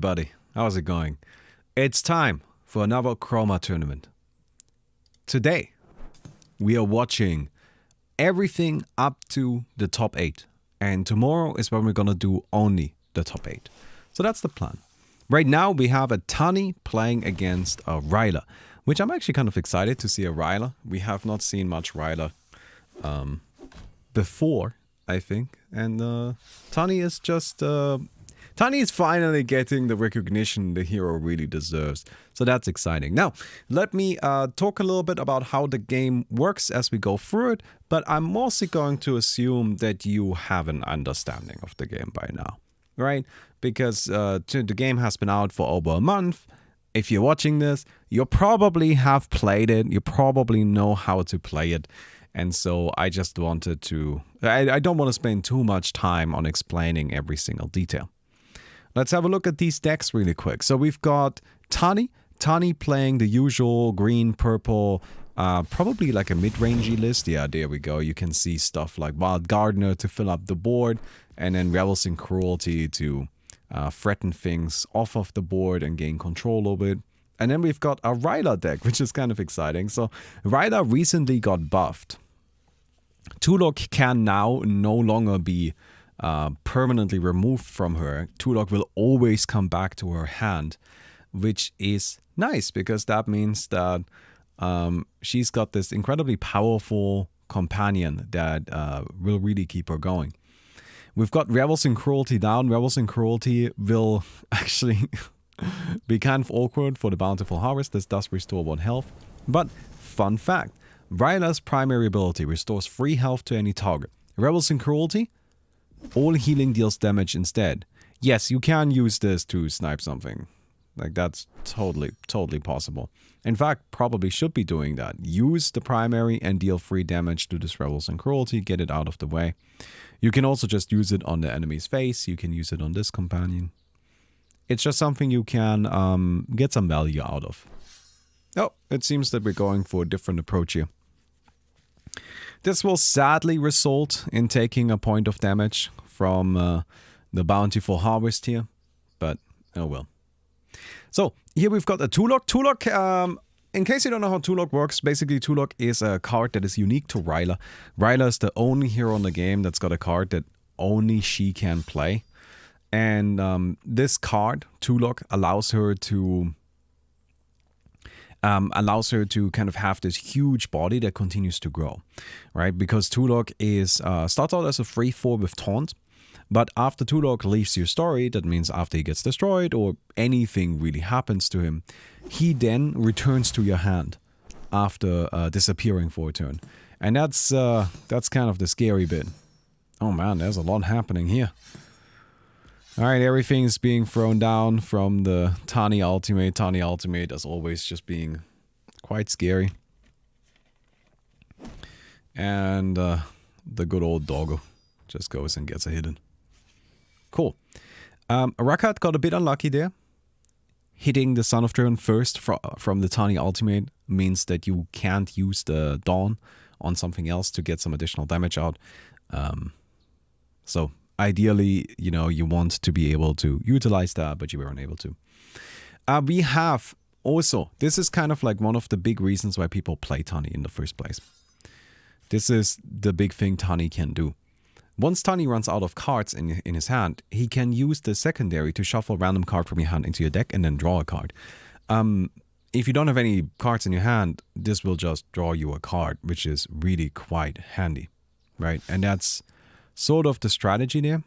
Buddy, how's it going? It's time for another Chroma tournament. Today, we are watching everything up to the top 8. And tomorrow is when we're gonna do only the top 8. So that's the plan. Right now, we have a Tani playing against a Ryla, which I'm actually kind of excited to see a Ryla. We have not seen much Ryla before, I think. And Tani is just... Tani is finally getting the recognition the hero really deserves. So that's exciting. Now, let me talk a little bit about how the game works as we go through it. But I'm mostly going to assume that you have an understanding of the game by now. Right? Because the game has been out for over a month. If you're watching this, you probably have played it. You probably know how to play it. And so I just wanted to... I don't want to spend too much time on explaining every single detail. Let's have a look at these decks really quick. So we've got Tani playing the usual green, purple, probably like a mid-rangey list. Yeah, there we go. You can see stuff like Wild Gardener to fill up the board, and then Revels in Cruelty to threaten things off of the board and gain control over it. And then we've got a Ryla deck, which is kind of exciting. So Ryla recently got buffed. Tulok can now no longer be permanently removed from her. Tulok will always come back to her hand, which is nice because that means that she's got this incredibly powerful companion that will really keep her going. We've got Revels in Cruelty down. Revels in Cruelty will actually be kind of awkward for the Bountiful Harvest. This does restore 1 health. But fun fact, Ryla's primary ability restores 3 health to any target. Revels in Cruelty, all healing deals damage instead. Yes, you can use this to snipe something. Like, that's totally possible. In fact, probably should be doing that. Use the primary and deal 3 damage to this Revels in Cruelty. Get it out of the way. You can also just use it on the enemy's face. You can use it on this companion. It's just something you can get some value out of. Oh, it seems that we're going for a different approach here. This will sadly result in taking a point of damage from the Bountiful Harvest here, but oh well. So here we've got a Tulok. Tulok, in case you don't know how Tulok works, basically Tulok is a card that is unique to Ryla. Ryla is the only hero in the game that's got a card that only she can play. And this card, Tulok, allows her to kind of have this huge body that continues to grow, right? Because Tulok starts out as a 3/4 with Taunt, but after Tulok leaves your story, that means after he gets destroyed or anything really happens to him, he then returns to your hand after disappearing for a turn. And that's kind of the scary bit. Oh man, there's a lot happening here. Alright, everything's being thrown down from the Tani ultimate. Tani ultimate, as always, just being quite scary. And the good old doggo just goes and gets a hidden. Cool. Rakat got a bit unlucky there. Hitting the Son of Turn first from the Tani ultimate means that you can't use the Dawn on something else to get some additional damage out. So... ideally, you know, you want to be able to utilize that, but you were unable to. We have also, this is kind of like one of the big reasons why people play Tani in the first place. This is the big thing Tani can do. Once Tani runs out of cards in his hand, he can use the secondary to shuffle a random card from your hand into your deck and then draw a card. If you don't have any cards in your hand, this will just draw you a card, which is really quite handy, right? And that's sort of the strategy there.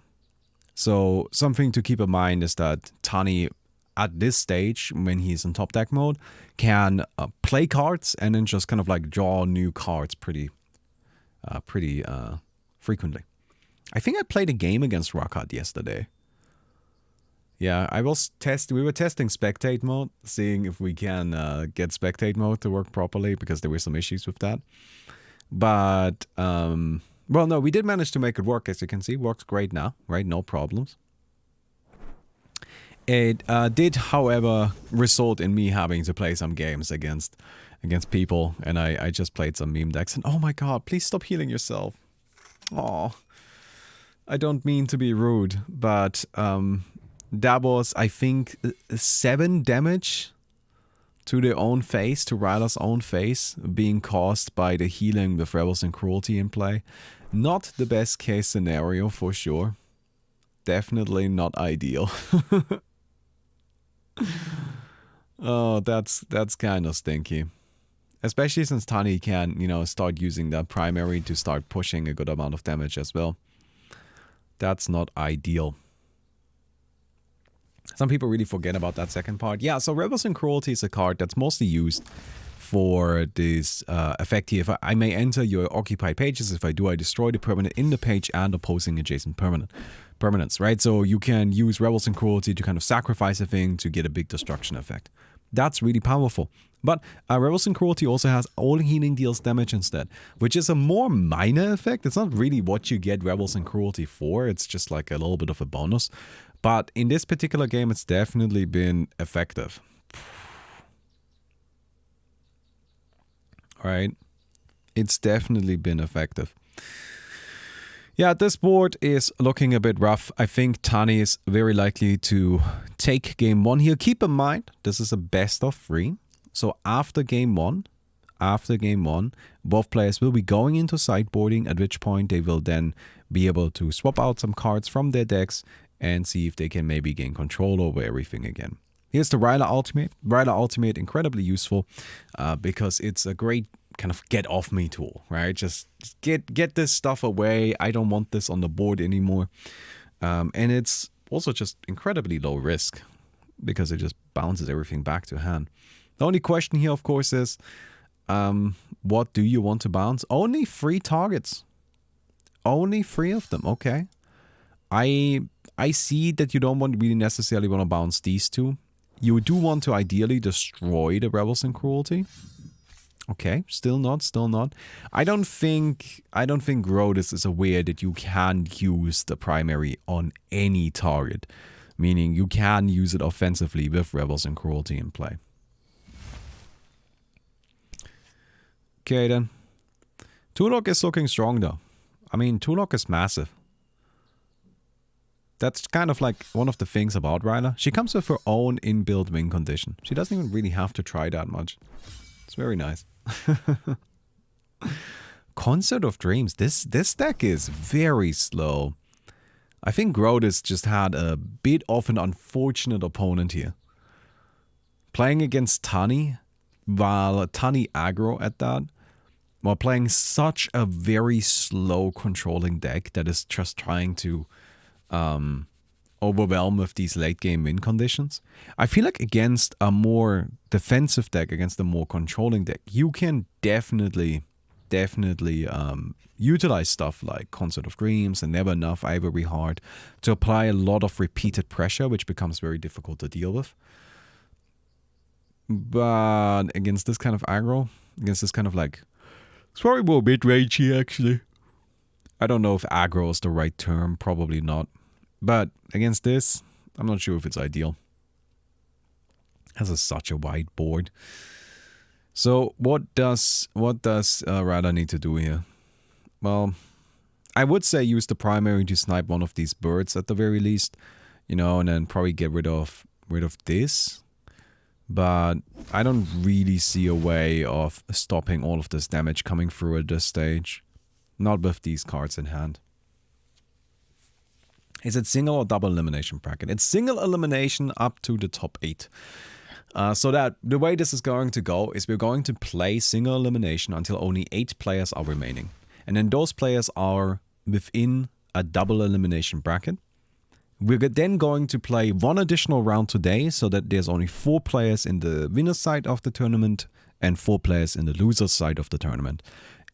So something to keep in mind is that Tani, at this stage, when he's in top deck mode, can play cards and then just kind of like draw new cards pretty frequently. I think I played a game against Rakat yesterday. Yeah, we were testing spectate mode, seeing if we can get spectate mode to work properly, because there were some issues with that. But well, no, we did manage to make it work, as you can see. Works great now, right? No problems. It did, however, result in me having to play some games against people, and I just played some meme decks, and oh my god, please stop healing yourself. Oh, I don't mean to be rude, but That was, I think, 7 damage to their own face, to Ryla's own face, being caused by the healing with Rebels and Cruelty in play. Not the best case scenario for sure. Definitely not ideal. Oh, that's kind of stinky. Especially since Tani can, you know, start using that primary to start pushing a good amount of damage as well. That's not ideal. Some people really forget about that second part. Yeah, so Rebels and Cruelty is a card that's mostly used for this effect here. If I may enter your occupied pages. If I do, I destroy the permanent in the page and opposing adjacent permanents, right? So you can use Rebels and Cruelty to kind of sacrifice a thing to get a big destruction effect. That's really powerful. But Rebels and Cruelty also has all healing deals damage instead, which is a more minor effect. It's not really what you get Rebels and Cruelty for. It's just like a little bit of a bonus. But in this particular game, it's definitely been effective. Right? It's definitely been effective. Yeah, this board is looking a bit rough. I think Tani is very likely to take game 1 here. Keep in mind, this is a best of 3. So after game 1, both players will be going into sideboarding, at which point they will then be able to swap out some cards from their decks and see if they can maybe gain control over everything again. Here's the Ryla Ultimate. Ryla Ultimate, incredibly useful because it's a great kind of get off me tool, right? Just get this stuff away. I don't want this on the board anymore. And it's also just incredibly low risk because it just bounces everything back to hand. The only question here, of course, is what do you want to bounce? Only 3 targets. Only 3 of them. Okay. I see that you don't really necessarily want to bounce these 2. You do want to ideally destroy the Rebels and Cruelty. Okay, still not. I don't think Rodis is aware that you can use the primary on any target. Meaning you can use it offensively with Rebels and Cruelty in play. Okay then. Tulok is looking strong though. I mean, Tulok is massive. That's kind of like one of the things about Ryla. She comes with her own inbuilt win condition. She doesn't even really have to try that much. It's very nice. Concert of Dreams. This deck is very slow. I think Rodis just had a bit of an unfortunate opponent here. Playing against Tani, while Tani aggro at that, while playing such a very slow controlling deck that is just trying to overwhelm with these late game win conditions. I feel like against a more defensive deck, against a more controlling deck, you can definitely utilize stuff like Concert of Dreams and Never Enough, Ivory Heart to apply a lot of repeated pressure, which becomes very difficult to deal with. But against this kind of aggro, against this kind of like, it's probably more mid-rangey actually. I don't know if aggro is the right term, probably not. But against this, I'm not sure if it's ideal. This is such a wide board. So what does Ryla need to do here? Well, I would say use the primary to snipe one of these birds at the very least, you know, and then probably get rid of this. But I don't really see a way of stopping all of this damage coming through at this stage. Not with these cards in hand. Is it single or double elimination bracket? It's single elimination up to the top 8. So that the way this is going to go is we're going to play single elimination until only 8 players are remaining. And then those players are within a double elimination bracket. We're then going to play 1 additional round today so that there's only 4 players in the winner's side of the tournament and 4 players in the loser's side of the tournament.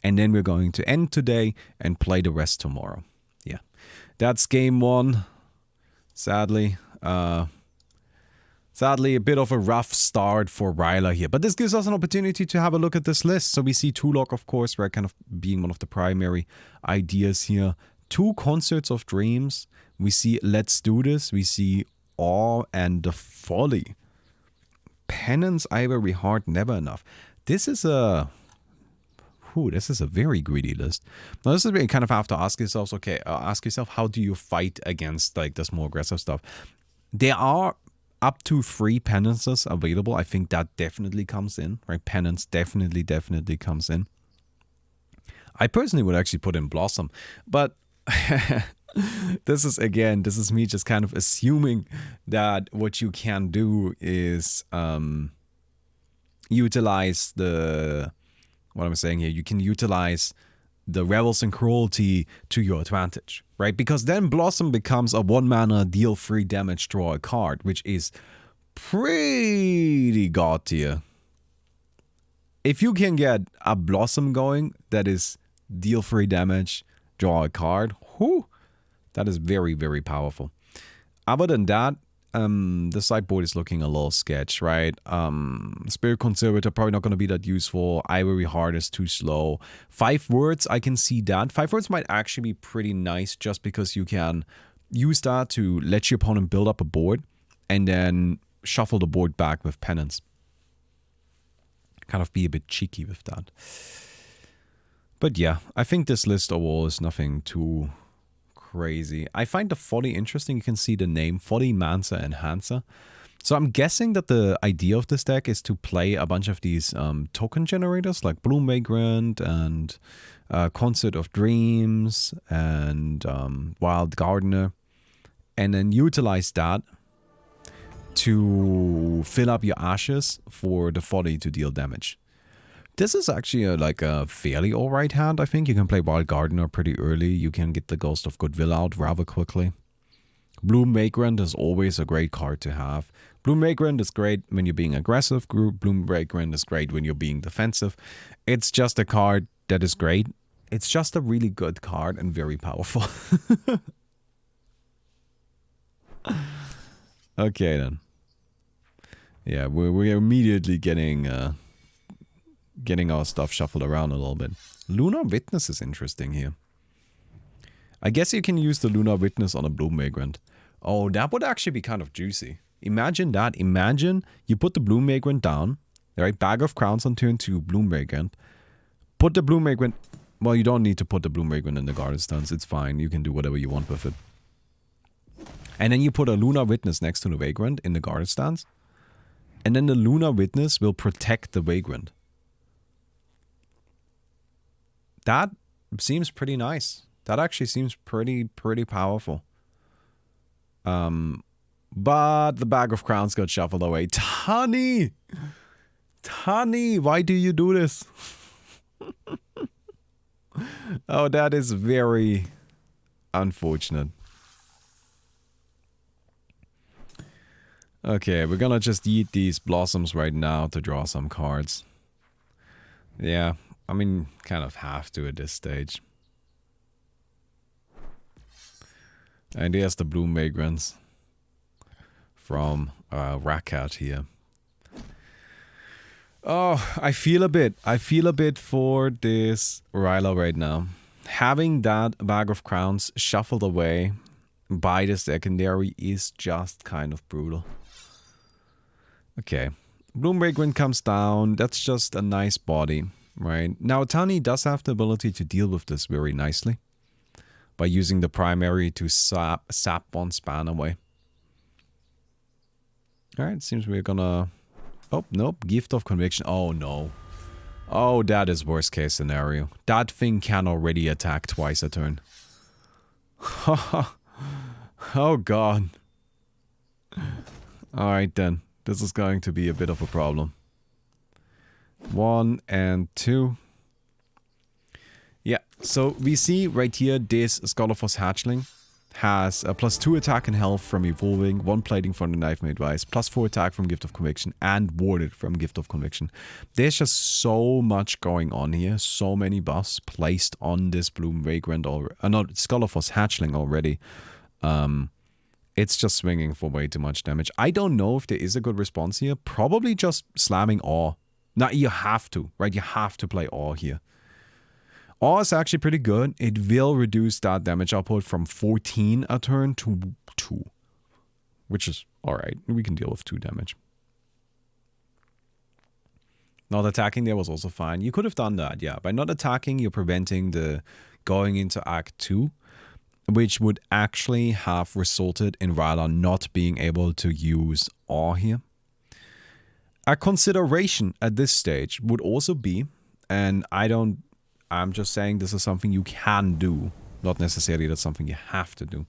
And then we're going to end today and play the rest tomorrow. Yeah, that's game 1. Sadly, a bit of a rough start for Ryla here. But this gives us an opportunity to have a look at this list. So we see Tulok, of course, where kind of being one of the primary ideas here. 2 Concerts of Dreams. We see Let's Do This. We see Awe and The Folly. Penance, Ivory Heart, Never Enough. This is a very greedy list. Now this is where you kind of have to ask yourself, okay, ask yourself, how do you fight against like this more aggressive stuff? There are up to 3 penances available. I think that definitely comes in, right? Penance definitely comes in. I personally would actually put in Blossom, but this is me just kind of assuming that what you can do is utilize what I'm saying here. You can utilize the Rebels and Cruelty to your advantage, right? Because then Blossom becomes a 1 mana, deal 3 damage, draw a card, which is pretty god tier. If you can get a Blossom going that is deal 3 damage, draw a card, whew, that is very, very powerful. Other than that, the sideboard is looking a little sketch, right? Spirit Conservator, probably not going to be that useful. Ivory Heart is too slow. 5 words, I can see that. 5 words might actually be pretty nice just because you can use that to let your opponent build up a board and then shuffle the board back with Penance. Kind of be a bit cheeky with that. But yeah, I think this list overall is nothing too crazy. I find the Folly interesting. You can see the name Folly Mancer Enhancer. So I'm guessing that the idea of this deck is to play a bunch of these token generators like Bloom Vagrant and Concert of Dreams and Wild Gardener, and then utilize that to fill up your ashes for the Folly to deal damage. This is actually a fairly alright hand, I think. You can play Wild Gardener pretty early. You can get the Ghost of Goodwill out rather quickly. Bloom Vagrant is always a great card to have. Bloom Vagrant is great when you're being aggressive. Bloom Vagrant is great when you're being defensive. It's just a card that is great. It's just a really good card and very powerful. Okay then. Yeah, we're immediately getting our stuff shuffled around a little bit. Lunar Witness is interesting here. I guess you can use the Lunar Witness on a Bloom Vagrant. Oh, that would actually be kind of juicy. Imagine that. Imagine you put the Bloom Vagrant down, right? Bag of Crowns on turn 2, Bloom Vagrant. Put the Bloom Vagrant... Well, you don't need to put the Bloom Vagrant in the Garden Stance. It's fine. You can do whatever you want with it. And then you put a Lunar Witness next to the Vagrant in the Garden Stance. And then the Lunar Witness will protect the Vagrant. That seems pretty nice. That actually seems pretty powerful. But the Bag of Crowns got shuffled away. Tani! Tani, why do you do this? Oh, that is very unfortunate. Okay, we're gonna just eat these blossoms right now to draw some cards. Yeah, I mean, kind of have to at this stage. And there's the Bloom Vagrants from Racketeer. Oh, I feel a bit for this Ryla right now. Having that Bag of Crowns shuffled away by the secondary is just kind of brutal. Okay, Bloom Vagrant comes down. That's just a nice body, right? Now, Tani does have the ability to deal with this very nicely by using the primary to sap one span away. Alright, seems we're gonna... Oh, nope, Gift of Conviction. Oh, no. Oh, that is worst case scenario. That thing can already attack twice a turn. Oh, God. Alright, then. This is going to be a bit of a problem. 1 and 2. Yeah, so we see right here this Skullifos Hatchling has a +2 attack and health from evolving, 1 plating from the Knife Made Wise, +4 attack from Gift of Conviction, and warded from Gift of Conviction. There's just so much going on here, so many buffs placed on this Bloom Vagrant or not Skullifos Hatchling already. It's just swinging for way too much damage. I don't know if there is a good response here. Probably just slamming Awe. Now, you have to, right? You have to play Awe here. Awe is actually pretty good. It will reduce that damage output from 14 a turn to 2. Which is alright. We can deal with 2 damage. Not attacking there was also fine. You could have done that, yeah. By not attacking, you're preventing the going into Act 2. which would actually have resulted in Ryla not being able to use Awe here. A consideration at this stage would also be, and I'm just saying this is something you can do, not necessarily that's something you have to do.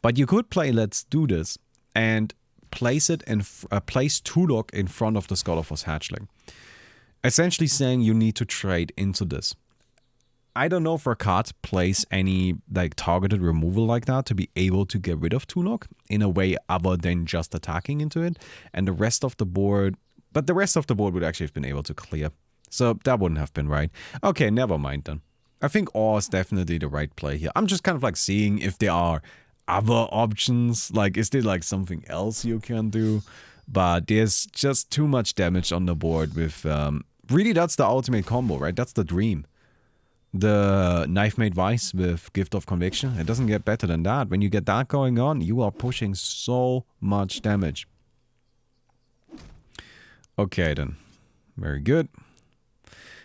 But you could play Let's Do This and place it in place Tulok in front of the Scholarforce Hatchling. Essentially saying you need to trade into this. I don't know if our card plays any like targeted removal like that to be able to get rid of Tulok in a way other than just attacking into it. And the rest of the board, but the rest of the board would actually have been able to clear. So that wouldn't have been right. Okay, never mind then. I think Awe is definitely the right play here. I'm just kind of like seeing if there are other options. Like, is there like something else you can do? But there's just too much damage on the board with... really, that's the ultimate combo, right? That's the dream. The Knife Made Vice with Gift of Conviction. It doesn't get better than that. When you get that going on, you are pushing so much damage. Okay then. Very good.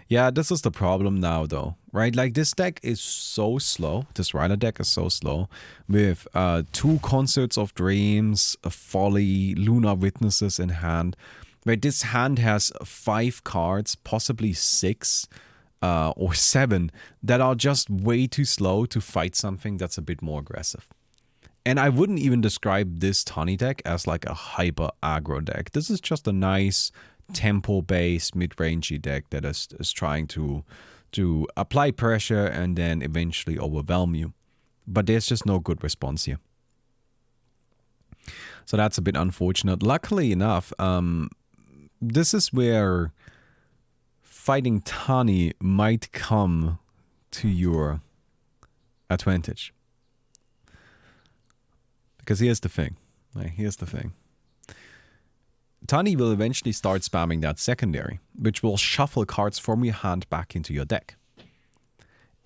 Yeah, this is the problem now though, right? Like this deck is so slow. This Rider deck is so slow. With 2 Concerts of Dreams, a Folly, Lunar Witnesses in hand. Right, this hand has 5 cards, possibly 6 or 7 that are just way too slow to fight something that's a bit more aggressive. And I wouldn't even describe this Tani deck as like a hyper aggro deck. This is just a nice tempo-based mid-rangey deck that is trying to apply pressure and then eventually overwhelm you. But there's just no good response here. So that's a bit unfortunate. Luckily enough, this is where fighting Tani might come to your advantage. Because here's the thing. Right, here's the thing. Tani will eventually start spamming that secondary, which will shuffle cards from your hand back into your deck.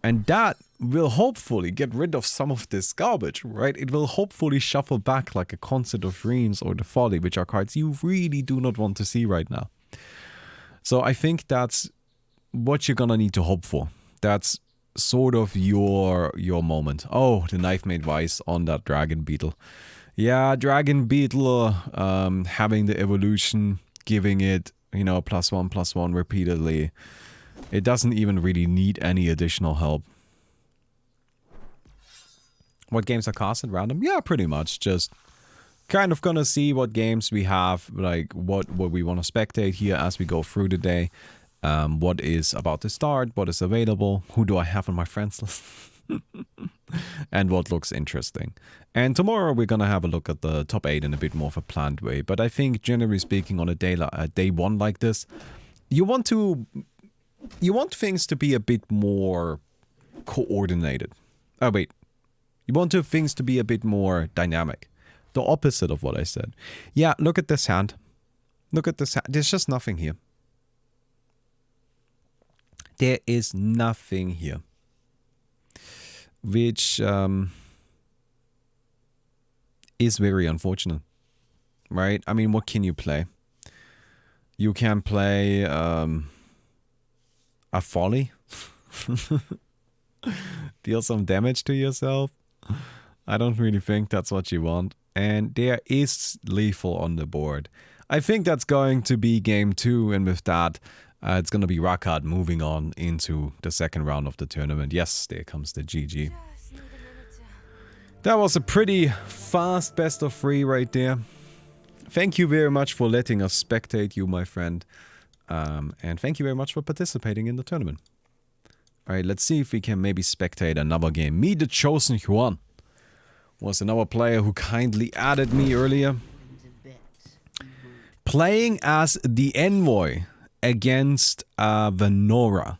And that will hopefully get rid of some of this garbage, right? It will hopefully shuffle back like a Concert of Dreams or the Folly, which are cards you really do not want to see right now. So I think that's what you're gonna need to hope for. That's sort of your moment. Oh, the Knife Made Vice on that Dragon Beetle. Yeah, Dragon Beetle having the evolution, giving it, you know, +1/+1 repeatedly. It doesn't even really need any additional help. What games are casted random? Yeah, pretty much. Just kind of gonna see what games we have, like what we want to spectate here as we go through the day. What is about to start, what is available, who do I have on my friends list, and what looks interesting. And tomorrow we're gonna have a look at the top 8 in a bit more of a planned way. But I think generally speaking on a day one like this, you want things to be a bit more coordinated. Oh wait, you want things to be a bit more dynamic. The opposite of what I said. Yeah, look at this hand. Look at this hand. There's just nothing here. There is nothing here. Which is very unfortunate. Right? I mean, what can you play? You can play a Folly. Deal some damage to yourself. I don't really think that's what you want. And there is lethal on the board. I think that's going to be game 2, and with that, it's going to be Rackard moving on into the second round of the tournament. Yes, there comes the GG. That was a pretty fast best of 3 right there. Thank you very much for letting us spectate you, my friend. And thank you very much for participating in the tournament. Alright, let's see if we can maybe spectate another game. Me, the Chosen Juan, was another player who kindly added me earlier. Playing as the Envoy against Venora.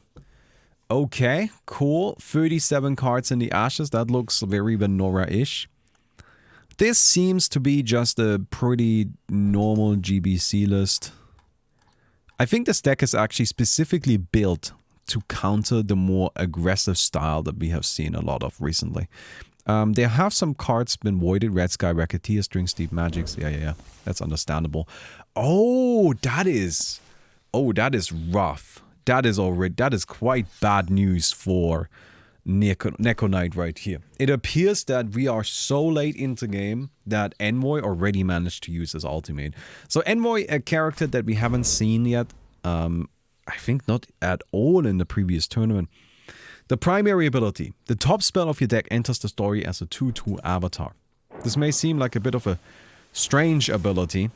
Okay, cool. 37 cards in the Ashes. That looks very Venora-ish. This seems to be just a pretty normal GBC list. I think this deck is actually specifically built to counter the more aggressive style that we have seen a lot of recently. There have some cards been voided. Red Sky Racketeer, String Steep Magics. Yeah. That's understandable. Oh, that is rough. That is quite bad news for Neko Knight right here. It appears that we are so late into game that Envoy already managed to use his ultimate. So Envoy, a character that we haven't seen yet, I think not at all in the previous tournament. The primary ability. The top spell of your deck enters the story as a 2/2 avatar. This may seem like a bit of a strange ability,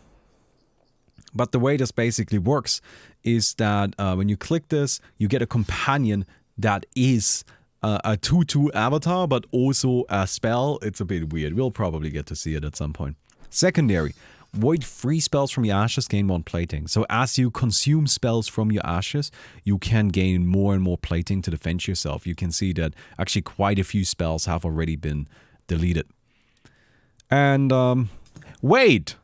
but the way this basically works is that when you click this, you get a companion that is a 2/2 avatar, but also a spell. It's a bit weird. We'll probably get to see it at some point. Secondary. Void 3 spells from your ashes, gain 1 plating. So as you consume spells from your ashes, you can gain more and more plating to defend yourself. You can see that actually quite a few spells have already been deleted. And, wait!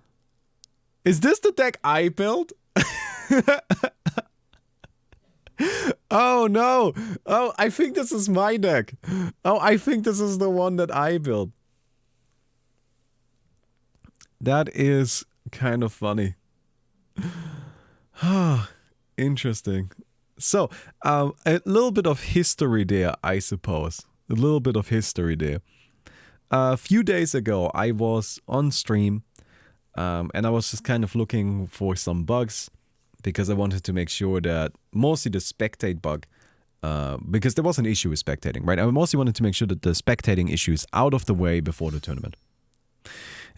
Is this the deck I built? Oh no! Oh, I think this is my deck. Oh, I think this is the one that I built. That is kind of funny. Interesting. So, a little bit of history there, I suppose. A little bit of history there. A few days ago, I was on stream, and I was just kind of looking for some bugs, because I wanted to make sure that, mostly the spectate bug, because there was an issue with spectating, right? I mostly wanted to make sure that the spectating issue is out of the way before the tournament.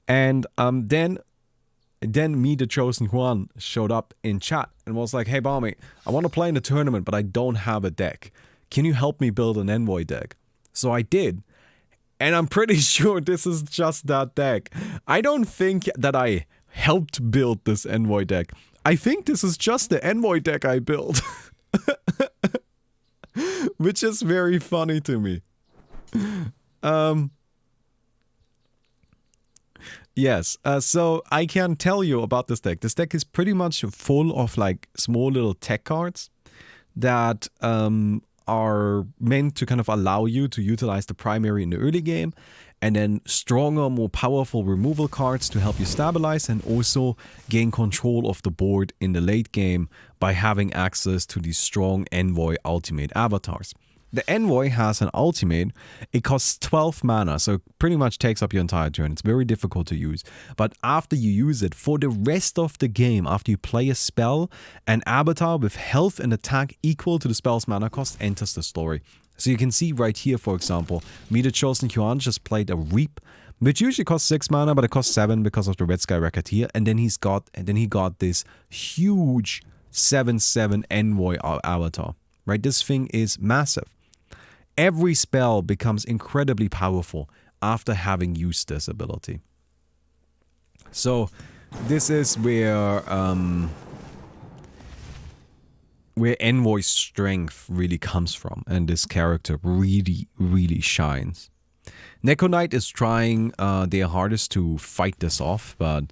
And then me, the Chosen One, showed up in chat and was like, hey, Balmy, I want to play in the tournament, but I don't have a deck. Can you help me build an Envoy deck? So I did. And I'm pretty sure this is just that deck. I don't think that I helped build this Envoy deck. I think this is just the Envoy deck I built. Which is very funny to me. Yes, so I can tell you about this deck. This deck is pretty much full of like small little tech cards that are meant to kind of allow you to utilize the primary in the early game, and then stronger, more powerful removal cards to help you stabilize and also gain control of the board in the late game by having access to these strong Envoy ultimate avatars. The Envoy has an ultimate. It costs 12 mana, so it pretty much takes up your entire turn. It's very difficult to use. But after you use it, for the rest of the game, after you play a spell, an avatar with health and attack equal to the spell's mana cost enters the story. So you can see right here, for example, me, the Chosen Yuan, just played a Reap, which usually costs 6 mana, but it costs 7 because of the red Sky Racketeer. And then he got this huge 7/7 Envoy avatar. Right? This thing is massive. Every spell becomes incredibly powerful after having used this ability. So this is where Envoy's strength really comes from, and this character really, really shines. Neko Knight is trying their hardest to fight this off, but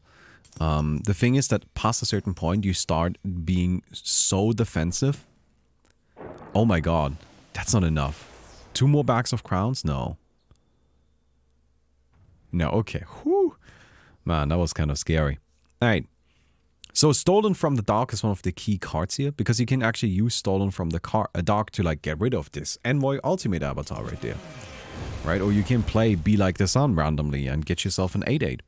the thing is that past a certain point you start being so defensive. Oh my god, that's not enough. 2 more bags of crowns? No. No, okay. Whew. Man, that was kind of scary. Alright. So Stolen from the Dark is one of the key cards here, because you can actually use Stolen from the Dark to like get rid of this Envoy ultimate avatar right there. Right? Or you can play Be Like the Sun randomly and get yourself an 8/8.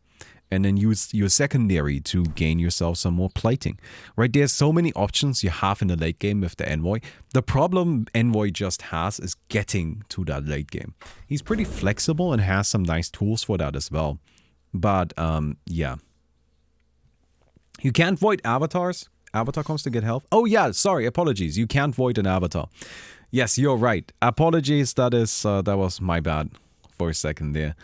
And then use your secondary to gain yourself some more plating. Right, there's so many options you have in the late game with the Envoy. The problem Envoy just has is getting to that late game. He's pretty flexible and has some nice tools for that as well. But, yeah. You can't void avatars. Avatar comes to get health. Oh yeah, sorry, apologies. You can't void an avatar. Yes, you're right. Apologies, that was my bad for a second there.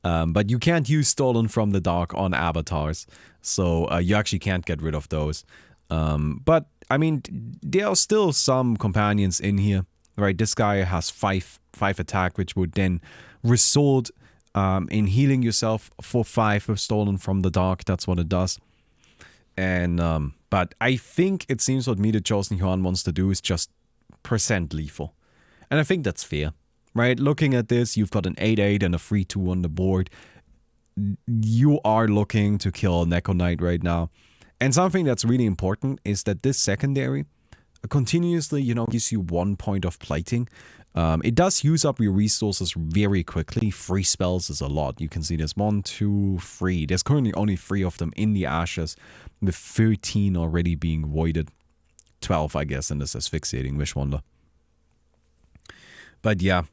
But you can't use Stolen from the Dark on avatars, so you actually can't get rid of those. But, I mean, there are still some companions in here, right? This guy has 5 attack, which would then result in healing yourself for 5 with Stolen from the Dark. That's what it does. And, but I think it seems what me, the Chosen Yuan, wants to do is just % lethal. And I think that's fair. Right, looking at this, you've got an 8/8 and a 3/2 on the board. You are looking to kill Neko Knight right now. And something that's really important is that this secondary continuously, you know, gives you 1 point of plating. It does use up your resources very quickly. 3 spells is a lot. You can see there's 1, 2, 3. There's currently only 3 of them in the ashes, with 13 already being voided. 12, I guess, in this asphyxiating wish wonder. But yeah,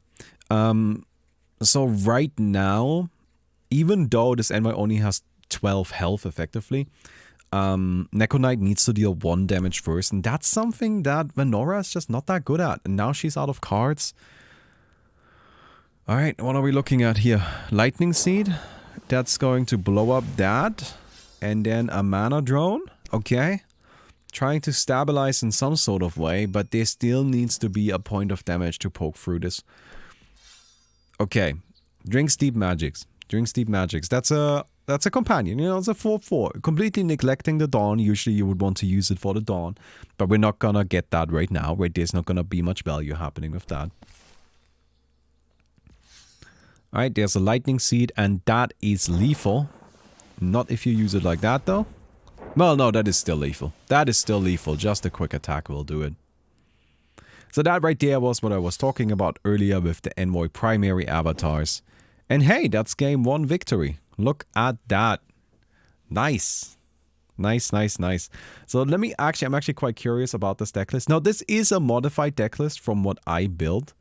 so right now, even though this envoy only has 12 health effectively, Neko Knight needs to deal 1 damage first, and that's something that Venora is just not that good at. And now she's out of cards. Alright, what are we looking at here? Lightning Seed. That's going to blow up that. And then a mana drone. Okay. Trying to stabilize in some sort of way, but there still needs to be a point of damage to poke through this. Okay. Drink Steep Magics. Drink Steep Magics. That's a companion, you know, it's a 4/4. Completely neglecting the Dawn. Usually you would want to use it for the Dawn, but we're not gonna get that right now, right? There's not gonna be much value happening with that. Alright, there's a Lightning Seed, and that is lethal. Not if you use it like that, though. Well, no, that is still lethal. That is still lethal. Just a quick attack will do it. So that right there was what I was talking about earlier with the Envoy primary avatars. And hey, that's game 1 victory. Look at that. Nice. Nice, nice, nice. So let me I'm actually quite curious about this decklist. Now, this is a modified decklist from what I built.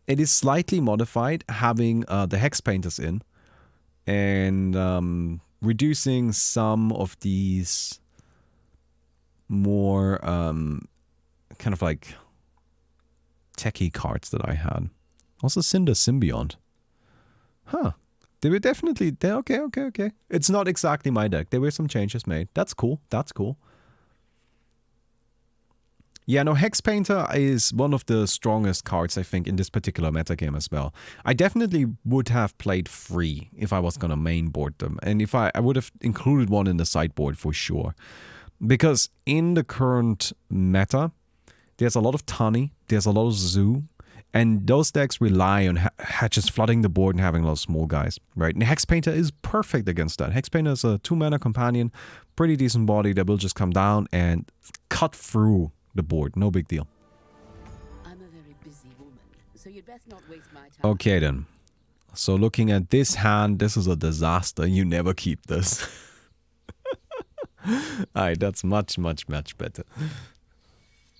It is slightly modified, having the Hex Painters in. And reducing some of these more kind of like techie cards that I had. Also Cinder Symbiont. Huh. They were definitely... Okay. It's not exactly my deck. There were some changes made. That's cool. That's cool. Yeah, no, Hex Painter is one of the strongest cards, I think, in this particular metagame as well. I definitely would have played 3 if I was going to mainboard them. And if I would have included one in the sideboard for sure. Because in the current meta, there's a lot of Tani, there's a lot of Zoo, and those decks rely on just flooding the board and having a lot of small guys, right? And Hex Painter is perfect against that. Hex Painter is a 2-mana companion, pretty decent body that will just come down and cut through the board. No big deal. I'm a very busy woman, so you'd best not waste my time. Okay then. So looking at this hand, this is a disaster. You never keep this. Alright, that's much better.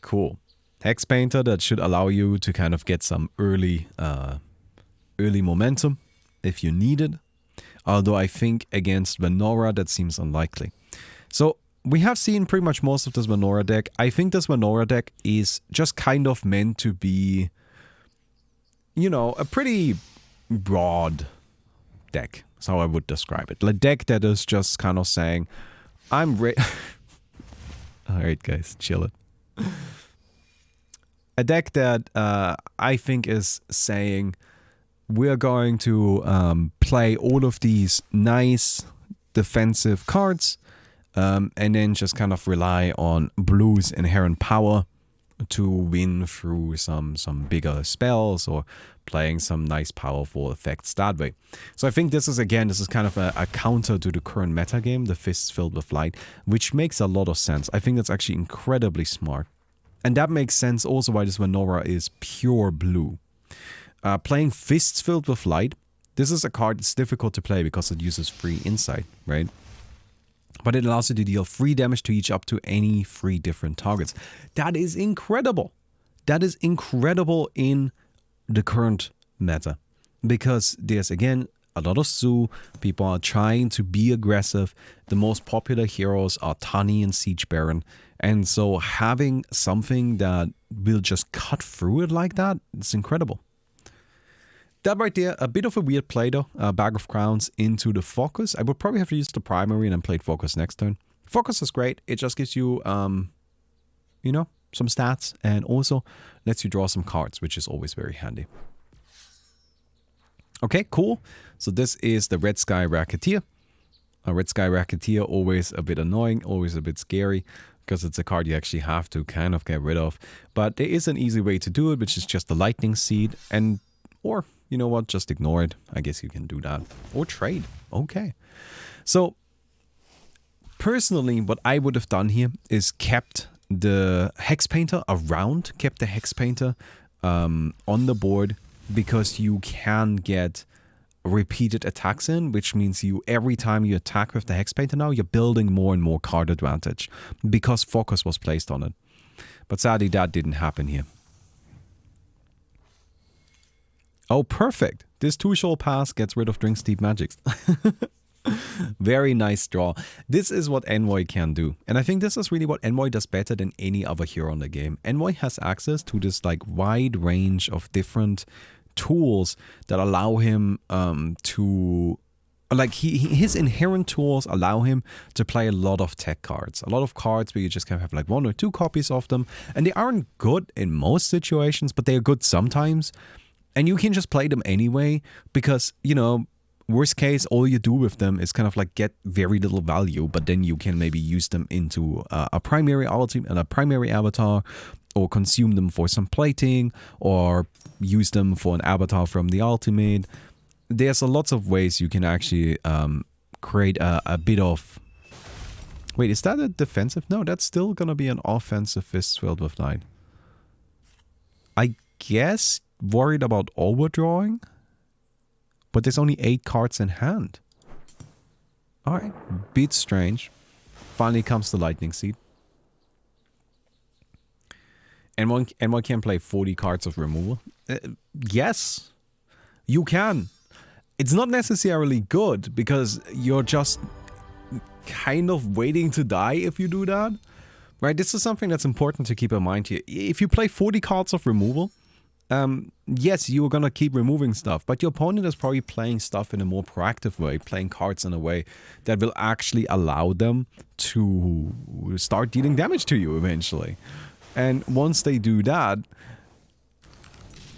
Cool. Hex Painter, that should allow you to kind of get some early momentum if you need it. Although I think against Venora that seems unlikely. So we have seen pretty much most of this Venora deck. I think this Venora deck is just kind of meant to be, you know, a pretty broad deck. That's how I would describe it. A deck that is just kind of saying, I'm ready. Alright guys, chill it. A deck that I think is saying, we're going to play all of these nice defensive cards, and then just kind of rely on blue's inherent power to win through some bigger spells or playing some nice powerful effects that way. So I think this is kind of a counter to the current metagame, the Fists Filled with Light, which makes a lot of sense. I think that's actually incredibly smart. And that makes sense also why this Venora is pure blue. Playing Fists Filled with Light, this is a card that's difficult to play because it uses free insight, right? But it allows you to deal 3 damage to each up to any 3 different targets. That is incredible. That is incredible in the current meta. Because there's, again, a lot of Zoo. People are trying to be aggressive. The most popular heroes are Tani and Siege Baron. And so having something that will just cut through it like that, it's incredible. That right there, a bit of a weird play though. Bag of Crowns into the Focus. I would probably have to use the primary and then play Focus next turn. Focus is great. It just gives you, you know, some stats and also lets you draw some cards, which is always very handy. Okay, cool. So this is the Red Sky Racketeer. A Red Sky Racketeer, always a bit annoying, always a bit scary, because it's a card you actually have to kind of get rid of. But there is an easy way to do it, which is just the Lightning Seed, and or, you know what, just ignore it. I guess you can do that. Or trade. Okay. So, personally, what I would have done here is kept the Hex Painter around, kept the Hex Painter on the board, because you can get repeated attacks in, which means you, every time you attack with the Hex Painter now, you're building more and more card advantage because focus was placed on it. But sadly, that didn't happen here. Oh, perfect. This 2-shell pass gets rid of Drink's Deep Magics. Very nice draw. This is what Envoy can do. And I think this is really what Envoy does better than any other hero in the game. Envoy has access to this like wide range of different tools that allow him to, like, his inherent tools allow him to play a lot of tech cards. A lot of cards where you just kind of have like 1 or 2 copies of them. And they aren't good in most situations, but they are good sometimes. And you can just play them anyway because, you know, worst case, all you do with them is kind of like get very little value, but then you can maybe use them into a primary avatar, or consume them for some plating, or use them for an avatar from the ultimate. There's lots of ways you can actually create a bit of... Wait, is that a defensive? No, that's still gonna be an offensive fist filled with light. I guess worried about overdrawing? But there's only 8 cards in hand. Alright, bit strange. Finally comes the Lightning Seed. And one can play 40 cards of removal. Yes, you can. It's not necessarily good, because you're just kind of waiting to die if you do that. Right, this is something that's important to keep in mind here. If you play 40 cards of removal, yes, you're gonna keep removing stuff, but your opponent is probably playing stuff in a more proactive way, playing cards in a way that will actually allow them to start dealing damage to you eventually. And once they do that,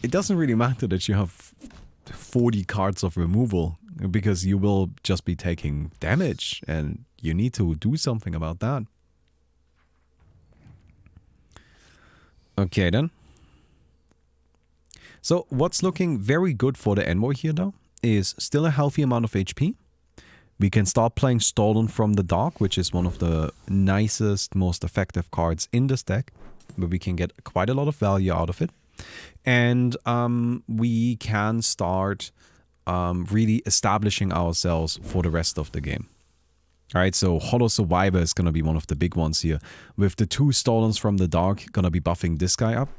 it doesn't really matter that you have 40 cards of removal, because you will just be taking damage, and you need to do something about that. Okay then. So what's looking very good for the Envoy here though is still a healthy amount of HP. We can start playing Stolen from the Dark, which is one of the nicest, most effective cards in this deck, but we can get quite a lot of value out of it. And we can start really establishing ourselves for the rest of the game. Alright, so Hollow Survivor is going to be one of the big ones here. With the 2 Stolens from the Dark, going to be buffing this guy up.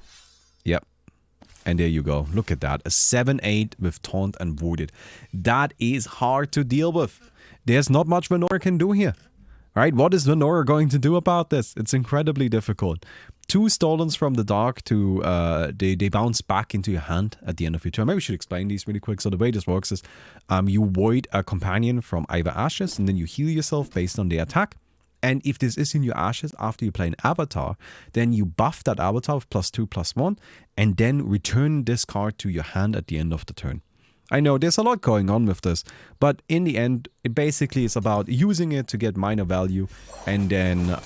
Yep. And there you go. Look at that. A 7-8 with Taunt and Wounded. That is hard to deal with. There's not much Venora can do here. Right? What is Venora going to do about this? It's incredibly difficult. 2 Stolens from the Dark to they bounce back into your hand at the end of your turn. Maybe we should explain these really quick. So the way this works is you void a companion from either ashes, and then you heal yourself based on the attack. And if this is in your ashes after you play an avatar, then you buff that avatar with +2/+1, and then return this card to your hand at the end of the turn. I know there's a lot going on with this, but in the end, it basically is about using it to get minor value, and then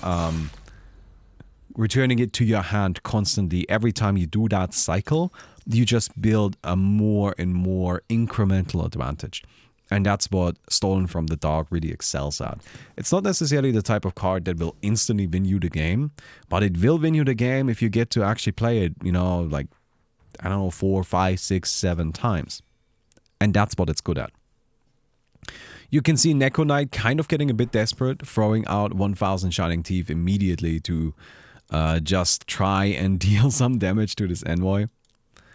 returning it to your hand constantly. Every time you do that cycle, you just build a more and more incremental advantage. And that's what Stolen from the Dark really excels at. It's not necessarily the type of card that will instantly win you the game, but it will win you the game if you get to actually play it, you know, like, I don't know, 4, 5, 6, 7 times. And that's what it's good at. You can see Neko Knight kind of getting a bit desperate, throwing out 1000 Shining Teeth immediately to just try and deal some damage to this Envoy.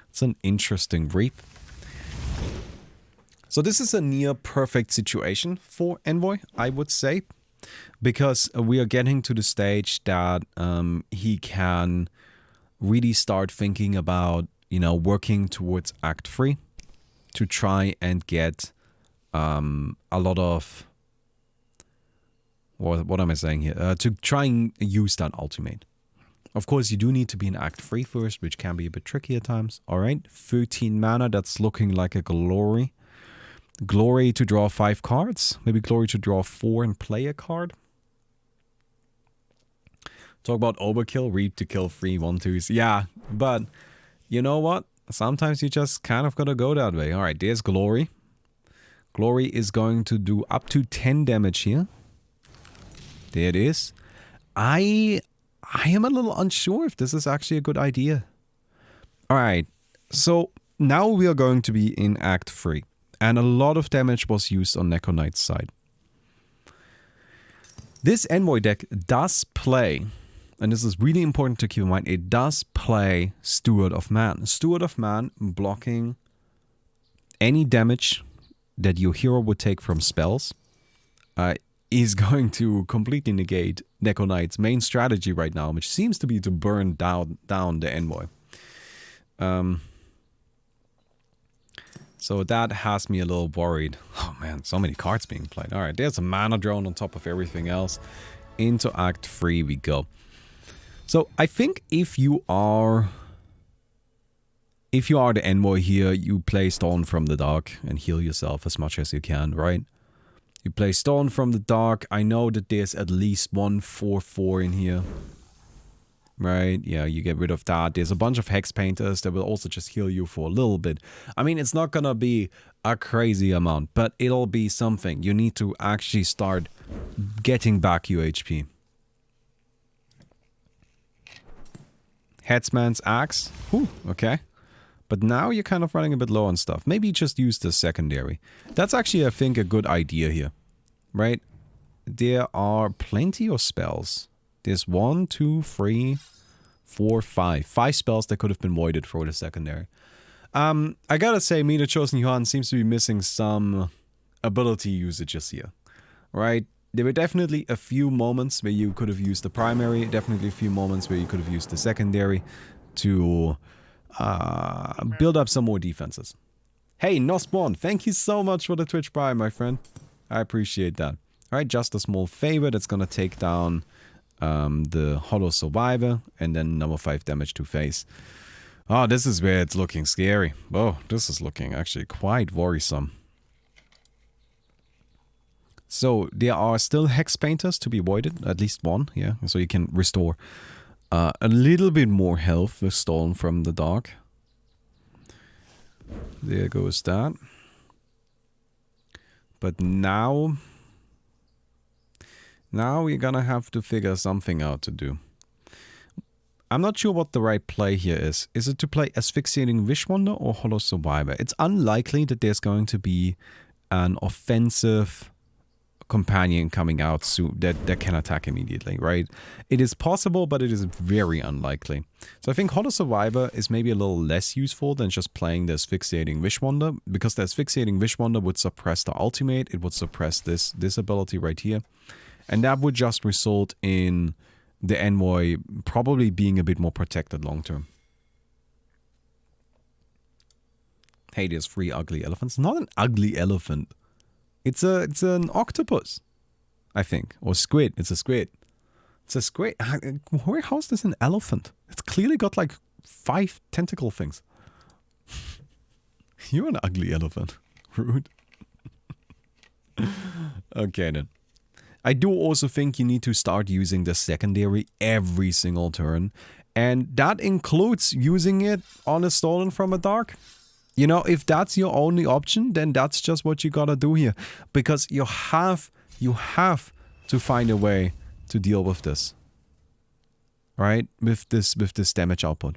It's an interesting Wraith. So this is a near perfect situation for Envoy, I would say, because we are getting to the stage that he can really start thinking about, you know, working towards Act 3 to try and get a lot of, what am I saying here? To try and use that ultimate. Of course, you do need to be in Act 3 first, which can be a bit tricky at times. Alright, 13 mana, that's looking like a glory. Glory to draw 5 cards. Maybe Glory to draw 4 and play a card. Talk about overkill. Reap to kill 3 1/2s. Yeah, but you know what? Sometimes you just kind of gotta go that way. Alright, there's Glory. Glory is going to do up to 10 damage here. There it is. I I am a little unsure if this is actually a good idea. Alright, so now we are going to be in Act 3. And a lot of damage was used on Neko Knight's side. This Envoy deck does play, and this is really important to keep in mind, it does play Steward of Man. Steward of Man blocking any damage that your hero would take from spells is going to completely negate Neko Knight's main strategy right now, which seems to be to burn down the Envoy. So that has me a little worried. Oh man, so many cards being played. Alright, there's a mana drone on top of everything else. Into Act 3 we go. So I think if you are the Envoy here, you play Stone from the Dark and heal yourself as much as you can, right? You play Stone from the Dark. I know that there's at least one 4/4 in here. Right, yeah, you get rid of that. There's a bunch of Hex Painters that will also just heal you for a little bit. I mean, it's not gonna be a crazy amount, but it'll be something. You need to actually start getting back your HP. Headsman's Axe. Whew, okay. But now you're kind of running a bit low on stuff. Maybe just use the secondary. That's actually, I think, a good idea here. Right? There are plenty of spells. There's 1, 2, 3, 4, 5. 5 spells that could have been voided for the secondary. I gotta say, Me the Chosen Yuan seems to be missing some ability usages here. Right? There were definitely a few moments where you could have used the primary. Definitely a few moments where you could have used the secondary to build up some more defenses. Hey, Nospawn, thank you so much for the Twitch Prime, my friend. I appreciate that. Alright, just a small favor that's gonna take down the Hollow Survivor, and then number 5 damage to face. Oh, this is where it's looking scary. Oh, this is looking actually quite worrisome. So, there are still Hex Painters to be voided, at least one, yeah, so you can restore a little bit more health with Stolen from the Dark. There goes that. But now we're gonna have to figure something out to do. I'm not sure what the right play here is. Is it to play Asphyxiating Wishwander or Hollow Survivor? It's unlikely that there's going to be an offensive companion coming out soon that can attack immediately, right? It is possible, but it is very unlikely. So I think Hollow Survivor is maybe a little less useful than just playing the Asphyxiating Wishwander, because the Asphyxiating Wishwander would suppress the ultimate, it would suppress this ability right here. And that would just result in the Envoy probably being a bit more protected long term. Hey, there's 3 ugly elephants. Not an ugly elephant. It's an octopus, I think. Or squid. It's a squid. It's a squid. How is this an elephant? It's clearly got like 5 tentacle things. You're an ugly elephant. Rude. Okay then. I do also think you need to start using the secondary every single turn. And that includes using it on a Stolen from a Dark. You know, if that's your only option, then that's just what you gotta do here. Because you have to find a way to deal with this. Right? With this damage output.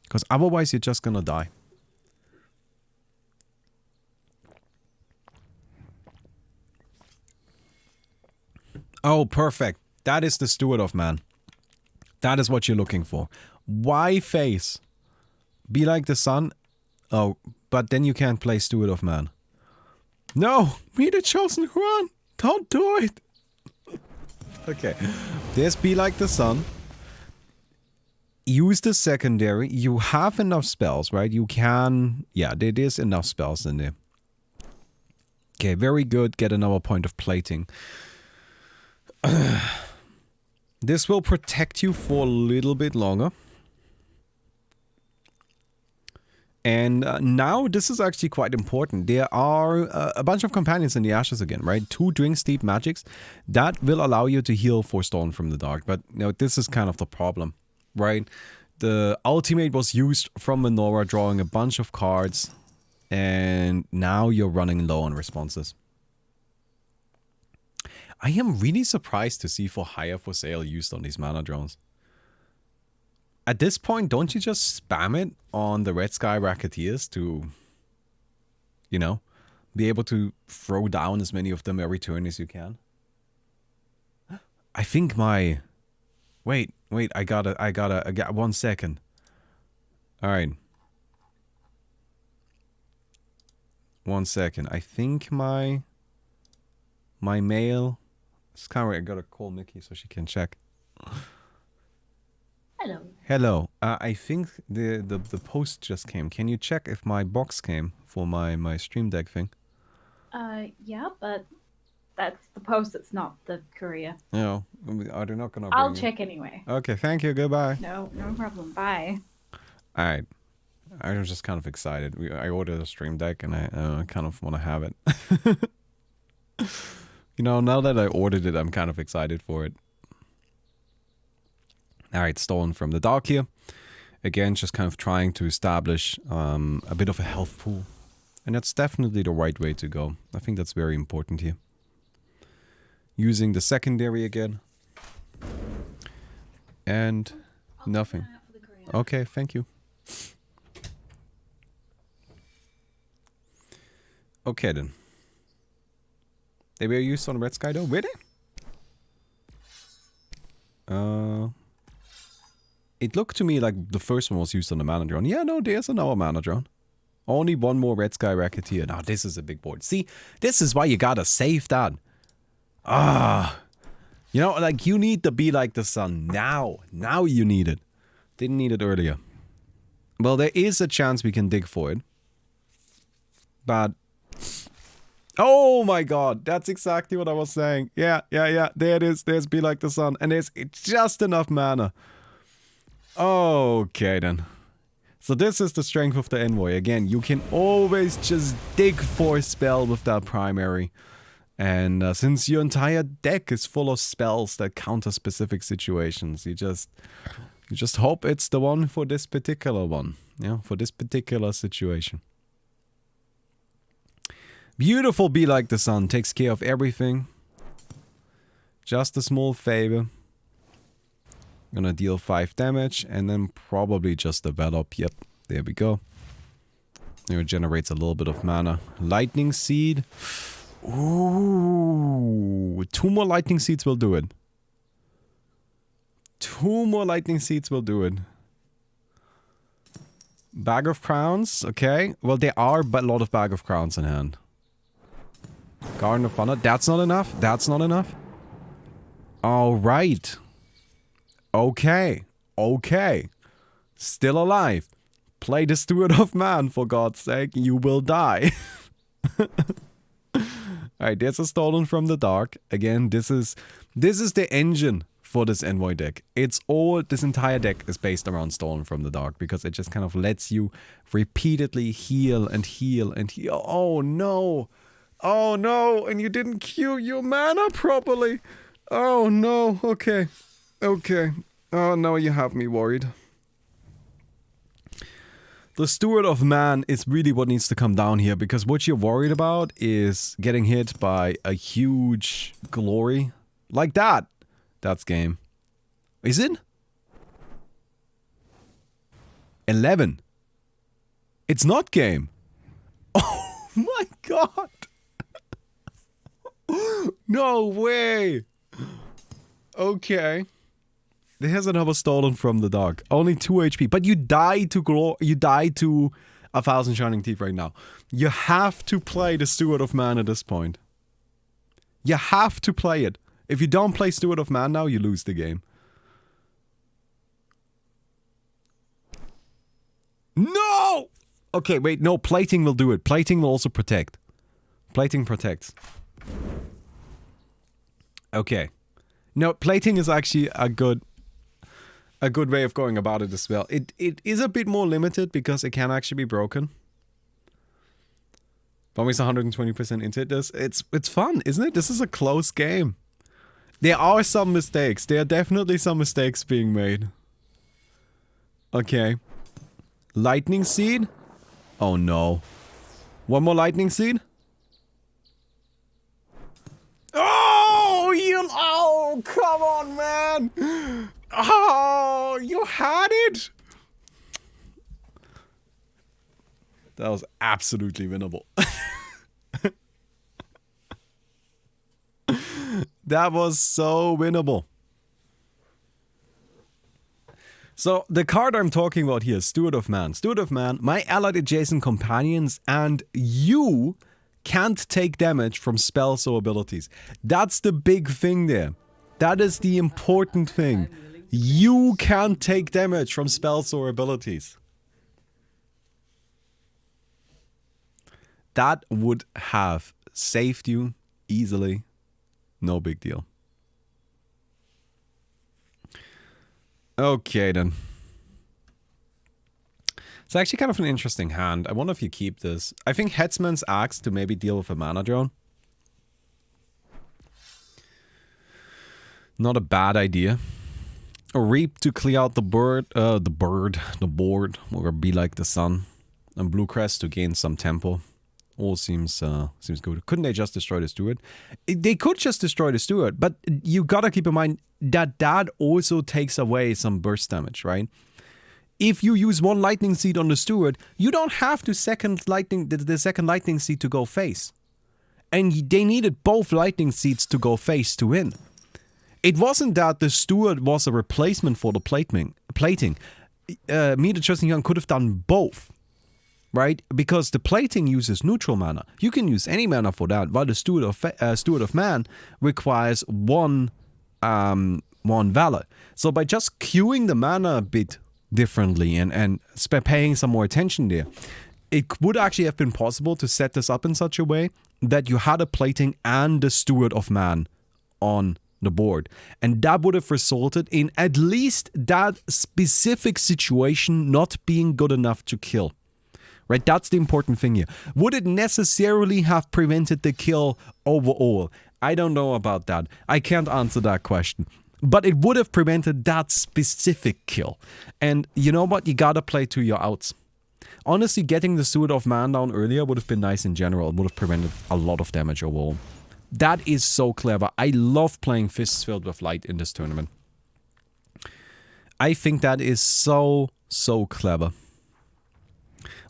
Because otherwise you're just gonna die. Oh, perfect. That is the Steward of Man. That is what you're looking for. Why face? Be like the sun. Oh, but then you can't play Steward of Man. No! Me the Chosen One! Don't do it! Okay. There's Be Like the Sun. Use the secondary. You have enough spells, right? You can... Yeah, there's enough spells in there. Okay, very good. Get another point of plating. This will protect you for a little bit longer. And now this is actually quite important. There are a bunch of companions in the ashes again, right? 2 Drink Steep magics that will allow you to heal for Stolen from the Dark. But you know, this is kind of the problem, right? The ultimate was used from Menorah, drawing a bunch of cards, and now you're running low on responses. I am really surprised to see For Hire for Sale used on these mana drones. At this point, don't you just spam it on the red Sky Racketeers to, you know, be able to throw down as many of them every turn as you can? I think my... Wait, I got 1 second. Alright. 1 second. I think my mail... Sky, I gotta call Mickey so she can check. Hello. Hello. I think the post just came. Can you check if my box came for my Stream Deck thing? Yeah, but that's the post. It's not the courier. No, are they not gonna? I'll check anyway. Okay, thank you. Goodbye. No problem. Bye. All right. I was just kind of excited. I ordered a Stream Deck and I kind of want to have it. You know, now that I ordered it, I'm kind of excited for it. Alright, stolen from the dark here. Again, just kind of trying to establish a bit of a health pool. And that's definitely the right way to go. I think that's very important here. Using the secondary again. And nothing. Okay, thank you. Okay then. They were used on Red Sky though? Were they? It looked to me like the first one was used on the mana drone. Yeah, no, there's another mana drone. Only one more Red Sky Racketeer. Now, this is a big board. See, this is why you gotta save that. You know, like, you need to be like the sun now. Now you need it. Didn't need it earlier. Well, there is a chance we can dig for it. But... Oh my god, that's exactly what I was saying. Yeah, there it is. There's Be Like the Sun. And there's just enough mana. Okay then. So this is the strength of the Envoy. Again, you can always just dig for a spell with that primary. And since your entire deck is full of spells that counter specific situations, you just hope it's the one for this particular one. Yeah, for this particular situation. Beautiful Be Like the Sun. Takes care of everything. Just a small favor. Gonna deal 5 damage and then probably just develop. Yep, there we go. There it generates a little bit of mana. Lightning Seed. Ooh, 2 more Lightning Seeds will do it. 2 more Lightning Seeds will do it. Bag of Crowns. Okay. Well, there are a lot of Bag of Crowns in hand. Garden of Honor. That's not enough. That's not enough. Alright. Okay. Okay. Still alive. Play the Steward of Man, for God's sake. You will die. Alright, there's a Stolen from the Dark. Again, this is the engine for this Envoy deck. This entire deck is based around Stolen from the Dark, because it just kind of lets you repeatedly heal and heal and heal. Oh no! Oh no! And you didn't queue your mana properly! Oh no! Okay. Okay. Oh, now you have me worried. The Steward of Man is really what needs to come down here, because what you're worried about is getting hit by a huge glory. Like that! That's game. Is it? 11. It's not game. Oh my god! No way! Okay. There's another Stolen from the Dark. Only 2 HP. But you die to you die to 1,000 Shining Teeth right now. You have to play the Steward of Man at this point. You have to play it. If you don't play Steward of Man now, you lose the game. No! Okay, wait, no, plating will do it. Plating will also protect. Plating protects. Okay. No, plating is actually a good way of going about it as well. It is a bit more limited because it can actually be broken. Bommy's 120% into it. It's fun, isn't it? This is a close game. There are some mistakes. There are definitely some mistakes being made. Okay. Lightning Seed? Oh no. One more Lightning Seed? Oh, oh, come on, man! Oh, You had it! That was absolutely winnable. That was so winnable. So the card I'm talking about here is Steward of Man. Steward of Man, my allied adjacent companions and you can't take damage from spells or abilities. That's the big thing there. That is the important thing. You can't take damage from spells or abilities. That would have saved you easily. No big deal. Okay then. It's actually kind of an interesting hand. I wonder if you keep this. I think Headsman's Axe to maybe deal with a mana drone. Not a bad idea. A Reap to clear out the board, or be like the sun. And Blue Crest to gain some tempo. All seems good. Couldn't they just destroy the Steward? They could just destroy the Steward, but you gotta keep in mind that that also takes away some burst damage, right? If you use one Lightning Seed on the Steward, you don't have to the second Lightning Seed to go face. And they needed both Lightning Seeds to go face to win. It wasn't that the Steward was a replacement for the plating. Me, the Trusting Young, could have done both. Right? Because the plating uses neutral mana. You can use any mana for that, while the Steward of Man requires one valor. So by just queuing the mana a bit differently and paying some more attention there, it would actually have been possible to set this up in such a way that you had a plating and the Steward of Man on the board. And that would have resulted in at least that specific situation not being good enough to kill. Right, that's the important thing here. Would it necessarily have prevented the kill overall? I don't know about that. I can't answer that question. But it would have prevented that specific kill. And you know what? You gotta play to your outs. Honestly, getting the Steward of Man down earlier would have been nice in general. It would have prevented a lot of damage overall. That is so clever. I love playing Fists Filled with Light in this tournament. I think that is so clever.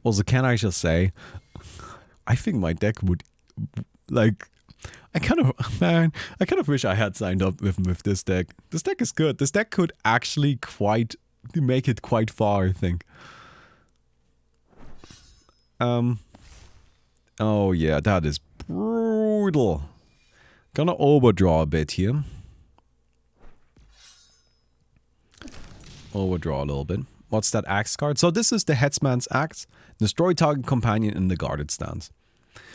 Also, can I just say, I think my deck would, like, I kind of wish I had signed up with this deck. This deck is good. This deck could actually make it quite far, I think. Oh yeah, that is brutal. Gonna overdraw a bit here. Overdraw a little bit. What's that axe card? So this is the Headsman's Axe. Destroy target companion in the guarded stance.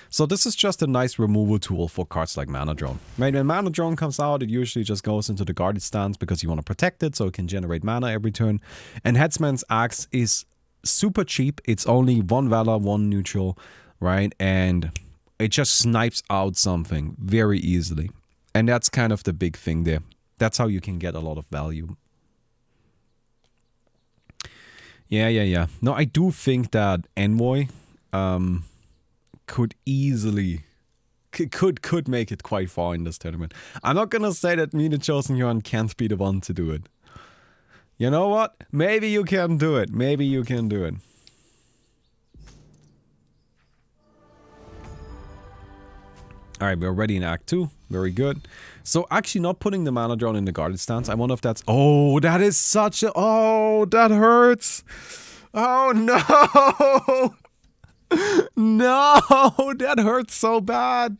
So this is just a nice removal tool for cards like Mana Drone. Right, when Mana Drone comes out, it usually just goes into the guarded stance because you want to protect it so it can generate mana every turn. And Headsman's Axe is super cheap. It's only 1 Valor, 1 neutral, right? And it just snipes out something very easily. And that's kind of the big thing there. That's how you can get a lot of value. Yeah. No, I do think that Envoy could easily could make it quite far in this tournament. I'm not gonna say that me, the Chosen One, can't be the one to do it. You know what? Maybe you can do it. Maybe you can do it. Alright, we're ready in Act 2. Very good. So actually not putting the Mana Drone in the guarded stance. I wonder if that's... Oh, that is such a... Oh, that hurts. Oh, no. No, that hurts so bad.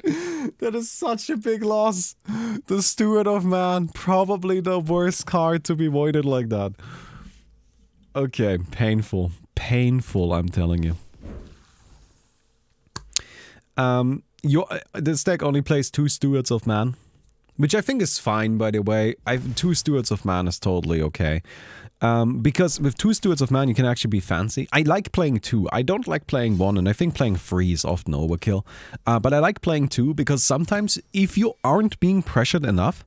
That is such a big loss. The Steward of Man. Probably the worst card to be voided like that. Okay, painful. Painful, I'm telling you. This deck only plays 2 Stewards of Man, which I think is fine, by the way. 2 Stewards of Man is totally okay. Because with 2 Stewards of Man, you can actually be fancy. I like playing 2. I don't like playing 1, and I think playing 3 is often overkill. But I like playing 2 because sometimes if you aren't being pressured enough,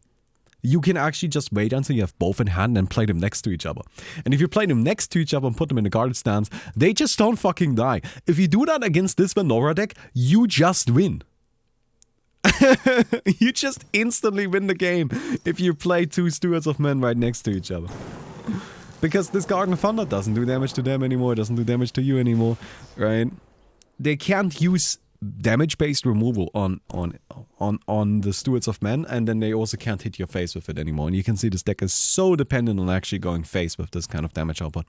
you can actually just wait until you have both in hand and play them next to each other. And if you play them next to each other and put them in a guarded stance, they just don't fucking die. If you do that against this Venora deck, you just win. You just instantly win the game if you play 2 Stewards of Men right next to each other. Because this Garden of Thunder doesn't do damage to them anymore, doesn't do damage to you anymore, right? They can't use damage-based removal on the Stewards of Men, and then they also can't hit your face with it anymore. And you can see this deck is so dependent on actually going face with this kind of damage output.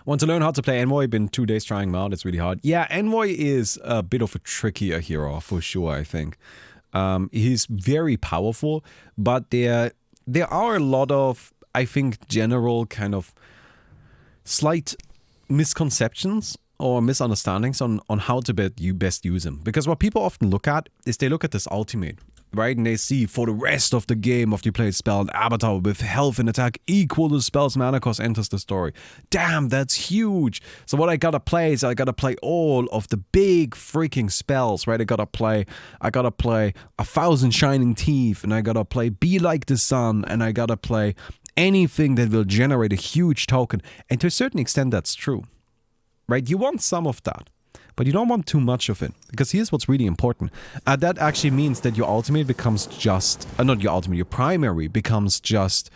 Want to learn how to play Envoy? Been 2 days trying him out, it's really hard. Yeah, Envoy is a bit of a trickier hero, for sure, I think. He's very powerful, but there are a lot of, I think, general kind of slight misconceptions or misunderstandings on how to best use him. Because what people often look at is they look at this ultimate, right? And they see for the rest of the game after you play a spell, an avatar with health and attack equal to spell's mana cost enters the story. Damn, that's huge. So what I gotta play is I gotta play all of the big freaking spells, right? I gotta play 1,000 Shining Teeth, and I gotta play Be Like the Sun, and I gotta play anything that will generate a huge token. And to a certain extent, that's true. Right, you want some of that, but you don't want too much of it, because here's what's really important. That actually means that your ultimate becomes just, not your ultimate, your primary becomes just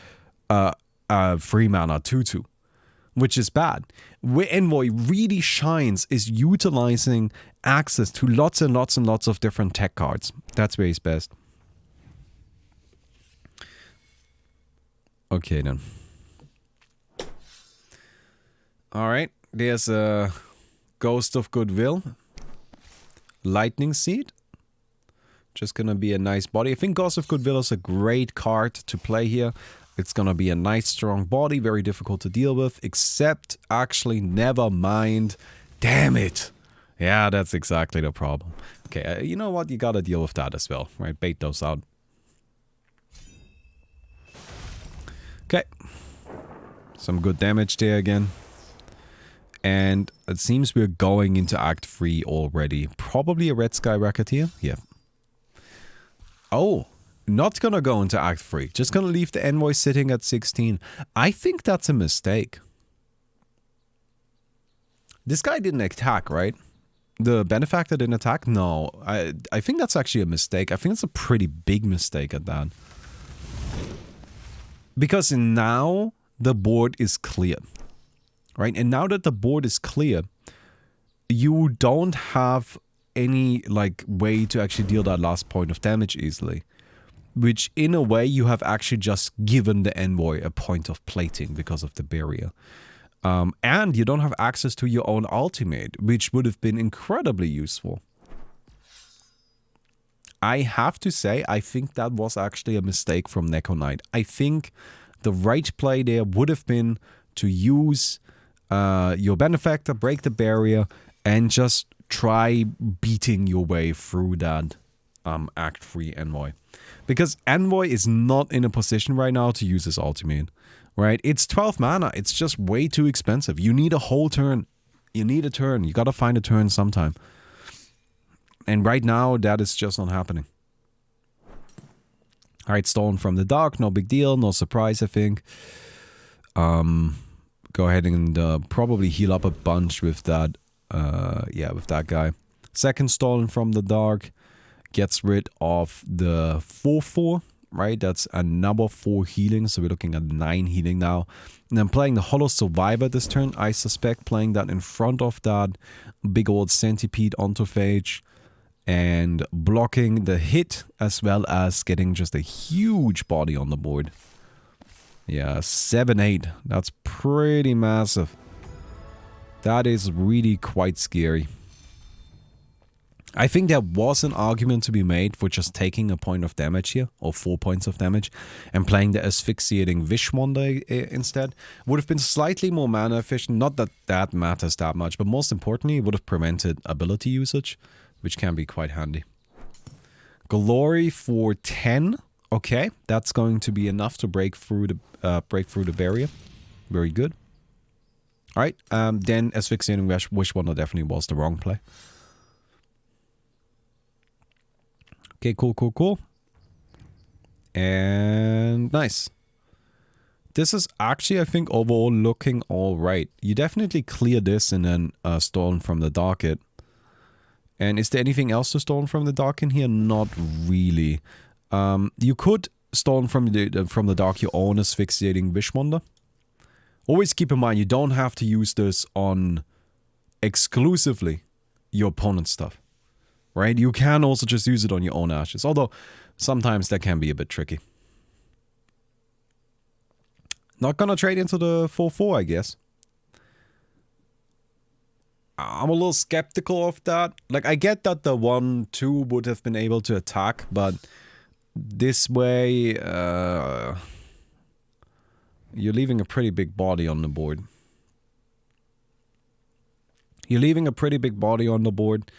3 mana 2/2, which is bad. Where Envoy really shines is utilizing access to lots and lots and lots of different tech cards. That's where he's best. Okay then. Alright. There's a Ghost of Goodwill. Lightning Seed. Just gonna be a nice body. I think Ghost of Goodwill is a great card to play here. It's gonna be a nice strong body, very difficult to deal with, except actually never mind. Damn it! Yeah, that's exactly the problem. Okay, you know what? You gotta deal with that as well, right? Bait those out. Okay. Some good damage there again. And it seems we're going into Act 3 already. Probably a red Sky Racketeer? Yeah. Oh, not gonna go into Act 3. Just gonna leave the Envoy sitting at 16. I think that's a mistake. This guy didn't attack, right? The Benefactor didn't attack? No. I think that's actually a mistake. I think it's a pretty big mistake at that. Because now the board is clear. Right, and now that the board is clear, you don't have any way to actually deal that last point of damage easily. Which in a way you have actually just given the Envoy a point of plating because of the barrier. And you don't have access to your own ultimate, which would have been incredibly useful. I have to say, I think that was actually a mistake from Neko Knight. I think the right play there would have been to use your Benefactor, break the barrier, and just try beating your way through that Act 3 Envoy. Because Envoy is not in a position right now to use his ultimate, right? It's 12 mana, it's just way too expensive. You need a whole turn. You need a turn. You gotta find a turn sometime. And right now, that is just not happening. Alright, Stolen from the Dark, no big deal, no surprise, I think. Go ahead and probably heal up a bunch with that, yeah, with that guy. Second Stolen from the Dark gets rid of the 4/4, right? That's another 4 healing, so we're looking at 9 healing now. And then playing the Hollow Survivor this turn, I suspect playing that in front of that big old Centipede Ontophage. And blocking the hit, as well as getting just a huge body on the board. Yeah, 7/8. That's pretty massive. That is really quite scary. I think there was an argument to be made for just taking a point of damage here, or 4 points of damage, and playing the Asphyxiating Wishwander instead. Would have been slightly more mana efficient, not that that matters that much, but most importantly, it would have prevented ability usage, which can be quite handy. Glory for 10. Okay, that's going to be enough to break through the barrier. Very good. All right, then Asphyxiating Wishwander definitely was the wrong play. Okay, cool. And nice. This is actually, I think, overall looking all right. You definitely clear this and then Stolen from the Dark it. And is there anything else to Stolen from the Dark in here? Not really. You could stolen from the dark you own Asphyxiating Wish Wonder. Always keep in mind you don't have to use this on exclusively your opponent's stuff. Right? You can also just use it on your own ashes. Although sometimes that can be a bit tricky. Not gonna trade into the 4/4, I guess. I'm a little skeptical of that. Like, I get that the 1/2 would have been able to attack, but this way, you're leaving a pretty big body on the board. You're leaving a pretty big body on the board,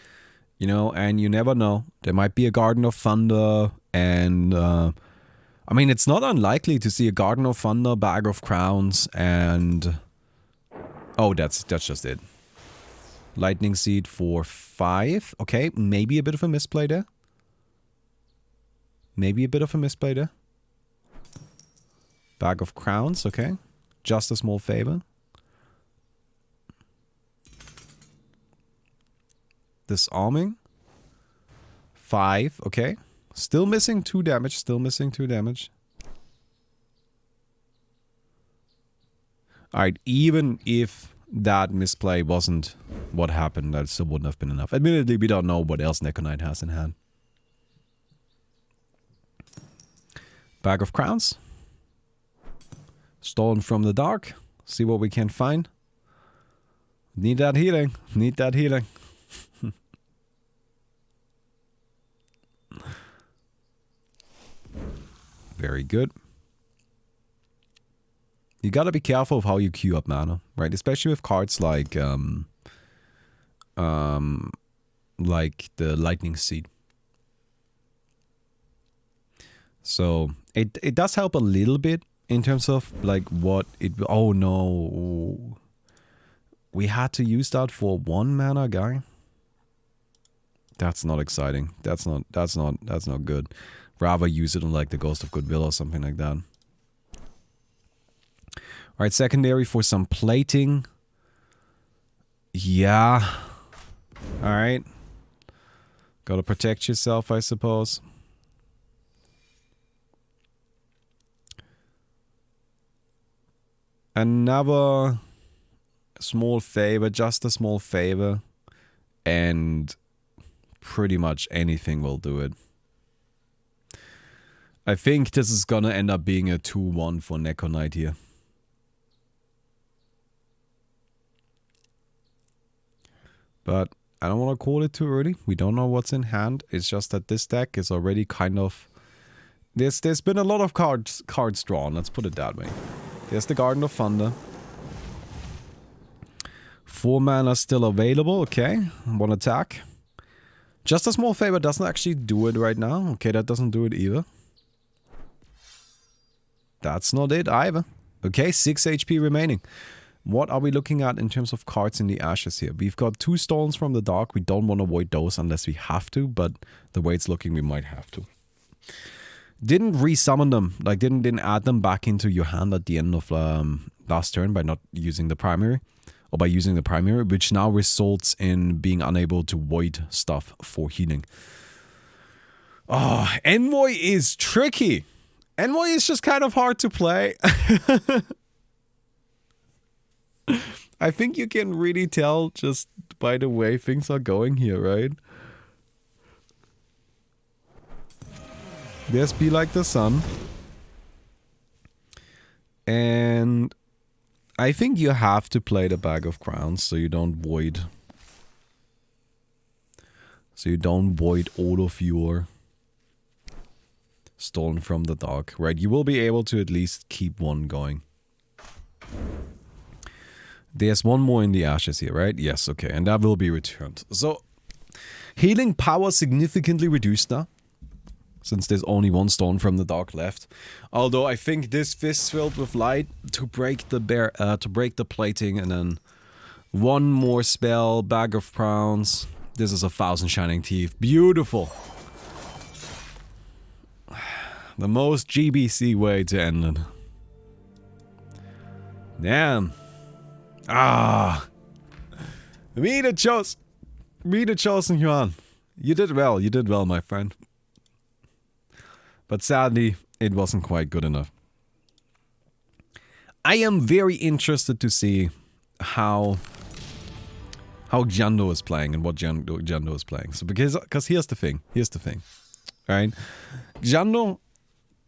you know, and you never know. There might be a Garden of Thunder, and I mean, it's not unlikely to see a Garden of Thunder, Bag of Crowns, and oh, that's just it. Lightning Seed for 5. Okay, maybe a bit of a misplay there. Maybe a bit of a misplay there. Bag of Crowns, okay. Just a small favor. Disarming. 5, okay. Still missing 2 damage, still missing 2 damage. Alright, even if that misplay wasn't what happened, that still wouldn't have been enough. Admittedly, we don't know what else Necronite has in hand. Bag of Crowns. Stolen from the dark. See what we can find. Need that healing. Need that healing. Very good. You gotta be careful of how you queue up mana, right? Especially with cards like the Lightning Seed. So it does help a little bit in terms of like what it. Oh no, we had to use that for 1 mana, guy. That's not exciting. That's not good. Rather use it on like the Ghost of Goodwill or something like that. Alright, secondary for some plating. Yeah. Alright. Gotta protect yourself, I suppose. Another small favor, just a small favor. And pretty much anything will do it. I think this is gonna end up being a 2-1 for Necronite here. But I don't want to call it too early. We don't know what's in hand. It's just that this deck is already kind of... There's been a lot of cards drawn, let's put it that way. There's the Garden of Thunder. 4 mana still available, okay. 1 attack. Just a small favor doesn't actually do it right now. Okay, that doesn't do it either. That's not it either. Okay, 6 HP remaining. What are we looking at in terms of cards in the Ashes here? We've got 2 Stones from the Dark. We don't want to avoid those unless we have to, but the way it's looking, we might have to. Didn't resummon them, like didn't add them back into your hand at the end of last turn by not using the primary. Or by using the primary, which now results in being unable to void stuff for healing. Oh, Envoy is tricky. Envoy is just kind of hard to play. I think you can really tell just by the way things are going here, right? There's Be Like the Sun. And I think you have to play the Bag of Crowns so you don't void. So you don't void all of your Stolen from the Dark, right? You will be able to at least keep one going. There's one more in the Ashes here, right? Yes, okay, and that will be returned. So, healing power significantly reduced now, since there's only 1 Stone from the Dark left. Although I think this fist filled with light to break the plating, and then 1 more spell, Bag of Crowns. This is 1,000 Shining Teeth. Beautiful. The most GBC way to end it. Damn. Ah. Me the chosen Yuan. You did well, my friend. But sadly, it wasn't quite good enough. I am very interested to see how Jando is playing and what Jando is playing. So because here's the thing. Right? Jando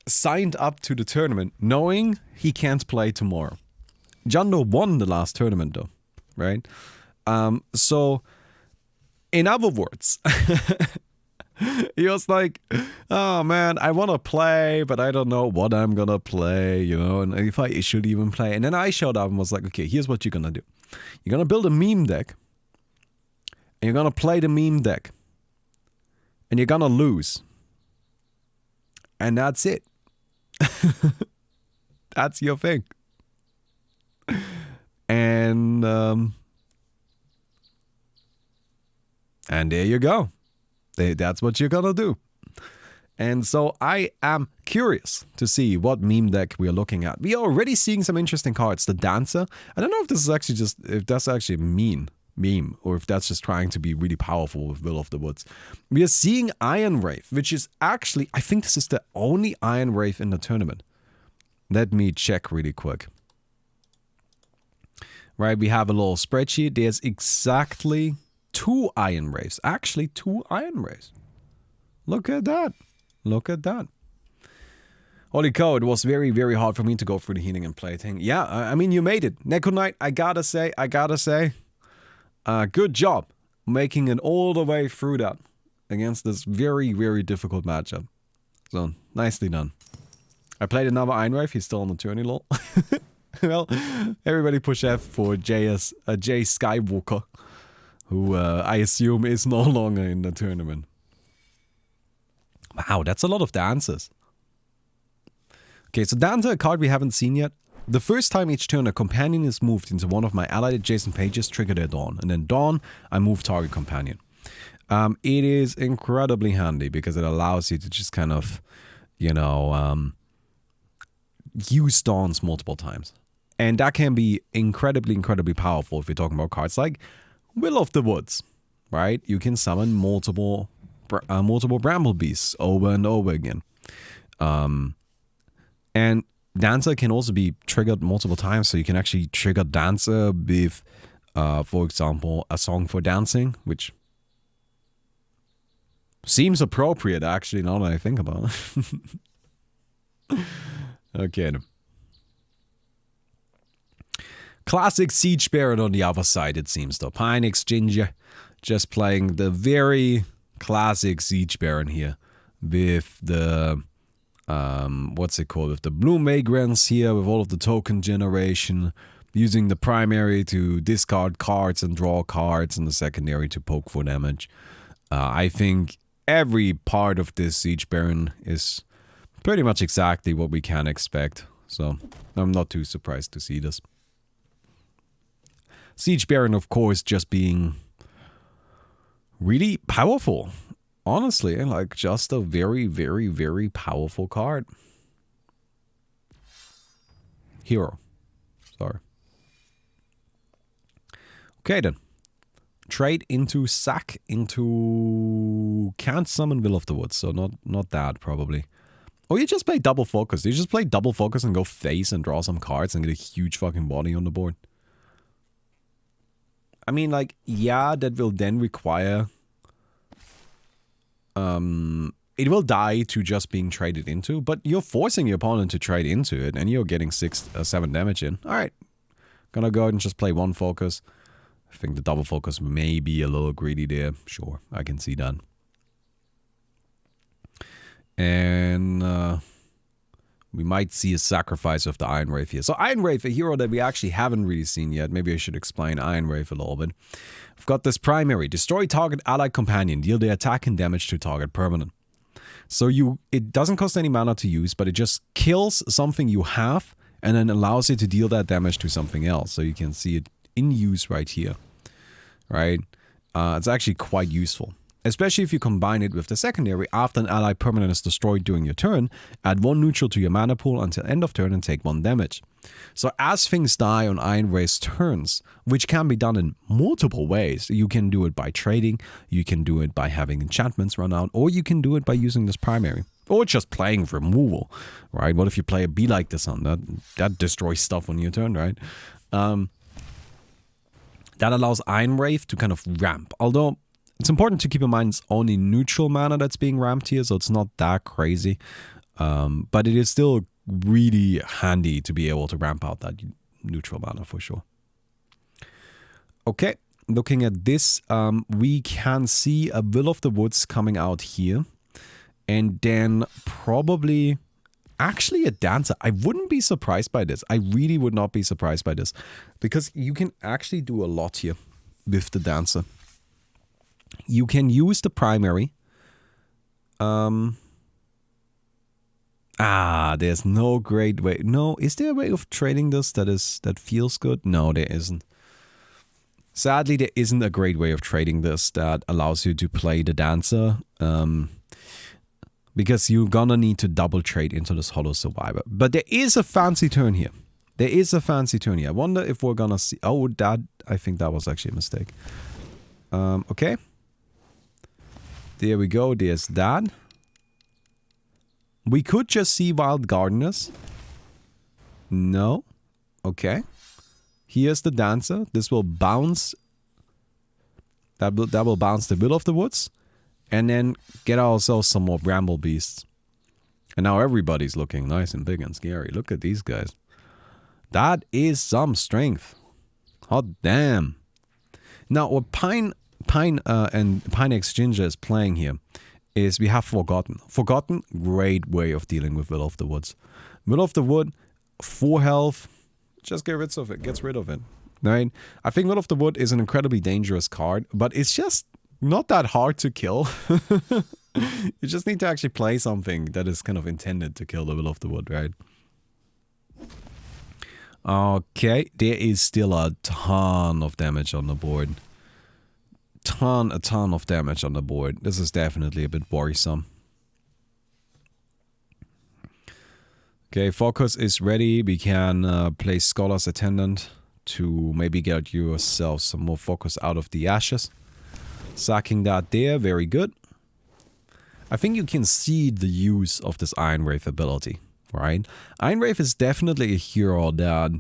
signed up to the tournament knowing he can't play tomorrow. Jando won the last tournament though, right? So in other words, he was like, oh man, I want to play, but I don't know what I'm gonna play, you know, and if I should even play. And then I showed up and was like, okay, here's what you're gonna do. You're gonna build a meme deck, and you're gonna play the meme deck, and you're gonna lose. And that's it. That's your thing. And there you go. That's what you're gonna do. And so I am curious to see what meme deck we are looking at. We are already seeing some interesting cards. The Dancer. I don't know if this is actually if that's actually a meme, or if that's just trying to be really powerful with Will of the Woods. We are seeing Iron Wraith, which is actually, I think this is the only Iron Wraith in the tournament. Let me check really quick. Right, we have a little spreadsheet. There's exactly 2 Iron Wraiths. Actually, 2 Iron Wraiths. Look at that. Look at that. Holy cow, it was very, very hard for me to go through the healing and plating. Yeah, I mean, you made it. Neko Knight, I gotta say, good job making it all the way through that against this very, very difficult matchup. So, nicely done. I played another Iron Wraith. He's still on the tourney, lol. Well, everybody push F for Jay Skywalker, who I assume is no longer in the tournament. Wow, that's a lot of dancers. Okay, so Dancer, a card we haven't seen yet. The first time each turn a companion is moved into one of my allied adjacent pages, trigger their Dawn. And then Dawn, I move target companion. It is incredibly handy because it allows you to just kind of, you know, use Dawns multiple times. And that can be incredibly, incredibly powerful if you're talking about cards like Will of the Woods, right? You can summon multiple Bramble Beasts over and over again. And Dancer can also be triggered multiple times, so you can actually trigger Dancer with, for example, a song for dancing, which seems appropriate, actually, now that I think about it. Okay. Classic Siege Baron on the other side, it seems, though. Pynex Ginger just playing the very classic Siege Baron here with the, what's it called, with the Bloom Vagrants here, with all of the token generation, using the primary to discard cards and draw cards, and the secondary to poke for damage. I think every part of this Siege Baron is pretty much exactly what we can expect, so I'm not too surprised to see this. Siege Baron, of course, just being really powerful. Honestly, like, just a very, very, very powerful card. Hero. Sorry. Okay, then. Trade into sack into... Can't summon Will of the Woods, so not that, probably. Or you just play double focus. You just play double focus and go face and draw some cards and get a huge fucking body on the board. I mean, like, yeah, that will then require... it will die to just being traded into, but you're forcing your opponent to trade into it, and you're getting 7 damage in. Alright. Gonna go ahead and just play one focus. I think the double focus may be a little greedy there. Sure, I can see that. And we might see a sacrifice of the Iron Wraith here. So Iron Wraith, a hero that we actually haven't really seen yet. Maybe I should explain Iron Wraith a little bit. I've got this primary. Destroy target allied companion. Deal the attack and damage to target permanent. So it doesn't cost any mana to use, but it just kills something you have and then allows you to deal that damage to something else. So you can see it in use right here. Right? It's actually quite useful. Especially if you combine it with the secondary. After an allied permanent is destroyed during your turn, add 1 neutral to your mana pool until end of turn and take 1 damage. So as things die on Iron Wraith's turns, which can be done in multiple ways. You can do it by trading, you can do it by having enchantments run out, or you can do it by using this primary. Or just playing removal, right? What if you play a Be Like the Sun? That destroys stuff on your turn, right? That allows Iron Wraith to kind of ramp. Although, it's important to keep in mind it's only neutral mana that's being ramped here, so it's not that crazy. But it is still really handy to be able to ramp out that neutral mana for sure. Okay, looking at this, we can see a Will of the Woods coming out here. And then probably... Actually, a Dancer. I wouldn't be surprised by this. I really would not be surprised by this. Because you can actually do a lot here with the Dancer. You can use the primary. There's no great way. No, is there a way of trading this that feels good? No, there isn't. Sadly, there isn't a great way of trading this that allows you to play the Dancer. Because you're gonna need to double trade into this Hollow Survivor. But there is a fancy turn here. There is a fancy turn here. I wonder if we're gonna see... Oh, I think that was actually a mistake. Okay. There we go. There's that. We could just see Wild Gardeners. No. Okay. Here's the Dancer. This will bounce. That will bounce the Will of the Woods. And then get ourselves some more Bramble Beasts. And now everybody's looking nice and big and scary. Look at these guys. That is some strength. Hot damn. Now what Pine Exchanger is playing here is we have Forgotten. Forgotten, great way of dealing with Will of the Woods. Will of the Wood, 4 health. Just get rid of it. Gets rid of it. Right? I think Will of the Wood is an incredibly dangerous card, but it's just not that hard to kill. You just need to actually play something that is kind of intended to kill the Will of the Wood, right? Okay, there is still a ton of damage on the board. A ton of damage on the board. This is definitely a bit worrisome. Okay, Focus is ready. We can play Scholar's Attendant to maybe get yourself some more focus out of the ashes. Sacking that there, very good. I think you can see the use of this Iron Wraith ability, right? Iron Wraith is definitely a hero that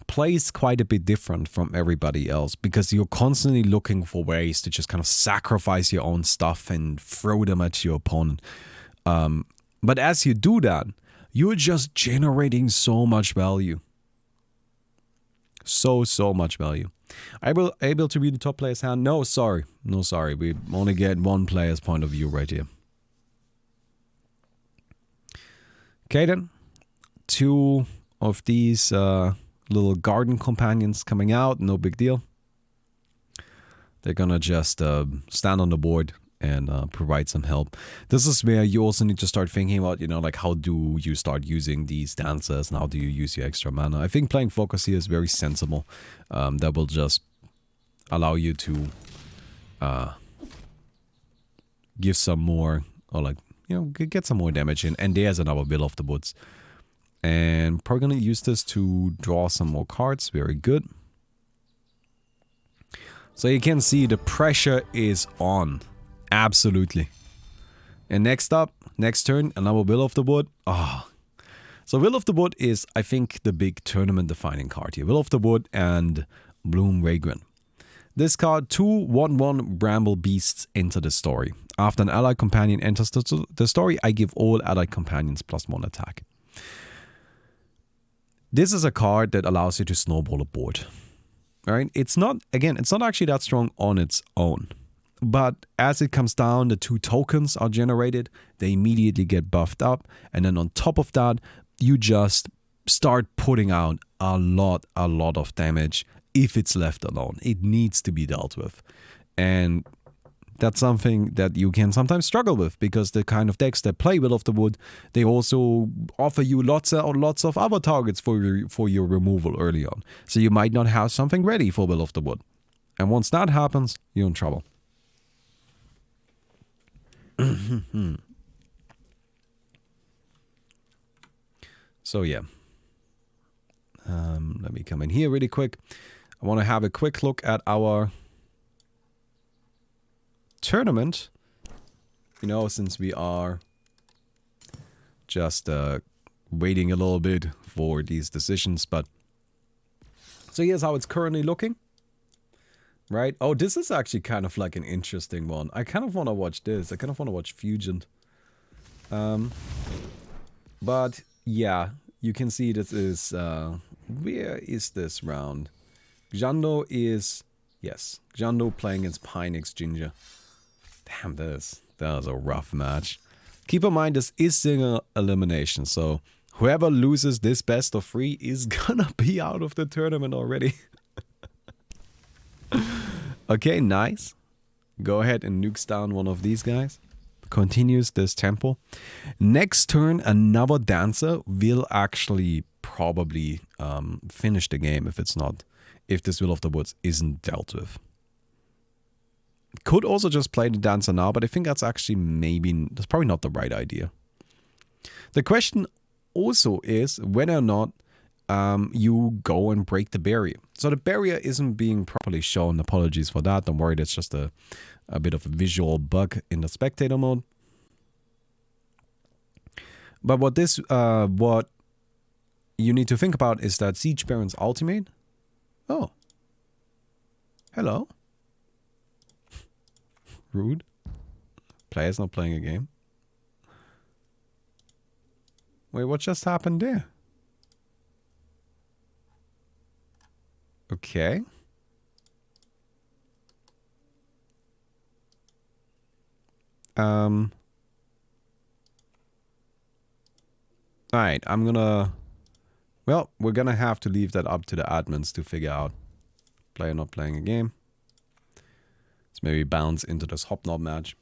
plays quite a bit different from everybody else because you're constantly looking for ways to just kind of sacrifice your own stuff and throw them at your opponent. But as you do that, you're just generating so much value. So much value. Able to read the top player's hand? No, sorry. No, sorry. We only get one player's point of view right here. Okay then. 2 of these little garden companions coming out. No big deal. They're gonna just stand on the board and provide some help. This is where you also need to start thinking about, you know, like how do you start using these dancers and how do you use your extra mana. I think playing Focus here is very sensible. That will just allow you to give some more, or like, you know, get some more damage in. And there's another Will of the Woods. And probably gonna use this to draw some more cards. Very good. So you can see the pressure is on. Absolutely. And next up, next turn, another Will of the Wood. So Will of the Wood is, I think, the big tournament-defining card here. Will of the Wood and Bloom Vagrant. This card, 2 1/1 Bramble Beasts enter the story. After an allied companion enters the story, I give all allied companions +1 attack. This is a card that allows you to snowball a board. Alright, it's not actually that strong on its own. But as it comes down, the 2 tokens are generated, they immediately get buffed up, and then on top of that, you just start putting out a lot of damage if it's left alone. It needs to be dealt with. And that's something that you can sometimes struggle with, because the kind of decks that play Will of the Wood, they also offer you lots of other targets for your removal early on. So you might not have something ready for Will of the Wood. And once that happens, you're in trouble. So yeah, let me come in here really quick. I want to have a quick look at our tournament, you know, since we are just waiting a little bit for these decisions. But so here's how it's currently looking. Right? Oh, this is actually kind of like an interesting one. I kind of want to watch this. I kind of want to watch Fugent. But yeah, you can see this is... where is this round? Jando is... Yes, Jando playing against Pinex Ginger. Damn, that was a rough match. Keep in mind, this is single elimination, so whoever loses this best of 3 is gonna be out of the tournament already. Okay, nice. Go ahead and nukes down one of these guys. Continues this tempo. Next turn, another dancer will actually probably finish the game if this Will of the Woods isn't dealt with. Could also just play the dancer now, but I think that's probably not the right idea. The question also is whether or not you go and break the barrier. So the barrier isn't being properly shown. Apologies for that. Don't worry, that's just a bit of a visual bug in the spectator mode. But what you need to think about is that Siege Baron's ultimate. Oh. Hello. Rude. Player's not playing a game. Wait, what just happened there? Okay. Alright, well, we're gonna have to leave that up to the admins to figure out. Player not playing a game. Let's maybe bounce into this Hobnob match.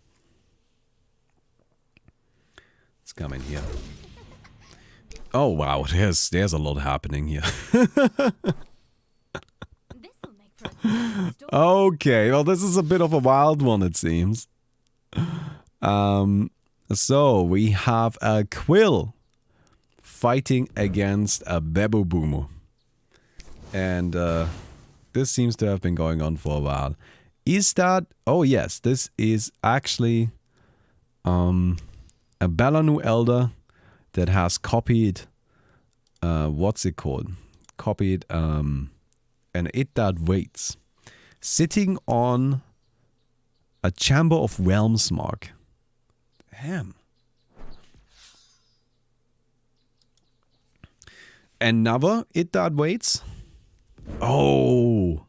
Let's come in here. Oh wow, there's a lot happening here. Okay, well this is a bit of a wild one, it seems. So we have a Quill fighting against a Bebobumu. And this seems to have been going on for a while. Is that... Oh yes, this is actually a Balanu Elder that has copied... what's it called? Copied an It That Waits. Sitting on a Chamber of Realms mark. Damn. Another It That Waits. Oh.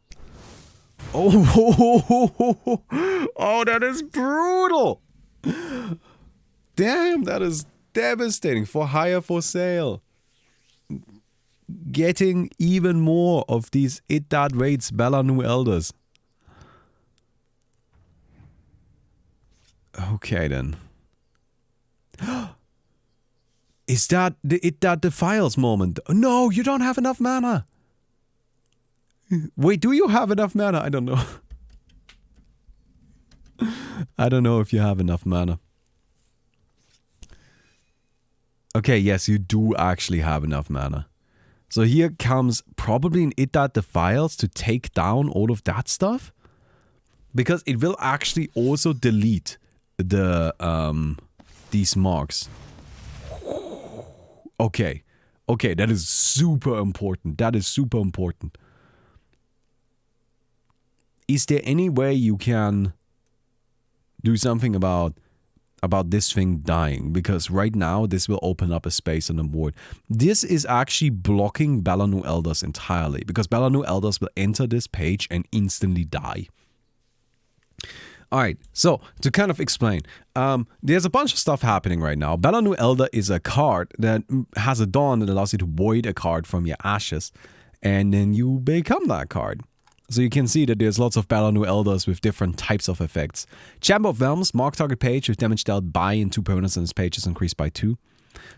Oh. Oh, that is brutal. Damn, that is devastating. For hire, for sale. Getting even more of these It That Waits Balanu Elders. Okay then. Is that the It That Defiles moment? No, you don't have enough mana. Wait, do you have enough mana? I don't know. I don't know if you have enough mana. Okay, yes, you do actually have enough mana. So here comes probably an It That Defiles to take down all of that stuff. Because it will actually also delete these marks. Okay. Okay, that is super important. That is super important. Is there any way you can do something about this thing dying? Because right now, this will open up a space on the board. This is actually blocking Balanu Elders entirely. Because Balanu Elders will enter this page and instantly die. Alright, so to kind of explain, there's a bunch of stuff happening right now. Balanu Elder is a card that has a Dawn that allows you to void a card from your ashes, and then you become that card. So you can see that there's lots of Balanu Elders with different types of effects. Chamber of Realms, mark target page with damage dealt by and 2 opponents on this page is increased by 2.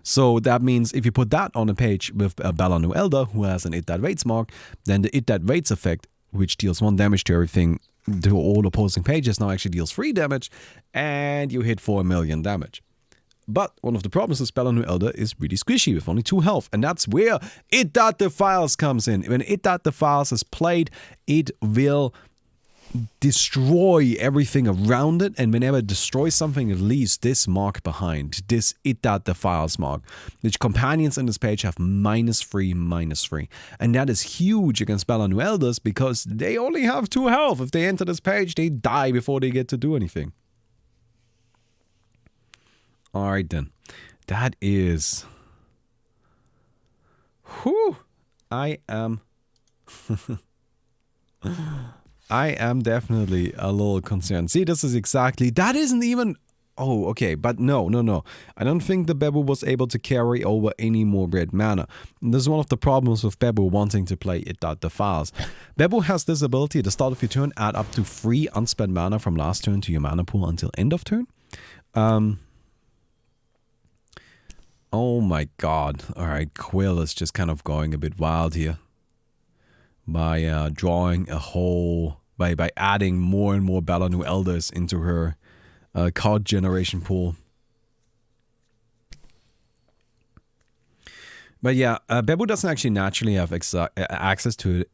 So that means if you put that on a page with a Balanu Elder who has an It That Waits mark, then the It That Waits effect, which deals 1 damage to everything, to all opposing pages, now actually deals 3 damage, and you hit 4 million damage. But one of the problems is Balanu Elder is really squishy with only 2 health, and that's where It That Defiles comes in. When It That Defiles is played, it will destroy everything around it, and whenever it destroys something, it leaves this mark behind, this it that defiles mark, which companions in this page have -3, -3. And that is huge against Balanu Elders because they only have 2 health. If they enter this page, they die before they get to do anything. Alright then. That is... Whew! I am definitely a little concerned. See, this is exactly... That isn't even... Oh, okay, but no. I don't think the Bebu was able to carry over any more red mana. This is one of the problems with Bebu wanting to play It That Defiles. Bebu has this ability at the start of your turn, add up to 3 unspent mana from last turn to your mana pool until end of turn. Oh my god. Alright, Quill is just kind of going a bit wild here. By drawing a whole... By adding more and more Balanu Elders into her card generation pool. But yeah, Bebu doesn't actually naturally have access to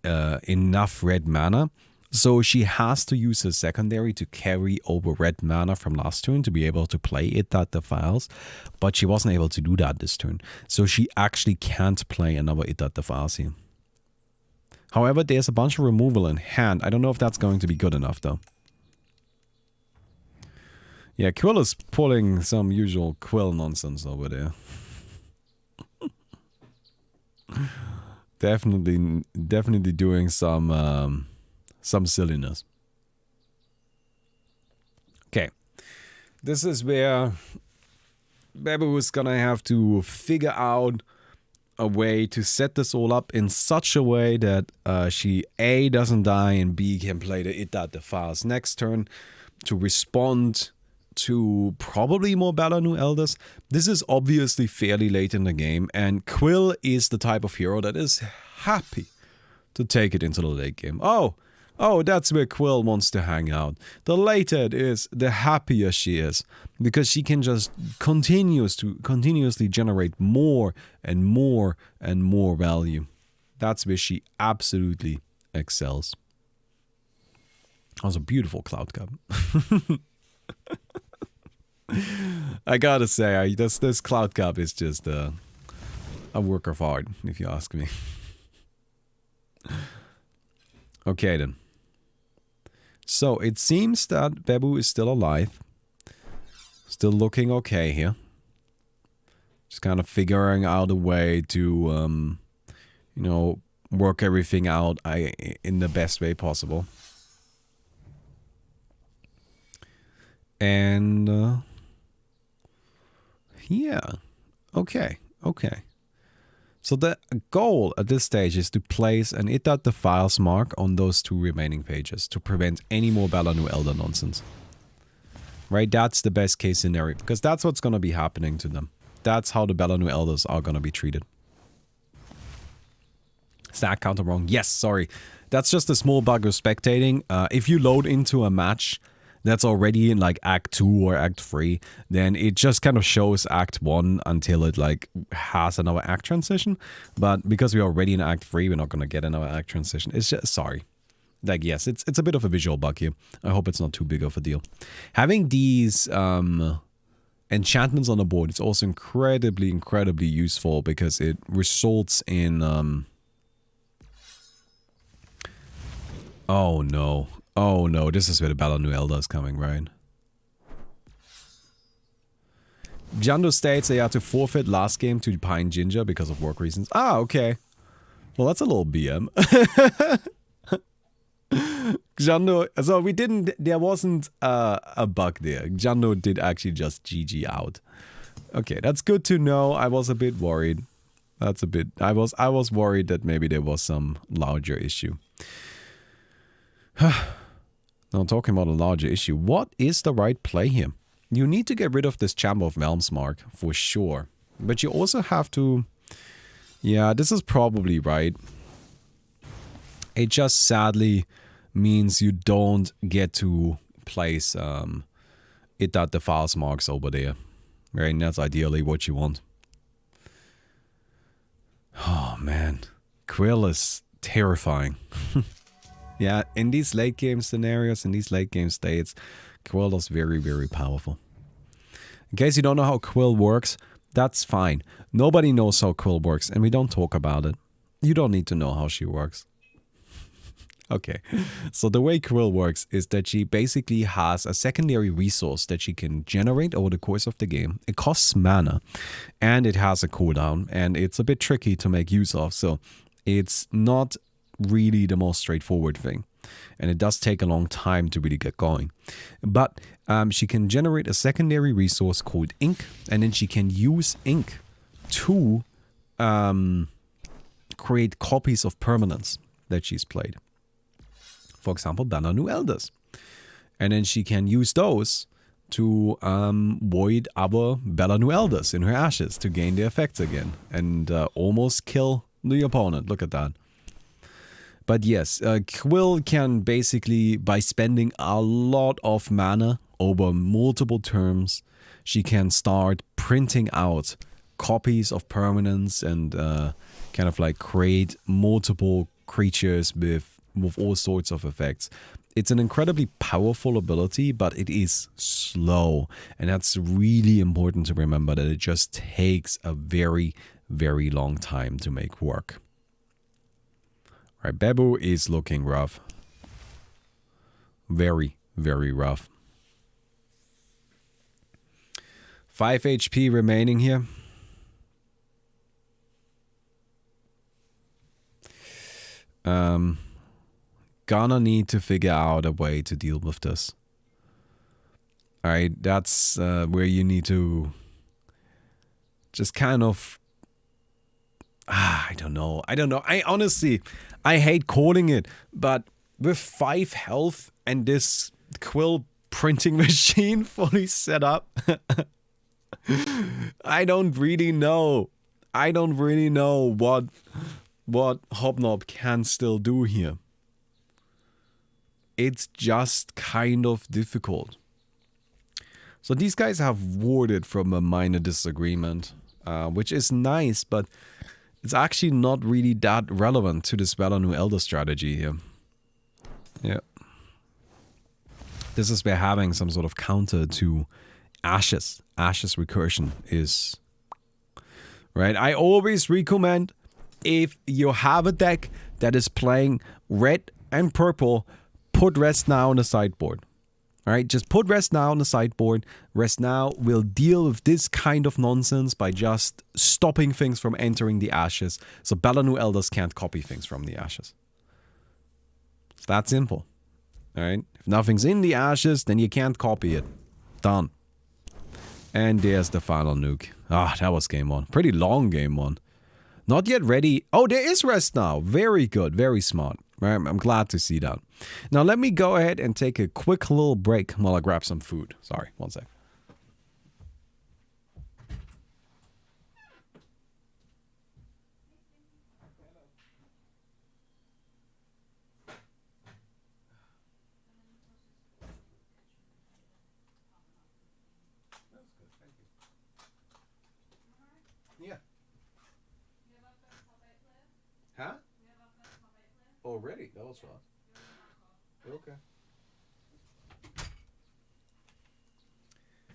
enough red mana. So she has to use her secondary to carry over red mana from last turn to be able to play It That Defiles. But she wasn't able to do that this turn. So she actually can't play another It That Defiles here. However, there's a bunch of removal in hand. I don't know if that's going to be good enough though. Yeah, Quill is pulling some usual Quill nonsense over there. Definitely doing some silliness. Okay. This is where Bebu is gonna have to figure out a way to set this all up in such a way that she A, doesn't die, and B, can play the It That Defiles next turn to respond to probably more Balanu Elders. This is obviously fairly late in the game, and Quill is the type of hero that is happy to take it into the late game. Oh, that's where Quill wants to hang out. The later it is, the happier she is, because she can just continuously generate more and more and more value. That's where she absolutely excels. That was a beautiful cloud cup. I gotta say, this cloud cup is just a work of art, if you ask me. Okay then. So it seems that Bebu is still alive. Still looking okay here. Just kind of figuring out a way to, you know, work everything out in the best way possible. And, yeah. Okay. So the goal at this stage is to place an It That Defiles mark on those 2 remaining pages to prevent any more Balanu Elder nonsense. Right, that's the best case scenario, because that's what's going to be happening to them. That's how the Balanu Elders are going to be treated. Is that counter wrong? Yes, sorry. That's just a small bug of spectating. If you load into a match that's already in like Act 2 or Act 3, then it just kind of shows Act 1 until it like has another Act transition. But because we're already in Act 3, we're not going to get another Act transition. It's just, sorry. Like, yes, it's a bit of a visual bug here. I hope it's not too big of a deal. Having these enchantments on the board is also incredibly useful because it results in... Oh no. Oh no, this is where the Balanu Elder is coming, right? Jando states they had to forfeit last game to Pine Ginger because of work reasons. Ah, okay. Well, that's a little BM. Jando, so we didn't, there wasn't a bug there. Jando did actually just GG out. Okay, that's good to know. I was a bit worried. That's a bit, I was worried that maybe there was some larger issue. Now, talking about a larger issue, what is the right play here? You need to get rid of this Chamber of Realms mark, for sure. But you also have to... Yeah, this is probably right. It just sadly means you don't get to place It That Defiles marks over there. Right, and that's ideally what you want. Oh, man. Quill is terrifying. Yeah, in these late game scenarios, in these late game states, Quill is very, very powerful. In case you don't know how Quill works, that's fine. Nobody knows how Quill works, and we don't talk about it. You don't need to know how she works. Okay, so the way Quill works is that she basically has a secondary resource that she can generate over the course of the game. It costs mana, and it has a cooldown, and it's a bit tricky to make use of, so it's not really the most straightforward thing. And it does take a long time to really get going. But she can generate a secondary resource called ink, and then she can use ink to create copies of permanents that she's played. For example, Banner New Elders. And then she can use those to void other Bella New Elders in her ashes to gain the effects again. And almost kill the opponent. Look at that. But yes, Quill can basically, by spending a lot of mana over multiple turns, she can start printing out copies of permanents and kind of like create multiple creatures with all sorts of effects. It's an incredibly powerful ability, but it is slow. And that's really important to remember, that it just takes a very, very long time to make work. Right, Babu is looking rough. Very, very rough. 5 HP remaining here. Gonna need to figure out a way to deal with this. Alright, that's where you need to just kind of... I don't know. I honestly... I hate calling it, but with 5 health and this Quill printing machine fully set up, I don't really know. What Hobnob can still do here. It's just kind of difficult. So these guys have warded from a minor disagreement, which is nice, but it's actually not really that relevant to this Bella New Elder strategy here. Yeah. This is where having some sort of counter to Ashes recursion is... Right? I always recommend, if you have a deck that is playing red and purple, put Rest Now on the sideboard. Alright, just put Rest Now on the sideboard. Rest Now will deal with this kind of nonsense by just stopping things from entering the Ashes, so Bella New Elders can't copy things from the Ashes. It's that simple. Alright, if nothing's in the Ashes, then you can't copy it. Done. And there's the final nuke. Ah, that was game 1. Pretty long game 1. Not yet ready. Oh, there is Rest Now. Very good, very smart. Right, I'm glad to see that. Now let me go ahead and take a quick little break while I grab some food. Sorry, one sec. Yeah. Huh? Already? That was fast. Okay.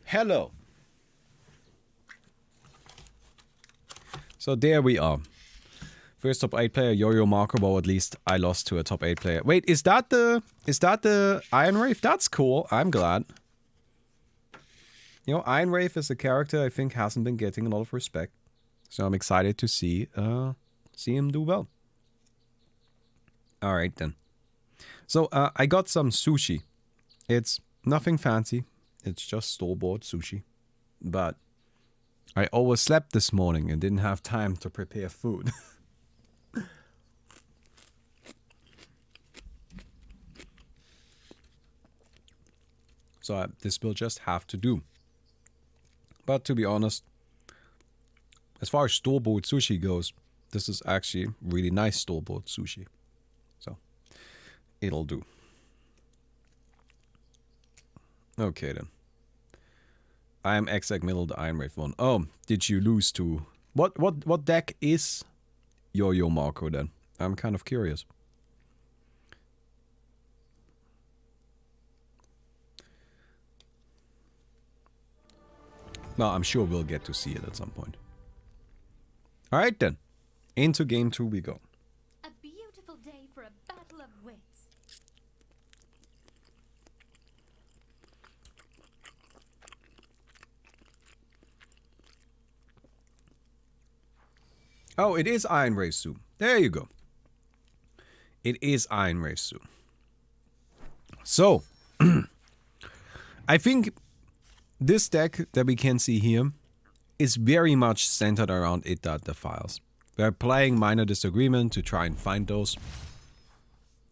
Hello. So there we are. First top 8 player, Yo-Yo Marco, well, at least I lost to a top 8 player. Wait, is that the Iron Wraith? That's cool. I'm glad. You know, Iron Wraith is a character I think hasn't been getting a lot of respect. So I'm excited to see him do well. Alright then. So I got some sushi. It's nothing fancy. It's just store-bought sushi. But I overslept this morning and didn't have time to prepare food. So this will just have to do. But to be honest, as far as store-bought sushi goes, this is actually really nice store-bought sushi. So, it'll do. Okay then. I am exact middle the Iron Wraith one. Oh, did you lose to... What deck is Yo-Yo Marco then? I'm kind of curious. Well, I'm sure we'll get to see it at some point. Alright then. Into game 2 we go. A beautiful day for a battle of wits. Oh, it is Iron Wraith Zoo. There you go. It is Iron Wraith Zoo. So, I think this deck that we can see here is very much centered around the files. We're playing Minor Disagreement to try and find those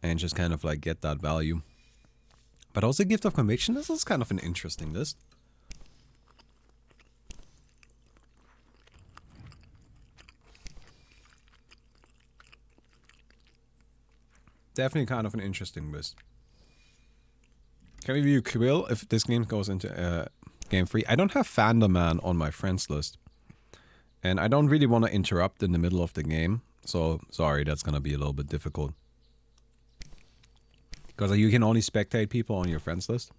and just kind of like get that value. But also Gift of Conviction, this is kind of an interesting list. Definitely kind of an interesting list. Can we view Quill if this game goes into game 3? I don't have Fandom Man on my friends list. And I don't really want to interrupt in the middle of the game. So, sorry, that's going to be a little bit difficult. Because you can only spectate people on your friends list.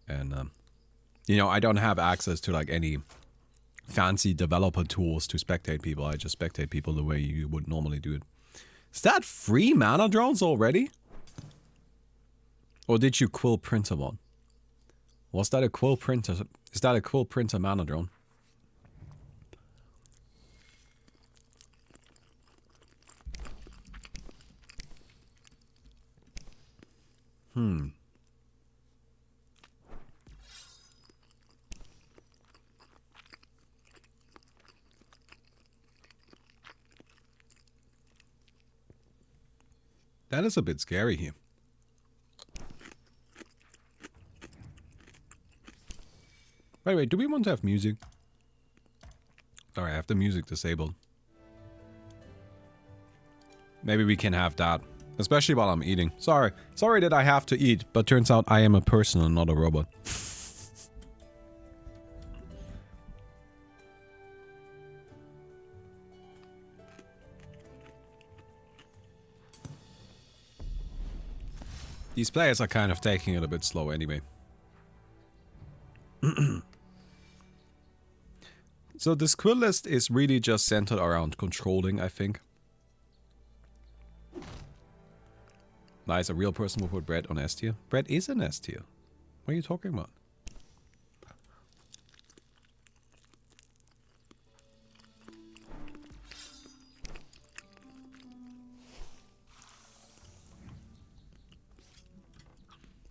And, you know, I don't have access to like any fancy developer tools to spectate people. I just spectate people the way you would normally do it. Is that 3 mana drones already? Or did you quill printer one? Was that a quill printer? Is that a quill printer mana drone? That is a bit scary here. By the way, do we want to have music? Sorry, I have the music disabled. Maybe we can have that. Especially while I'm eating. Sorry that I have to eat, but turns out I am a person and not a robot. These players are kind of taking it a bit slow anyway. So this quill list is really just centered around controlling, I think. Nice, a real person will put bread on S tier. Bread is an S tier. What are you talking about?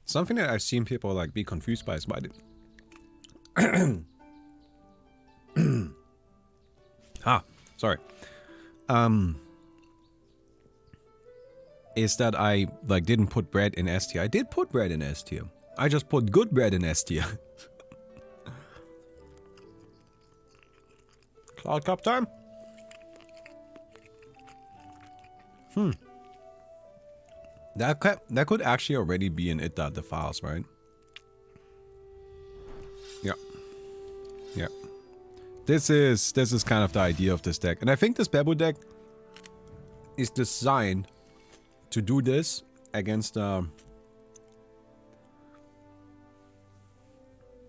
Something that I've seen people like be confused by is why sorry. Is that I like didn't put bread in S tier. I did put bread in S tier. I just put good bread in S tier. Cloud Cup time. That could actually already be in the files, right? Yeah. Yeah. This is kind of the idea of this deck. And I think this Babu deck is designed to do this against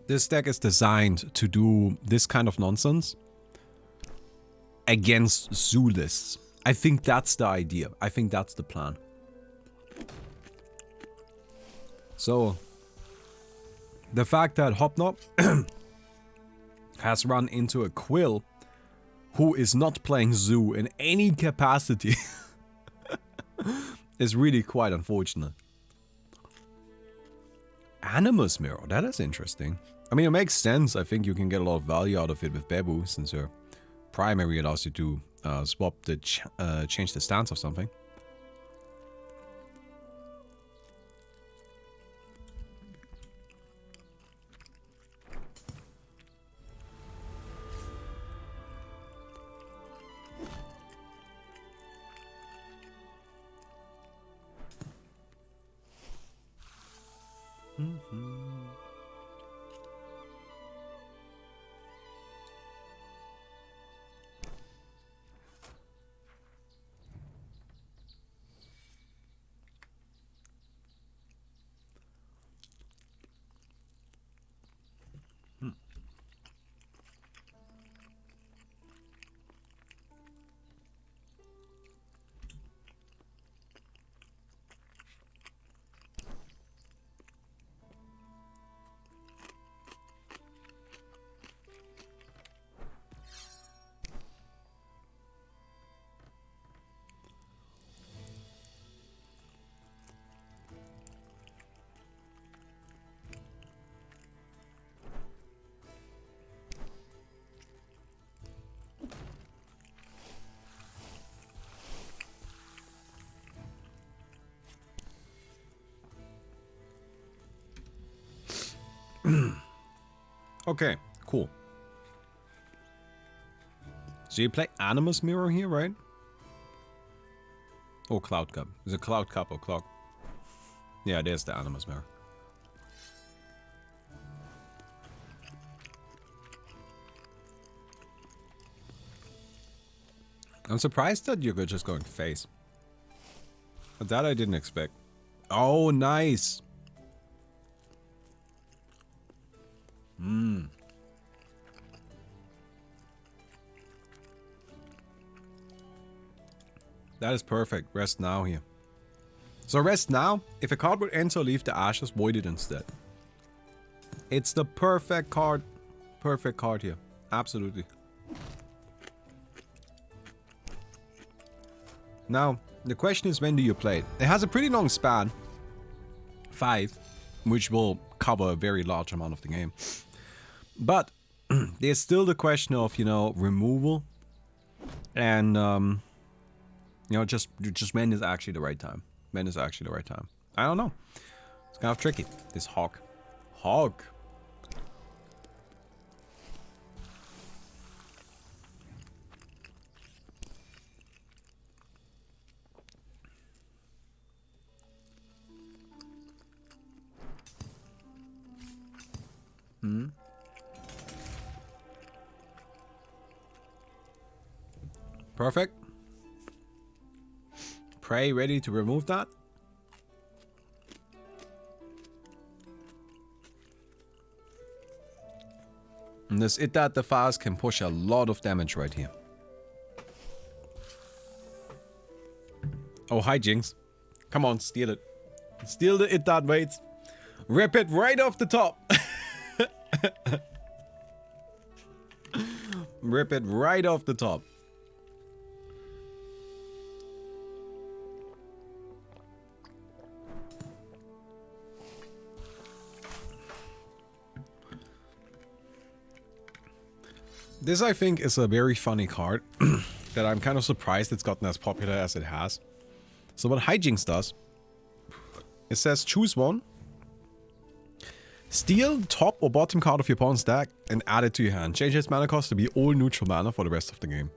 this deck is designed to do this kind of nonsense against zoo lists. I think that's the idea. I think that's the plan. So the fact that Hobnob has run into a Quill who is not playing zoo in any capacity is really quite unfortunate. Animus Mirror, that is interesting. I mean, it makes sense. I think you can get a lot of value out of it with Babu, since your primary allows you to swap the change the stance of something. Okay, cool. So you play Animus Mirror here, right? Oh, Cloud Cup. Is it Cloud Cup or Clock? Yeah, there's the Animus Mirror. I'm surprised that you're just going face. But that I didn't expect. Oh, nice. That is perfect. Rest now here. So rest now. If a card would enter or leave the ashes, void it instead. It's the perfect card. Perfect card here. Absolutely. Now, the question is, when do you play it? It has a pretty long span. 5. Which will cover a very large amount of the game. But there's still the question of, you know, removal. And, you know, just when is actually the right time. When is actually the right time. I don't know. It's kind of tricky. This hog. Hog. Perfect. Prey ready to remove that. And this It That the Fast can push a lot of damage right here. Oh, hi Jinx. Come on, steal it. Steal the It That waits. Rip it right off the top. Rip it right off the top. This, I think, is a very funny card that I'm kind of surprised it's gotten as popular as it has. So what Hijinks does, it says choose one, steal the top or bottom card of your opponent's deck and add it to your hand. Change its mana cost to be all neutral mana for the rest of the game.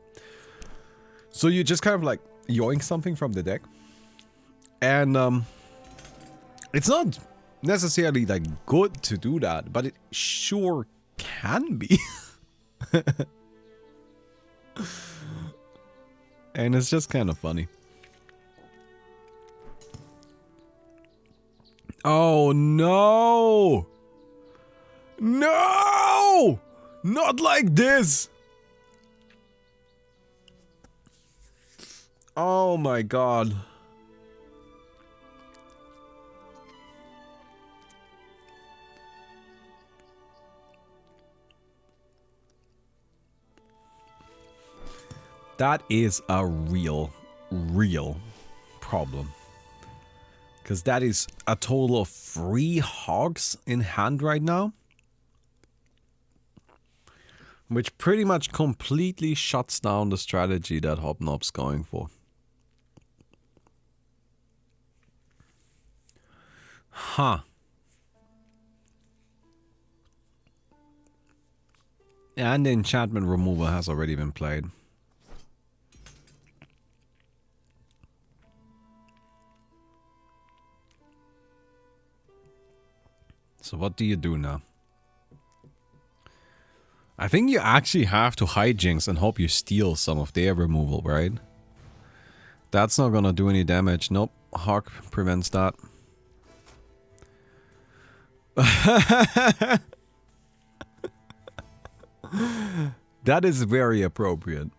So you just kind of like yoink something from the deck. And it's not necessarily like good to do that, but it sure can be. And it's just kind of funny. Oh no! No! Not like this! Oh my god. That is a real problem. Because that is a total of 3 hogs in hand right now. Which pretty much completely shuts down the strategy that Hobnob's going for. Huh. And the enchantment removal has already been played. So what do you do now? I think you actually have to hijinks and hope you steal some of their removal, right? That's not gonna do any damage. Nope. Hawk prevents that. That is very appropriate.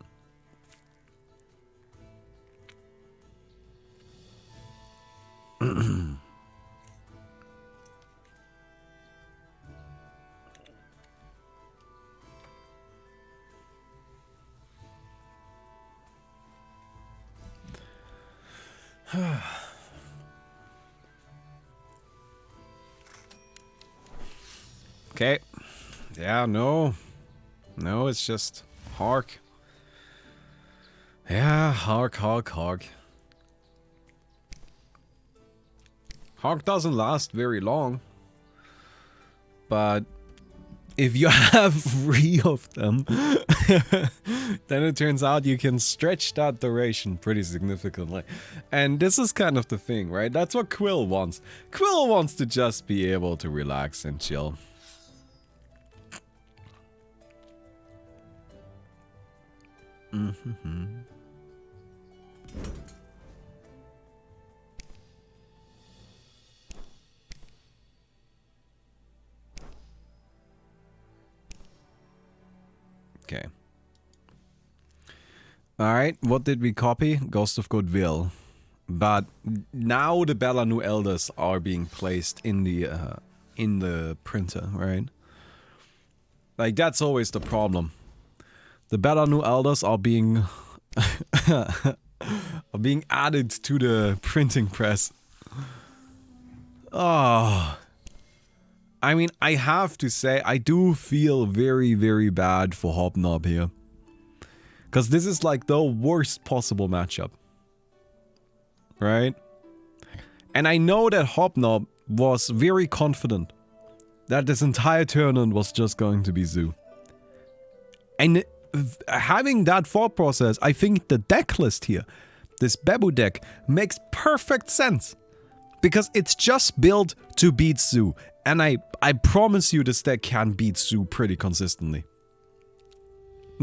Okay. Yeah, no. No, it's just Hark. Yeah, Hark. Hark doesn't last very long. But if you have 3 of them, then it turns out you can stretch that duration pretty significantly. And this is kind of the thing, right? That's what Quill wants. Quill wants to just be able to relax and chill. Okay. Alright, what did we copy? Ghost of Goodwill. But now the Bella-Nu Elders are being placed in the printer, right? Like, that's always the problem. The Bella-Nu Elders are being added to the printing press. Oh. I mean, I have to say, I do feel very, very bad for Hobnob here. Because this is like the worst possible matchup. Right? And I know that Hobnob was very confident that this entire tournament was just going to be Zoo. And having that thought process, I think the deck list here, this Babu deck, makes perfect sense. Because it's just built to beat Zoo. And I promise you this deck can beat Zoo pretty consistently.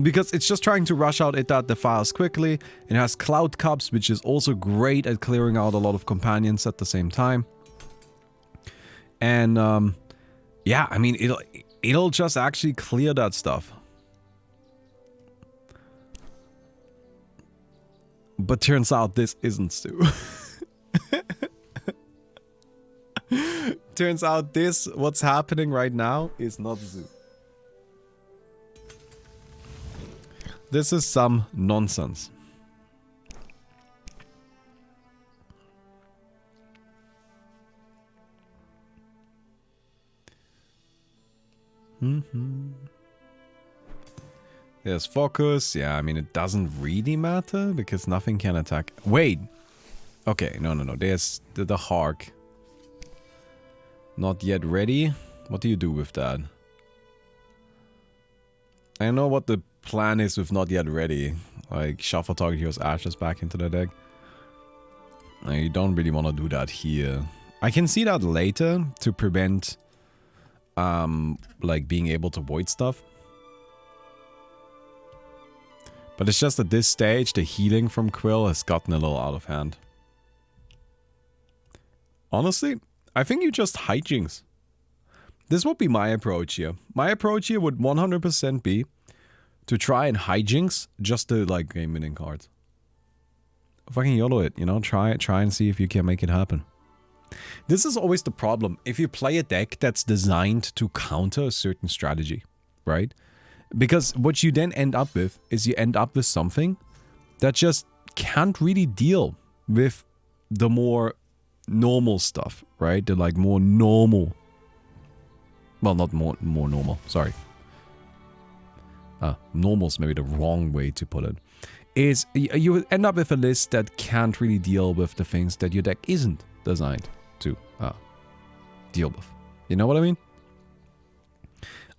Because it's just trying to rush out Idad Defiles quickly. It has Cloud Cups, which is also great at clearing out a lot of companions at the same time. And yeah, I mean, it'll just actually clear that stuff. But turns out this isn't Stu. Turns out this, what's happening right now, is not Zoo. This is some nonsense. There's focus. Yeah, I mean, it doesn't really matter because nothing can attack. Wait. Okay, no. There's the Hark. Not yet ready. What do you do with that? I know what the plan is with not yet ready. Like, shuffle target hero's ashes back into the deck. You don't really want to do that here. I can see that later to prevent like being able to void stuff. But it's just at this stage the healing from Quill has gotten a little out of hand. Honestly, I think you just hijinks. This would be my approach here. My approach here would 100% be to try and hijinks just to like game winning cards. Fucking YOLO it, you know, try and see if you can make it happen. This is always the problem. If you play a deck that's designed to counter a certain strategy, right? Because what you then end up with is you end up with something that just can't really deal with the more normal stuff, right? The like more normal. Well, not more normal, sorry. Normal's maybe the wrong way to put it. Is you end up with a list that can't really deal with the things that your deck isn't designed to deal with. You know what I mean?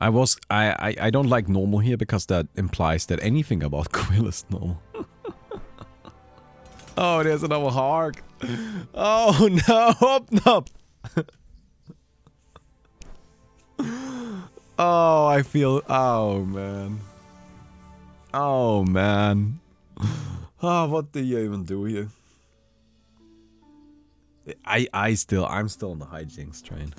I don't like normal here because that implies that anything about Quill is normal. Oh, there's another Hark. Oh no, Oh, I feel, oh man. Oh man. Oh, what do you even do here? I'm still on the hijinks train.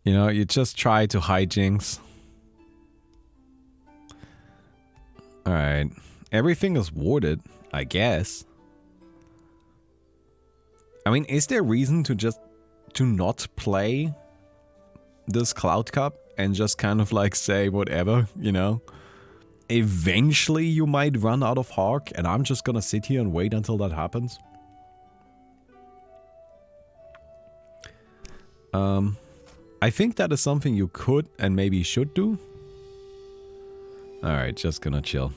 You know, you just try to hijinks. Alright. Everything is warded, I guess. I mean, is there reason to not play this Cloud Cup and just kind of like say whatever, you know? Eventually you might run out of Hark and I'm just gonna sit here and wait until that happens. I think that is something you could and maybe should do. Alright, just gonna chill.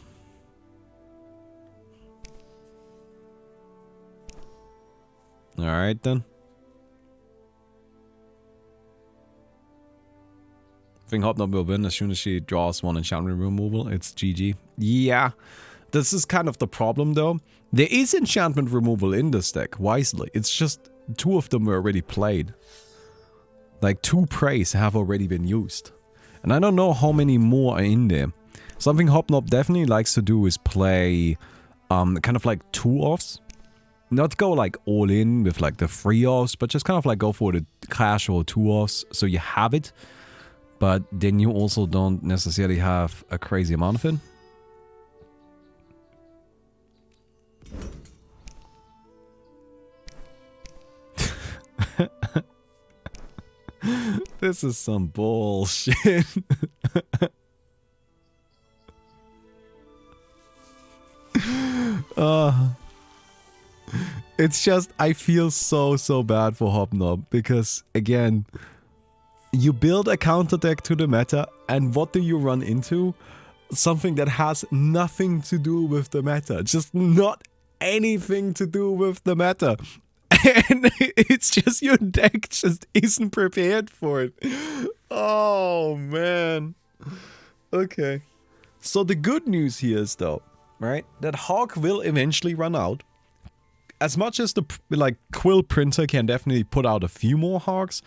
Alright then. I think Hobnob will win as soon as she draws one enchantment removal. It's GG. Yeah. This is kind of the problem though. There is enchantment removal in this deck, wisely. It's just 2 of them were already played. Like 2 praise have already been used. And I don't know how many more are in there. Something Hobnob definitely likes to do is play kind of like 2-offs. Not go like all in with like the 3-offs, but just kind of like go for the casual 2-offs so you have it. But then you also don't necessarily have a crazy amount of it. This is some bullshit. It's just, I feel so bad for Hobnob because, again, you build a counter deck to the meta, and what do you run into? Something that has nothing to do with the meta. Just not anything to do with the meta. And it's just your deck just isn't prepared for it. Oh, man. Okay. So the good news here is, though, right, that Hawk will eventually run out. As much as the Quill Printer can definitely put out a few more Hawks,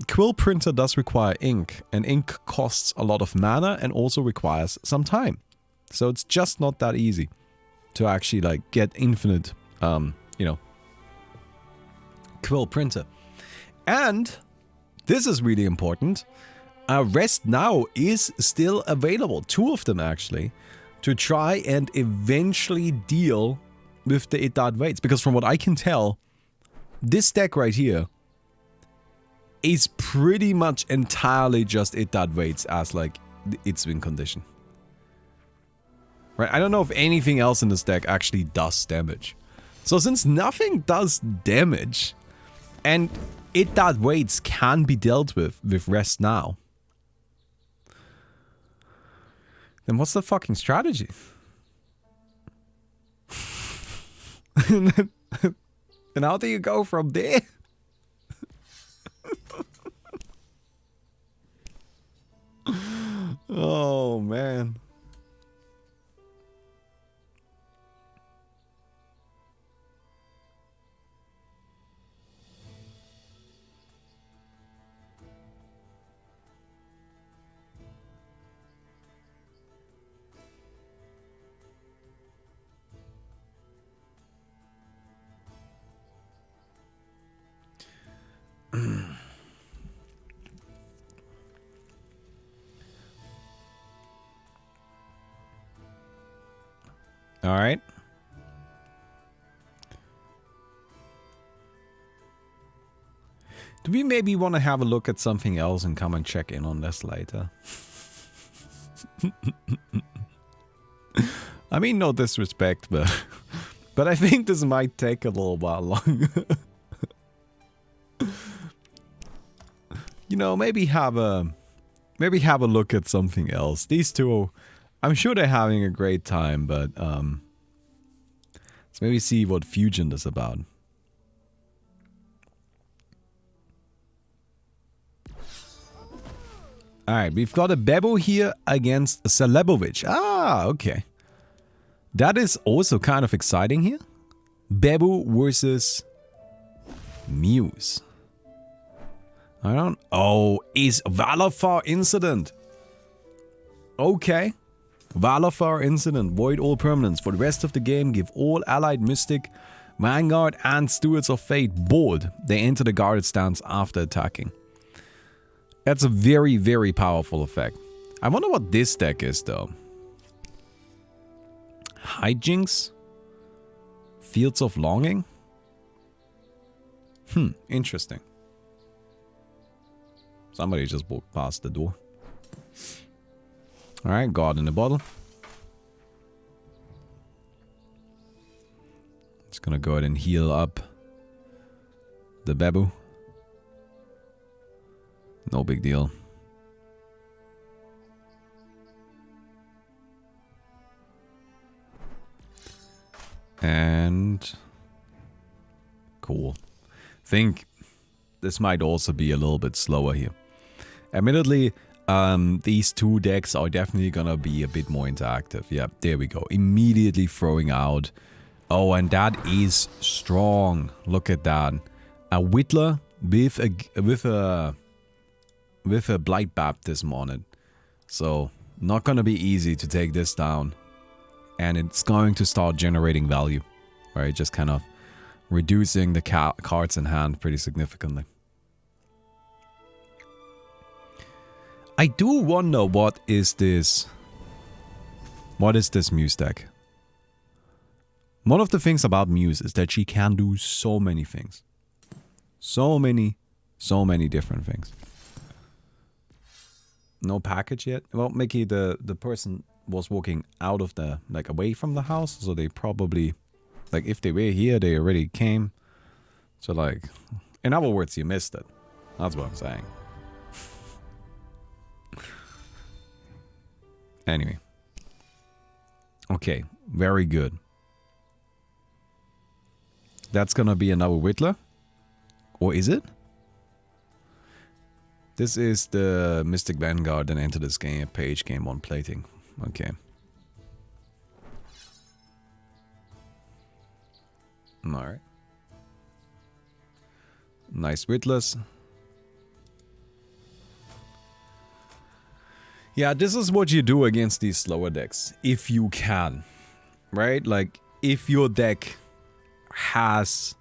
Quill Printer does require ink, and ink costs a lot of mana and also requires some time. So it's just not that easy to actually like get infinite, you know, Quill Printer. And this is really important. Rest Now is still available, 2 of them actually, to try and eventually deal with the It Waits, because from what I can tell, this deck right here is pretty much entirely just It Waits as like its win condition. Right? I don't know if anything else in this deck actually does damage. So since nothing does damage, and It Waits can be dealt with Rest Now, then what's the fucking strategy? And how do you go from there? Oh, man. All right. Do we maybe want to have a look at something else and come and check in on this later? I mean, no disrespect, but I think this might take a little while longer. You know, maybe have a look at something else. These two, I'm sure they're having a great time, but let's maybe see what Fusion is about. Alright, we've got a Bebo here against Celebovic. Ah, okay. That is also kind of exciting here. Bebo versus Muse. I don't... Oh, is Valafar Incident. Okay. Valafar Incident. Void all permanents. For the rest of the game, give all allied Mystic, Vanguard, and Stewards of Fate bold. They enter the guarded stance after attacking. That's a very, very powerful effect. I wonder what this deck is, though. Hijinks? Fields of Longing? Interesting. Somebody just walked past the door. Alright, God in the bottle. Just gonna go ahead and heal up the Bebo. No big deal. And cool. Think this might also be a little bit slower here. Admittedly, these two decks are definitely gonna be a bit more interactive. Yeah, there we go. Immediately throwing out. Oh, and that is strong. Look at that. A Whittler with a Blight Baptism on it. So, not gonna be easy to take this down. And it's going to start generating value. Right, just kind of reducing the cards in hand pretty significantly. I do wonder what is this Muse deck? One of the things about Muse is that she can do so many things. So many different things. No package yet? Well, Mickey, the person was walking out of the, like, away from the house, so they probably, like, if they were here, they already came. So, like, in other words, you missed it. That's what I'm saying. Anyway. Okay, very good. That's gonna be another Whittler. Or is it? This is the Mystic Vanguard and Enter This Game page game on plating. Okay. Alright. Nice Whittlers. Yeah, this is what you do against these slower decks. If you can. Right? Like, if your deck has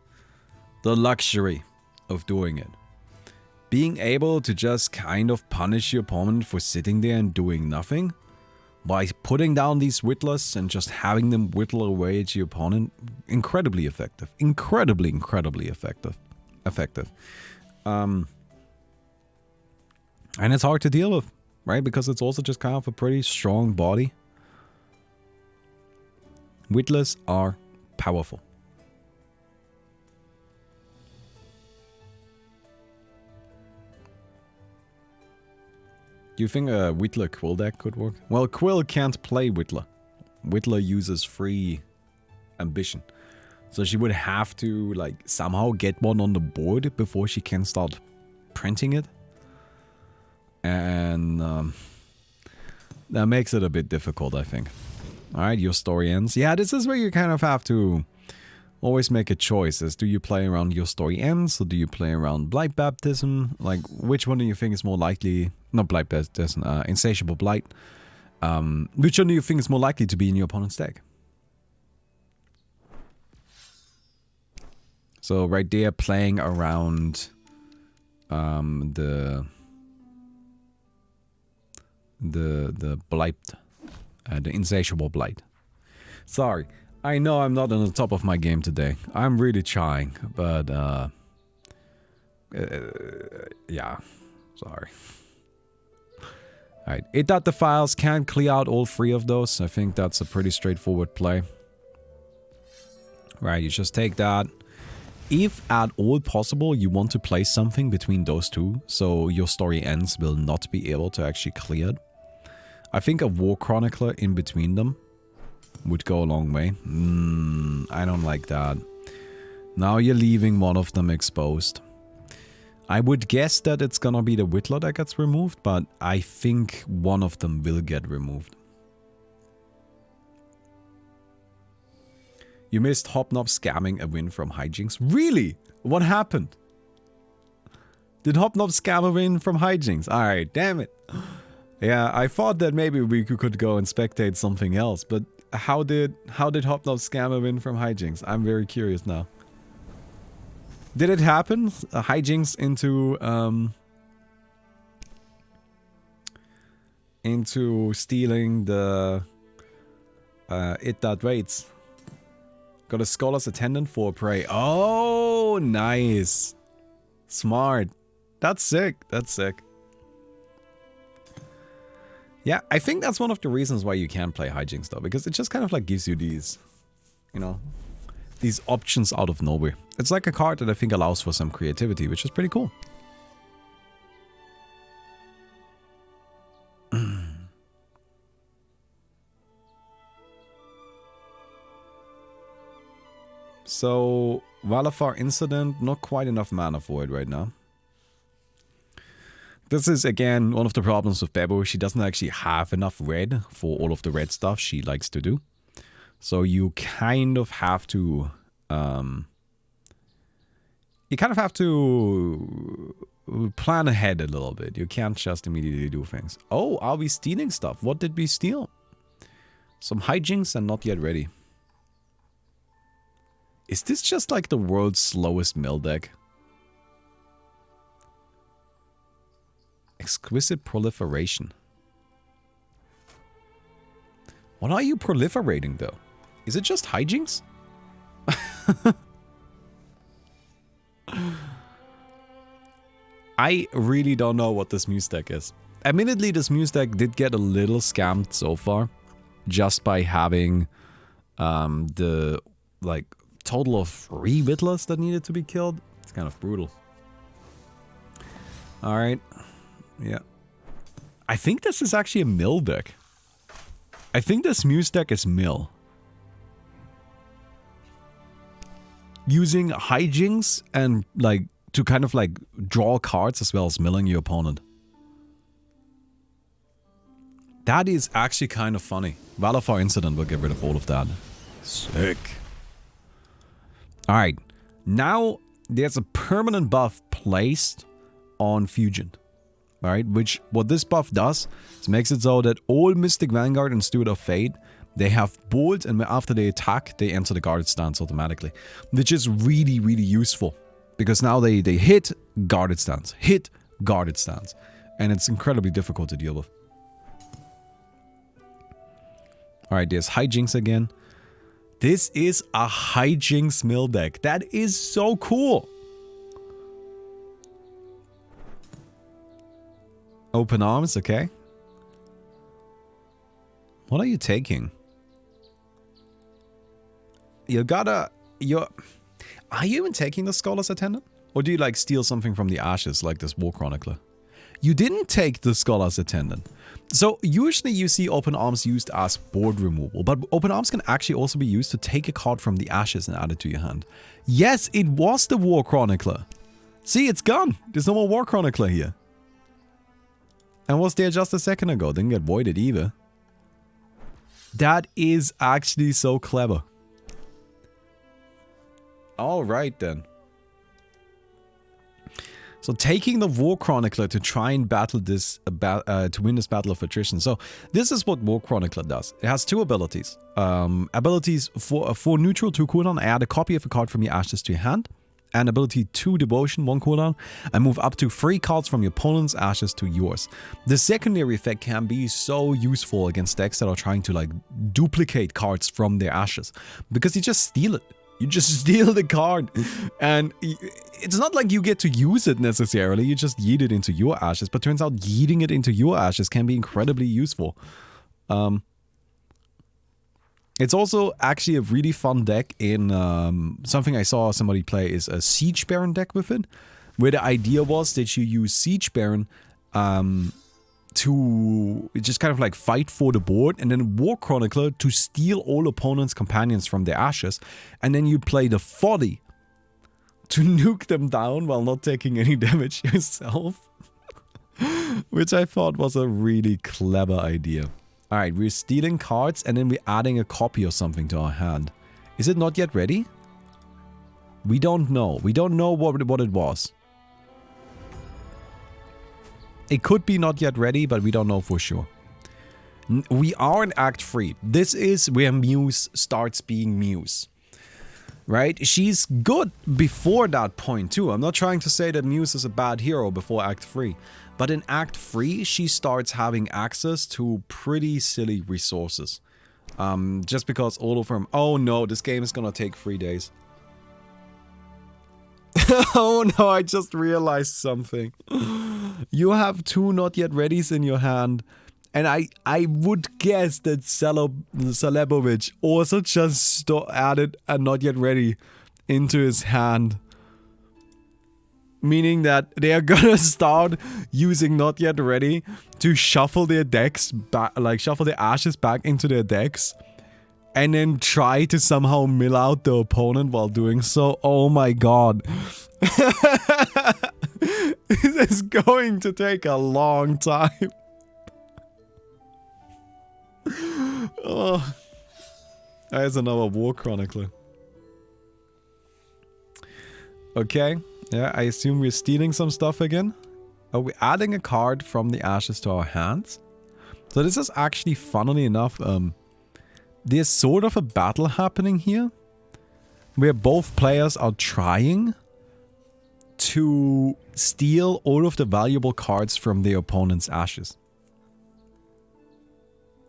the luxury of doing it. Being able to just kind of punish your opponent for sitting there and doing nothing. By putting down these Whittlers and just having them whittle away at your opponent. Incredibly effective. Incredibly effective. And it's hard to deal with. Right? Because it's also just kind of a pretty strong body. Whittlers are powerful. Do you think a Whittler Quill deck could work? Well, Quill can't play Whittler. Whittler uses free ambition. So she would have to, like, somehow get one on the board before she can start printing it. And that makes it a bit difficult, I think. Alright, your story ends. Yeah, this is where you kind of have to always make a choice. As do you play around your story ends, or do you play around Blight Baptism? Like, which one do you think is more likely... Not Blight Baptism, Insatiable Blight. Which one do you think is more likely to be in your opponent's deck? So, right there, playing around the Blight, the Insatiable Blight. Sorry, I know I'm not on the top of my game today. I'm really trying, but yeah, sorry. Alright, it that the files can clear out all three of those. I think that's a pretty straightforward play. Right, you just take that. If at all possible, you want to place something between those two, so your story ends will not be able to actually clear it. I think a War Chronicler in between them would go a long way. I don't like that. Now you're leaving one of them exposed. I would guess that it's gonna be the Whittler that gets removed, but I think one of them will get removed. You missed Hobnob scamming a win from hijinks. Really? What happened? Did Hobnob scam a win from hijinks? Alright, damn it. Yeah, I thought that maybe we could go and spectate something else, but how did Hobnob scam a win from hijinks? I'm very curious now. Did it happen? Hijinks into stealing the it that waits. Got a Scholar's Attendant for Prey. Oh, nice. Smart. That's sick. That's sick. Yeah, I think that's one of the reasons why you can play hijinks though, because it just kind of like gives you these, you know, these options out of nowhere. It's like a card that I think allows for some creativity, which is pretty cool. So, Valafar Incident, not quite enough mana for it right now. This is, again, one of the problems with Bebo. She doesn't actually have enough red for all of the red stuff she likes to do. So you kind of have to... plan ahead a little bit. You can't just immediately do things. Oh, are we stealing stuff? What did we steal? Some hijinks and not yet ready. Is this just like the world's slowest mill deck? Exquisite proliferation. What are you proliferating though? Is it just hijinks? I really don't know what this Muse deck is. Admittedly, this Muse deck did get a little scammed so far. Just by having the like total of 3 Whittlers that needed to be killed. It's kind of brutal. Alright. Yeah. I think this is actually a mill deck. I think this Muse deck is mill. Using hijinks and like to kind of like draw cards as well as milling your opponent. That is actually kind of funny. Valafar Incident will get rid of all of that. Sick. Alright. Now there's a permanent buff placed on Fusion. Alright, which what this buff does is makes it so that all Mystic Vanguard and Steward of Fate, they have bolt, and after they attack, they enter the guarded stance automatically. Which is really, really useful. Because now they hit guarded stance. Hit guarded stance. And it's incredibly difficult to deal with. Alright, there's hijinks again. This is a hijinks mill deck. That is so cool. Open arms, okay. What are you taking? You gotta... Are you even taking the Scholar's Attendant? Or do you like steal something from the ashes like this War Chronicler? You didn't take the Scholar's Attendant. So usually you see Open Arms used as board removal, but Open Arms can actually also be used to take a card from the ashes and add it to your hand. Yes, it was the War Chronicler. See, it's gone. There's no more War Chronicler here. And was there just a second ago. Didn't get voided either. That is actually so clever. Alright then. So taking the War Chronicler to try and battle this, to win this battle of attrition. So this is what War Chronicler does. It has 2 abilities. Abilities for neutral 2 cooldown, add a copy of a card from your ashes to your hand. And ability 2 devotion 1 cooldown, and move up to 3 cards from your opponent's ashes to yours. The secondary effect can be so useful against decks that are trying to like duplicate cards from their ashes. Because you just steal it. You just steal the card. And it's not like you get to use it necessarily. You just yeet it into your ashes. But turns out yeeting it into your ashes can be incredibly useful. It's also actually a really fun deck in something I saw somebody play is a Siege Baron deck with it. Where the idea was that you use Siege Baron to just kind of like fight for the board, and then War Chronicler to steal all opponents' companions from their ashes, and then you play the Folly to nuke them down while not taking any damage yourself. Which I thought was a really clever idea. Alright, we're stealing cards and then we're adding a copy or something to our hand. Is it not yet ready? We don't know. We don't know what it was. It could be not yet ready, but we don't know for sure. We are in Act 3. This is where Muse starts being Muse. Right? She's good before that point too. I'm not trying to say that Muse is a bad hero before Act 3. But in Act 3, she starts having access to pretty silly resources. Just because all of them... Oh no, this game is gonna take 3 days. Oh no, I just realized something. You have 2 not yet readies in your hand. And I would guess that Celebovic also just added a not yet ready into his hand. Meaning that they are gonna start using not yet ready to shuffle their decks back, like shuffle their ashes back into their decks. And then try to somehow mill out the opponent while doing so. Oh my god. This is going to take a long time. Oh, there's another War Chronicler. Okay, yeah, I assume we're stealing some stuff again. Are we adding a card from the ashes to our hands? So this is actually, funnily enough, there's sort of a battle happening here, where both players are trying to steal all of the valuable cards from their opponent's ashes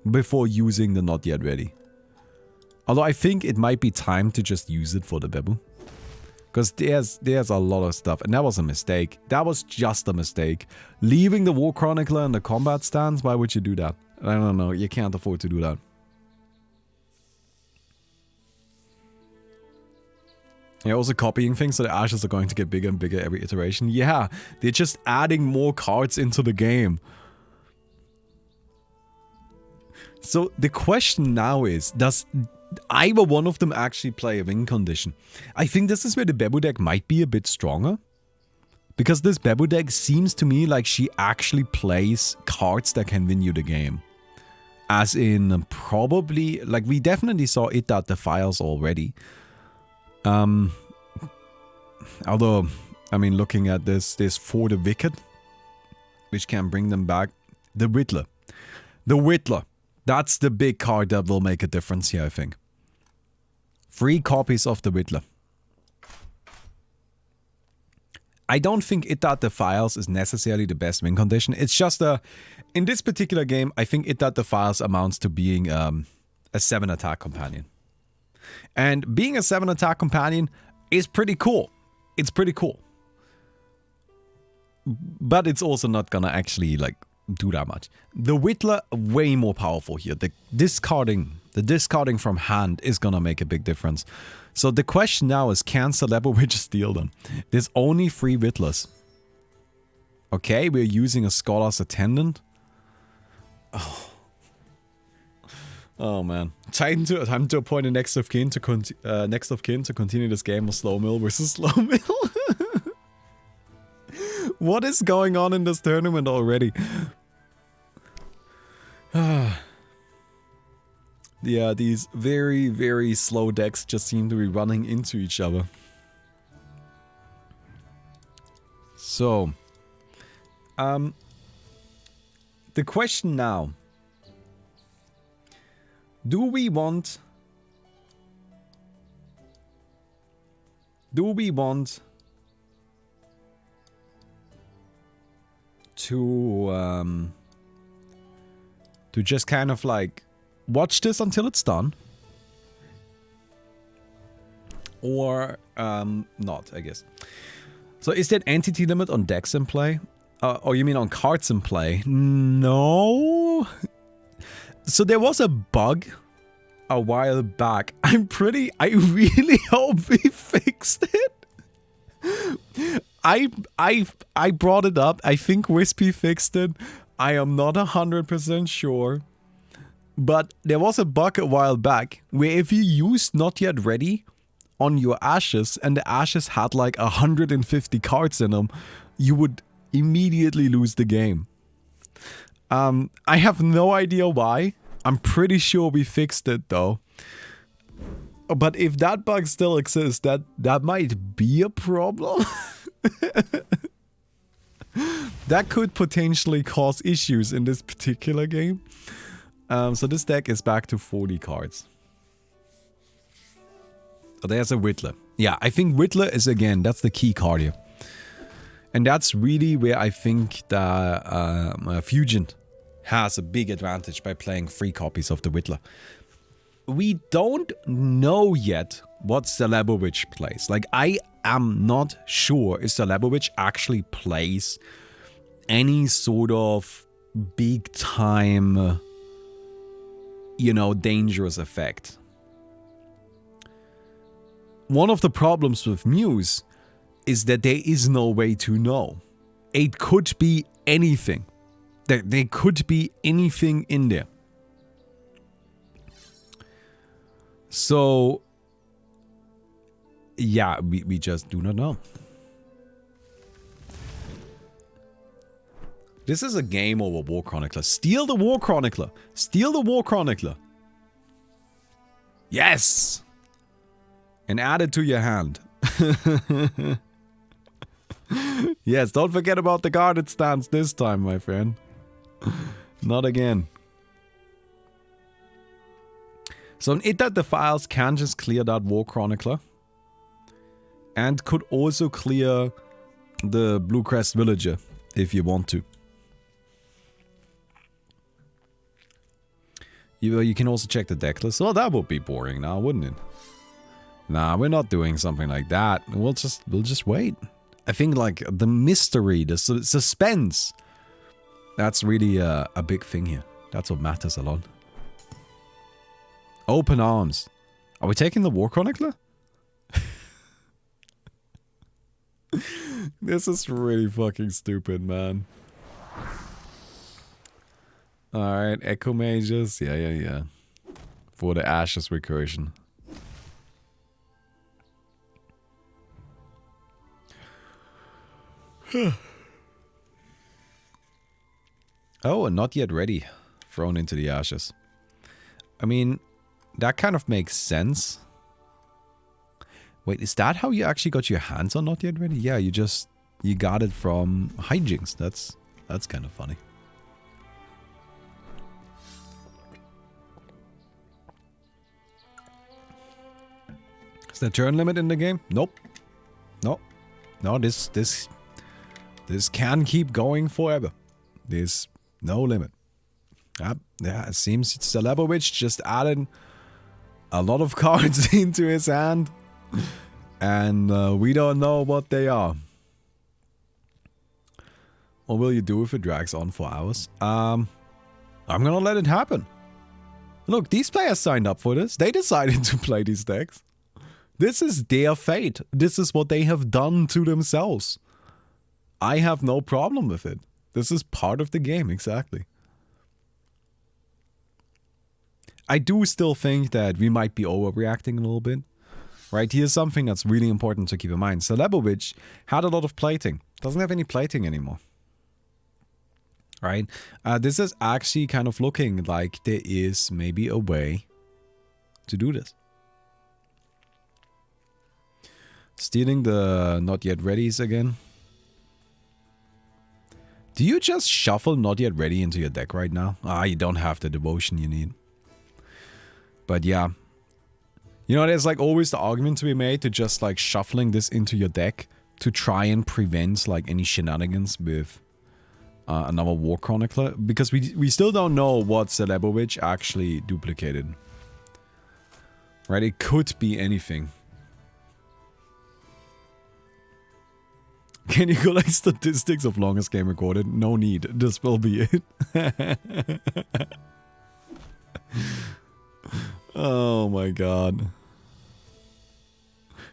before using the not yet ready. Although I think it might be time to just use it for the Bebu. Because there's a lot of stuff. And that was a mistake. That was just a mistake. Leaving the War Chronicler in the combat stance, why would you do that? I don't know. You can't afford to do that. You're also copying things, so the ashes are going to get bigger and bigger every iteration. Yeah, they're just adding more cards into the game. So the question now is, does either one of them actually play a win condition? I think this is where the Bebu deck might be a bit stronger. Because this Bebu deck seems to me like she actually plays cards that can win you the game. As in, probably, like we definitely saw it at the files already. Although, I mean, looking at this, there's For the Wicked, which can bring them back. The Whittler. The Whittler. That's the big card that will make a difference here, I think. 3 copies of the Whittler. I don't think It That Defiles is necessarily the best win condition. It's just in this particular game, I think It That Defiles amounts to being a 7 attack companion. And being a 7 attack companion is pretty cool. It's pretty cool. But it's also not gonna actually like do that much. The Whittler, way more powerful here. The discarding from hand is gonna make a big difference. So the question now is, can Celebowitch steal them? There's only 3 Whittlers. Okay, we're using a Scholar's Attendant. Oh man. Time to appoint a next of kin to continue this game of slow mill versus slow mill. What is going on in this tournament already? Yeah, these very, very slow decks just seem to be running into each other. So, the question now. Do we want to just kind of like watch this until it's done? Or not, I guess. So is there an entity limit on decks in play? Or you mean on cards in play? No. So there was a bug a while back. I really hope we fixed it. I brought it up. I think Wispy fixed it. I am not 100% sure. But there was a bug a while back where if you used Not Yet Ready on your ashes and the ashes had like 150 cards in them, you would immediately lose the game. I have no idea why. I'm pretty sure we fixed it though. But if that bug still exists, that might be a problem. That could potentially cause issues in this particular game. So this deck is back to 40 cards. So there's a Whittler. Yeah, I think Whittler is, again, that's the key card here. And that's really where I think the Fugent has a big advantage by playing 3 copies of the Whittler. We don't know yet what Celebowitch plays. Like, I am not sure if Celebowitch actually plays any sort of big time, you know, dangerous effect. One of the problems with Muse is that there is no way to know. It could be anything. There could be anything in there. So, yeah, we just do not know. This is a game over War Chronicler. Steal the War Chronicler. Steal the War Chronicler. Yes! And add it to your hand. Yes, don't forget about the guarded stance this time, my friend. Not again. So an It That Defiles can just clear that War Chronicler. And could also clear the Blue Crest Villager, if you want to. You can also check the deck list. Well, that would be boring now, wouldn't it? Nah, we're not doing something like that. We'll just wait. I think like the mystery, the suspense, that's really a big thing here. That's what matters a lot. Open arms. Are we taking the War Chronicler? This is really fucking stupid, man. Alright, Echo Mages. Yeah. For the Ashes recursion. Oh, and not yet ready. Thrown into the Ashes. I mean, that kind of makes sense. Wait, is that how you actually got your hands on Not Yet Ready? Yeah, you got it from hijinks. That's kind of funny. Is there turn limit in the game? Nope. No, this can keep going forever. There's no limit. Yeah, it seems Celebovich just added a lot of cards into his hand. And we don't know what they are. What will you do if it drags on for hours? I'm gonna let it happen. Look, these players signed up for this. They decided to play these decks. This is their fate. This is what they have done to themselves. I have no problem with it. This is part of the game, exactly. I do still think that we might be overreacting a little bit. Right, here's something that's really important to keep in mind. Celebovich had a lot of plating. Doesn't have any plating anymore. Right? This is actually kind of looking like there is maybe a way to do this. Stealing the Not Yet Readies again. Do you just shuffle Not Yet Ready into your deck right now? You don't have the devotion you need. But yeah. You know, there's like always the argument to be made to just like shuffling this into your deck to try and prevent like any shenanigans with another War Chronicler. Because we still don't know what Celebovich actually duplicated. Right, it could be anything. Can you collect statistics of longest game recorded? No need, this will be it. Oh my god.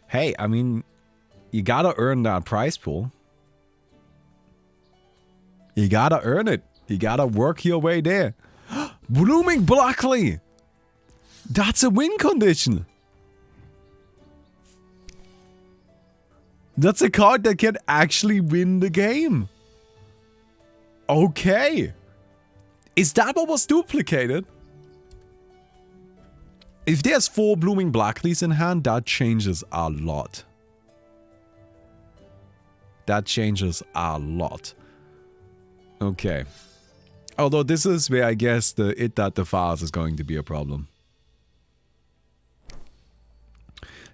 Hey, I mean, you gotta earn that prize pool. You gotta earn it. You gotta work your way there. Blooming Blackley! That's a win condition. That's a card that can actually win the game. Okay. Is that what was duplicated? If there's 4 Blooming Blackleys in hand, that changes a lot. That changes a lot. Okay. Although this is where I guess the It That Defiles is going to be a problem.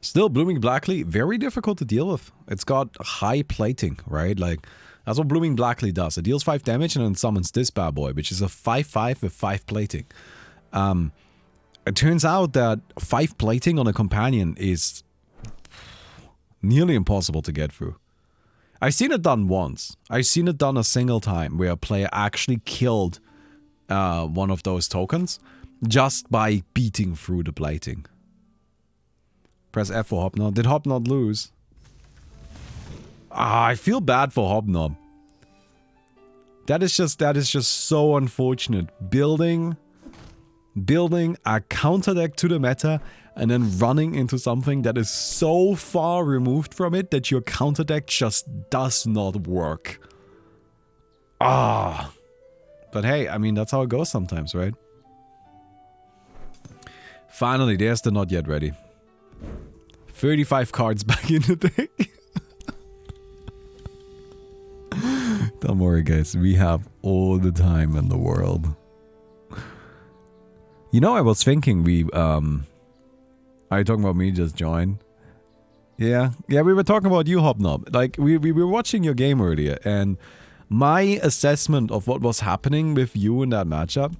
Still, Blooming Blackley, very difficult to deal with. It's got high plating, right? Like, that's what Blooming Blackley does. It deals 5 damage and then summons this bad boy, which is a 5/5 with 5 plating. It turns out that 5 plating on a companion is nearly impossible to get through. I've seen it done once. I've seen it done a single time where a player actually killed one of those tokens just by beating through the plating. Press F for Hobnob. Did Hobnob lose? I feel bad for Hobnob. That is just so unfortunate. Building a counter deck to the meta and then running into something that is so far removed from it that your counter deck just does not work. But hey, I mean, that's how it goes sometimes, right? Finally, there's the not yet ready. 35 cards back in the deck. Don't worry, guys. We have all the time in the world. You know, I was thinking we, are you talking about me just joined? Yeah, we were talking about you, Hobnob. Like, we were watching your game earlier, and my assessment of what was happening with you in that matchup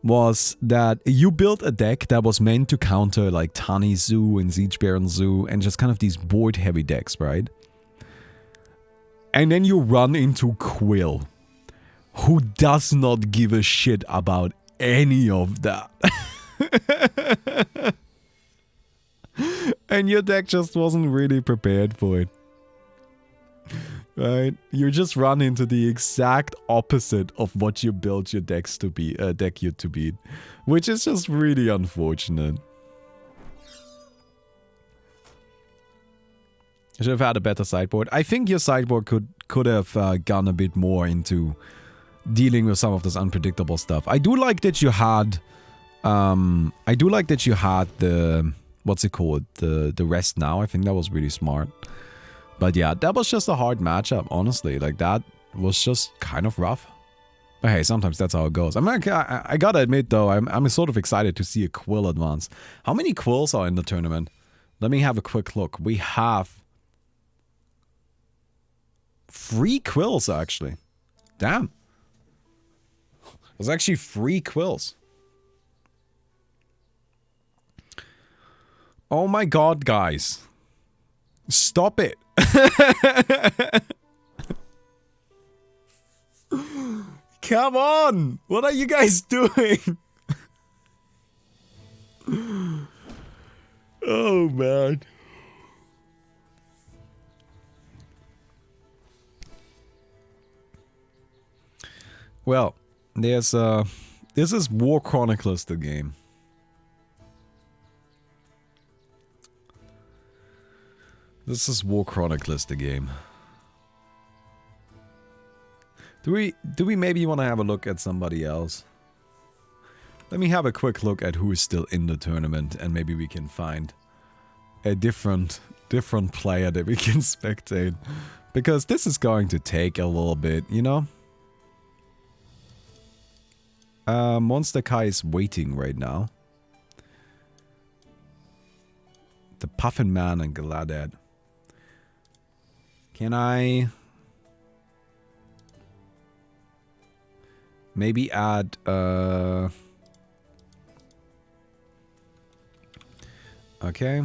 was that you built a deck that was meant to counter, like, Tani Zoo and Siege Baron Zoo, and just kind of these board-heavy decks, right? And then you run into Quill, who does not give a shit about any of that. And your deck just wasn't really prepared for it. Right? You just run into the exact opposite of what you built your decks to be, deck you to beat. Which is just really unfortunate. I should have had a better sideboard. I think your sideboard could have gone a bit more into dealing with some of this unpredictable stuff. I do like that you had the, what's it called? The rest now. I think that was really smart. But yeah, that was just a hard matchup, honestly. Like, that was just kind of rough. But hey, sometimes that's how it goes. I gotta admit, though, I'm sort of excited to see a Quill advance. How many Quills are in the tournament? Let me have a quick look. We have 3 Quills, actually. Damn. There's actually 3 Quills. Oh my god, guys. Stop it. Come on. What are you guys doing? Oh, man. Well, there's this is War Chronicles, the game. This is War Chronicles, the game. Do we maybe want to have a look at somebody else? Let me have a quick look at who is still in the tournament, and maybe we can find a different player that we can spectate. Because this is going to take a little bit, you know? Monster Kai is waiting right now. The Puffin Man and Galadat. Can I maybe add okay.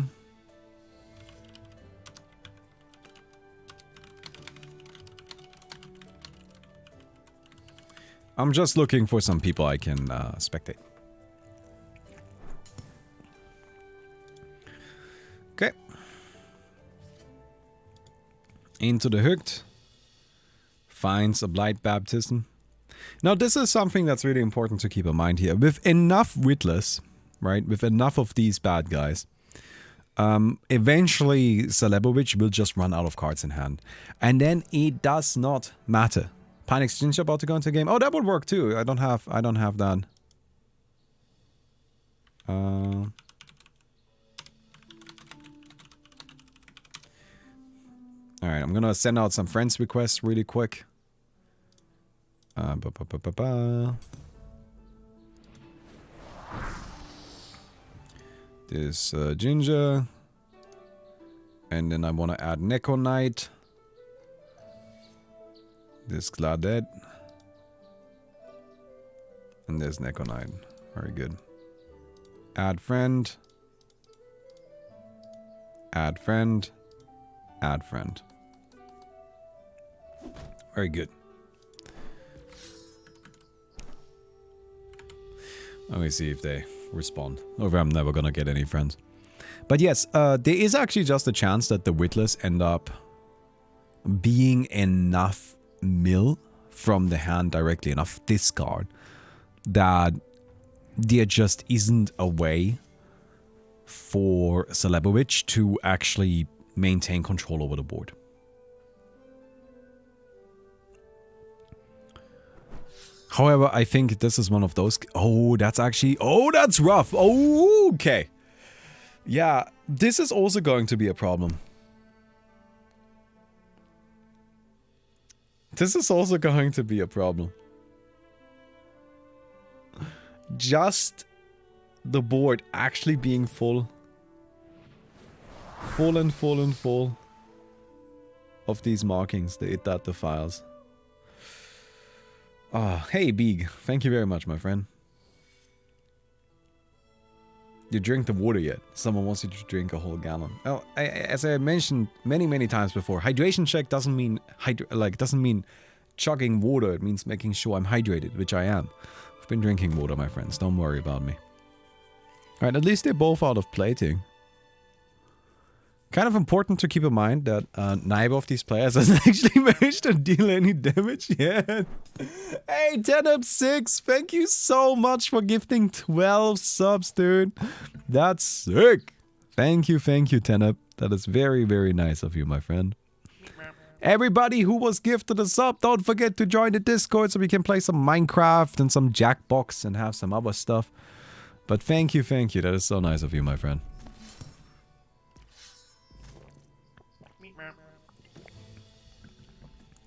I'm just looking for some people I can spectate. Okay. Into the Hooked. Finds a Blight Baptism. Now this is something that's really important to keep in mind here. With enough Witless, right? With enough of these bad guys, eventually Celebovic will just run out of cards in hand. And then it does not matter. Pine Exchange about to go into a game. Oh, that would work too. I don't have that. Alright, I'm gonna send out some friends requests really quick. This Ginger. And then I want to add Neko Knight. This Gladet. And there's Neko Knight. Very good. Add friend. Add friend. Add friend. Very good. Let me see if they respond. Or I'm never gonna get any friends. But yes, there is actually just a chance that the Witless end up being enough mill from the hand directly, enough discard, that there just isn't a way for Celebovic to actually maintain control over the board. However, I think this is one of those... Oh, that's actually... Oh, that's rough. Oh, okay. Yeah, this is also going to be a problem. This is also going to be a problem. Just the board actually being full. Full and full and full of these markings, the files. Ah, hey Beeg, thank you very much, my friend. You drink the water yet? Someone wants you to drink a whole gallon. Oh, as I mentioned many times before, hydration check doesn't mean chugging water. It means making sure I'm hydrated, which I am. I've been drinking water, my friends. Don't worry about me. Alright, at least they're both out of plating. Kind of important to keep in mind that neither of these players has actually managed to deal any damage yet. Hey, 10up6, thank you so much for gifting 12 subs, dude. That's sick. Thank you, 10up. That is very, very nice of you, my friend. Everybody who was gifted a sub, don't forget to join the Discord so we can play some Minecraft and some Jackbox and have some other stuff. But thank you, that is so nice of you, my friend.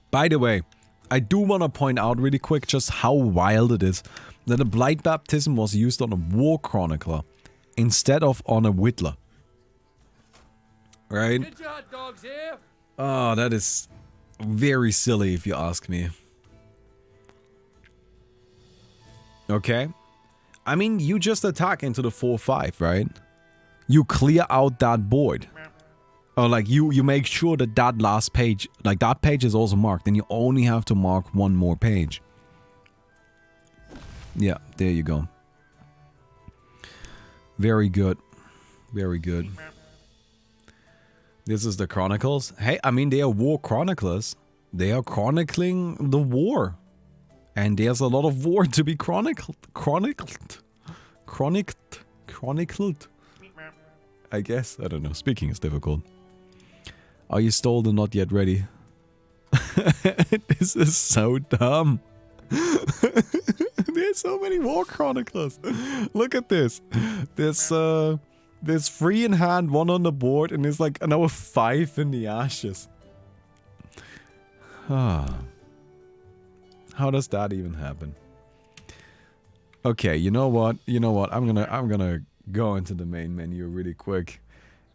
By the way, I do want to point out really quick just how wild it is that a Blight Baptism was used on a War Chronicler instead of on a Whittler. Right? Oh, that is very silly if you ask me. Okay. I mean, you just attack into the 4-5, right? You clear out that board. Or like you make sure that that last page, like that page is also marked, and you only have to mark one more page. Yeah, there you go. Very good. Very good. This is the Chronicles. Hey, I mean, they are war chroniclers. They are chronicling the war. And there's a lot of war to be chronicled. Chronicled. I guess. I don't know. Speaking is difficult. Are you stalled and not yet ready? This is so dumb. There's so many war chroniclers. Look at this. There's 3 in hand, 1 on the board, and there's like another 5 in the ashes. How does that even happen? Okay, you know what? I'm gonna go into the main menu really quick.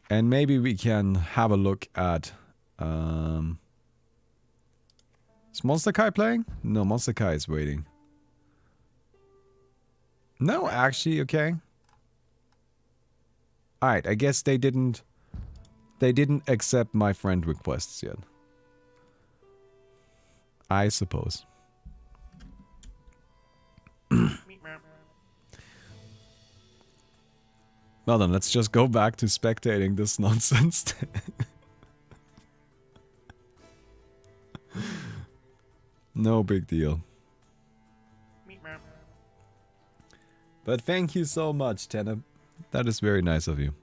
And maybe we can have a look at... Is Monster Kai playing? No, Monster Kai is waiting. No, actually, okay. Alright, I guess they didn't accept my friend requests yet. I suppose. Well then, let's just go back to spectating this nonsense. No big deal. But thank you so much, Teneb. That is very nice of you.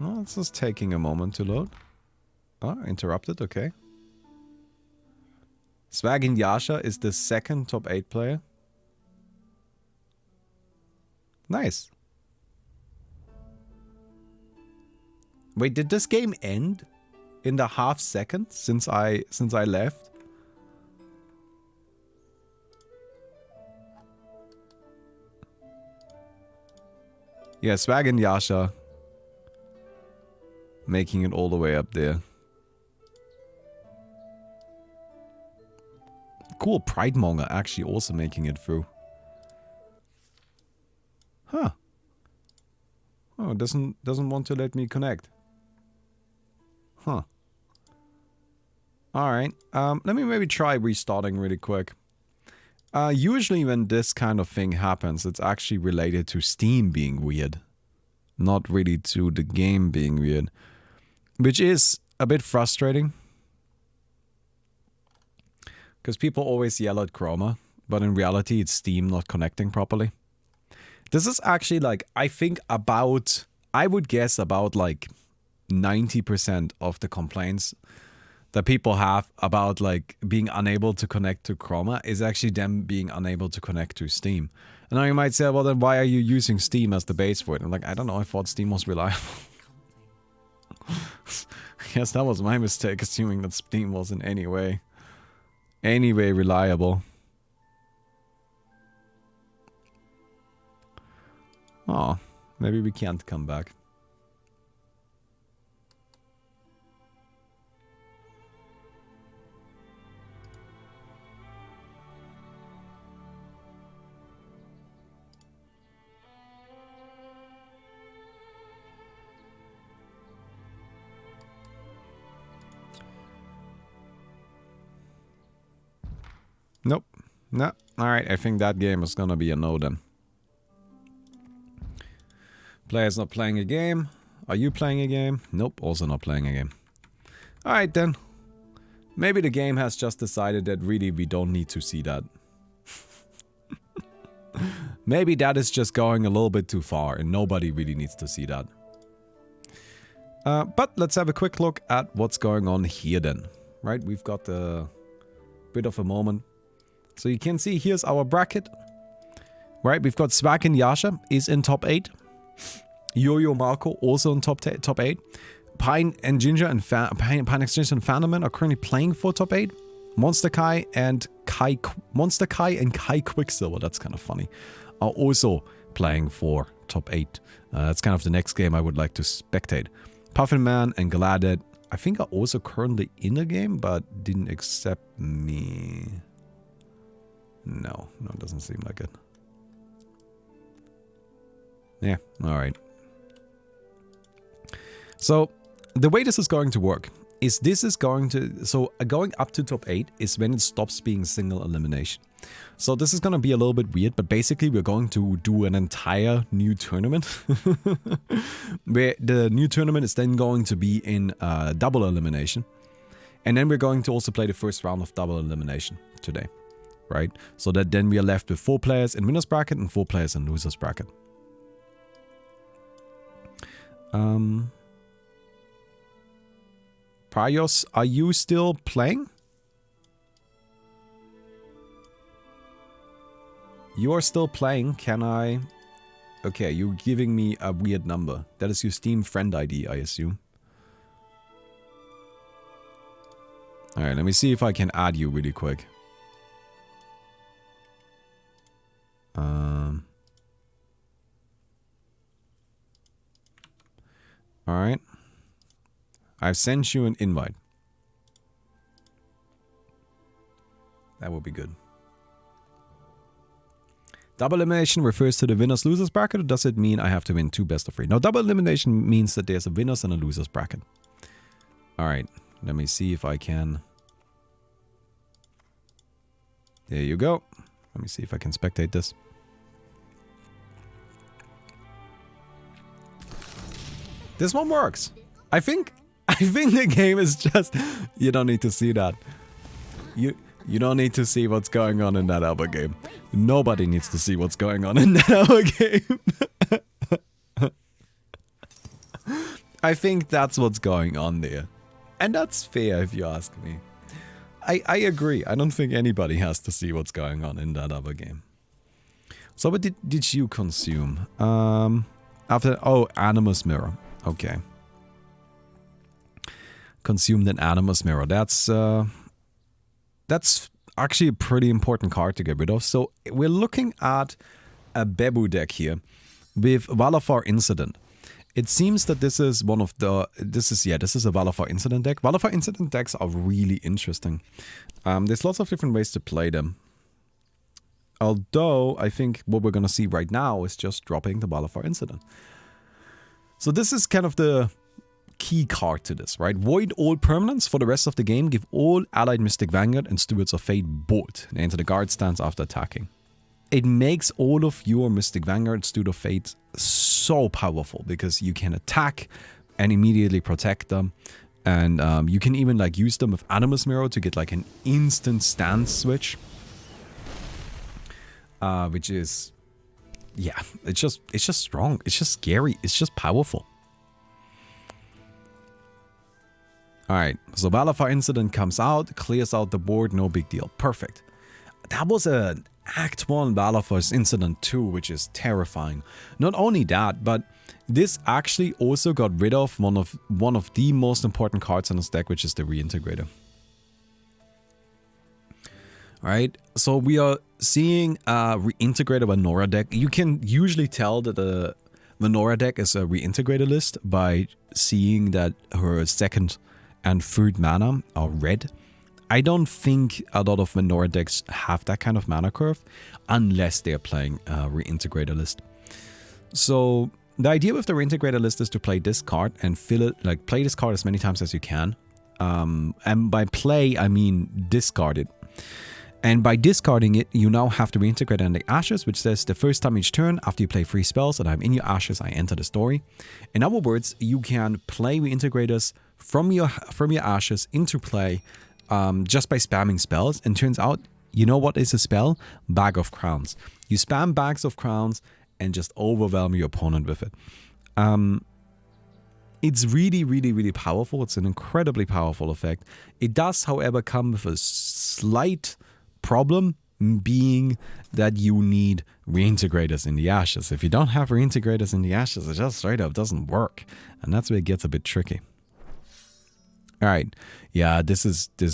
Well, it's just taking a moment to load. Oh, interrupted, okay. Swagin Yasha is the second top 8 player. Nice. Wait, did this game end in the half second since I left? Yeah, Swag and Yasha making it all the way up there. Cool, Pridemonger actually also making it through. Huh. Oh, it doesn't want to let me connect. Huh. Alright. Let me maybe try restarting really quick. Usually when this kind of thing happens, it's actually related to Steam being weird. Not really to the game being weird. Which is a bit frustrating. Because people always yell at Chroma, but in reality it's Steam not connecting properly. This is actually like, I think about, I would guess about like 90% of the complaints that people have about like being unable to connect to Chroma is actually them being unable to connect to Steam. And now you might say, well, then why are you using Steam as the base for it? I'm like, I don't know. I thought Steam was reliable. Yes, that was my mistake, assuming that Steam was in any way reliable. Oh, maybe we can't come back. Nope. No. Alright, I think that game is gonna be a no then. Player's not playing a game. Are you playing a game? Nope, also not playing a game. Alright then. Maybe the game has just decided that really we don't need to see that. Maybe that is just going a little bit too far and nobody really needs to see that. But let's have a quick look at what's going on here then. Right, we've got a bit of a moment. So you can see here's our bracket. Right, we've got Swag and Yasha is in top 8. Yo-Yo Marco also in top 8. Pine and Ginger and Pine Exchange and Fanaman are currently playing for top 8. Monster Kai and Kai Quicksilver, that's kind of funny, are also playing for top 8. That's kind of the next game I would like to spectate. Puffin Man and Galadet, I think, are also currently in the game, but didn't accept me. No, it doesn't seem like it. Yeah, alright. So, the way this is going to work is going up to top 8 is when it stops being single elimination. So this is going to be a little bit weird, but basically we're going to do an entire new tournament. Where the new tournament is then going to be in double elimination. And then we're going to also play the first round of double elimination today. Right? So that then we are left with 4 players in winner's bracket and 4 players in loser's bracket. Prios, are you still playing? You are still playing, can I... Okay, you're giving me a weird number. That is your Steam friend ID, I assume. Alright, let me see if I can add you really quick. Alright. I've sent you an invite. That would be good. Double elimination refers to the winners losers bracket, or does it mean I have to win 2 best of 3? Now, double elimination means that there's a winners and a losers bracket. Alright, let me see if I can... There you go. Let me see if I can spectate this. This one works. I think the game is just... You don't need to see that. You don't need to see what's going on in that other game. Nobody needs to see what's going on in that other game. I think that's what's going on there. And that's fair if you ask me. I agree. I don't think anybody has to see what's going on in that other game. So what did you consume? Animus Mirror. Okay. Consumed an Animus Mirror. That's actually a pretty important card to get rid of. So we're looking at a Bebu deck here with Valafar Incident. It seems that this is one of the... This is a Valafar Incident deck. Valafar Incident decks are really interesting. There's lots of different ways to play them. Although, I think what we're going to see right now is just dropping the Valafar Incident. So this is kind of the key card to this, right? Void all permanents for the rest of the game. Give all allied Mystic Vanguard and Stewards of Fate bolt and enter the guard stance after attacking. It makes all of your Mystic Vanguard, Steward of Fate so powerful because you can attack and immediately protect them. And you can even like use them with Animus Mirror to get like an instant stance switch. Which is... Yeah, it's just strong. It's just scary. It's just powerful. Alright, so Balafar Incident comes out, clears out the board, no big deal. Perfect. That was an Act 1 Balafar's Incident 2, which is terrifying. Not only that, but this actually also got rid of one of the most important cards in this deck, which is the Reintegrator. Alright, so we are seeing a Reintegrator Venora deck. You can usually tell that the Venora deck is a Reintegrator list by seeing that her second and third mana are red. I don't think a lot of Venora decks have that kind of mana curve unless they're playing a Reintegrator list. So the idea with the Reintegrator list is to play this card and fill it, like play this card as many times as you can. And by play, I mean discard it. And by discarding it, you now have to reintegrate in the ashes, which says the first time each turn after you play 3 spells and I'm in your ashes, I enter the story. In other words, you can play reintegrators from your ashes into play just by spamming spells. And turns out, you know what is a spell? Bag of Crowns. You spam Bags of Crowns and just overwhelm your opponent with it. It's really, really, really powerful. It's an incredibly powerful effect. It does, however, come with a slight problem, being that you need reintegrators in the ashes. If you don't have reintegrators in the ashes, it just straight up doesn't work. And that's where it gets a bit tricky. Alright, yeah,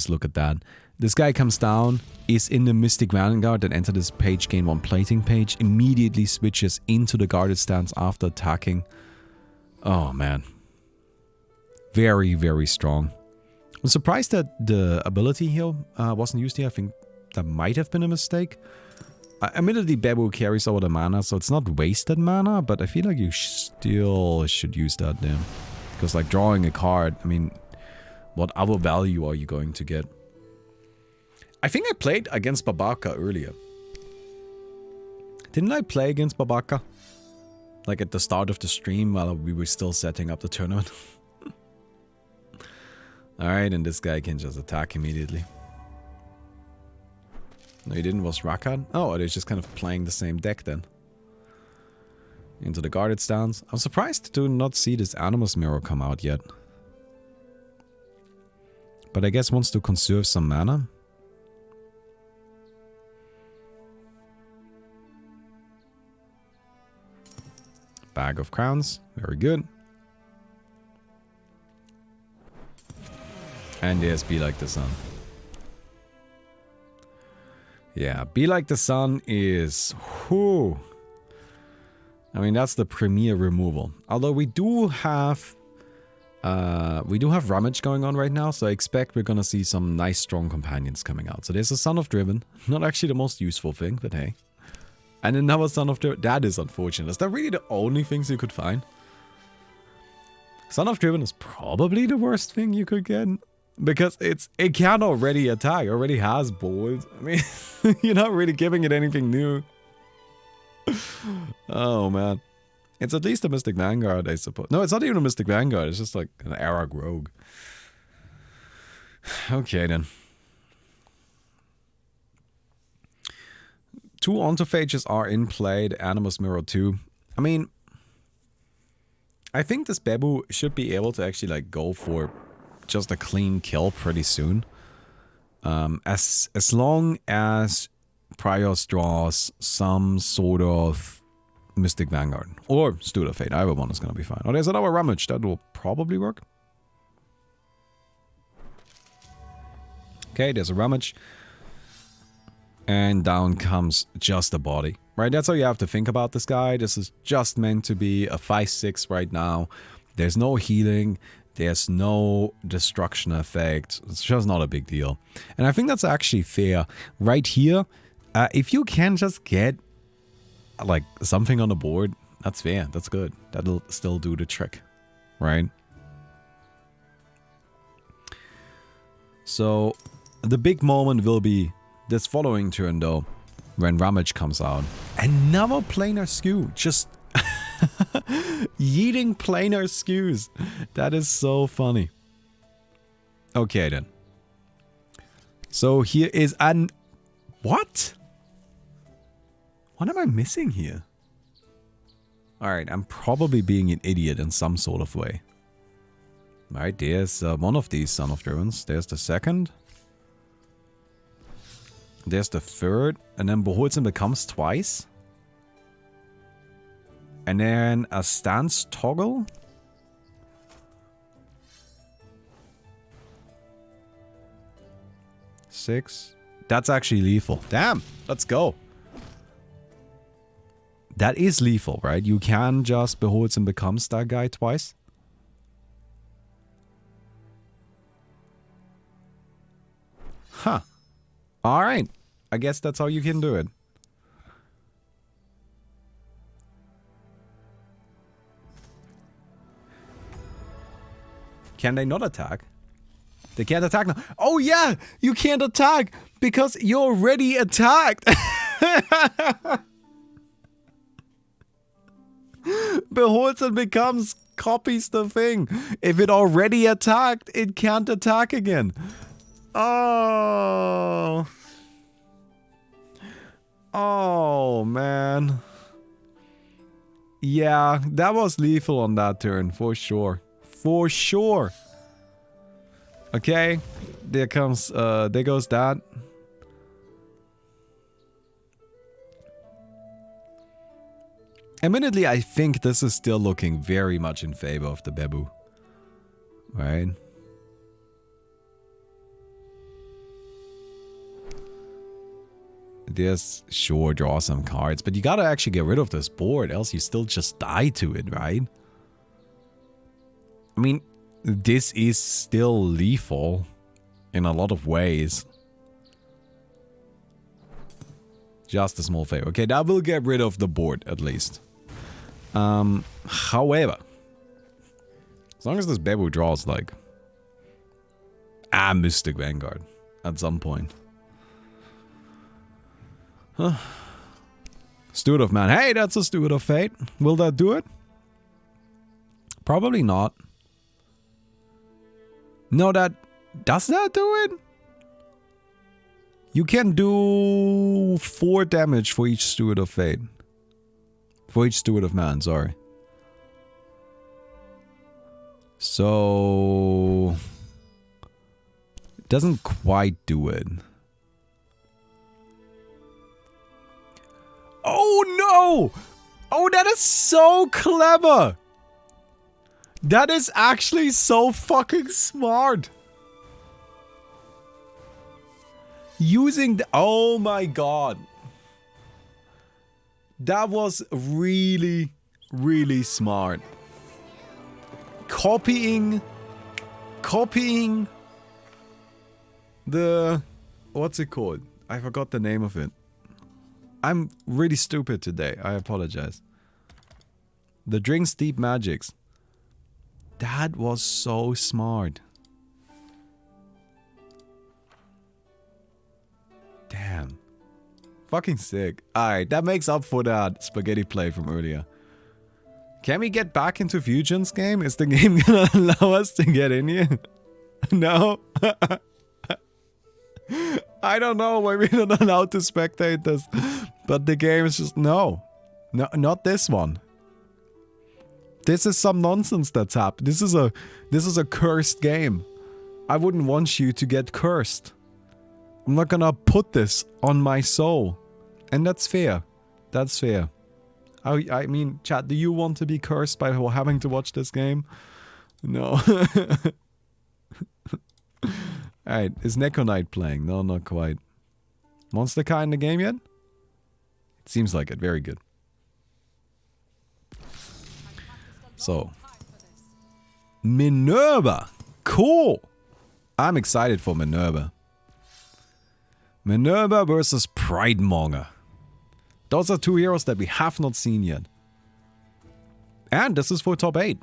look at that. This guy comes down, is in the Mystic Vanguard, then enter this page, gain 1 plating page, immediately switches into the guarded stance after attacking. Oh man. Very, very strong. I'm surprised that the ability here wasn't used here. I think that might have been a mistake. Admittedly, Bebu carries over the mana, so it's not wasted mana, but I feel like you still should use that there. Because like drawing a card, I mean, what other value are you going to get? I think I played against Babaka earlier. Didn't I play against Babaka? Like at the start of the stream while we were still setting up the tournament. Alright, and this guy can just attack immediately. No, he didn't, was Rakan? Oh, they're just kind of playing the same deck then. Into the guarded stance. I'm surprised to not see this Animus Mirror come out yet. But I guess wants to conserve some mana. Bag of Crowns. Very good. And there's Be Like the Sun. Yeah, Be Like the Sun is... Whew. I mean, that's the premier removal. Although we do have Rummage going on right now, so I expect we're gonna see some nice strong companions coming out. So there's a Son of Driven. Not actually the most useful thing, but hey. And another Son of Driven. That is unfortunate. Is that really the only things you could find? Son of Driven is probably the worst thing you could get. Because it can already attack. It already has board. I mean, you're not really giving it anything new. Oh, man. It's at least a Mystic Vanguard, I suppose. No, it's not even a Mystic Vanguard. It's just like an Arag Rogue. Okay, then. 2 Ontophages are in play. The Animus Mirror 2. I mean, I think this Bebu should be able to actually like go for just a clean kill pretty soon. As long as Prios draws some sort of Mystic Vanguard. Or Steward of Fate. Either one is going to be fine. Oh, there's another Rummage. That will probably work. Okay, there's a Rummage. And down comes just a body. Right, that's how you have to think about this guy. This is just meant to be a 5/6 right now. There's no healing. There's no destruction effect. It's just not a big deal. And I think that's actually fair. Right here, if you can just get like something on the board, that's fair. That's good. That'll still do the trick. Right? So the big moment will be this following turn though, when Rummage comes out. Another planar skew. Just yeeting planar skews. That is so funny. Okay then. So here is an... What? What am I missing here? Alright, I'm probably being an idiot in some sort of way. Right, there's one of these Son of Dragons. There's the second. There's the third. And then beholds and becomes twice. And then a stance toggle. Six. That's actually lethal. Damn, let's go. That is lethal, right? You can just beholds and becomes that guy twice. Huh. Alright. I guess that's how you can do it. Can they not attack? They can't attack now. Oh yeah! You can't attack! Because you're already attacked! Beholds and becomes copies the thing. If it already attacked, it can't attack again. Oh. Oh, man. Yeah, that was lethal on that turn, for sure. For sure. Okay, there goes that. Admittedly, I think this is still looking very much in favor of the Babu. Right? There's, sure, draw some cards, but you gotta actually get rid of this board, else you still just die to it, right? I mean, this is still lethal in a lot of ways. Just a small favor. Okay, that will get rid of the board, at least. However, as long as this Babu draws, like, Mystic Vanguard at some point. Huh. Steward of Man. Hey, that's a Steward of Fate. Will that do it? Probably not. No, does that do it? You can do 4 damage for each Steward of Fate. For each Steward of Man, sorry. So... it doesn't quite do it. Oh no! Oh, that is so clever! That is actually so fucking smart! Using the... oh my god. That was really, really smart. Copying the... what's it called? I forgot the name of it. I'm really stupid today. I apologize. The Drinks Deep Magics. That was so smart. Damn. Fucking sick. Alright, that makes up for that spaghetti play from earlier. Can we get back into Fusion's game? Is the game gonna allow us to get in here? No? I don't know why we're not allowed to spectate this. But the game is just... no. No, not this one. This is some nonsense that's happened. This is a cursed game. I wouldn't want you to get cursed. I'm not gonna put this on my soul. And that's fair. That's fair. I mean, chat, do you want to be cursed by having to watch this game? No. Alright, is Neko Knight playing? No, not quite. Monster Car in the game yet? It seems like it. Very good. So. Minerva! Cool! I'm excited for Minerva. Minerva versus Pridemonger. Those are 2 heroes that we have not seen yet. And this is for top 8.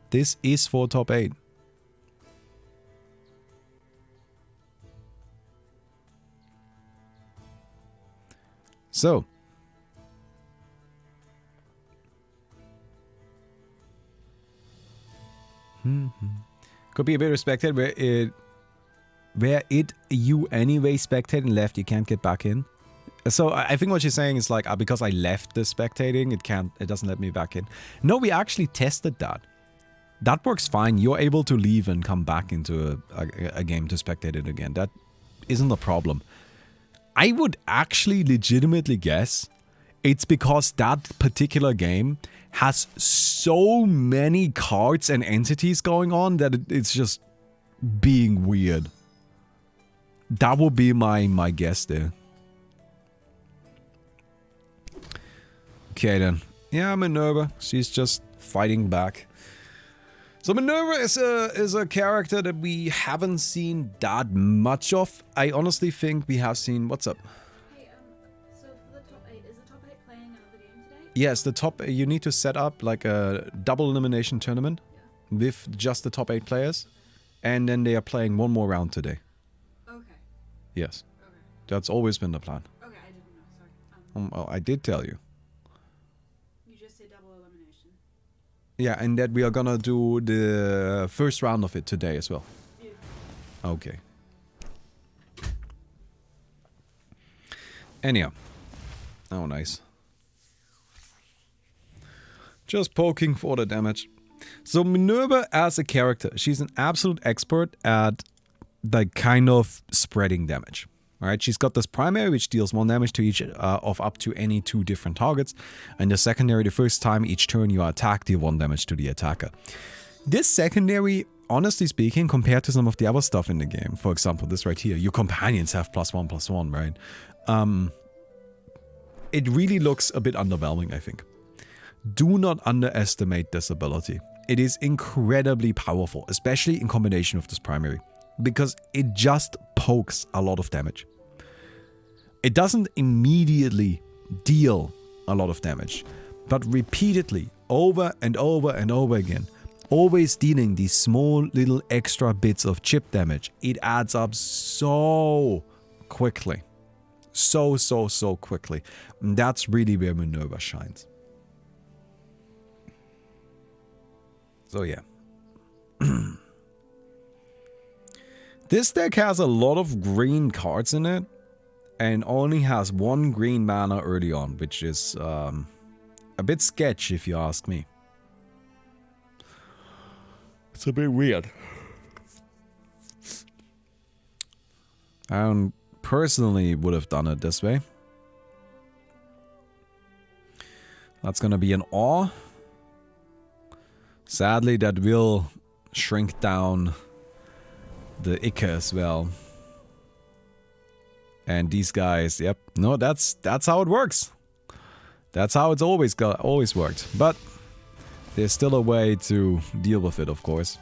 This is for top 8. So. Could be a bit of spectate where you anyway spectate and left, you can't get back in. So I think what she's saying is like, because I left the spectating, it doesn't let me back in. No, we actually tested that. that works fine. You're able to leave and come back into a game to spectate it again. That isn't a problem. I would actually legitimately guess it's because that particular game has so many cards and entities going on that it's just being weird. That would be my guess there. Okay then. Yeah, Minerva. She's just fighting back. So Minerva is a character that we haven't seen that much of. I honestly think we have seen... What's up? Hey, so for the top 8, is the top 8 playing another game today? Yes, the top... You need to set up like a double elimination tournament with just the top 8 players. And then they are playing one more round today. Okay. Yes. Okay. That's always been the plan. Okay, I didn't know, sorry. Well, I did tell you. You just said double elimination. Yeah, and that we are gonna do the first round of it today as well. Yeah. Okay. Anyhow. Oh, nice. Just poking for the damage. So Minerva as a character, she's an absolute expert at like kind of spreading damage. Alright, she's got this primary which deals 1 damage to each of up to any 2 different targets. And the secondary, the first time each turn you are attacked, deal 1 damage to the attacker. This secondary, honestly speaking, compared to some of the other stuff in the game, for example, this right here, your companions have +1/+1, right? It really looks a bit underwhelming, I think. Do not underestimate this ability. It is incredibly powerful, especially in combination with this primary, because it just pokes a lot of damage. It doesn't immediately deal a lot of damage, but repeatedly, over and over and over again, always dealing these small little extra bits of chip damage, it adds up so quickly. So quickly. And that's really where Minerva shines. So yeah. This deck has a lot of green cards in it, and only has 1 green mana early on, which is a bit sketch if you ask me. It's a bit weird. I personally would have done it this way. That's gonna be an awe. Sadly, that will shrink down the Ica as well. And these guys, yep. No, that's how it works. That's how it's always worked. But there's still a way to deal with it, of course.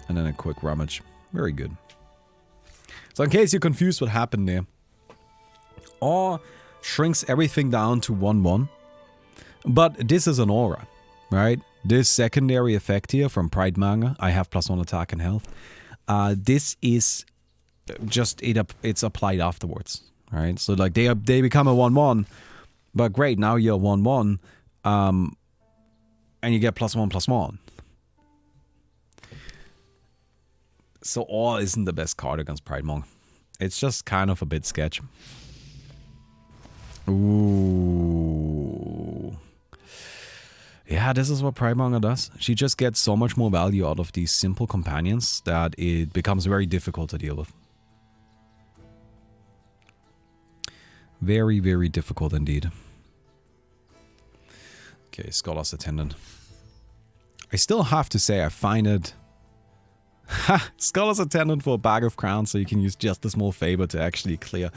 And then a quick rummage. Very good. So in case you're confused what happened there. Awe shrinks everything down to 1/1. But this is an aura, right? This secondary effect here from Pride Manga, I have +1 attack and health. This is just, it's applied afterwards, right? So like they become a 1/1, but great, now you're 1/1, and you get +1/+1. So Awe isn't the best card against Pride Manga. It's just kind of a bit sketch. Ooh. Yeah, this is what Pride Manga does. She just gets so much more value out of these simple companions that it becomes very difficult to deal with. Very, very difficult indeed. Okay, Scholar's Attendant. I still have to say I find it... Ha! Scholar's Attendant for a bag of crowns, so you can use just a small favor to actually clear.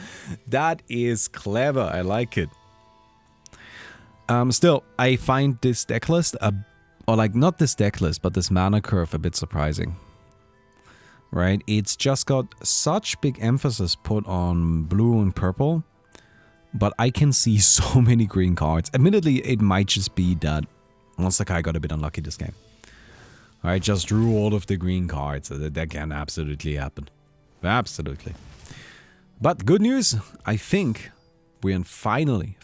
That is clever, I like it. Still, I find this deck list, or like not this deck list, but this mana curve a bit surprising. Right? It's just got such big emphasis put on blue and purple, but I can see so many green cards. Admittedly, it might just be that Sakai got a bit unlucky this game. I just drew all of the green cards. That can absolutely happen. Absolutely. But good news, I think we're in finally,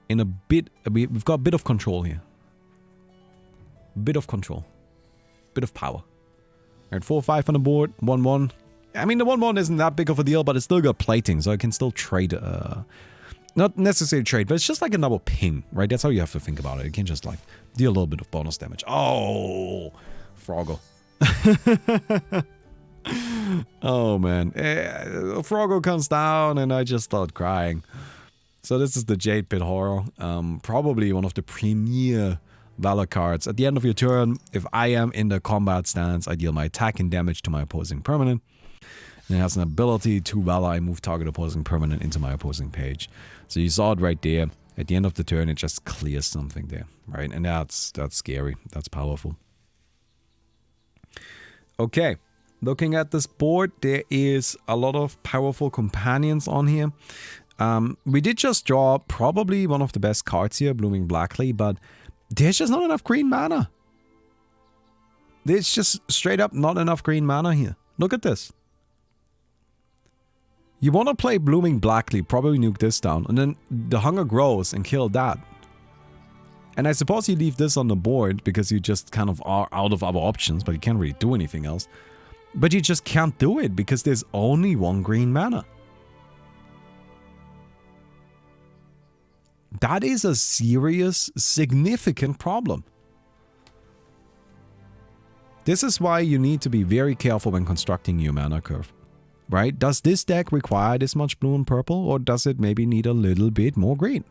in a bit, we've got a bit of control here. Bit of control. Bit of power. Alright, 4-5 on the board, 1-1. I mean, the 1-1 isn't that big of a deal, but it's still got plating, so I can still trade Not necessarily trade, but it's just like a double ping, right? That's how you have to think about it. You can just like deal a little bit of bonus damage. Oh, Froggle. Oh man, Froggle comes down and I just start crying. So this is the Jade Pit Horror. Probably one of the premier Valor cards. At the end of your turn, if I am in the combat stance, I deal my attack and damage to my opposing permanent. And it has an ability to Valor, I move target opposing permanent into my opposing page. So you saw it right there. At the end of the turn, it just clears something there, right? And that's scary. That's powerful. Okay, looking at this board, there is a lot of powerful companions on here. We did just draw probably one of the best cards here, Blooming Blackly, but there's just not enough green mana. There's just straight up not enough green mana here. Look at this. You want to play Blooming Blackly, probably nuke this down, and then the Hunger grows and kill that. And I suppose you leave this on the board because you just kind of are out of other options, but you can't really do anything else. But you just can't do it because there's only one green mana. That is a serious, significant problem. This is why you need to be very careful when constructing your mana curve. Right? Does this deck require this much blue and purple, or does it maybe need a little bit more green?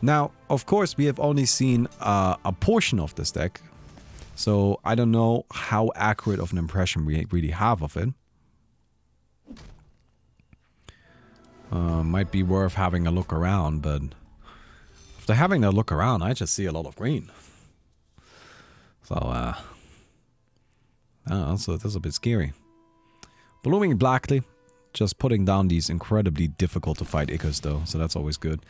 Now, of course, we have only seen a portion of this deck, so I don't know how accurate of an impression we really have of it. Might be worth having a look around, but after having a look around, I just see a lot of green. So, I don't know, so that's a bit scary. Blooming Blackly, just putting down these incredibly difficult to fight Ickers though, so that's always good.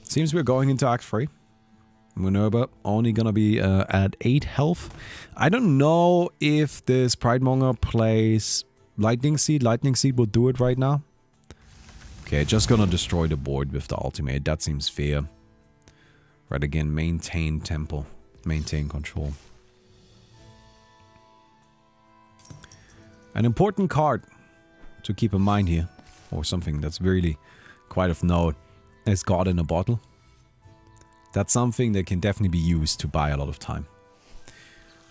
Seems we're going into Act 3. Minerva only gonna be at 8 health. I don't know if this Pridemonger plays Lightning Seed. Lightning Seed will do it right now. Okay, just gonna destroy the board with the ultimate. That seems fair. Right, again, maintain tempo. Maintain control. An important card to keep in mind here, or something that's really quite of note, is God in a Bottle. That's something that can definitely be used to buy a lot of time.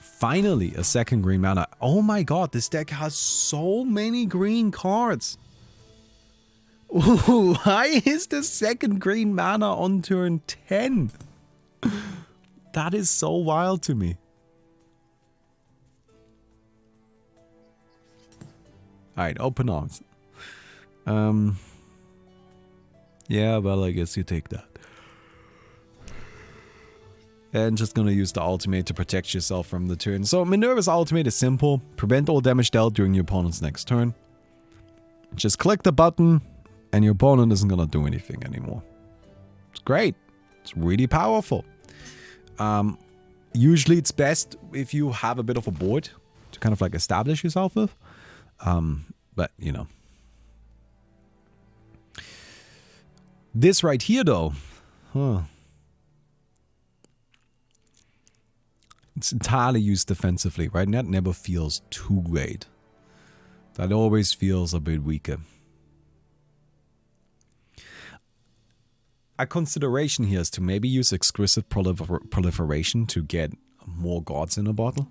Finally, a second green mana. Oh my god, this deck has so many green cards. Ooh, why is the second green mana on turn 10? That is so wild to me. Alright, open arms. Yeah, well, I guess you take that. And just gonna use the ultimate to protect yourself from the turn. So Minerva's ultimate is simple. Prevent all damage dealt during your opponent's next turn. Just click the button and your opponent isn't gonna do anything anymore. It's great. It's really powerful. Usually it's best if you have a bit of a board to kind of like establish yourself with. But, you know. This right here, though. It's entirely used defensively, right? And that never feels too great. That always feels a bit weaker. A consideration here is to maybe use exquisite proliferation to get more gods in a bottle.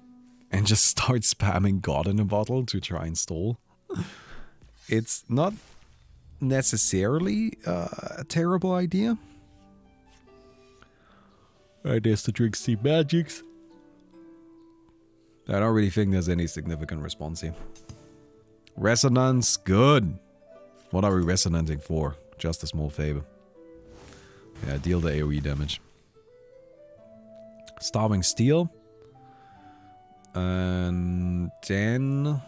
And just start spamming God in a Bottle to try and stall. It's not necessarily a terrible idea. Right, there's the Drink Sea Magics. I don't really think there's any significant response here. Resonance, good. What are we resonating for? Just a small favor. Yeah, deal the AoE damage. Starving Steel. And then...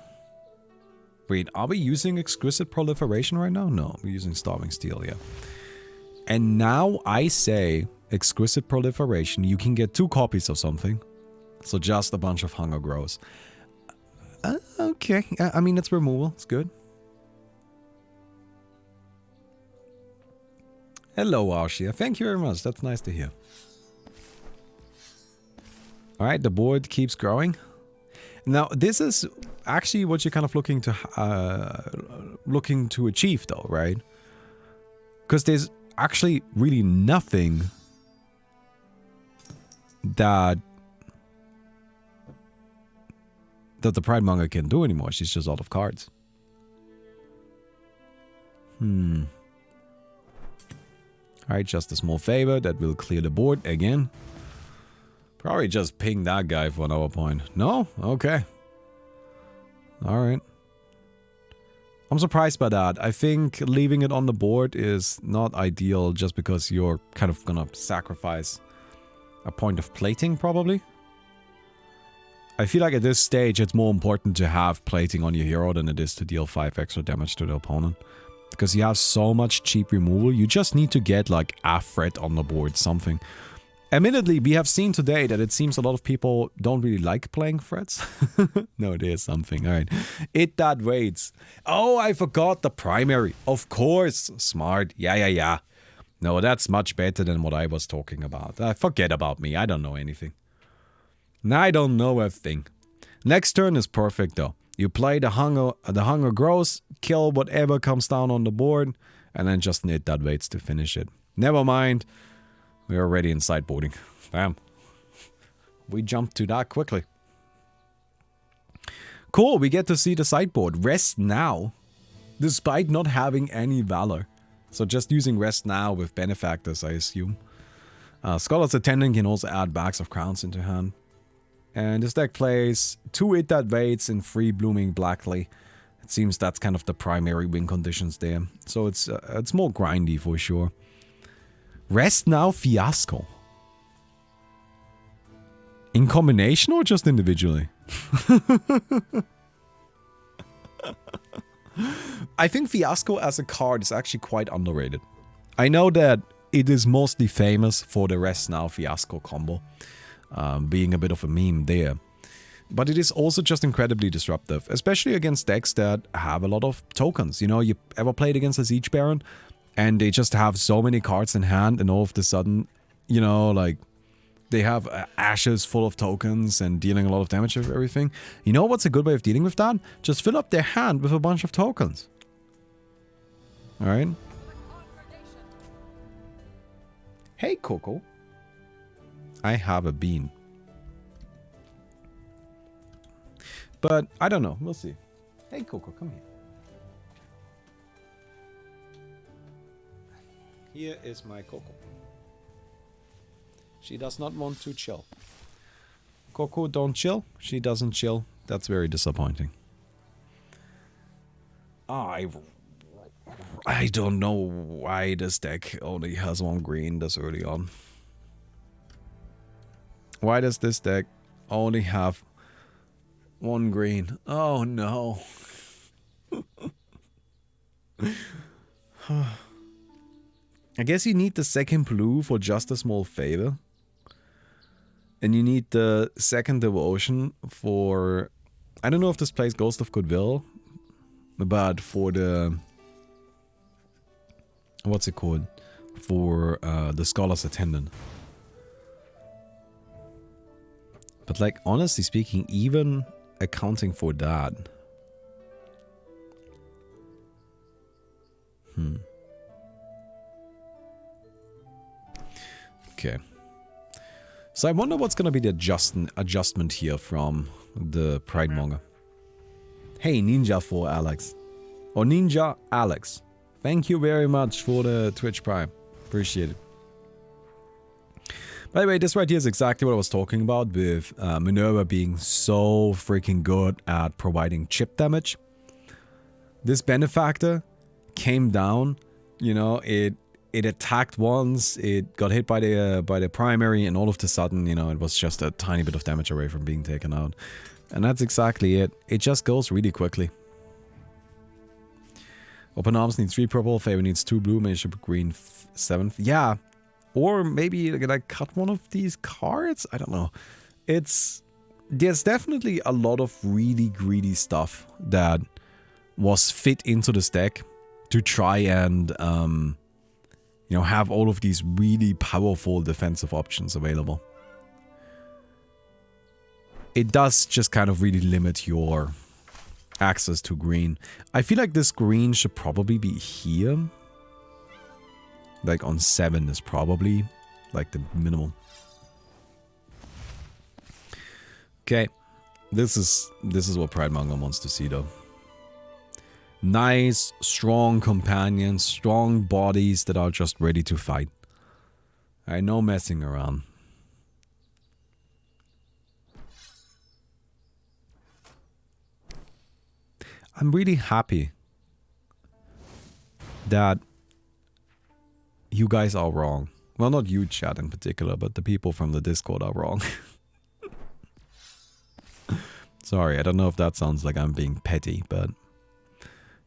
Wait, are we using Exquisite Proliferation right now? No, we're using Starving Steel, yeah. And now I say Exquisite Proliferation, you can get 2 copies of something. So just a bunch of Hunger Grows. Okay, I mean, it's removal, it's good. Hello, Arshia. Thank you very much, that's nice to hear. Alright, the board keeps growing. Now, this is actually what you're kind of looking to achieve, though, right? Because there's actually really nothing that the Pride Monger can do anymore. She's just out of cards. Alright, just a small favor that will clear the board again. Probably just ping that guy for an hour point. No? Okay. Alright. I'm surprised by that. I think leaving it on the board is not ideal just because you're kind of gonna sacrifice a point of plating, probably. I feel like at this stage it's more important to have plating on your hero than it is to deal 5 extra damage to the opponent. Because you have so much cheap removal, you just need to get like a threat on the board, something. Admittedly, we have seen today that it seems a lot of people don't really like playing threats. No, there's something. Alright. It that waits. Oh, I forgot the primary. Of course. Smart. Yeah. No, that's much better than what I was talking about. Forget about me. I don't know anything. I don't know a thing. Next turn is perfect though. You play the hunger grows, kill whatever comes down on the board, and then just need that waits to finish it. Never mind. We're already in sideboarding. Damn. We jumped to that quickly. Cool, we get to see the sideboard. Rest now. Despite not having any valor. So just using rest now with benefactors, I assume. Scholar's Attendant can also add bags of crowns into hand. And this deck plays 2 It That Waits and 3 Blooming Blackly. It seems that's kind of the primary win conditions there. So it's more grindy for sure. Rest Now Fiasco. In combination or just individually? I think Fiasco as a card is actually quite underrated. I know that it is mostly famous for the Rest Now Fiasco combo. Being a bit of a meme there. But it is also just incredibly disruptive, especially against decks that have a lot of tokens. You know, you ever played against a Siege Baron and they just have so many cards in hand and all of a sudden, you know, like they have ashes full of tokens and dealing a lot of damage with everything. You know what's a good way of dealing with that? Just fill up their hand with a bunch of tokens. Alright? Hey, Coco. I have a bean. But I don't know. We'll see. Hey, Coco, come here. Here is my Coco. She does not want to chill. Coco, don't chill. She doesn't chill. That's very disappointing. I don't know why this deck only has 1 green this early on. Why does this deck only have 1 green? Oh no. I guess you need the second blue for just a small favor. And you need the second devotion for... I don't know if this plays Ghost of Goodwill. But for the... What's it called? For the Scholar's Attendant. But like, honestly speaking, even accounting for that... Okay. So I wonder what's gonna be the adjustment here from the Pride Monger. Hey, Ninja for Alex. Or Ninja Alex. Thank you very much for the Twitch Prime. Appreciate it. By the way, this right here is exactly what I was talking about with Minerva being so freaking good at providing chip damage. This Benefactor came down, you know, it attacked once, it got hit by the primary, and all of a sudden, you know, it was just a tiny bit of damage away from being taken out. And that's exactly it. It just goes really quickly. Open Arms needs 3 purple, Favor needs 2 blue, Manship Green 7th. Yeah. Or maybe like cut one of these cards? I don't know. There's definitely a lot of really greedy stuff that was fit into this deck to try and you know, have all of these really powerful defensive options available. it does just kind of really limit your access to green. I feel like this green should probably be here. Like on 7 is probably like the minimum. Okay. This is what Pridemonger wants to see though. Nice, strong companions, strong bodies that are just ready to fight. Alright, no messing around. I'm really happy that you guys are wrong. Well, not you, chat in particular, but the people from the Discord are wrong. Sorry, I don't know if that sounds like I'm being petty, but...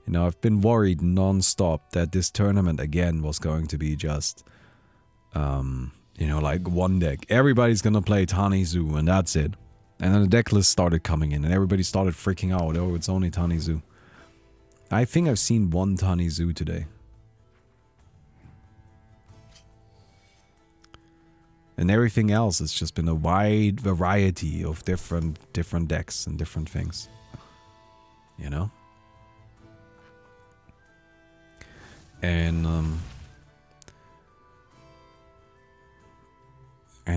You know, I've been worried non-stop that this tournament again was going to be just... you know, like one deck. Everybody's gonna play Tanizu and that's it. And then the deck list started coming in and everybody started freaking out. Oh, it's only Tanizu. I think I've seen one Tanizu today. And everything else has just been a wide variety of different decks and different things. You know? And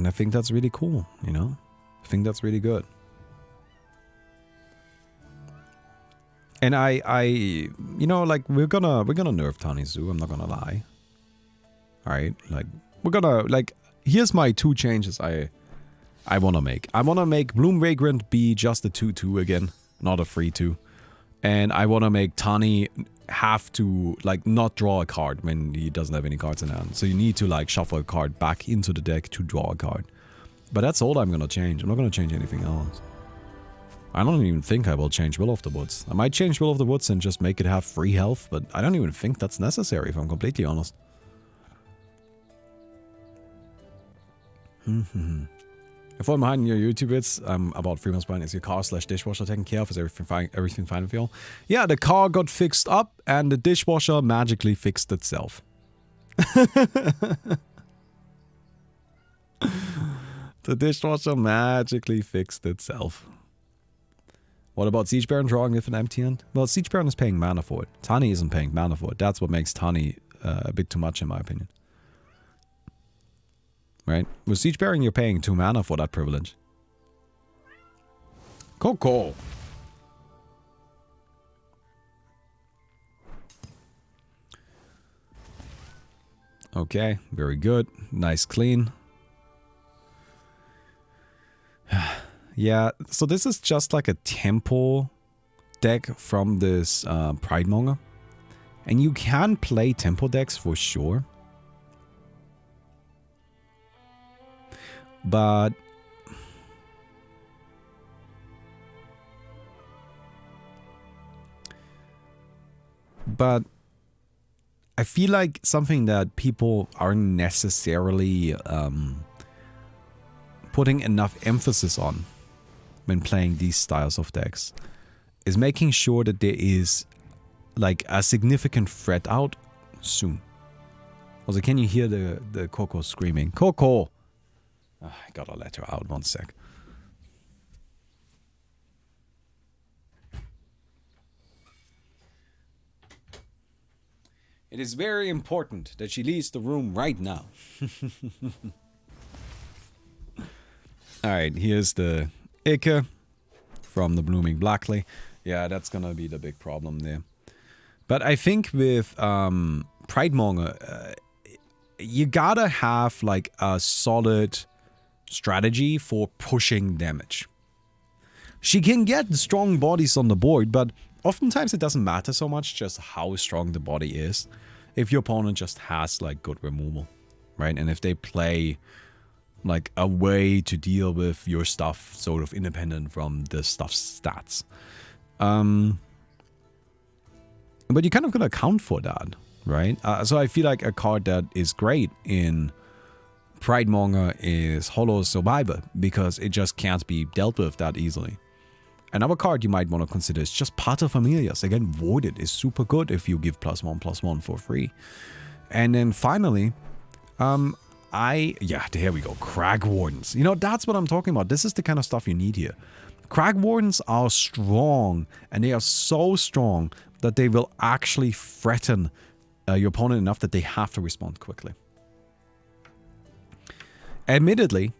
I think that's really cool, you know? I think that's really good. And I you know, like we're gonna nerf Tanizu, I'm not gonna lie. Alright, like we're gonna like here's my 2 changes I wanna make. I wanna make Bloom Vagrant be just a 2/2 again, not a 3/2. And I wanna make Tani have to like not draw a card when he doesn't have any cards in hand. So you need to like shuffle a card back into the deck to draw a card. But that's all I'm gonna change. I'm not gonna change anything else. I don't even think I will change Will of the Woods. I might change Will of the Woods and just make it have free health, but I don't even think that's necessary if I'm completely honest. If I'm behind your YouTube vids, I'm about 3 months behind. Is your car/dishwasher taken care of? Is everything fine with you? Yeah, the car got fixed up and the dishwasher magically fixed itself. The dishwasher magically fixed itself. What about Siege Baron drawing with an empty hand? Well, Siege Baron is paying mana for it. Tani isn't paying mana for it. That's what makes Tani a bit too much in my opinion. Right? With Siege Baron, you're paying 2 mana for that privilege. Cool. Okay, very good. Nice clean. Yeah, so this is just like a tempo deck from this Pridemonger. And you can play tempo decks for sure. But I feel like something that people aren't necessarily putting enough emphasis on when playing these styles of decks is making sure that there is like a significant threat out soon. Also, can you hear the Coco screaming? Coco! I gotta let her out 1 sec. It is very important that she leaves the room right now. Alright, here's the Ike from the Blooming Blackley. Yeah, that's gonna be the big problem there. But I think with Pridemonger, you gotta have like a solid strategy for pushing damage. She can get strong bodies on the board, but oftentimes it doesn't matter so much just how strong the body is if your opponent just has like good removal, right? And if they play like a way to deal with your stuff sort of independent from the stuff's stats. But you kind of gotta account for that, right? So I feel like a card that is great in Pridemonger is Hollow Survivor, because it just can't be dealt with that easily. Another card you might want to consider is just Paterfamilias. Again, Voided is super good if you give +1/+1 for free. And then finally, Yeah, there we go. Crag Wardens. You know, that's what I'm talking about. This is the kind of stuff you need here. Crag Wardens are strong, and they are so strong that they will actually threaten your opponent enough that they have to respond quickly. Admittedly,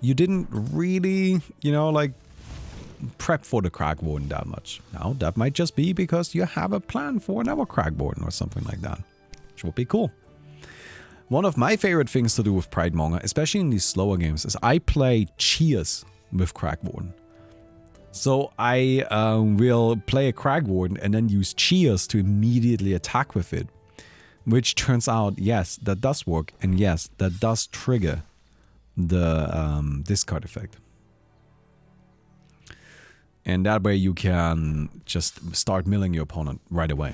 you didn't really, you know, like, prep for the Crag Warden that much. Now, that might just be because you have a plan for another Crag Warden or something like that, which would be cool. One of my favorite things to do with Pridemonger, especially in these slower games, is I play Cheers with Crag Warden. So I will play a Crag Warden and then use Cheers to immediately attack with it. Which turns out, yes, that does work. And yes, that does trigger the discard effect. And that way you can just start milling your opponent right away.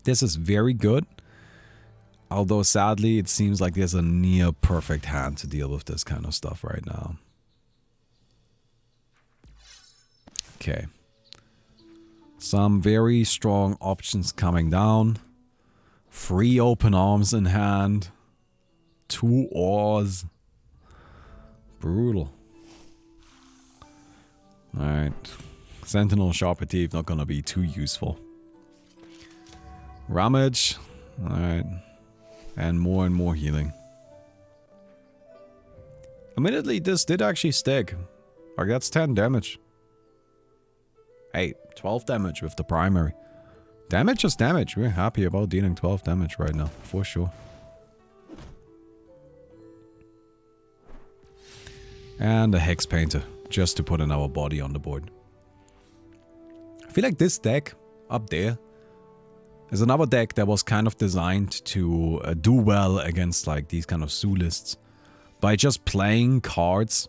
This is very good. Although sadly, it seems like there's a near perfect hand to deal with this kind of stuff right now. Okay. Some very strong options coming down. 3 open arms in hand. 2 ores. Brutal. Alright. Sentinel Sharper Teeth not gonna be too useful. Ramage. Alright. And more healing. Admittedly, this did actually stick. Like, that's 10 damage. Hey, 12 damage with the primary. Damage is damage. We're happy about dealing 12 damage right now, for sure. And a Hex Painter, just to put another body on the board. I feel like this deck, up there, is another deck that was kind of designed to do well against like these kind of Zoo lists. By just playing cards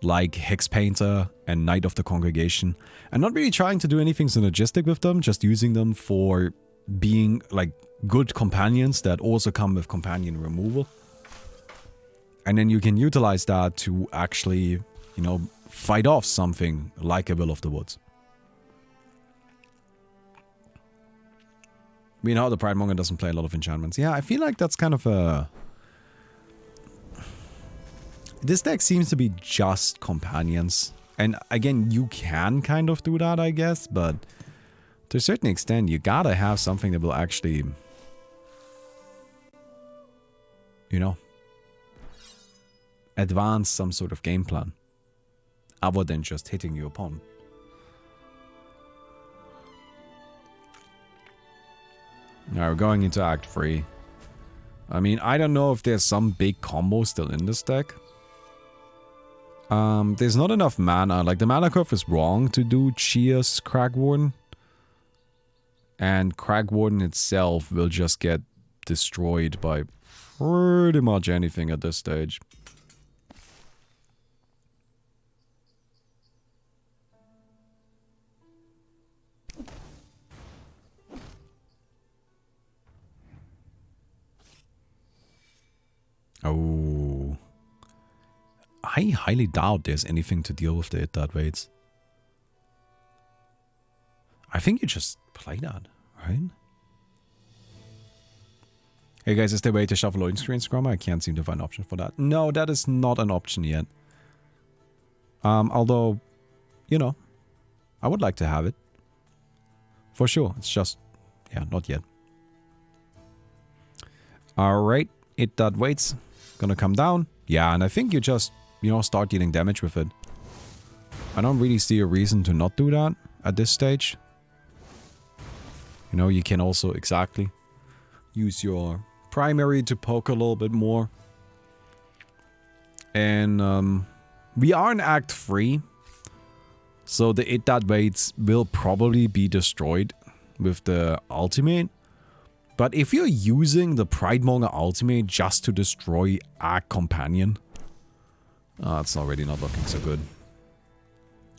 like Hex Painter and Knight of the Congregation. And not really trying to do anything synergistic with them, just using them for being like good companions that also come with companion removal. And then you can utilize that to actually, you know, fight off something like a Will of the Woods. We know the Pridemonger doesn't play a lot of enchantments. Yeah, I feel like that's kind of a... This deck seems to be just companions. And again, you can kind of do that, I guess. But to a certain extent, you gotta have something that will actually... You know... advance some sort of game plan. Other than just hitting your opponent. Now we're going into Act 3. I mean, I don't know if there's some big combo still in this deck. There's not enough mana. Like, the mana curve is wrong to do Cheers Crag Warden. And Crag Warden itself will just get destroyed by pretty much anything at this stage. Oh. I highly doubt there's anything to deal with the It That Waits. I think you just play that, right? Hey guys, is there a way to shuffle loading screens, Chroma? I can't seem to find an option for that. No, that is not an option yet. Although, you know, I would like to have it. For sure, it's just, yeah, not yet. Alright, It That Waits. Gonna come down. Yeah, and I think you just, you know, start dealing damage with it. I don't really see a reason to not do that at this stage. You know, you can also exactly use your primary to poke a little bit more. And we are in Act 3. So the It That Waits will probably be destroyed with the ultimate. But if you're using the Pridemonger ultimate just to destroy a companion, it's already not looking so good.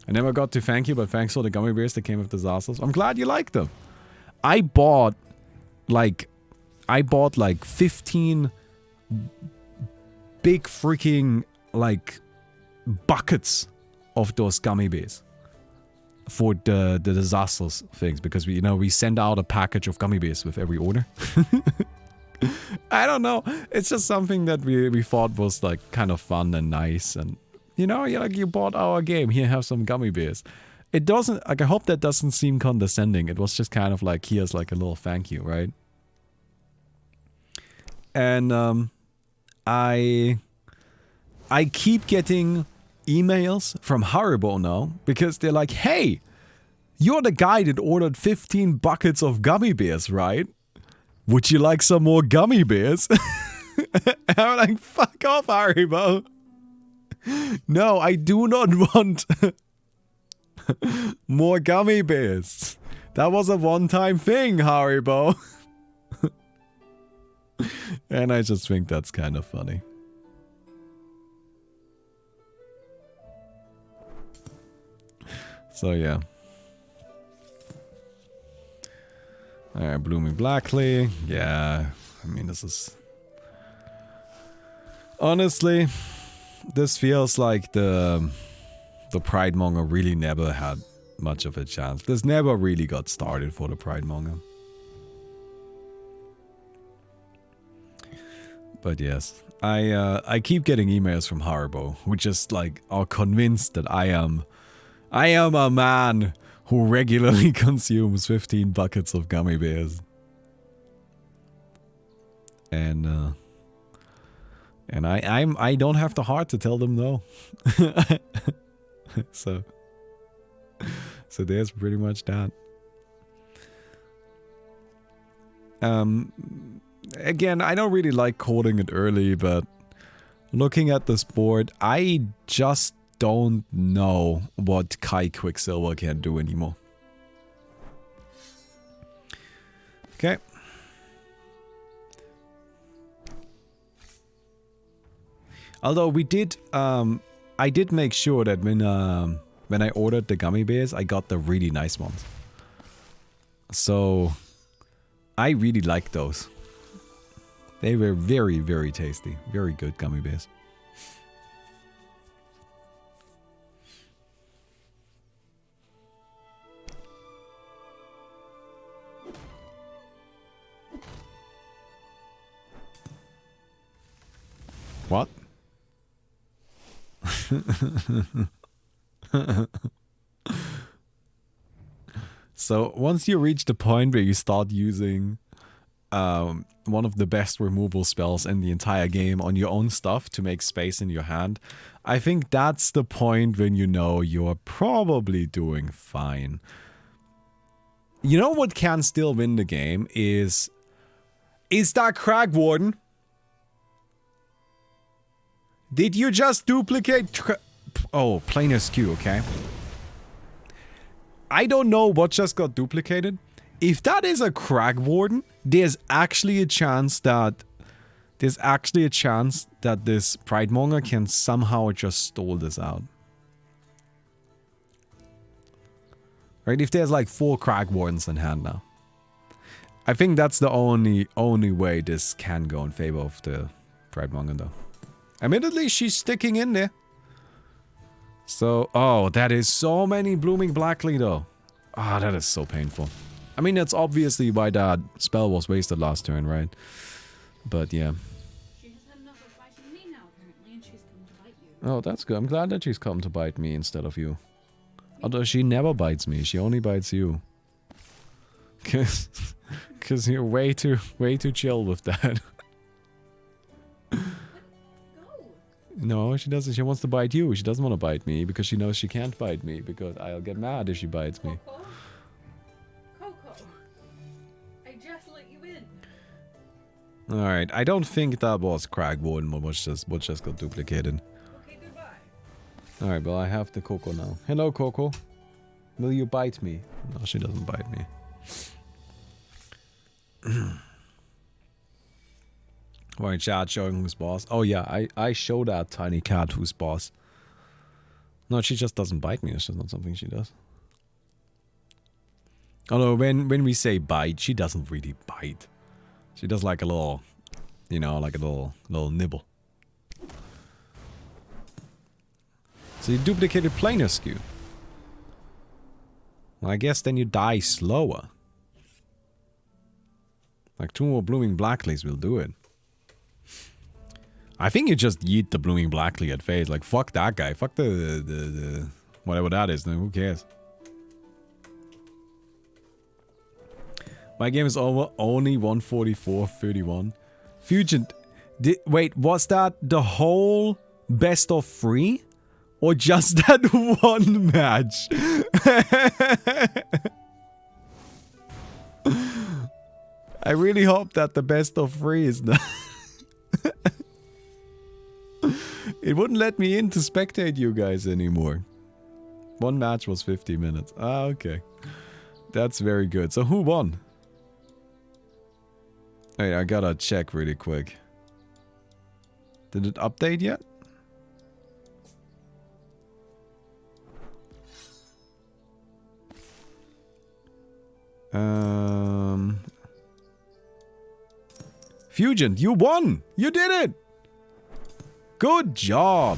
I never got to thank you, but thanks for the gummy bears that came with disasters. I'm glad you liked them. I bought like 15 big freaking like buckets of those gummy bears for the disasters things, because we send out a package of gummy bears with every order. I don't know. It's just something that we thought was like kind of fun and nice. And, you know, you bought our game. Here, have some gummy bears. It doesn't, like, I hope that doesn't seem condescending. It was just kind of like, here's like a little thank you, right? And I keep getting emails from Haribo now because they're like, hey, you're the guy that ordered 15 buckets of gummy bears, right? Would you like some more gummy bears? I'm like, fuck off, Haribo. No, I do not want more gummy bears. That was a one-time thing, Haribo. And I just think that's kind of funny. So yeah. Alright, Blooming Blackly. Yeah, I mean, this is... Honestly, this feels like the Pride Monger really never had much of a chance. This never really got started for the Pride Monger. But yes, I keep getting emails from Haribo who just like are convinced that I am a man who regularly consumes 15 buckets of gummy bears. And I don't have the heart to tell them no. So there's pretty much that. Again, I don't really like calling it early, but looking at this board, I just don't know what Kai Quicksilver can do anymore. Okay. Although we did, I did make sure that when I ordered the gummy bears, I got the really nice ones. So I really like those. They were very, very tasty. Very good gummy bears. What? So once you reach the point where you start using one of the best removal spells in the entire game on your own stuff to make space in your hand, I think that's the point when you know you're probably doing fine. You know what can still win the game is that Crag Warden? Did you just duplicate oh, planar skew, okay. I don't know what just got duplicated. If that is a Crag Warden, there's actually a chance that this Pride Monger can somehow just stall this out. Right? If there's like 4 Crag Wardens in hand now. I think that's the only way this can go in favor of the Pride Monger though. Admittedly, she's sticking in there. So, oh, that is so many Blooming Blackly though. Ah, that is so painful. I mean, that's obviously why that spell was wasted last turn, right? But yeah. She has had enough of biting me now, apparently, and she's come to bite you. Oh, that's good. I'm glad that she's come to bite me instead of you. Although she never bites me, she only bites you. Cause you're way too chill with that. No, she doesn't. She wants to bite you. She doesn't want to bite me because she knows she can't bite me because I'll get mad if she bites me. Coco, I just let you in. Alright, I don't think that was Crag Warden what just got duplicated. Okay, goodbye. Alright, well I have the Coco now. Hello, Coco. Will you bite me? No, she doesn't bite me. Why chat showing who's boss? Oh yeah, I show that tiny cat who's boss. No, she just doesn't bite me. It's just not something she does. Although when we say bite, she doesn't really bite. She does like a little, you know, like a little nibble. So you duplicated planar skew. Well, I guess then you die slower. Like 2 more Blooming Blackleys will do it. I think you just yeet the Blooming Blackley at face. Like, fuck that guy. Fuck the whatever that is. Then who cares? My game is over. Only 144.31. Fusion. Wait, was that the whole best of 3? Or just that one match? I really hope that the best of 3 is not... It wouldn't let me in to spectate you guys anymore. One match was 50 minutes. Ah, okay. That's very good. So who won? Hey, I gotta check really quick. Did it update yet? Fusion, you won! You did it! Good job!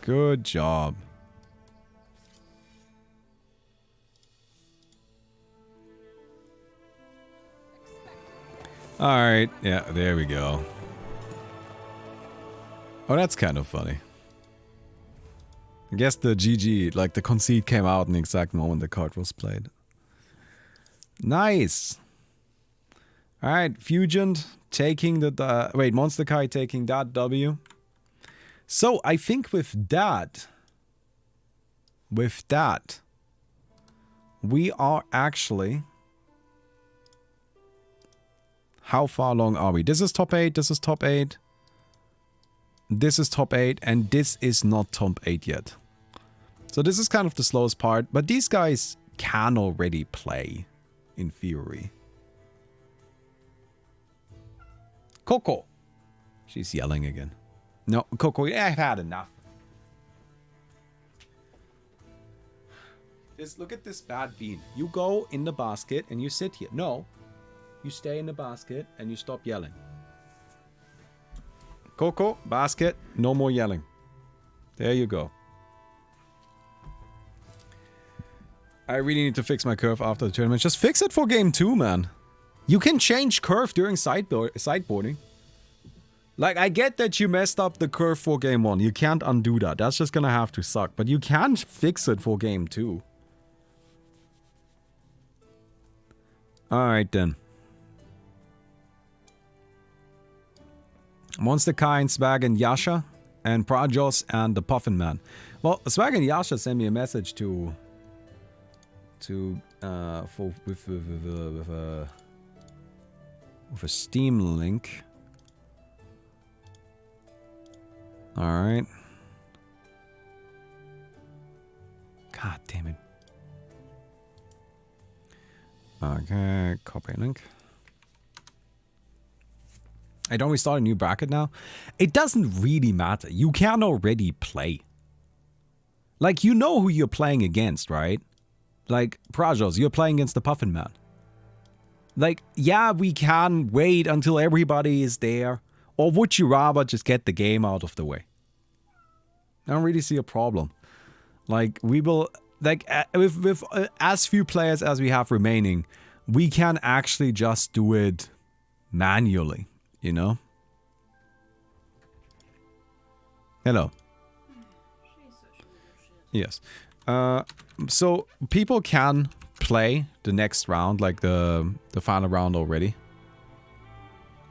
Good job. Alright, yeah, there we go. Oh, that's kind of funny. I guess the GG, like the concede came out in the exact moment the card was played. Nice! Alright, Fusion taking the... wait, Monster Kai taking that W. So, I think with that... we are actually... How far along are we? This is top 8, this is top 8. This is top 8, and this is not top 8 yet. So this is kind of the slowest part, but these guys can already play, in theory. Coco! She's yelling again. No, Coco, I've had enough. Look at this bad bean. You go in the basket and you sit here. No. You stay in the basket and you stop yelling. Coco, basket, no more yelling. There you go. I really need to fix my curve after the tournament. Just fix it for game 2, man. You can change curve during sideboarding. Like, I get that you messed up the curve for game 1. You can't undo that. That's just gonna have to suck. But you can fix it for game 2. Alright then. Monster Kind, Swag and Yasha, and Prajos and the Puffin Man. Well, Swag and Yasha sent me a message with a Steam link. All right. God damn it. Okay, copy link. Hey, don't we start a new bracket now? It doesn't really matter. You can already play. Like, you know who you're playing against, right? Like, Prajos, you're playing against the Puffin Man. Like, yeah, we can wait until everybody is there. Or would you rather just get the game out of the way? I don't really see a problem. Like, we will... Like, with as few players as we have remaining, we can actually just do it manually. You know? Hello. Yes. So people can play the next round, like the final round already.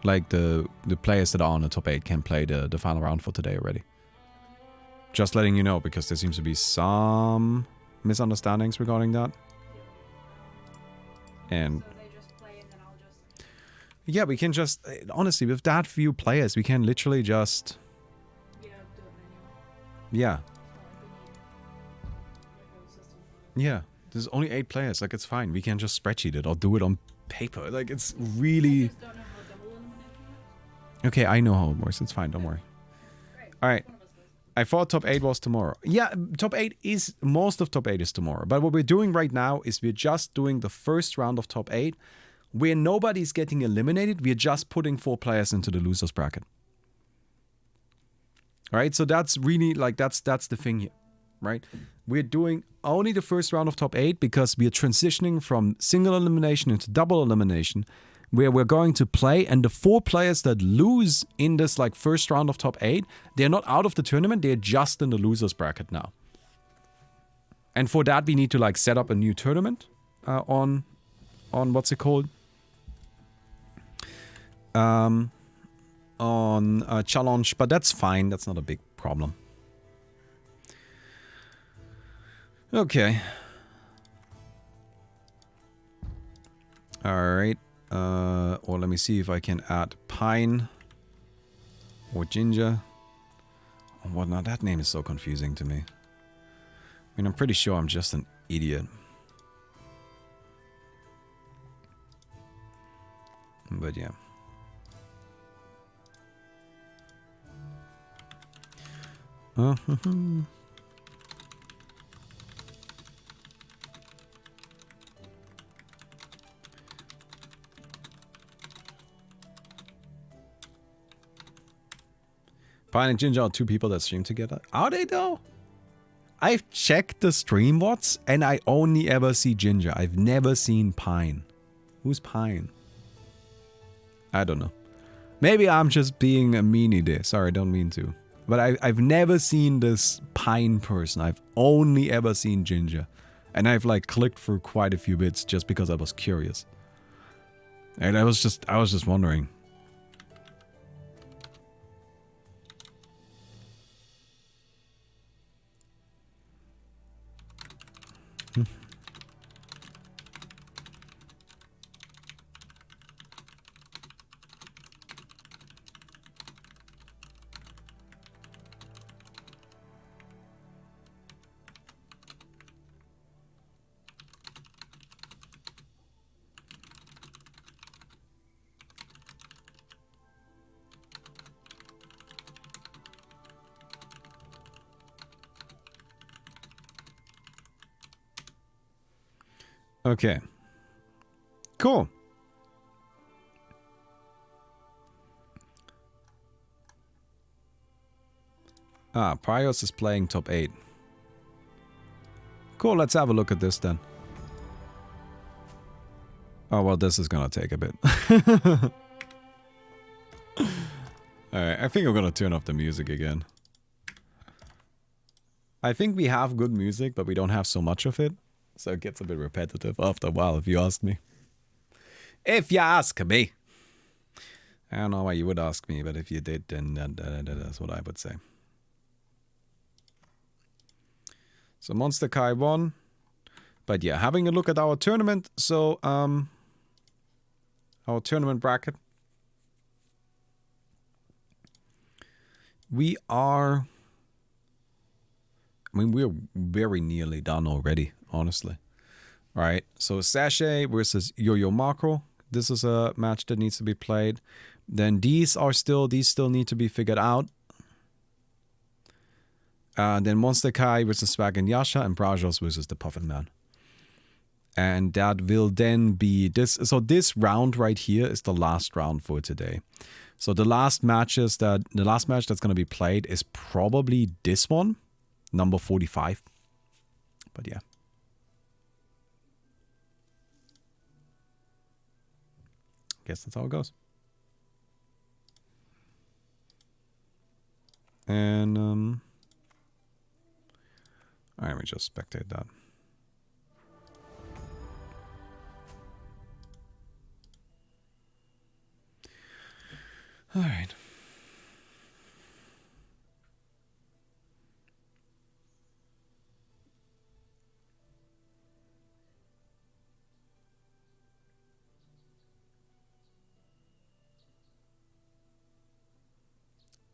Like the players that are on the top 8 can play the final round for today already. Just letting you know, because there seems to be some misunderstandings regarding that. And yeah, we can just, honestly, with that few players, we can literally just... Yeah. Yeah, there's only 8 players, like, it's fine. We can just spreadsheet it or do it on paper. Like, it's really... Okay, I know how it works. It's fine, don't worry. Alright. I thought top 8 was tomorrow. Yeah, top 8 is... Most of top 8 is tomorrow. But what we're doing right now is we're just doing the first round of top 8... where nobody's getting eliminated, we're just putting 4 players into the losers bracket. Alright, so that's really, like, that's the thing here. right? We're doing only the first round of top 8 because we are transitioning from single elimination into double elimination, where we're going to play, and the 4 players that lose in this like first round of top 8, they're not out of the tournament, they're just in the losers bracket now. And for that we need to like set up a new tournament on what's it called? On challenge, but that's fine, that's not a big problem. Okay. Alright. Or let me see if I can add pine or ginger. Oh, what now? That name is so confusing to me. I mean, I'm pretty sure I'm just an idiot. But yeah. Pine and Ginger are 2 people that stream together. Are they though? I've checked the stream bots and I only ever see Ginger. I've never seen Pine. Who's Pine? I don't know. Maybe I'm just being a meanie there. Sorry, I don't mean to. But I've never seen this Pine person. I've only ever seen Ginger. And I've like clicked through quite a few bits just because I was curious. And I was just wondering. Okay. Cool. Prios is playing top 8. Cool, let's have a look at this then. Oh, well, this is gonna take a bit. Alright, I think I'm gonna turn off the music again. I think we have good music, but we don't have so much of it. So it gets a bit repetitive after a while, if you ask me. If you ask me. I don't know why you would ask me, but if you did, then that's what I would say. So Monster Kai won. But yeah, having a look at our tournament. So, our tournament bracket. We are... I mean, we're very nearly done already, honestly. All right, so Sachet versus Yo-Yo Macro. This is a match that needs to be played. Then these still need to be figured out. Then Monster Kai versus Swag and Yasha, and Brajos versus the Puffin Man. And that will then be this. So this round right here is the last round for today. So the last match that's going to be played is probably this one. Number 45. But yeah. Guess that's how it goes. And alright, let me just spectate that. Alright.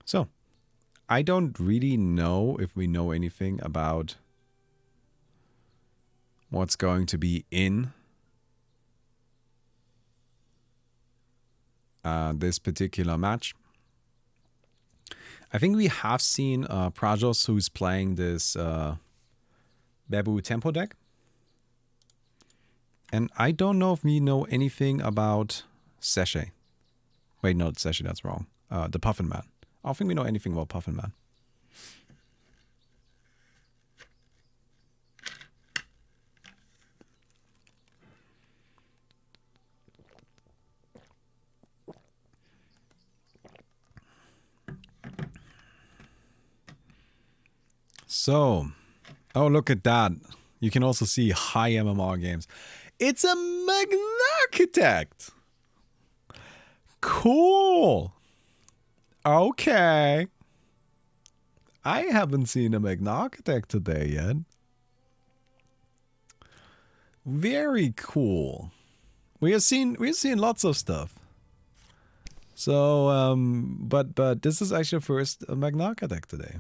So, I don't really know if we know anything about what's going to be in this particular match. I think we have seen Prajos, who's playing this Babu Tempo deck. And I don't know if we know anything about Sachet. Wait, no, Sachet, that's wrong. The Puffin Man. I don't think we know anything about Puffin Man. So, oh, look at that. You can also see high MMR games. It's a Architect. Cool. Okay. I haven't seen a Architect today yet. Very cool. We have seen lots of stuff. So, but this is actually first a Architect today.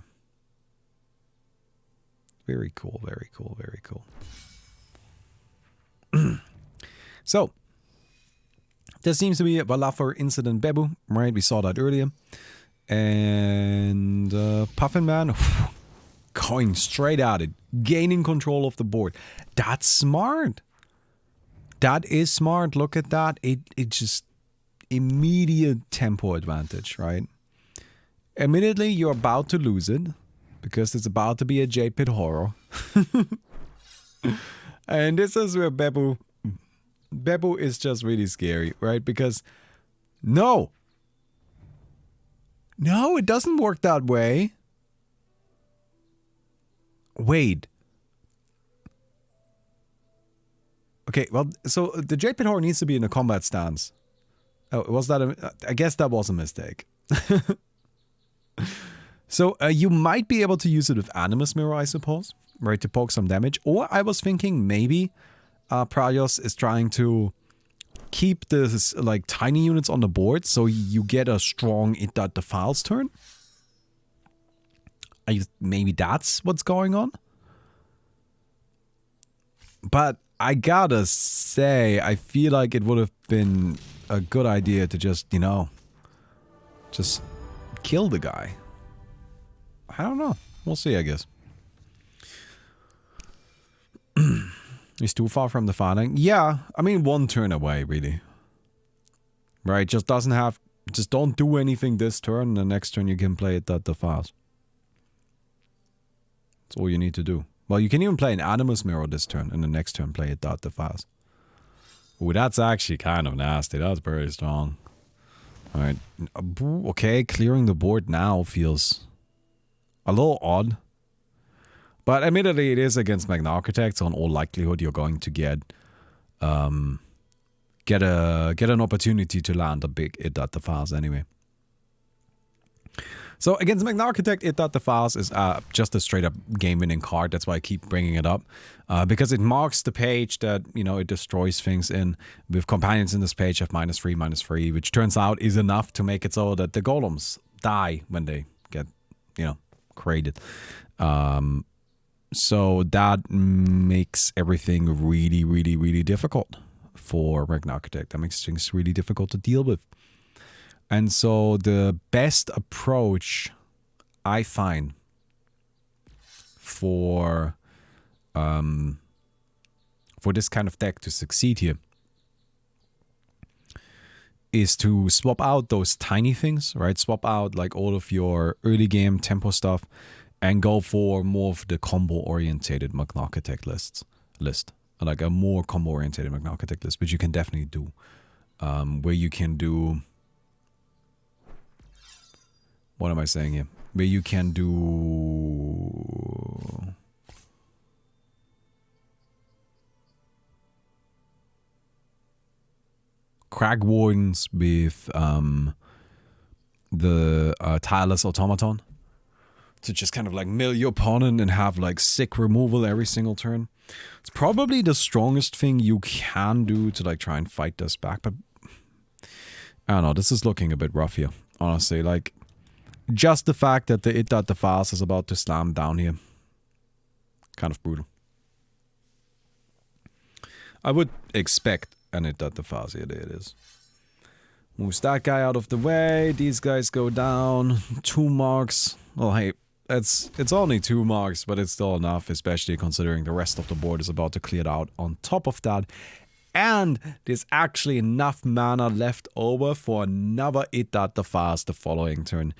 Very cool, very cool, very cool. So, there seems to be a Balafur incident Bebu, right? We saw that earlier. And Puffin Man going straight at it, gaining control of the board. That's smart. That is smart. Look at that. It just immediate tempo advantage, right? Immediately you're about to lose it because it's about to be a J-Pit horror. And this is where Bebu is just really scary, right? Because no, it doesn't work that way. Wait. Okay, well, so the J-Pit horror needs to be in a combat stance. Oh, was that I guess that was a mistake. So you might be able to use it with Animus Mirror, I suppose, right, to poke some damage. Or I was thinking maybe Praios is trying to keep this like tiny units on the board so you get a strong It That Defiles turn. Maybe that's what's going on. But I gotta say, I feel like it would have been a good idea to just, you know, just kill the guy. I don't know. We'll see, I guess. He's too far from the fighting. Yeah, I mean, one turn away, really. Right, just don't do anything this turn, and the next turn you can play It That Defiles. That's all you need to do. Well, you can even play an Animus Mirror this turn, and the next turn play It That Defiles. Ooh, that's actually kind of nasty. That's pretty strong. Alright. Okay, clearing the board now feels a little odd. But admittedly, it is against Architect, so in all likelihood you're going to get an opportunity to land a big It That Defiles anyway. So against Architect, It That Defiles is just a straight up game-winning card. That's why I keep bringing it up. Because it marks the page that, you know, it destroys things in. With companions in this page have -3/-3, which turns out is enough to make it so that the golems die when they get, you know, created. So that makes everything really, really, really difficult for Architect. That makes things really difficult to deal with. And so the best approach I find for this kind of deck to succeed here is to swap out those tiny things, right? Swap out like all of your early game tempo stuff and go for more of the combo-orientated Architect list. Like a more combo-orientated Architect list, which you can definitely do. Where you can do... What am I saying here? Where you can do... Crag Wardens with the Tireless Automaton. To just kind of like mill your opponent and have like sick removal every single turn. It's probably the strongest thing you can do to like try and fight this back. But I don't know, this is looking a bit rough here. Honestly, like... Just the fact that the It That Defiles is about to slam down here. Kind of brutal. I would expect an It That Defiles here. There it is. Moves that guy out of the way. These guys go down. 2 marks. Well, hey, it's only 2 marks, but it's still enough, especially considering the rest of the board is about to clear out on top of that. And there's actually enough mana left over for another It That Defiles the following turn.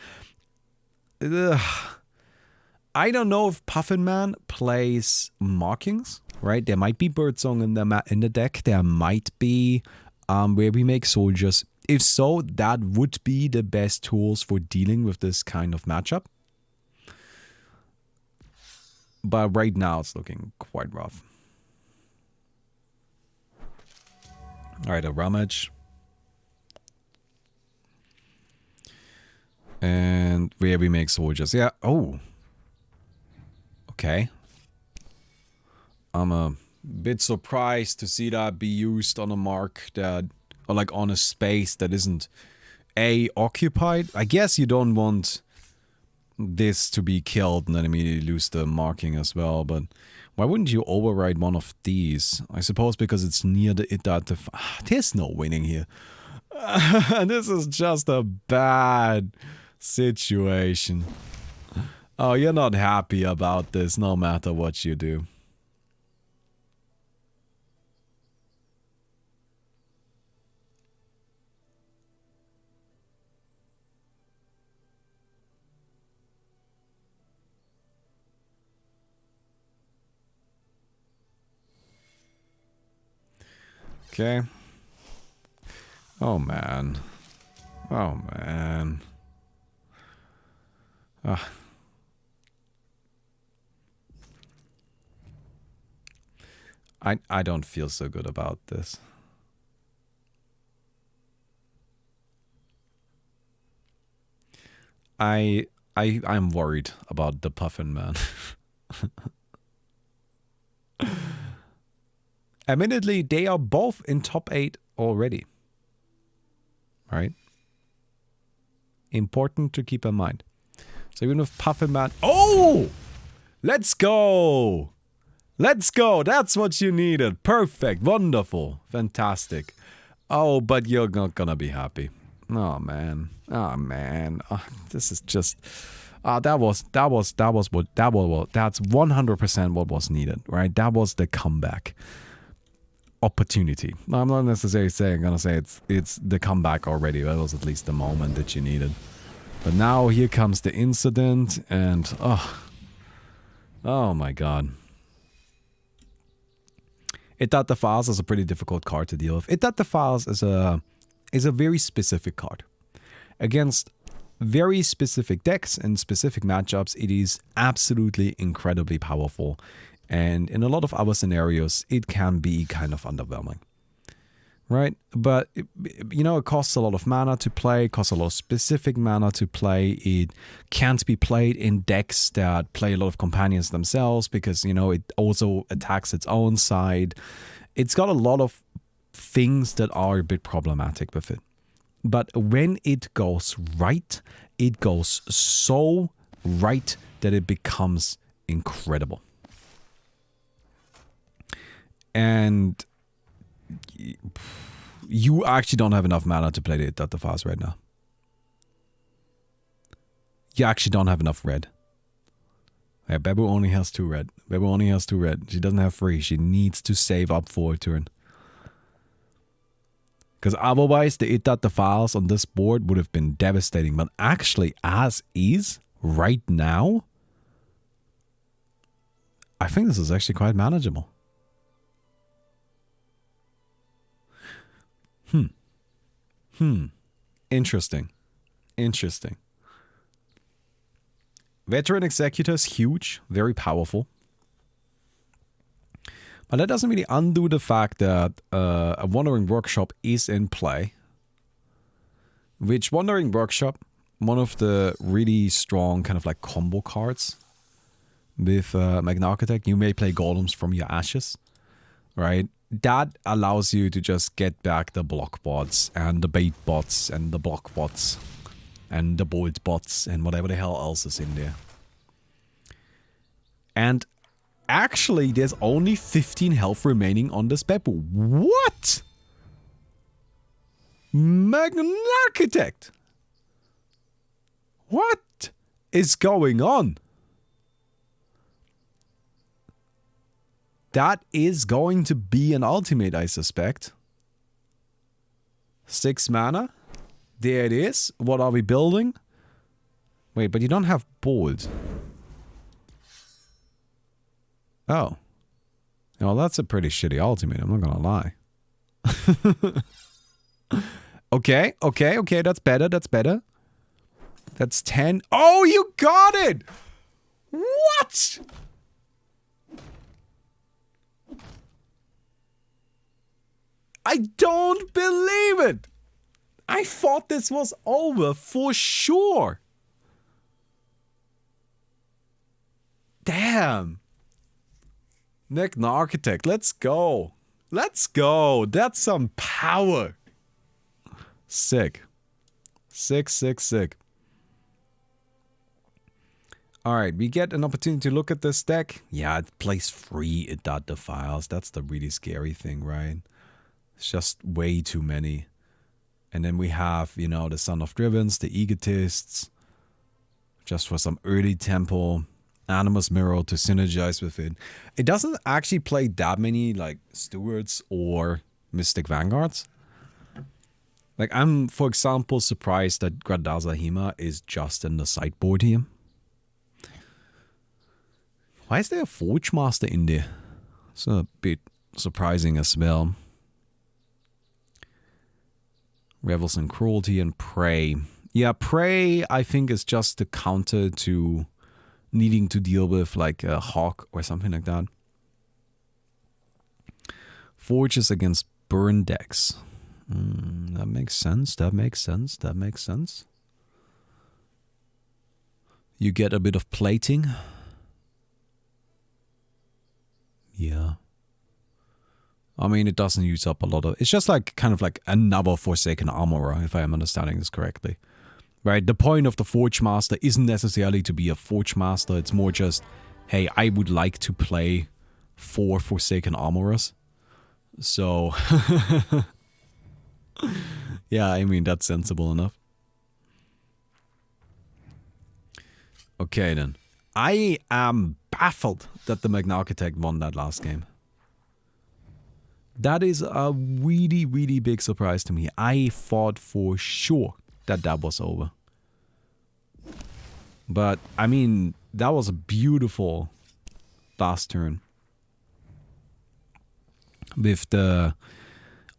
I don't know if Puffin Man plays markings, right? There might be Birdsong in the deck. There might be where we make soldiers. If so, that would be the best tools for dealing with this kind of matchup. But right now it's looking quite rough. Alright, a rummage. And where we make soldiers. Yeah, oh. Okay. I'm a bit surprised to see that be used on a mark that, or like on a space that isn't A, occupied. I guess you don't want this to be killed and then immediately lose the marking as well, but why wouldn't you override one of these? I suppose because it's near the there's no winning here. This is just a bad situation. Oh, you're not happy about this no matter what you do. Okay. Oh man. Oh man. I don't feel so good about this. I'm worried about the Puffin Man. Admittedly, they are both in top 8 already. Right? Important to keep in mind. So even with Puffin Man... Oh! Let's go! Let's go! That's what you needed. Perfect. Wonderful. Fantastic. Oh, but you're not gonna be happy. Oh, man. Oh, man. Oh, this is just... that's 100% what was needed, right? That was the comeback opportunity. I'm not necessarily gonna say it's the comeback already. That was at least the moment that you needed. But now here comes the incident, and oh my god. It That the Files is a pretty difficult card to deal with. It That the Files is a very specific card. Against very specific decks and specific matchups, it is absolutely incredibly powerful. And in a lot of other scenarios, it can be kind of underwhelming. Right? But, you know, it costs a lot of mana to play, costs a lot of specific mana to play. It can't be played in decks that play a lot of companions themselves because, you know, it also attacks its own side. It's got a lot of things that are a bit problematic with it. But when it goes right, it goes so right that it becomes incredible. And you actually don't have enough mana to play It That the Files right now. You actually don't have enough red. Yeah, Bebu only has 2 red. Bebu only has 2 red. She doesn't have 3. She needs to save up for a turn. Because otherwise, the It That the Files on this board would have been devastating. But actually, as is, right now, I think this is actually quite manageable. Interesting. Interesting. Veteran Executor is huge, very powerful. But that doesn't really undo the fact that a Wandering Workshop is in play. Which Wandering Workshop, one of the really strong kind of like combo cards with Magna Architect, you may play Golems from your ashes, right? That allows you to just get back the block bots and the bait bots and the block bots and the bolt bots and whatever the hell else is in there. And actually, there's only 15 health remaining on this Beppu. What? Magna Architect? What is going on? That is going to be an ultimate, I suspect. 6 mana. There it is. What are we building? Wait, but you don't have bold. Oh. Well, that's a pretty shitty ultimate, I'm not gonna lie. Okay, that's better. That's 10. Oh, you got it! What? I don't believe it! I thought this was over for sure. Damn. Magna Architect, let's go. Let's go. That's some power. Sick. Sick, sick, sick. Alright, we get an opportunity to look at this deck. Yeah, it plays free at defiles. That's the really scary thing, right? It's just way too many. And then we have, you know, the Son of Drivens, the Egotists. Just for some early tempo. Animus Mirror to synergize with it. It doesn't actually play that many, like, Stewards or Mystic Vanguards. Like, I'm, for example, surprised that Gradaza Hema is just in the sideboard here. Why is there a Forge Master in there? It's a bit surprising as well. Revels in Cruelty and Prey. Yeah, Prey, I think, is just the counter to needing to deal with, like, a Hawk or something like that. Forge is against burn decks. That makes sense, that makes sense, that makes sense. You get a bit of plating. Yeah. I mean, it doesn't use up a lot of... It's just like, kind of like another Forsaken Armorer, if I am understanding this correctly. Right? The point of the Forge Master isn't necessarily to be a Forge Master. It's more just, hey, I would like to play 4 Forsaken Armorers. So... yeah, I mean, that's sensible enough. Okay, then. I am baffled that the Magna Architect won that last game. That is a really, really big surprise to me. I thought for sure that was over. But, I mean, that was a beautiful last turn. With the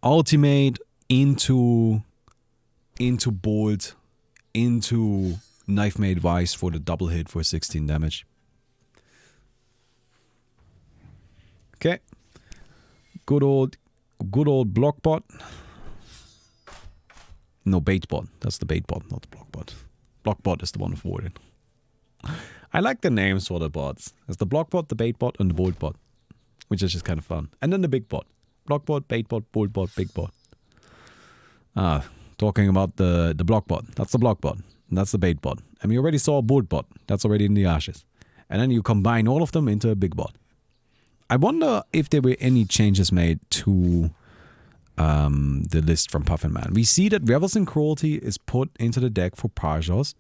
ultimate into Bolt, into Knife Made Wise for the double hit for 16 damage. Okay. Good old Blockbot. No, Baitbot. That's the Baitbot, not the Blockbot. Blockbot is the one with Warden. I like the names for the bots. There's the Blockbot, the Baitbot, and the Boltbot. Which is just kind of fun. And then the big bot. Blockbot, Baitbot, Boltbot, Big Bot. Talking about the Blockbot. That's the Blockbot. And that's the Baitbot. And we already saw a Boltbot. That's already in the ashes. And then you combine all of them into a big bot. I wonder if there were any changes made to the list from Puffin Man. We see that Revels in Cruelty is put into the deck for Parjos.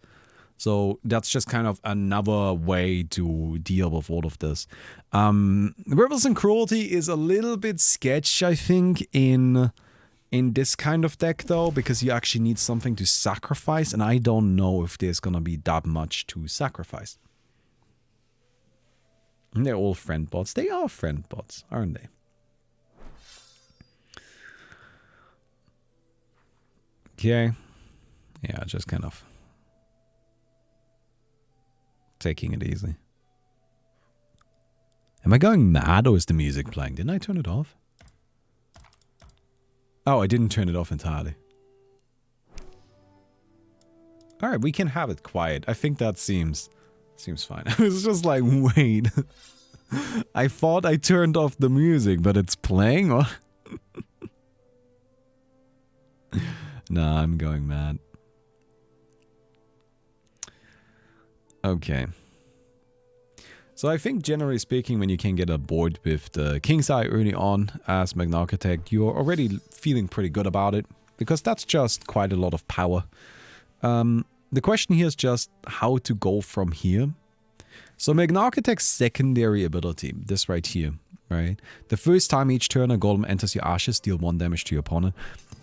So that's just kind of another way to deal with all of this. Revels in Cruelty is a little bit sketch, I think, in this kind of deck though, because you actually need something to sacrifice, and I don't know if there's gonna be that much to sacrifice. And they're all friend bots. They are friend bots, aren't they? Okay. Yeah, just kind of taking it easy. Am I going mad or is the music playing? Didn't I turn it off? Oh, I didn't turn it off entirely. Alright, we can have it quiet. I think that seems fine. I was just like, wait. I thought I turned off the music, but it's playing? Or nah, I'm going mad. Okay. So I think generally speaking, when you can get a board with the King's Eye early on as Magna Architect, you're already feeling pretty good about it, because that's just quite a lot of power. The question here is just how to go from here. So Magna Architect's secondary ability, this right here, right? The first time each turn a golem enters your ashes, deal 1 damage to your opponent.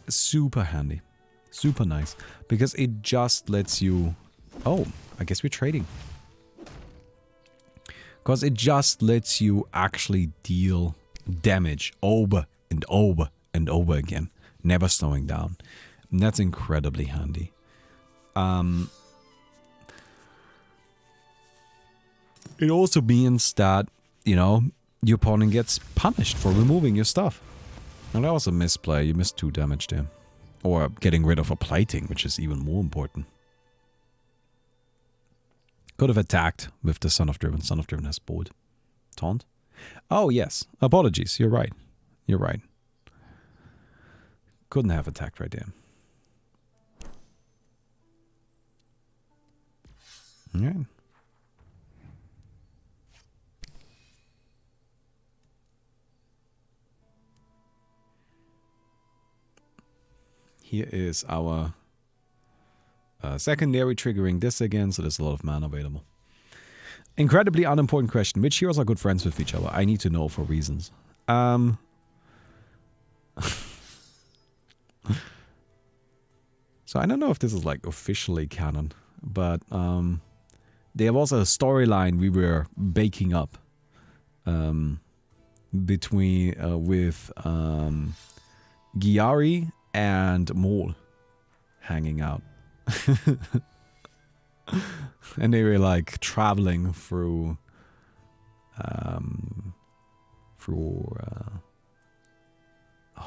Super handy. Super nice. Because it just lets you... Oh, I guess we're trading. Because it just lets you actually deal damage over and over and over again. Never slowing down. And that's incredibly handy. It also means that, you know, your opponent gets punished for removing your stuff. Well, that was a misplay. You missed 2 damage there. Or getting rid of a plating, which is even more important. Could have attacked with the Son of Driven. Son of Driven has board. Taunt? Oh, yes. Apologies. You're right. You're right. Couldn't have attacked right there. Alright. Here is our secondary triggering this again, so there's a lot of mana available. Incredibly unimportant question. Which heroes are good friends with each other? I need to know for reasons. So I don't know if this is like officially canon, but there was a storyline we were baking up between with Giari and Mol hanging out. And they were like traveling through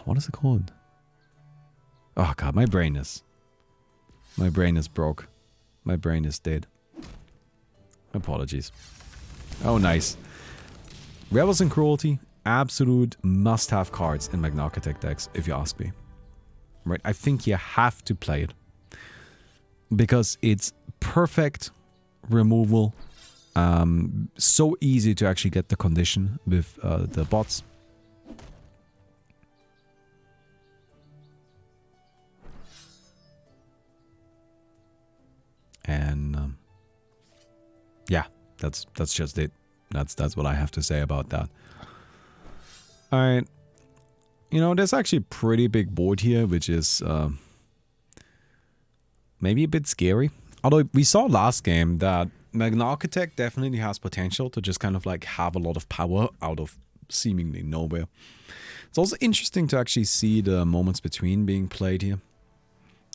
what is it called? Oh god, my brain is broke. My brain is dead. Apologies. Oh nice. Rebels and Cruelty, absolute must-have cards in Architect decks, if you ask me. Right? I think you have to play it. Because it's perfect removal. So easy to actually get the condition with the bots. And yeah, that's just it. That's what I have to say about that. Alright. You know, there's actually a pretty big board here, which is maybe a bit scary. Although we saw last game that Architect definitely has potential to just kind of like have a lot of power out of seemingly nowhere. It's also interesting to actually see the Moments Between being played here.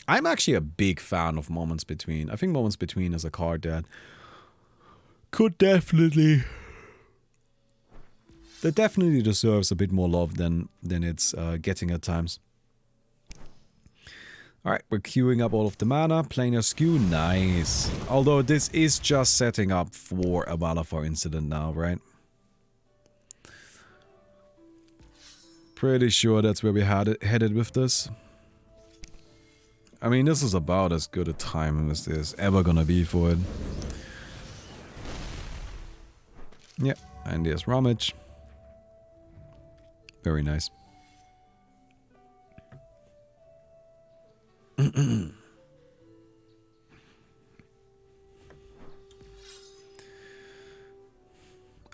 I'm actually a big fan of Moments Between. I think Moments Between is a card that could definitely... that definitely deserves a bit more love than it's getting at times. Alright, we're queuing up all of the mana. Planar Skew, nice. Although this is just setting up for a Valor incident now, right? Pretty sure that's where we headed with this. I mean, this is about as good a time as there's ever gonna be for it. Yeah, and there's Rummage. Very nice.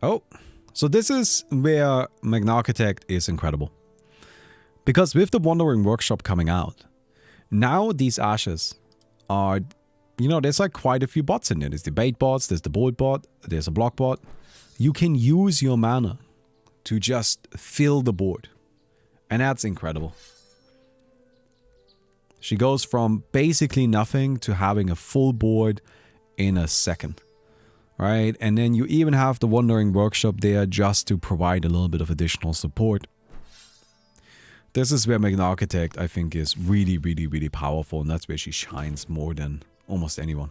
Oh, so this is where Architect is incredible. Because with the Wandering Workshop coming out, now these ashes are, you know, there's like quite a few bots in there. There's the bait bots, there's the board bot, there's a block bot. You can use your mana to just fill the board. And that's incredible. She goes from basically nothing to having a full board in a second. Right? And then you even have the Wandering Workshop there just to provide a little bit of additional support. This is where Architect, I think, is really, really, really powerful. And that's where she shines more than almost anyone.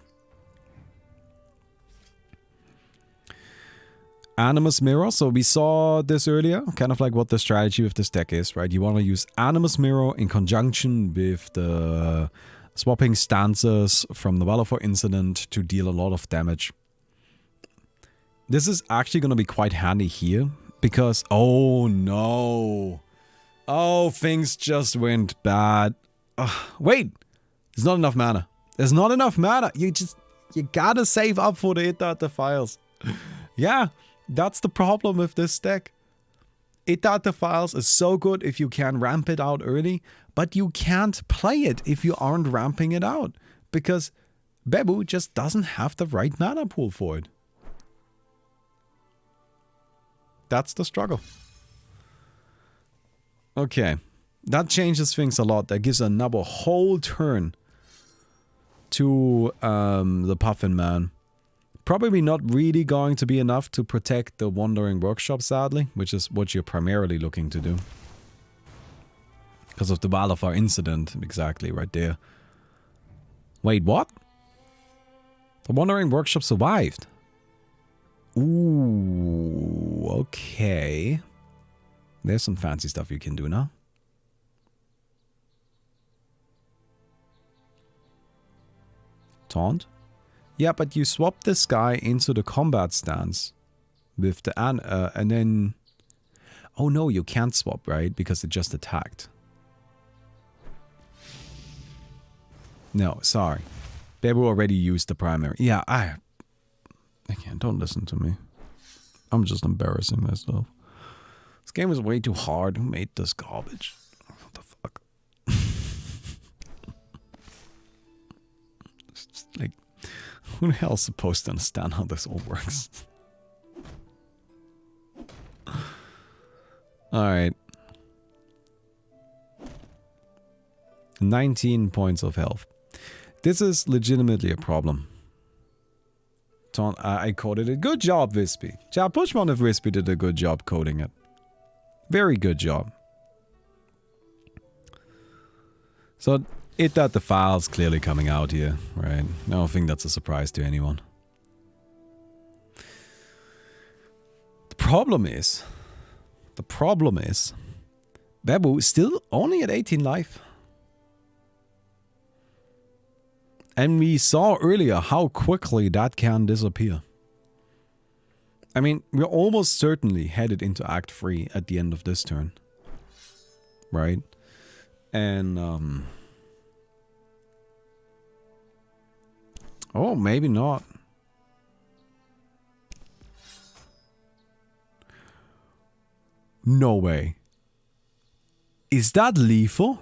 Animus Mirror. So we saw this earlier, kind of like what the strategy with this deck is, right? You want to use Animus Mirror in conjunction with the swapping stances from the Valor incident to deal a lot of damage. This is actually going to be quite handy here because, oh no. Oh, things just went bad. Wait, there's not enough mana. There's not enough mana. You gotta save up for the It Files. Yeah. That's the problem with this deck. It Files is so good if you can ramp it out early, but you can't play it if you aren't ramping it out, because Bebu just doesn't have the right mana pool for it. That's the struggle. Okay, that changes things a lot. That gives another whole turn to the Puffin Man. Probably not really going to be enough to protect the Wandering Workshop, sadly, which is what you're primarily looking to do. Because of the Balafar incident, exactly, right there. Wait, what? The Wandering Workshop survived. Ooh, okay. There's some fancy stuff you can do now. Taunt? Yeah, but you swap this guy into the combat stance with the and then... Oh no, you can't swap, right? Because it just attacked. No, sorry. They will already use the primary. Yeah, I can't. Don't listen to me. I'm just embarrassing myself. This game is way too hard. Who made this garbage? What the fuck? It's just like, who the hell is supposed to understand how this all works? Alright. 19 points of health. This is legitimately a problem. I coded it. Good job, Wispy. Yeah, Pushmon if Wispy did a good job coding it. Very good job. So, that the file's clearly coming out here, right? I don't think that's a surprise to anyone. The problem is, Babu is still only at 18 life. And we saw earlier how quickly that can disappear. I mean, we're almost certainly headed into Act 3 at the end of this turn. Right? And, oh, maybe not. No way. Is that lethal?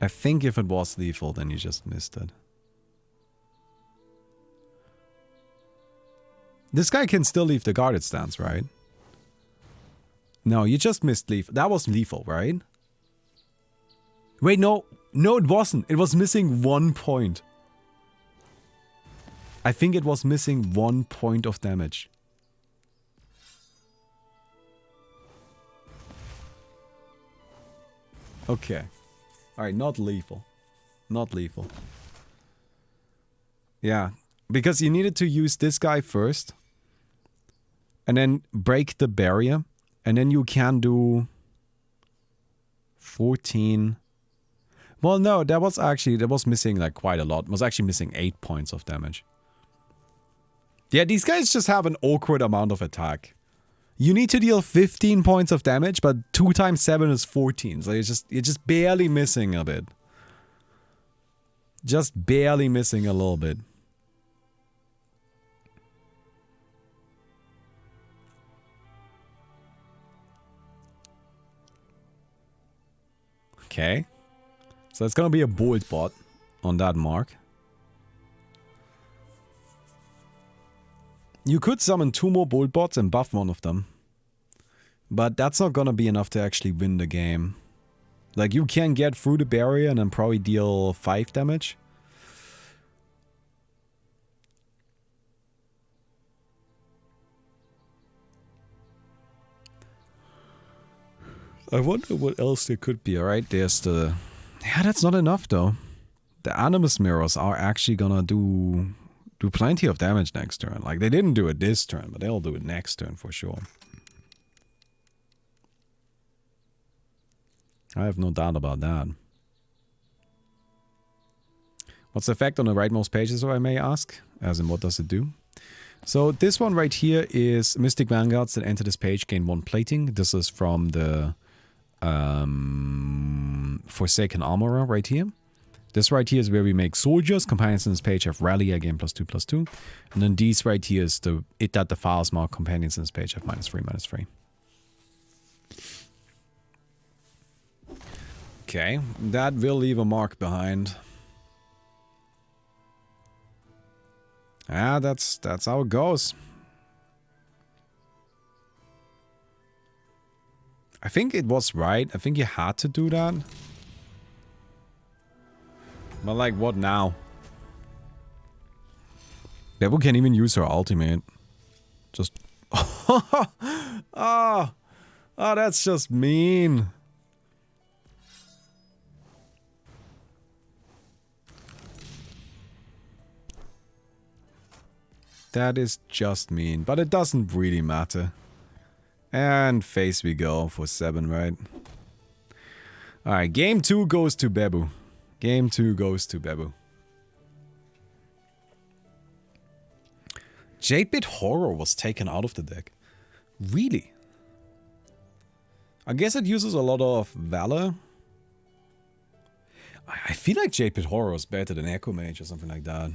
I think if it was lethal, then you just missed it. This guy can still leave the guarded stance, right? No, you just missed lethal. That was lethal, right? Wait, no. No, it wasn't. It was missing 1 point. I think it was missing 1 point of damage. Okay. Alright, not lethal. Not lethal. Yeah, because you needed to use this guy first. And then break the barrier. And then you can do 14. Well, no, that was missing like quite a lot. It was actually missing 8 points of damage. Yeah, these guys just have an awkward amount of attack. You need to deal 15 points of damage, but 2 times 7 is 14. So you're just barely missing a bit. Just barely missing a little bit. Okay. So it's gonna be a bolt bot on that mark. You could summon 2 more bolt bots and buff one of them. But that's not gonna be enough to actually win the game. Like, you can get through the barrier and then probably deal 5 damage. I wonder what else there could be. Alright, there's the... Yeah, that's not enough though. The Animus Mirrors are actually gonna do plenty of damage next turn. Like, they didn't do it this turn, but they'll do it next turn for sure. I have no doubt about that. What's the effect on the rightmost pages, if I may ask? As in, what does it do? So this one right here is Mystic Vanguards that enter this page gain 1 plating. This is from the Forsaken Armorer right here. This right here is where we make soldiers. Companions in this page have rally again +2/+2. And then these right here is the that the files mark companions in this page have -3/-3. Okay, that will leave a mark behind. Ah, that's how it goes. I think it was right. I think you had to do that. But like, what now? Bebu can't even use her ultimate. Just... Oh, that's just mean. That is just mean, but it doesn't really matter. And face we go for 7, right? Alright, game 2 goes to Bebu. Game 2 goes to Bebu. Jadebit Horror was taken out of the deck. Really? I guess it uses a lot of Valor. I feel like Jadebit Horror is better than Echo Mage or something like that.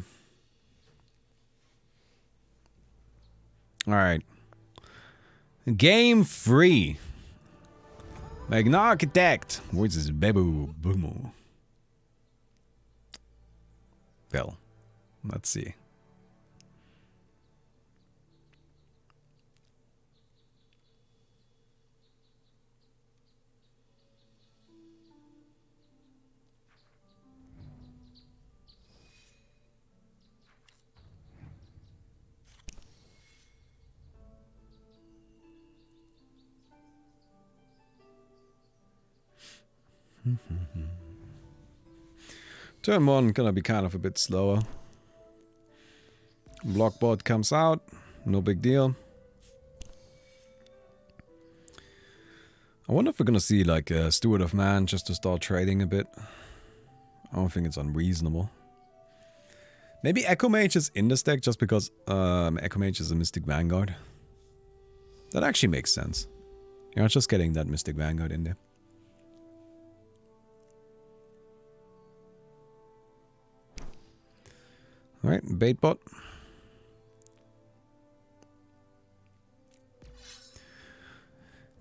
Alright. Game 3. Magna Architect. Which is Bebu Bumu. Well, let's see. Turn 1 gonna be kind of a bit slower. Blockbot comes out, no big deal. I wonder if we're gonna see like a Steward of Man just to start trading a bit. I don't think it's unreasonable. Maybe Echo Mage is in this deck just because Echo Mage is a Mystic Vanguard. That actually makes sense. You're just getting that Mystic Vanguard in there. Alright, Baitbot.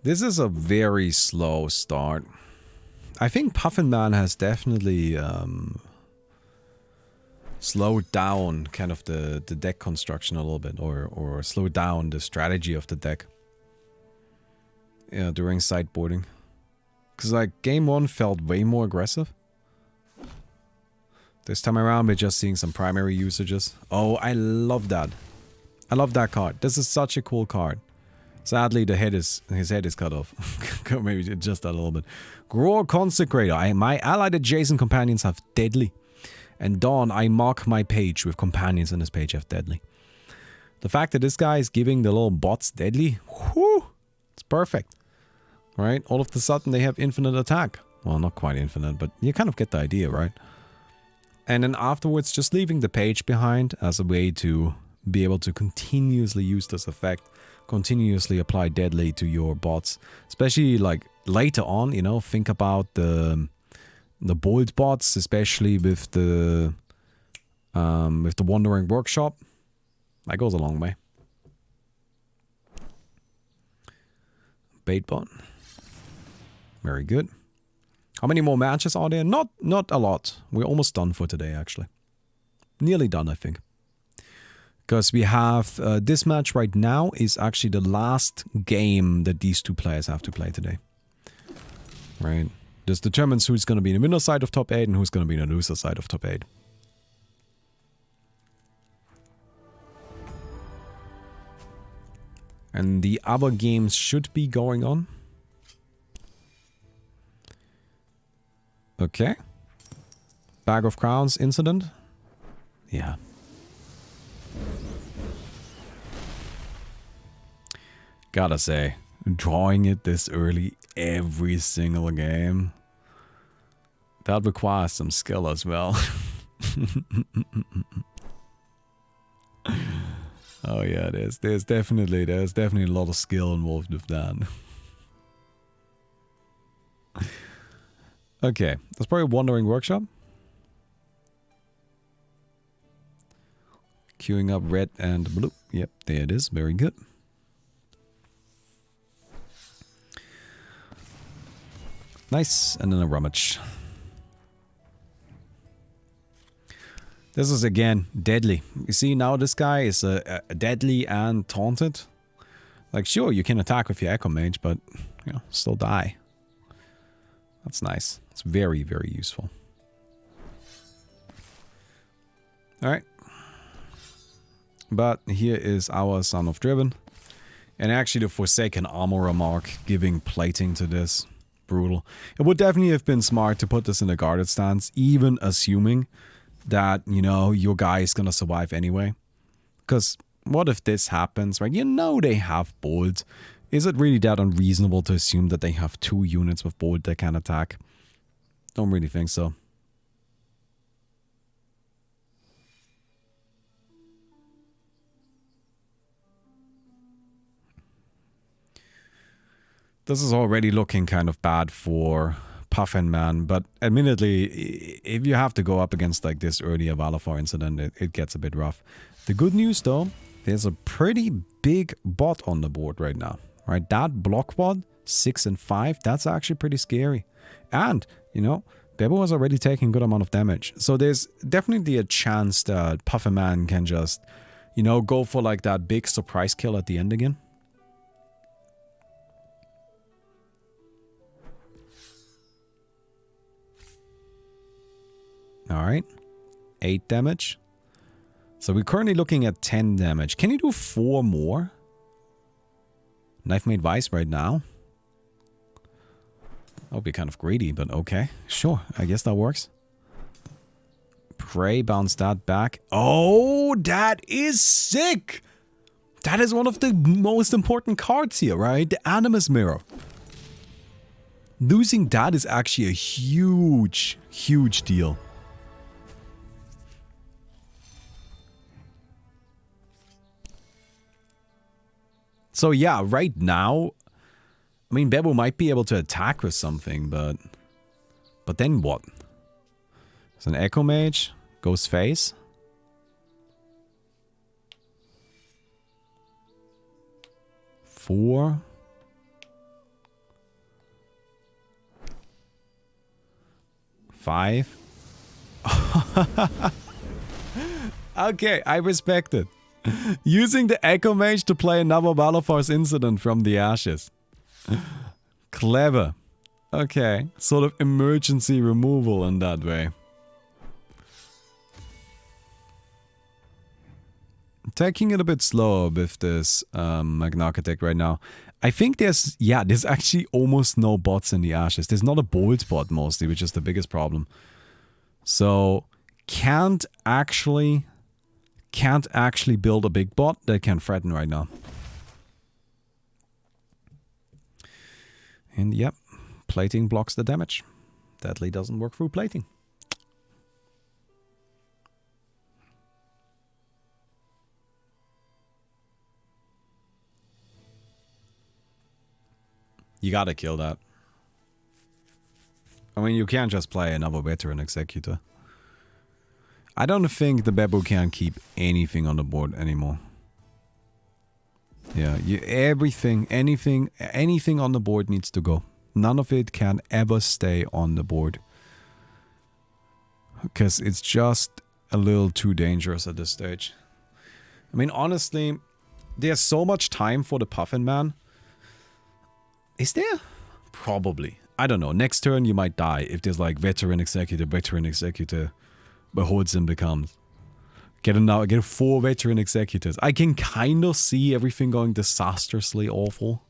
This is a very slow start. I think Puffin Man has definitely slowed down kind of the deck construction a little bit, or slowed down the strategy of the deck. Yeah, during sideboarding. Because like game 1 felt way more aggressive. This time around we're just seeing some primary usages. Oh, I love that. I love that card. This is such a cool card. Sadly, his head is cut off. Maybe adjust that a little bit. Grower Consecrator. My allied adjacent companions have deadly. And Dawn, I mark my page with companions on this page have deadly. The fact that this guy is giving the little bots deadly, whoo, it's perfect. Right? All of a sudden they have infinite attack. Well, not quite infinite, but you kind of get the idea, right? And then afterwards, just leaving the page behind as a way to be able to continuously use this effect, continuously apply deadly to your bots, especially like later on. You know, think about the bold bots, especially with the Wandering Workshop. That goes a long way. Baitbot, very good. How many more matches are there? Not a lot. We're almost done for today, actually. Nearly done, I think. Because we have... this match right now is actually the last game that these two players have to play today. Right? This determines who's going to be in the winner side of top 8 and who's going to be in the loser side of top 8. And the other games should be going on. Okay. Bag of Crowns incident. Yeah. Gotta say, drawing it this early every single game, that requires some skill as well. Oh yeah, there's definitely a lot of skill involved with that. Okay, that's probably Wandering Workshop. Queuing up red and blue. Yep, there it is. Very good. Nice, and then a rummage. This is again deadly. You see now this guy is a deadly and taunted. Like sure, you can attack with your Echo Mage, but you know, still die. That's nice. It's very, very useful. Alright. But here is our Son of Driven. And actually the Forsaken Armorer mark giving plating to this. Brutal. It would definitely have been smart to put this in a guarded stance, even assuming that, you know, your guy is gonna survive anyway. Because what if this happens, right? You know they have bolt. Is it really that unreasonable to assume that they have 2 units with bolt that can attack? Don't really think so. This is already looking kind of bad for Puffin Man, but admittedly, if you have to go up against like this earlier Valafar incident, it gets a bit rough. The good news though, there's a pretty big bot on the board right now, right? That block bot, 6 and 5, that's actually pretty scary. And, you know, Bebo was already taking a good amount of damage. So there's definitely a chance that Puffin Man can just, you know, go for like that big surprise kill at the end again. Alright, 8 damage. So we're currently looking at 10 damage. Can you do 4 more? Knife Made Vice right now? That would be kind of greedy, but okay. Sure, I guess that works. Prey, bounce that back. Oh, that is sick! That is one of the most important cards here, right? The Animus Mirror. Losing that is actually a huge, huge deal. So yeah, right now, I mean, Bebo might be able to attack with something, but then what? It's an Echo Mage, goes face. Four. Five. Okay, I respect it. Using the Echo Mage to play another Valafar's incident from the ashes. Clever. Okay, sort of emergency removal in that way. Taking it a bit slower with this Architect right now. I think there's actually almost no bots in the ashes. There's not a bolt bot mostly, which is the biggest problem. So, can't actually build a big bot that can threaten right now. And yep, plating blocks the damage. Deadly doesn't work through plating. You gotta kill that. I mean, you can't just play another Veteran Executor. I don't think the Bebo can keep anything on the board anymore. Yeah, anything on the board needs to go. None of it can ever stay on the board. Because it's just a little too dangerous at this stage. I mean, honestly, there's so much time for the Puffin Man. Is there? Probably. I don't know. Next turn you might die if there's like Veteran Executor, but Hodson becomes. Get 4 Veteran Executors. I can kind of see everything going disastrously awful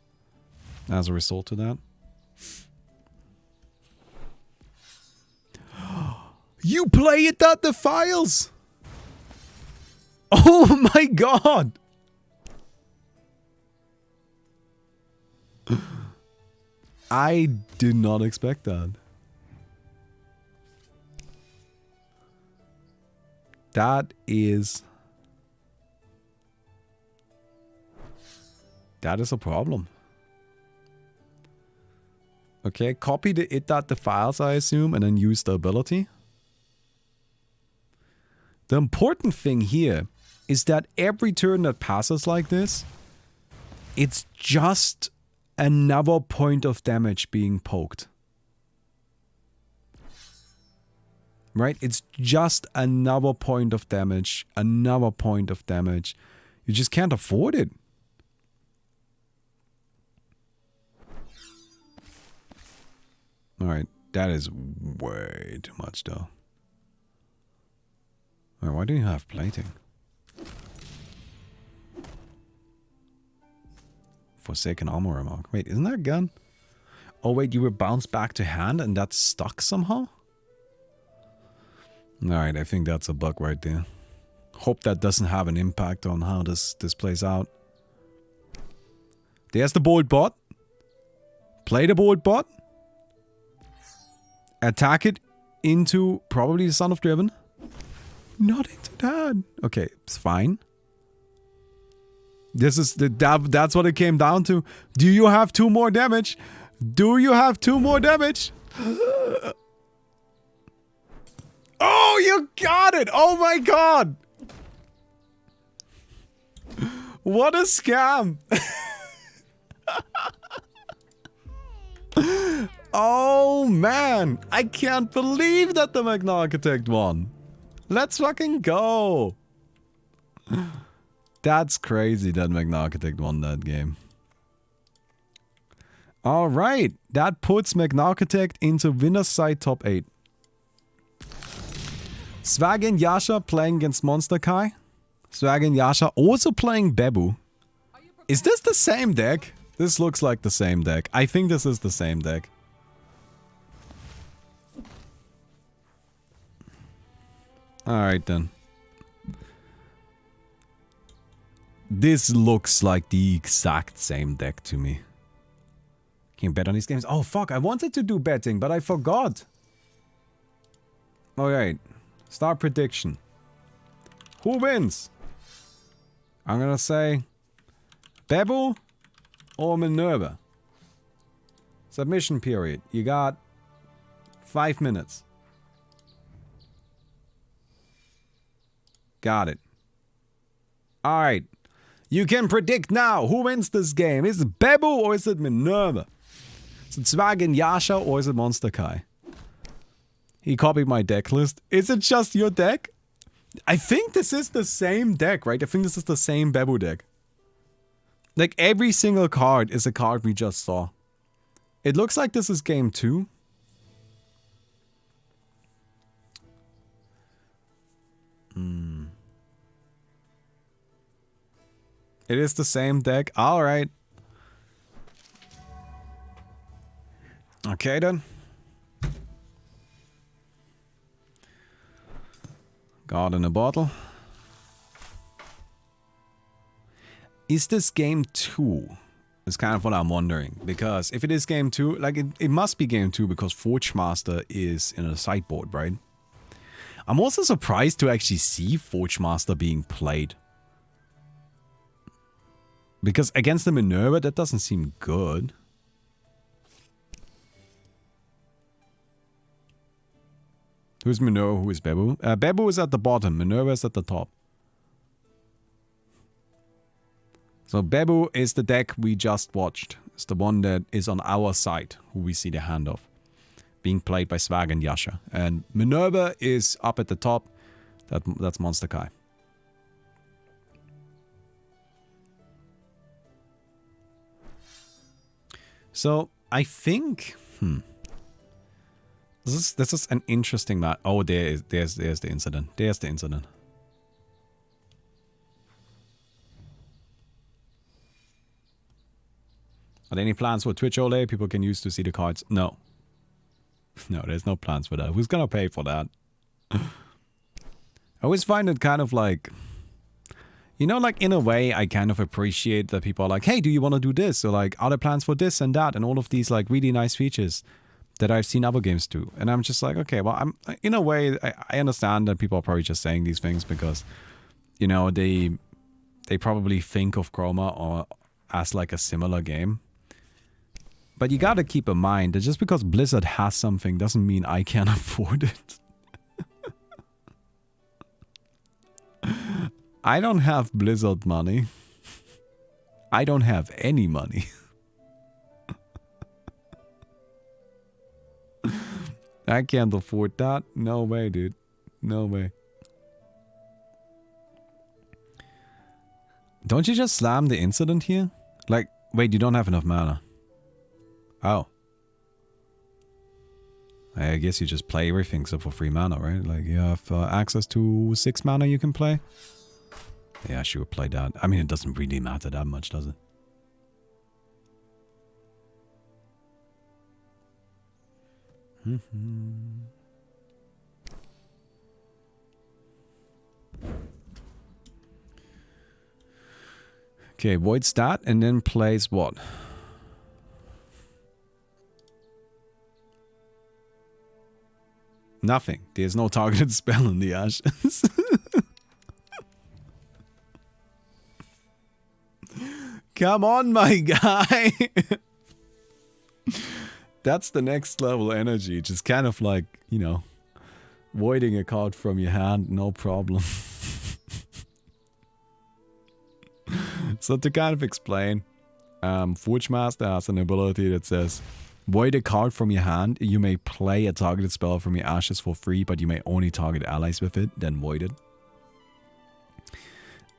as a result of that. You play it at the files! Oh my god! I did not expect that. That is a problem. Okay, copy the files, I assume, and then use the ability. The important thing here is that every turn that passes like this, it's just another point of damage being poked. Right? It's just another point of damage. Another point of damage. You just can't afford it. Alright. That is way too much though. Alright, why do you have plating? Forsaken armor remark. Wait, isn't that a gun? Oh wait, you were bounced back to hand and that's stuck somehow? Alright, I think that's a bug right there. Hope that doesn't have an impact on how this plays out. There's the bolt bot. Play the bolt bot. Attack it into probably the Son of Driven. Not into that. Okay, it's fine. This is that's what it came down to. Do you have 2 more damage? Do you have 2 more damage? Oh, you got it! Oh my god! What a scam! Oh man! I can't believe that the Architect won! Let's fucking go! That's crazy that Architect won that game. Alright, that puts Architect into winner's side top 8. Swag and Yasha playing against Monster Kai. Swag and Yasha also playing Bebu. Is this the same deck? This looks like the same deck. I think this is the same deck. Alright then. This looks like the exact same deck to me. Can you bet on these games? Oh fuck, I wanted to do betting, but I forgot. Alright. Start prediction. Who wins? I'm gonna say Bebu or Minerva. Submission period. You got 5 minutes. Got it. Alright. You can predict now. Who wins this game? Is it Bebu or is it Minerva? Is it Swag and Yasha or is it Monster Kai? He copied my deck list. Is it just your deck? I think this is the same deck, right? I think this is the same Bebu deck. Like every single card is a card we just saw. It looks like this is game 2. It is the same deck. Alright. Okay then. God in a bottle. Is this game 2? Is kind of what I'm wondering. Because if it is game 2, like it must be game 2 because Forge Master is in a sideboard, right? I'm also surprised to actually see Forge Master being played. Because against the Minerva, that doesn't seem good. Who's Minerva? Who is Bebu? Bebu is at the bottom. Minerva is at the top. So Bebu is the deck we just watched. It's the one that is on our side, who we see the hand of. Being played by Swag and Yasha. And Minerva is up at the top. That's Monster Kai. So, I think... This is an interesting map. Oh, there's the incident. There's the incident. Are there any plans for Twitch OLED people can use to see the cards? No. No, there's no plans for that. Who's gonna pay for that? I always find it kind of like... You know, like in a way, I kind of appreciate that people are like, hey, do you want to do this? Or like, are there plans for this and that? And all of these like really nice features that I've seen other games do. And I'm just like, okay, well, in a way, I understand that people are probably just saying these things because, you know, they probably think of Chroma or as like a similar game. But you gotta keep in mind that just because Blizzard has something doesn't mean I can afford it. I don't have Blizzard money. I don't have any money. I can't afford that. No way, dude. No way. Don't you just slam the incident here? Like, wait, you don't have enough mana. Oh. I guess you just play everything except for free mana, right? Like, you have access to 6 mana you can play. Yeah, sure, play that. I mean, it doesn't really matter that much, does it? Okay, void stat and then plays what? Nothing. There's no targeted spell in the ashes. Come on, my guy. That's the next level energy. Just kind of like, you know, voiding a card from your hand, no problem. So to kind of explain, Forge Master has an ability that says, void a card from your hand. You may play a targeted spell from your ashes for free, but you may only target allies with it, then void it.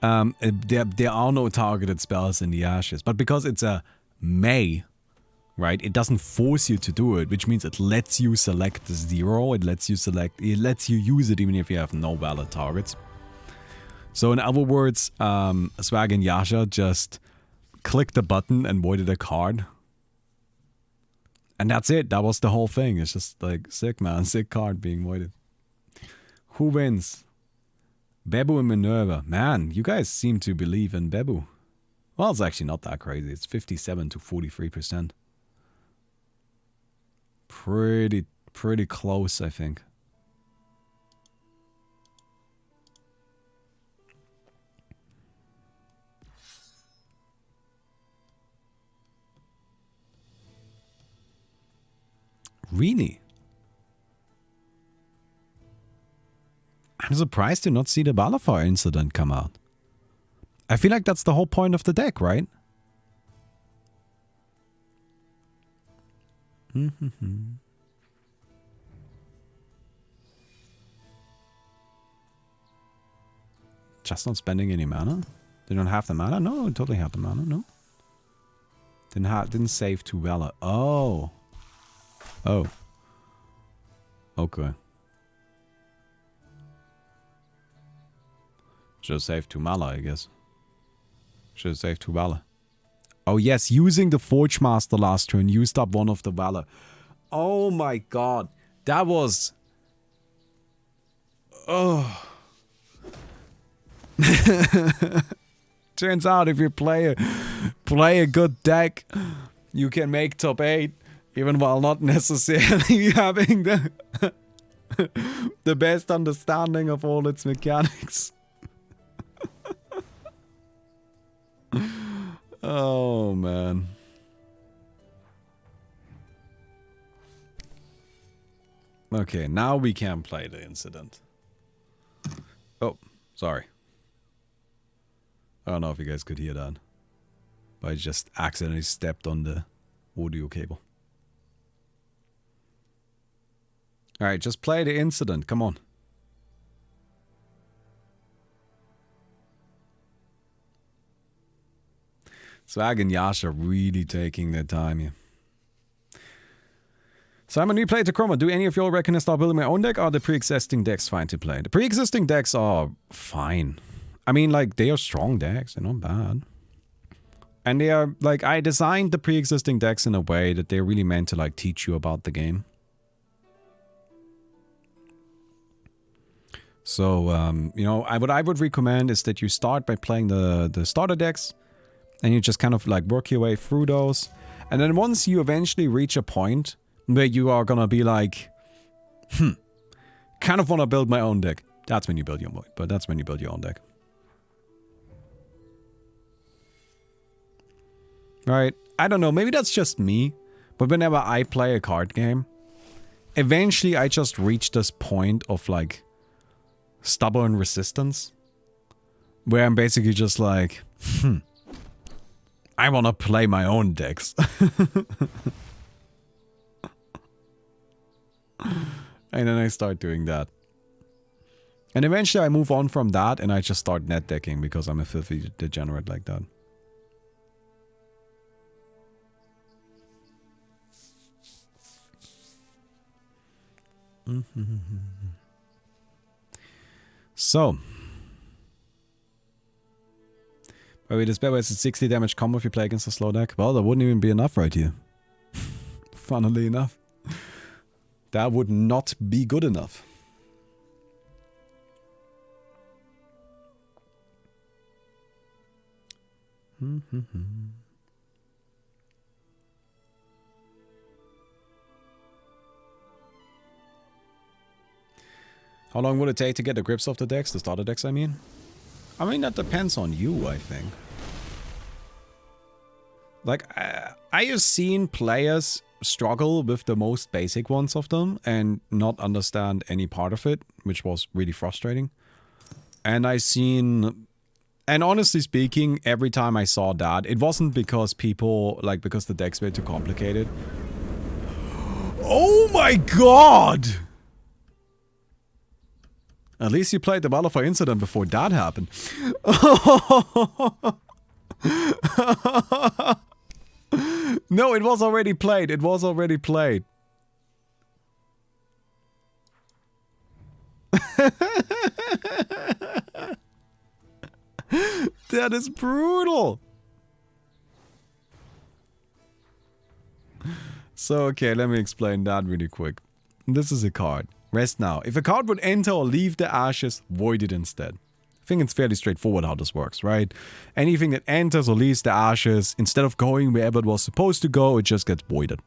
There are no targeted spells in the ashes, but because it's a may, right, it doesn't force you to do it, which means it lets you select 0. It lets you use it even if you have no valid targets. So in other words, Swag and Yasha just clicked the button and voided a card. And that's it. That was the whole thing. It's just like, sick, man. Sick card being voided. Who wins? Bebu and Minerva. Man, you guys seem to believe in Bebu. Well, it's actually not that crazy. It's 57 to 43%. Pretty close, I think. Really? I'm surprised to not see the Balafar incident come out. I feel like that's the whole point of the deck, right? Just not spending any mana? They don't have the mana? No, they totally have the mana, no? Didn't save to Valor. Oh. Oh. Okay. Should have saved 2 Mala, I guess. Should have saved 2 Valor. Oh yes, using the Forge Master last turn, used up one of the Valor. Oh my god. That was... Oh. Turns out if you play a good deck, you can make top 8. Even while not necessarily having the best understanding of all its mechanics. Oh, man. Okay, now we can play the incident. Oh, sorry. I don't know if you guys could hear that. But I just accidentally stepped on the audio cable. Alright, just play the incident. Come on. Swag and Yasha really taking their time here. Simon, you played to Chroma. Do any of y'all reckon I start building my own deck, or are the pre-existing decks fine to play? The pre-existing decks are fine. I mean, like, they are strong decks. They're not bad. And they are, like, I designed the pre-existing decks in a way that they're really meant to, like, teach you about the game. So, you know, what I would recommend is that you start by playing the starter decks, and you just kind of like work your way through those. And then once you eventually reach a point where you are gonna be like, kind of want to build my own deck. That's when you build your own, but that's when you build your own deck. Right? I don't know, maybe that's just me, but whenever I play a card game, eventually I just reach this point of like stubborn resistance, where I'm basically just like, I want to play my own decks. And then I start doing that. And eventually I move on from that and I just start net decking because I'm a filthy degenerate like that. So. By the way, this bad is a 60 damage combo if you play against a slow deck. Well, that wouldn't even be enough right here. Funnily enough. That would not be good enough. How long would it take to get the grips of the decks, the starter decks I mean? I mean, that depends on you, I think. Like, I have seen players struggle with the most basic ones of them and not understand any part of it, which was really frustrating. And I seen... And honestly speaking, every time I saw that, it wasn't because people... Like, because the decks were too complicated. Oh my god! At least you played the Battlefield incident before that happened. No, it was already played. It was already played. That is brutal. So, okay, let me explain that really quick. This is a card. Rest now. If a card would enter or leave the ashes, void it instead. I think it's fairly straightforward how this works, right? Anything that enters or leaves the ashes, instead of going wherever it was supposed to go, it just gets voided.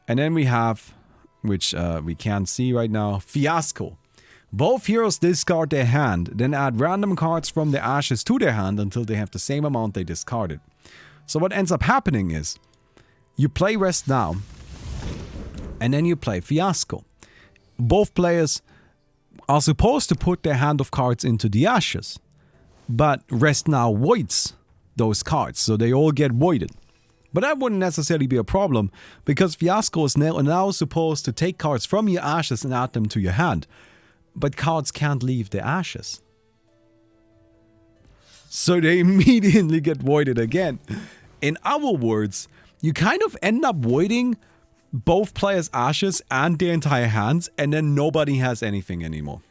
And then we have, which we can't see right now, Fiasco. Both heroes discard their hand, then add random cards from the ashes to their hand until they have the same amount they discarded. So what ends up happening is, you play Rest Now, and then you play Fiasco. Both players are supposed to put their hand of cards into the ashes, but Rest Now voids those cards, so they all get voided. But that wouldn't necessarily be a problem, because Fiasco is now supposed to take cards from your ashes and add them to your hand. But cards can't leave the ashes. So they immediately get voided again. In other words, you kind of end up voiding both players' ashes and their entire hands, and then nobody has anything anymore.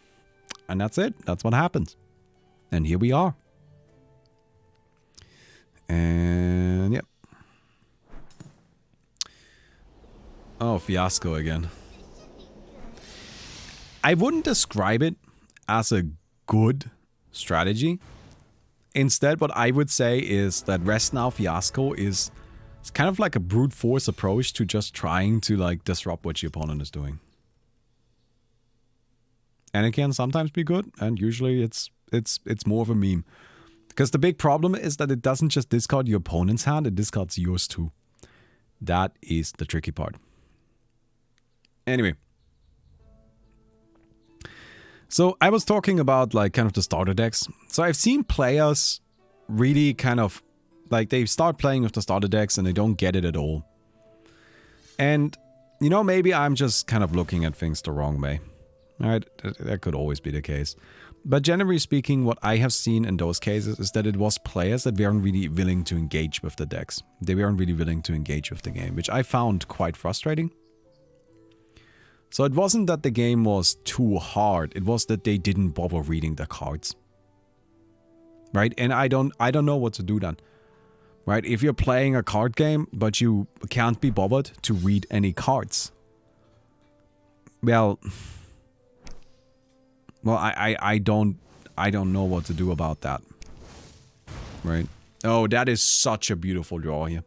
And that's it. That's what happens. And here we are. And yep. Oh, Fiasco again. I wouldn't describe it as a good strategy. Instead, what I would say is that Rest Now Fiasco is it's kind of like a brute force approach to just trying to like disrupt what your opponent is doing. And it can sometimes be good, and usually it's more of a meme. Because the big problem is that it doesn't just discard your opponent's hand, it discards yours too. That is the tricky part. Anyway. So I was talking about like kind of the starter decks. So I've seen players really kind of like they start playing with the starter decks and they don't get it at all. And you know, maybe I'm just kind of looking at things the wrong way. Alright, that could always be the case. But generally speaking, what I have seen in those cases is that it was players that weren't really willing to engage with the decks. They weren't really willing to engage with the game, which I found quite frustrating. So it wasn't that the game was too hard, it was that they didn't bother reading the cards. Right? And I don't know what to do then. Right? If you're playing a card game, but you can't be bothered to read any cards. Well, I don't know what to do about that. Right? Oh, that is such a beautiful draw here.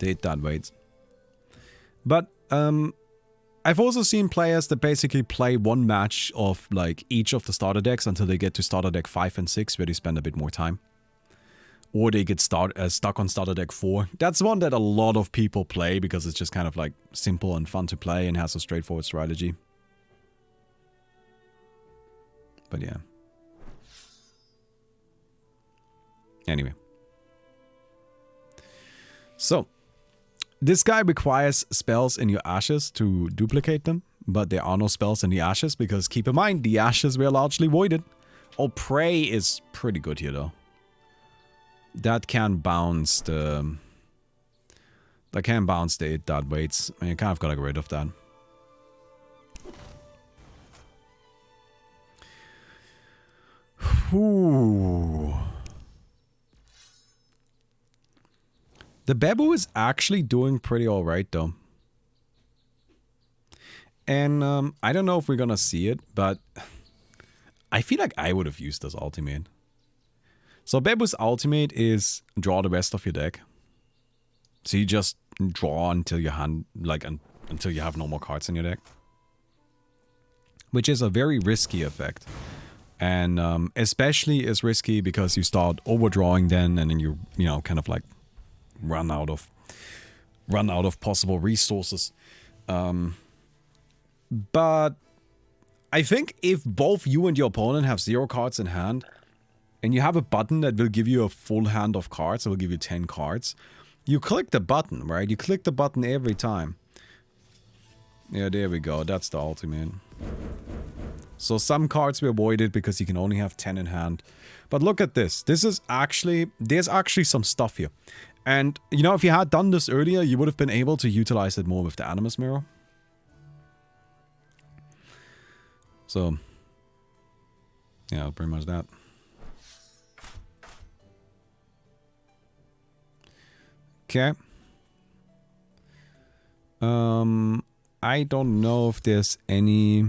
They hit that weight. But I've also seen players that basically play one match of like each of the starter decks until they get to starter deck 5 and 6 where they spend a bit more time. Or they get stuck on starter deck 4. That's one that a lot of people play because it's just kind of like simple and fun to play and has a straightforward strategy. But yeah. Anyway. So. This guy requires spells in your ashes to duplicate them, but there are no spells in the ashes because keep in mind, the ashes were largely voided. Oh, Prey is pretty good here though. That can bounce the... That can bounce the 8 dot weights. I mean, you kind of gotta get rid of that. Whew. The Babu is actually doing pretty alright though. And I don't know if we're gonna see it, but I feel like I would have used this ultimate. So Babu's ultimate is draw the rest of your deck. So you just draw until your hand, like until you have no more cards in your deck. Which is a very risky effect. And especially is risky because you start overdrawing then, and then you know, kind of like run out of possible resources. But I think if both you and your opponent have 0 cards in hand, and you have a button that will give you a full hand of cards, it will give you 10 cards, you click the button, right? You click the button every time. Yeah, there we go. That's the ultimate. So some cards we avoided because you can only have 10 in hand. But look at this. This is actually... There's actually some stuff here. And, you know, if you had done this earlier, you would have been able to utilize it more with the Animus Mirror. So... yeah, pretty much that. Okay. I don't know if there's any...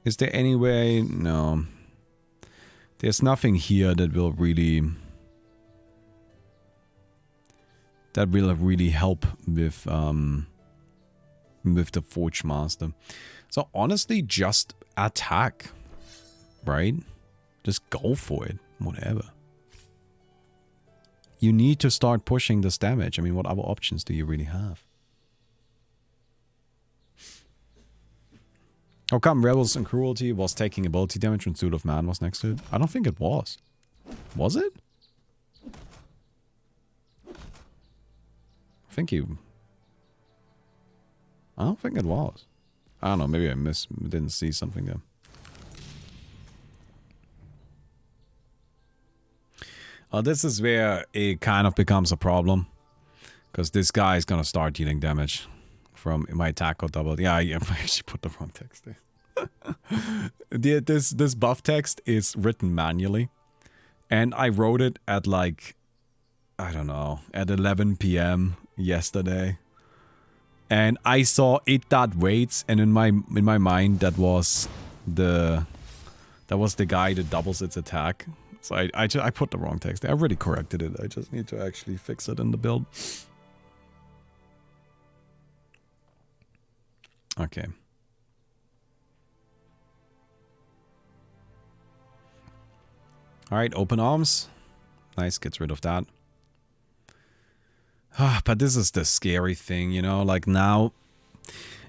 Is there any way? No. There's nothing here that will really... that will really help with the Forge Master. So honestly, just attack. Right? Just go for it. Whatever. You need to start pushing this damage. I mean, what other options do you really have? How come Rebels and Cruelty was taking ability damage when Suit of Man was next to it? I don't think it was. Was it? I don't think it was. I don't know, maybe I didn't see something there. This is where it kind of becomes a problem. Because this guy is going to start dealing damage from my attack got doubled. Yeah, I actually put the wrong text there. This buff text is written manually. And I wrote it at like, I don't know, at 11 PM yesterday. And I saw it.waits, and in my mind that was the guy that doubles its attack. So I put the wrong text. I already corrected it. I just need to actually fix it in the build. Okay. Alright, open arms. Nice, gets rid of that. But this is the scary thing, you know? Like now,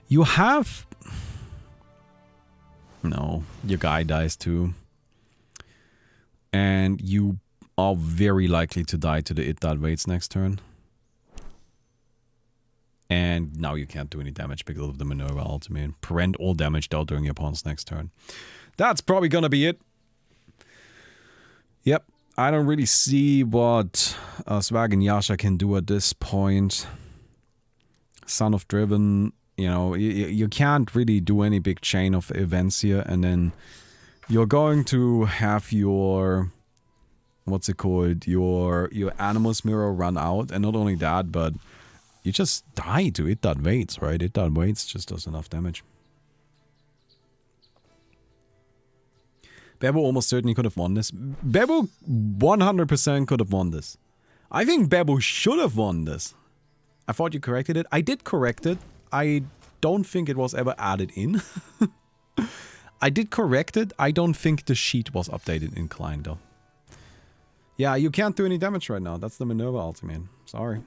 you have... No, your guy dies too. And you are very likely to die to the it.waits next turn. And now you can't do any damage because of the Minerva ultimate. Prevent all damage dealt during your opponent's next turn. That's probably gonna be it. Yep. I don't really see what Swag and Yasha can do at this point. Son of Driven, you know, you can't really do any big chain of events here. And then you're going to have your... what's it called? Your Animus Mirror run out. And not only that, but... you just die to it.waits, right? It.waits just does enough damage. Bebo almost certainly could have won this. Bebo 100% could have won this. I think Bebo should have won this. I thought you corrected it. I did correct it. I don't think it was ever added in. I did correct it. I don't think the sheet was updated in Klein though. Yeah, you can't do any damage right now. That's the Minerva ultimate. Sorry.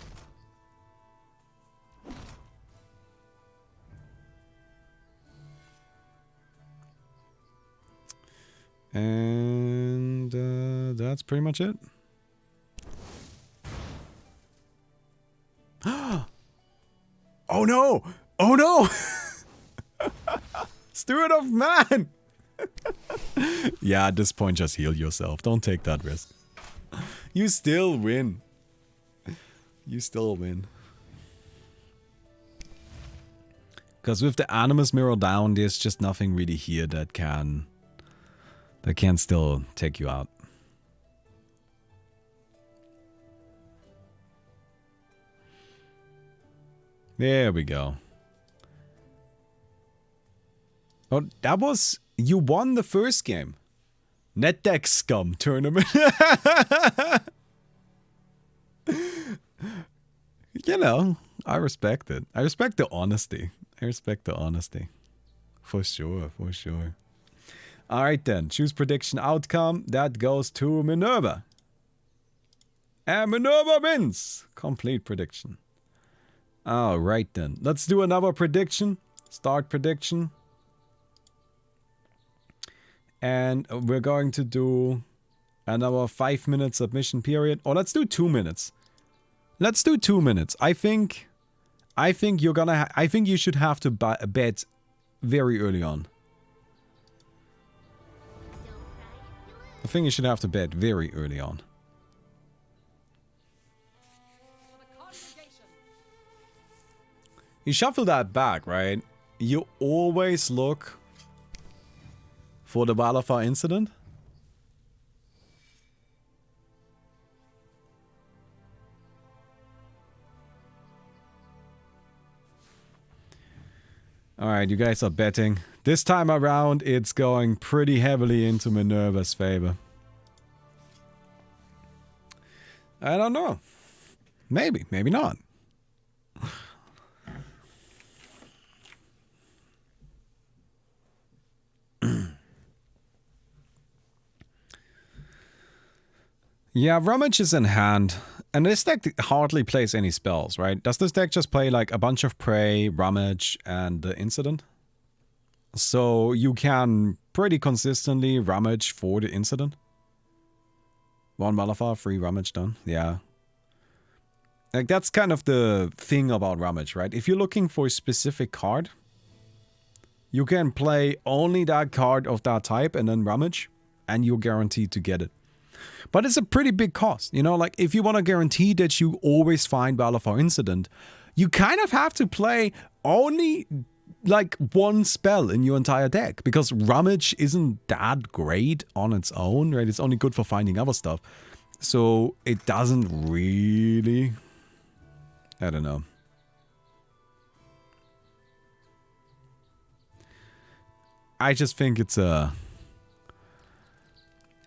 And that's pretty much it. Oh no! Oh no! Steward of Man! Yeah, at this point just heal yourself. Don't take that risk. You still win. You still win. Because with the Animus Mirror down, there's just nothing really here that can still take you out. There we go. Oh, that was... You won the first game. Net Deck Scum tournament. You know, I respect it. I respect the honesty. I respect the honesty. For sure, for sure. Alright then, choose prediction outcome. That goes to Minerva. And Minerva wins! Complete prediction. Alright then, let's do another prediction. Start prediction. And we're going to do another 5-minute submission period. Or let's do 2 minutes. Let's do 2 minutes. I think you're gonna. I think you should have to bet very early on. I think you should have to bet very early on. You shuffle that back, right? You always look for the Balafar incident. Alright, you guys are betting. This time around, it's going pretty heavily into Minerva's favor. I don't know. Maybe, maybe not. Yeah, Rummage is in hand. And this deck hardly plays any spells, right? Does this deck just play like a bunch of Prey, Rummage, and the Incident? So you can pretty consistently Rummage for the Incident. 1 Malafar, 3 Rummage done. Yeah. Like that's kind of the thing about Rummage, right? If you're looking for a specific card, you can play only that card of that type and then Rummage, and you're guaranteed to get it. But it's a pretty big cost, you know, like if you want to guarantee that you always find Balafar Incident, you kind of have to play only like one spell in your entire deck, because Rummage isn't that great on its own, right? It's only good for finding other stuff. So it doesn't really, I don't know. I just think it's a...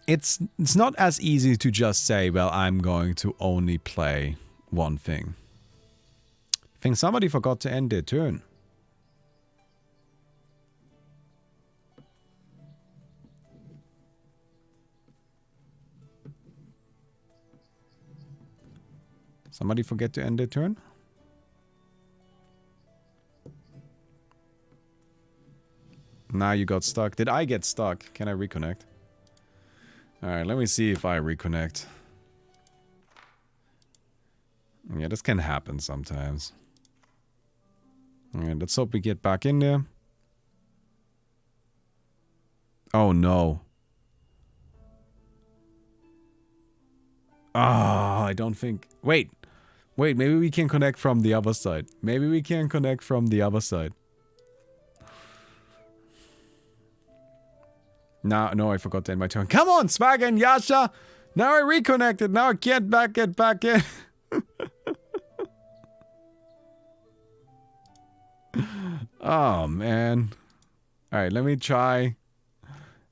It's not as easy to just say, well, I'm going to only play one thing. I think somebody forgot to end their turn. Somebody forget to end their turn? Now you got stuck. Did I get stuck? Can I reconnect? Alright, let me see if I reconnect. Yeah, this can happen sometimes. Alright, let's hope we get back in there. Oh no. Ah, I don't think... Wait, maybe we can connect from the other side. Maybe we can connect from the other side. No, I forgot to end my turn. Come on, Swag and Yasha! Now I reconnected. Now I can't get back in. Oh, man. Alright, let me try.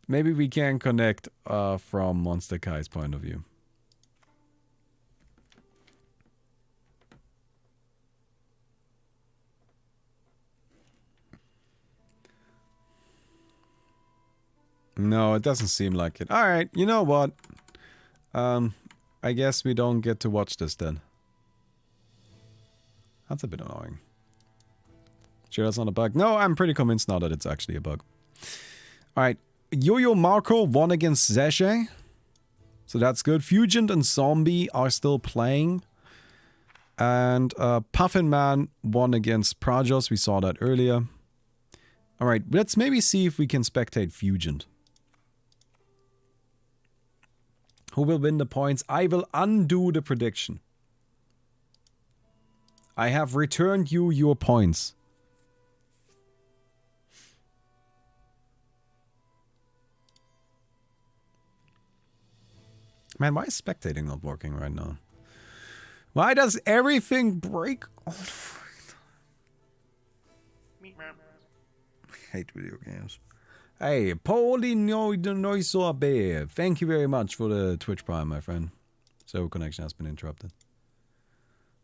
Maybe we can connect from Monster Kai's point of view. No, it doesn't seem like it. Alright, you know what? I guess we don't get to watch this then. That's a bit annoying. Sure that's not a bug? No, I'm pretty convinced now that it's actually a bug. Alright, Yo-Yo Marco won against Zeshe. So that's good. Fugent and Zombie are still playing. And Puffin Man won against Prajos. We saw that earlier. Alright, let's maybe see if we can spectate Fugent. Who will win the points? I will undo the prediction. I have returned you your points. Man, why is spectating not working right now? Why does everything break? Hate video games. Hey, Bear. Thank you very much for the Twitch Prime, my friend. So connection has been interrupted.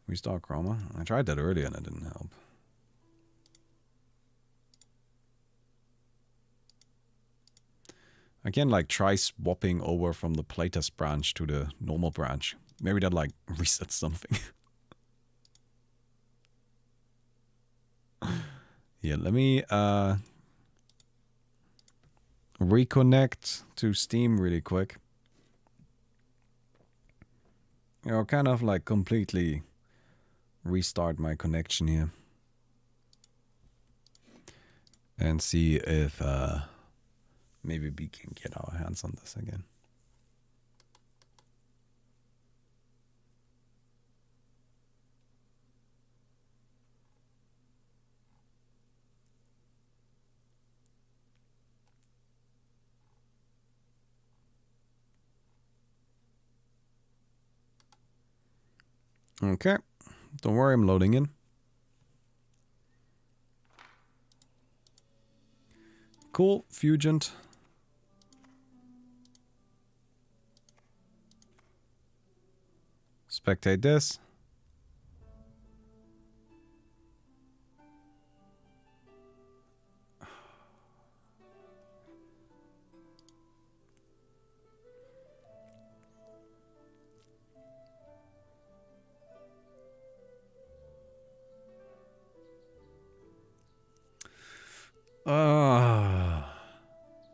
Restart Chroma. I tried that earlier and it didn't help. I can like try swapping over from the playtest branch to the normal branch. Maybe that like resets something. Yeah, let me reconnect to Steam really quick. You know, kind of like completely restart my connection here. And see if maybe we can get our hands on this again. Okay, don't worry, I'm loading in. Cool, Fugent. Spectate this.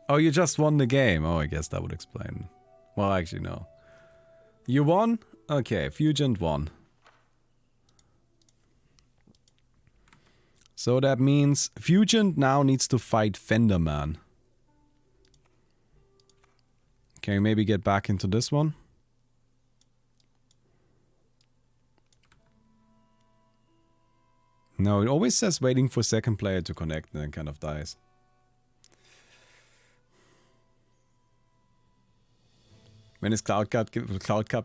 Oh, you just won the game. Oh, I guess that would explain. Well, actually, no. You won? Okay, Fugent won. So that means Fugent now needs to fight Fenderman. Can you maybe get back into this one? No, it always says waiting for second player to connect and then kind of dies. When is Cloud Cup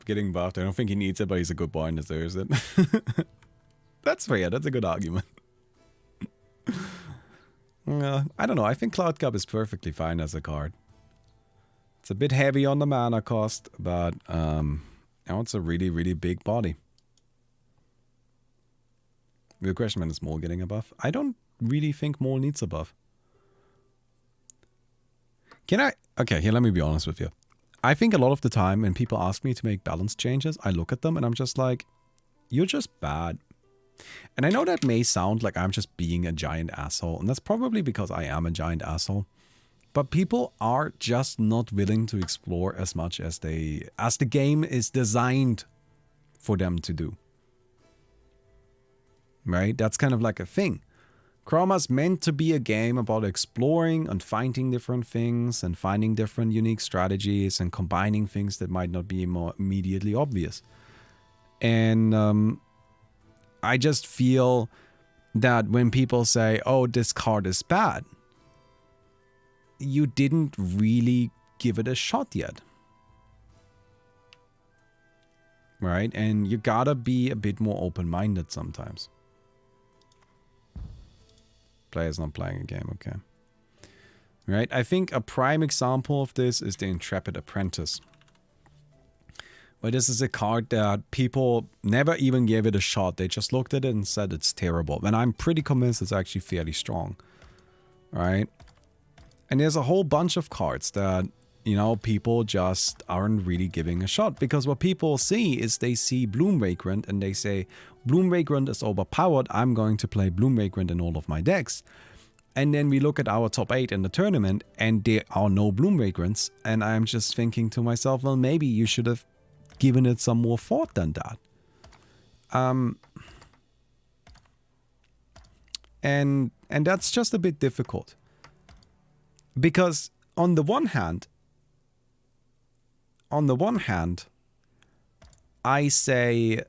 getting buffed? I don't think he needs it, but he's a good boy and deserves it. That's fair, that's a good argument. I don't know, I think Cloud Cup is perfectly fine as a card. It's a bit heavy on the mana cost, but now it's a really, really big body. The question, when is Maul getting a buff? I don't really think Maul needs a buff. Can I? Okay, here, let me be honest with you. I think a lot of the time when people ask me to make balance changes, I look at them and I'm just like, you're just bad. And I know that may sound like I'm just being a giant asshole, and that's probably because I am a giant asshole. But people are just not willing to explore as much as the game is designed for them to do. Right? That's kind of like a thing. Chroma's meant to be a game about exploring and finding different things and finding different unique strategies and combining things that might not be more immediately obvious. And I just feel that when people say, oh, this card is bad, you didn't really give it a shot yet. Right? And you gotta be a bit more open-minded sometimes. Player's not playing a game, okay. Right, I think a prime example of this is the Intrepid Apprentice. Where this is a card that people never even gave it a shot. They just looked at it and said it's terrible. And I'm pretty convinced it's actually fairly strong. Right? And there's a whole bunch of cards that, you know, people just aren't really giving a shot. Because what people see is they see Bloom Vagrant and they say, Bloom Vagrant is overpowered, I'm going to play Bloom Vagrant in all of my decks. And then we look at our top 8 in the tournament and there are no Bloom Vagrants. And I'm just thinking to myself, well, maybe you should have given it some more thought than that. And that's just a bit difficult. Because on the one hand, I say,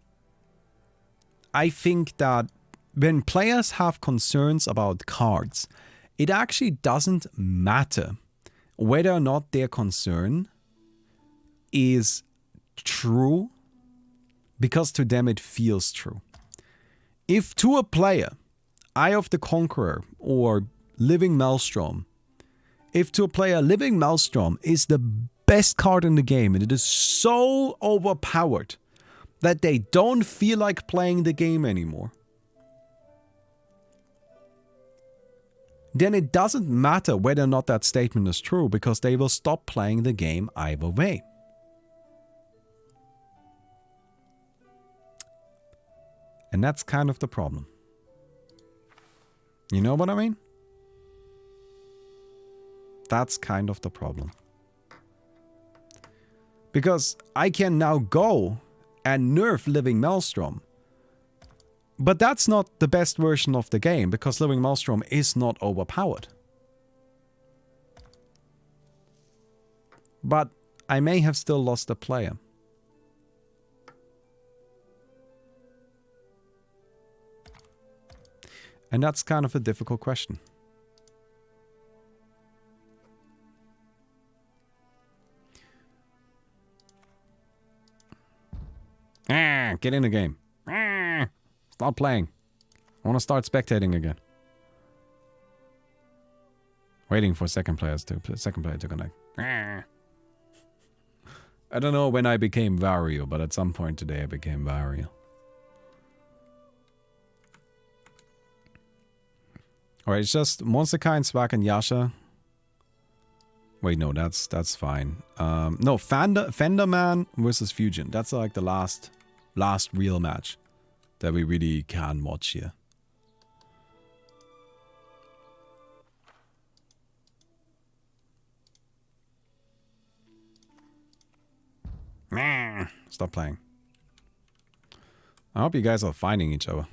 I think that when players have concerns about cards, it actually doesn't matter whether or not their concern is true, because to them it feels true. If to a player, Eye of the Conqueror or Living Maelstrom. If to a player, Living Maelstrom is the best card in the game and it is so overpowered that they don't feel like playing the game anymore, then it doesn't matter whether or not that statement is true because they will stop playing the game either way. And that's kind of the problem. You know what I mean? That's kind of the problem. Because I can now go and nerf Living Maelstrom. But that's not the best version of the game because Living Maelstrom is not overpowered. But I may have still lost a player. And that's kind of a difficult question. Get in the game. Stop playing. I want to start spectating again. Waiting for second player to connect. I don't know when I became Vario, but at some point today I became Vario. Alright, it's just Monsterkind, Swag, and Yasha. Wait, no, that's fine. No, Fenderman versus Fusion. That's like the last real match that we really can watch here. Stop playing. I hope you guys are finding each other.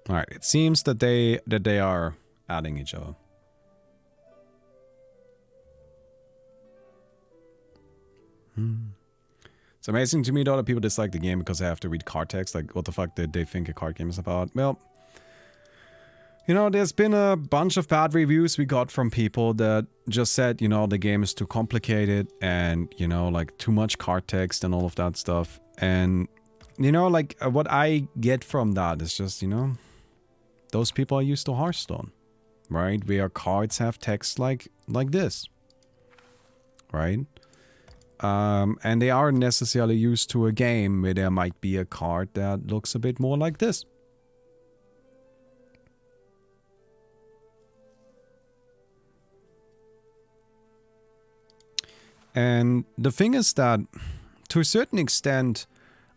All right, it seems that they are adding each other. It's amazing to me though that people dislike the game because they have to read card text. Like, what the fuck did they think a card game is about? Well, you know, there's been a bunch of bad reviews we got from people that just said, you know, the game is too complicated and, you know, like too much card text and all of that stuff. And, you know, like what I get from that is just, you know, those people are used to Hearthstone, right? Where cards have text like this, right? And they aren't necessarily used to a game where there might be a card that looks a bit more like this. And the thing is that, to a certain extent,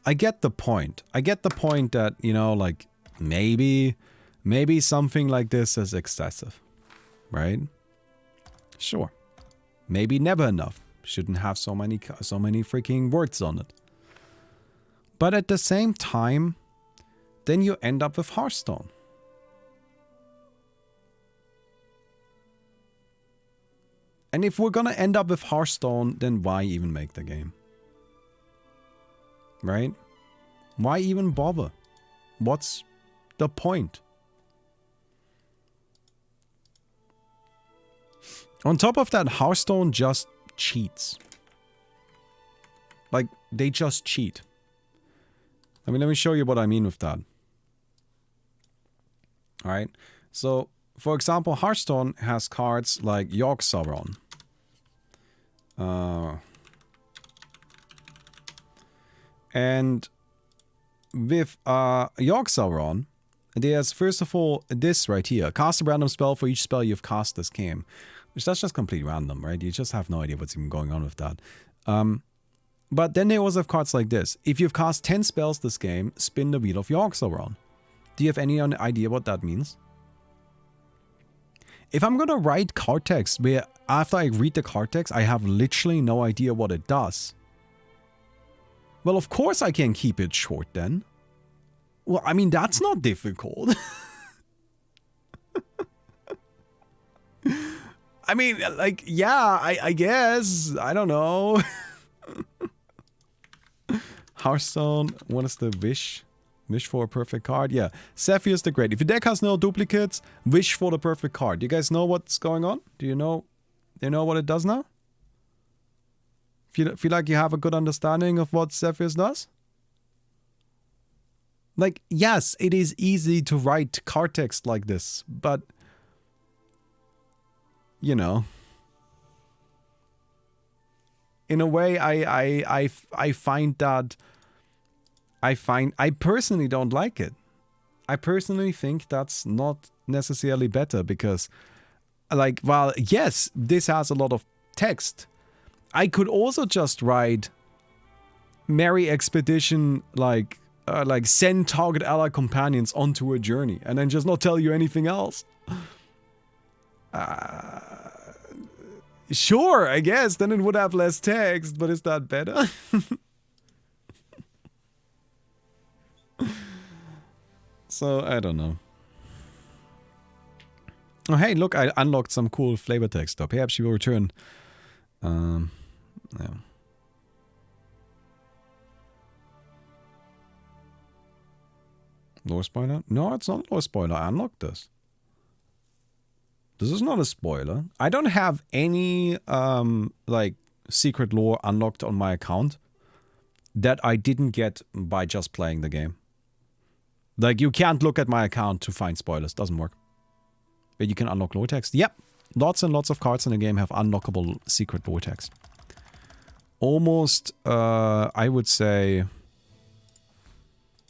I get the point. I get the point that, you know, like, maybe something like this is excessive, right? Sure. Maybe never enough. Shouldn't have so many freaking words on it. But at the same time, then you end up with Hearthstone. And if we're gonna end up with Hearthstone, then why even make the game? Right? Why even bother? What's the point? On top of that, Hearthstone just cheats. Like, they just cheat. I mean, let me show you what I mean with that. Alright? So, for example, Hearthstone has cards like Yogg Sauron. And with Yogg Sauron, there's first of all this right here. Cast a random spell for each spell you've cast this game. Which that's just complete random, right? You just have no idea what's even going on with that. But then they also have cards like this. If you've cast 10 spells this game, spin the wheel of Yogg Sauron. Do you have any idea what that means? If I'm gonna write card text where after I read the card text, I have literally no idea what it does. Well, of course I can keep it short then. Well, I mean, that's not difficult. I mean, like, yeah, I guess. I don't know. Hearthstone, what is the wish? Wish for a perfect card. Yeah. Zephyr's the Great. If your deck has no duplicates, wish for the perfect card. Do you guys know what's going on? Do you know what it does now? Feel like you have a good understanding of what Zephyr's does? Like, yes, it is easy to write card text like this, but you know, in a way, I find that I personally don't like it. I personally think that's not necessarily better because, like, while yes, this has a lot of text, I could also just write Merry Expedition, like send target ally companions onto a journey and then just not tell you anything else. Sure, I guess, then it would have less text, but is that better? So, I don't know. Oh, hey, look, I unlocked some cool flavor text. Perhaps she will return. Yeah. Lore spoiler? No, it's not lore spoiler. I unlocked this. This is not a spoiler. I don't have any, like, secret lore unlocked on my account that I didn't get by just playing the game. Like, you can't look at my account to find spoilers. Doesn't work. But you can unlock lore text. Yep. Lots and lots of cards in the game have unlockable secret lore text. Almost, I would say...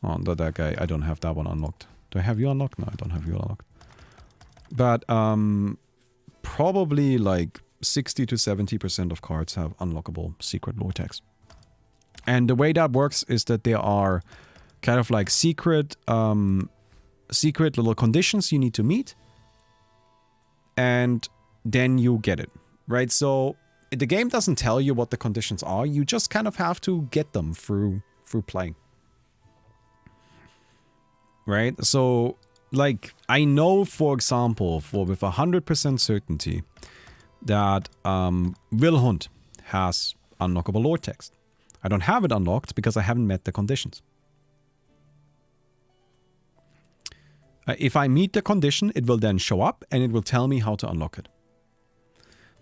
Oh, that guy. I don't have that one unlocked. Do I have you unlocked? No, I don't have you unlocked. But, probably like 60 to 70% of cards have unlockable secret lore text. And the way that works is that there are kind of like secret little conditions you need to meet. And then you get it, right? So the game doesn't tell you what the conditions are. You just kind of have to get them through playing. Right? So, like, I know, for example, with 100% certainty that Wilhund has unlockable lore text. I don't have it unlocked because I haven't met the conditions. If I meet the condition, it will then show up and it will tell me how to unlock it.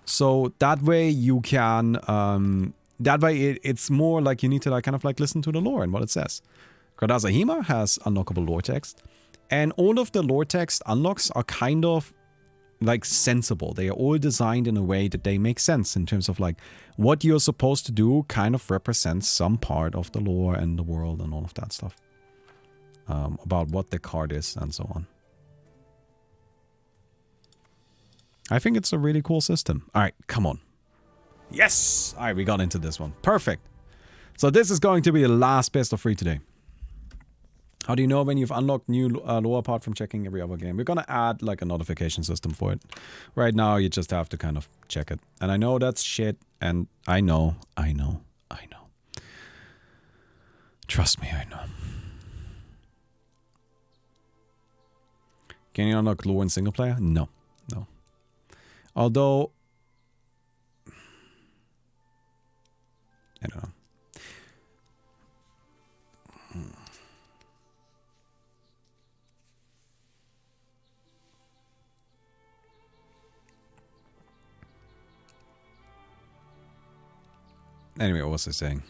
So that way you can, that way it's more like you need to like kind of like listen to the lore and what it says. Gradazahima has unlockable lore text. And all of the lore text unlocks are kind of like sensible. They are all designed in a way that they make sense in terms of like what you're supposed to do kind of represents some part of the lore and the world and all of that stuff. About what the card is and so on. I think it's a really cool system. Alright, come on. Yes! Alright, we got into this one. Perfect. So this is going to be the last best of 3 today. How do you know when you've unlocked new lore apart from checking every other game? We're gonna add like a notification system for it. Right now you just have to kind of check it. And I know that's shit, and I know. Trust me, I know. Can you unlock lore in single player? No. Although, I don't know. Anyway, what was I saying?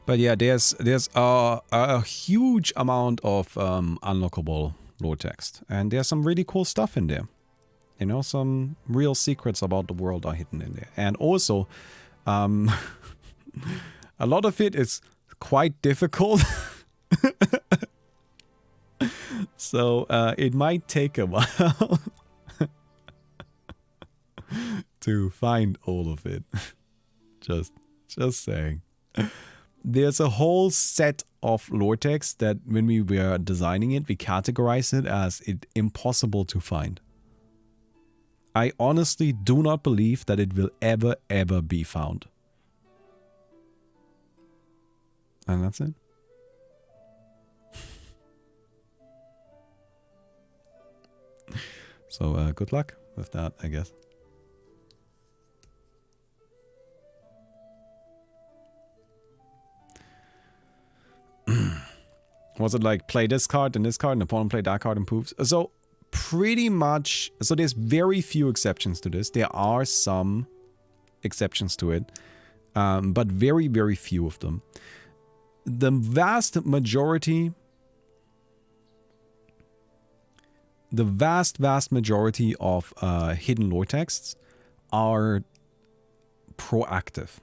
But yeah, there's a huge amount of unlockable lore text. And there's some really cool stuff in there. You know, some real secrets about the world are hidden in there. And also, a lot of it is quite difficult. So, it might take a while to find all of it. Just saying. There's a whole set of lore text that when we were designing it, we categorized it as impossible to find. I honestly do not believe that it will ever be found. And that's it. So, good luck with that, I guess. Was it like play this card and this card and opponent play that card improves? So pretty much, so there's very few exceptions to this. There are some exceptions to it, but very, very few of them. The vast majority of hidden lore texts are proactive,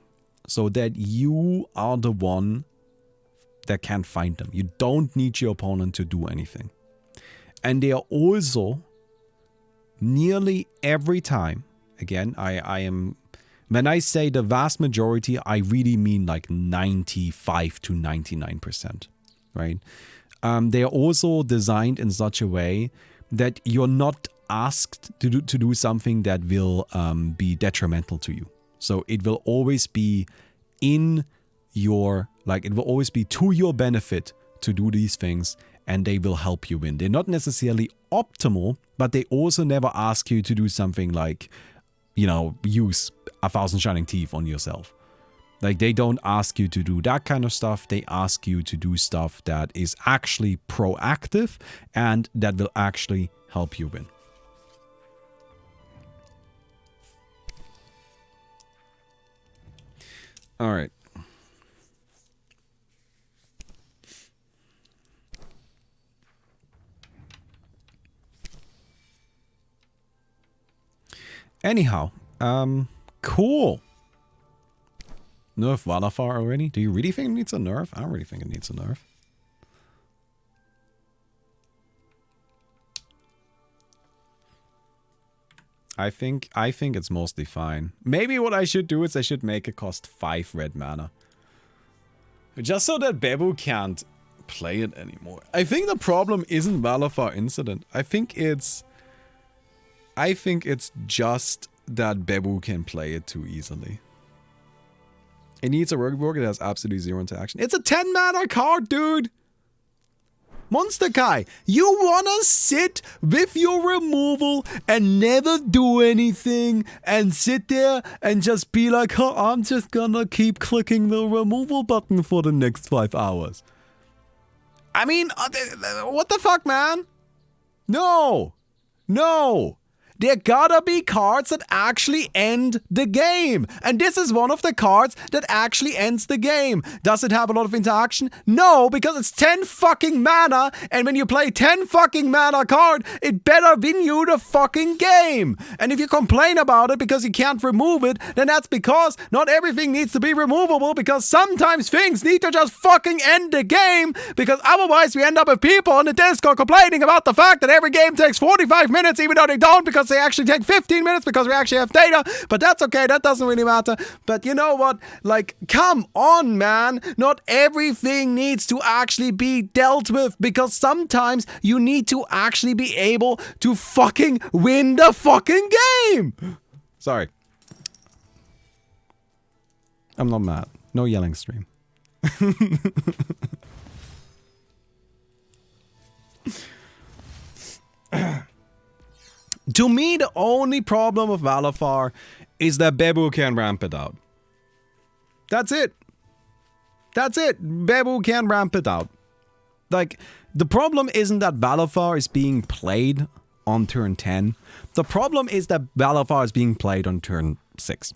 so that you are the one that can find them. You don't need your opponent to do anything. And they are also nearly every time, again, I am, when I say the vast majority, I really mean like 95 to 99%, right? They are also designed in such a way that you're not asked to do something that will be detrimental to you. So it will always be in your, like, it will always be to your benefit to do these things, and they will help you win. They're not necessarily optimal, but they also never ask you to do something like, you know, use 1,000 Shining Teeth on yourself. Like, they don't ask you to do that kind of stuff. They ask you to do stuff that is actually proactive and that will actually help you win. All right. Anyhow, cool. Nerf Valafar already? Do you really think it needs a nerf? I don't really think it needs a nerf. I think it's mostly fine. Maybe what I should do is I should make it cost 5 red mana. Just so that Bebu can't play it anymore. I think the problem isn't Valafar Incident. I think it's just that Bebu can play it too easily. It needs a rework. It has absolutely 0 interaction. It's a 10 mana card, dude! Monster Kai, you wanna sit with your removal and never do anything and sit there and just be like, oh, I'm just gonna keep clicking the removal button for the next 5 hours. I mean, what the fuck, man? No! No! There gotta be cards that actually end the game. And this is one of the cards that actually ends the game. Does it have a lot of interaction? No, because it's 10 fucking mana. And when you play 10 fucking mana card, it better win you the fucking game. And if you complain about it because you can't remove it, then that's because not everything needs to be removable, because sometimes things need to just fucking end the game, because otherwise we end up with people on the Discord complaining about the fact that every game takes 45 minutes even though they don't, because they actually take 15 minutes because we actually have data. But that's okay, that doesn't really matter. But you know what? Like, come on, man. Not everything needs to actually be dealt with, because sometimes you need to actually be able to fucking win the fucking game. Sorry. I'm not mad. No yelling stream. To me, the only problem with Valafar is that Bebu can ramp it out. That's it. That's it. Bebu can ramp it out. Like, the problem isn't that Valafar is being played on turn 10. The problem is that Valafar is being played on turn 6.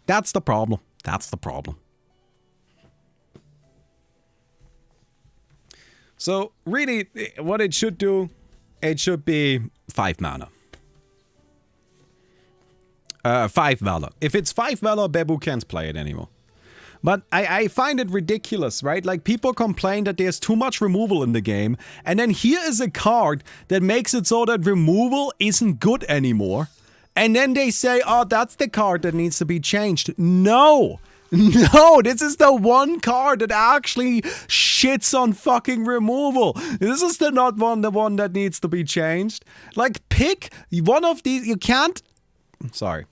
That's the problem. That's the problem. So, really, what it should do, it should be 5 mana. 5 Valor. If it's 5 Valor, Bebu can't play it anymore. But I find it ridiculous, right? Like, people complain that there's too much removal in the game, and then here is a card that makes it so that removal isn't good anymore. And then they say, oh, that's the card that needs to be changed. No! No, this is the one card that actually shits on fucking removal. This is the one that needs to be changed. Like, pick one of these. You can't. Sorry.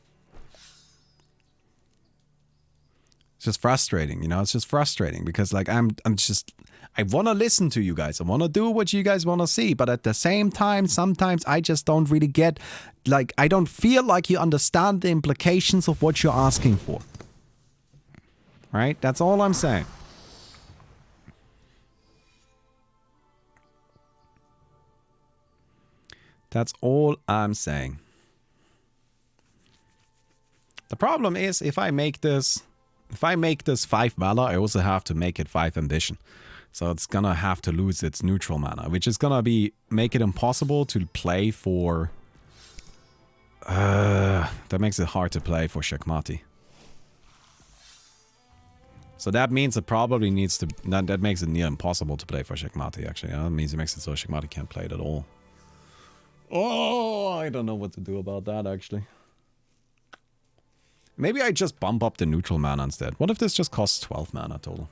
It's just frustrating, you know. It's just frustrating because, like, I want to listen to you guys. I want to do what you guys want to see, but at the same time, sometimes I just don't really get. Like, I don't feel like you understand the implications of what you're asking for. Right? That's all I'm saying. That's all I'm saying. The problem is if I make this 5 Valor, I also have to make it 5 Ambition. So it's gonna have to lose its neutral mana, which is gonna make it impossible to play for... that makes it hard to play for Shakmati. So that means it probably needs to... That makes it near impossible to play for Shakmati, actually. That means it makes it so Shakmati can't play it at all. Oh, I don't know what to do about that, actually. Maybe I just bump up the neutral mana instead. What if this just costs 12 mana total?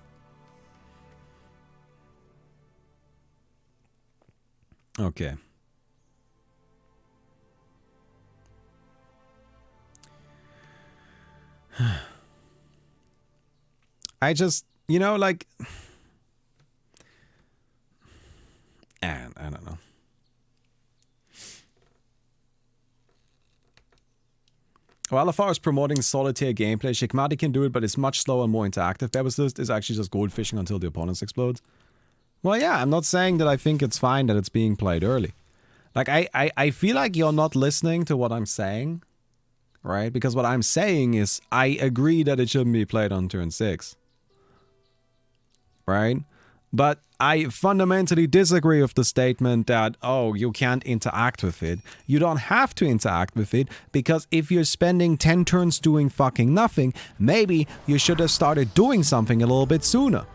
Okay. I just, you know, like... I don't know. Well, as far as promoting solitaire gameplay, Shikmati can do it, but it's much slower and more interactive. Babysist is actually just goldfishing until the opponents explode. Well, yeah, I'm not saying that I think it's fine that it's being played early. Like, I feel like you're not listening to what I'm saying, right? Because what I'm saying is, I agree that it shouldn't be played on turn 6. Right? But I fundamentally disagree with the statement that, oh, you can't interact with it. You don't have to interact with it, because if you're spending 10 turns doing fucking nothing, maybe you should have started doing something a little bit sooner.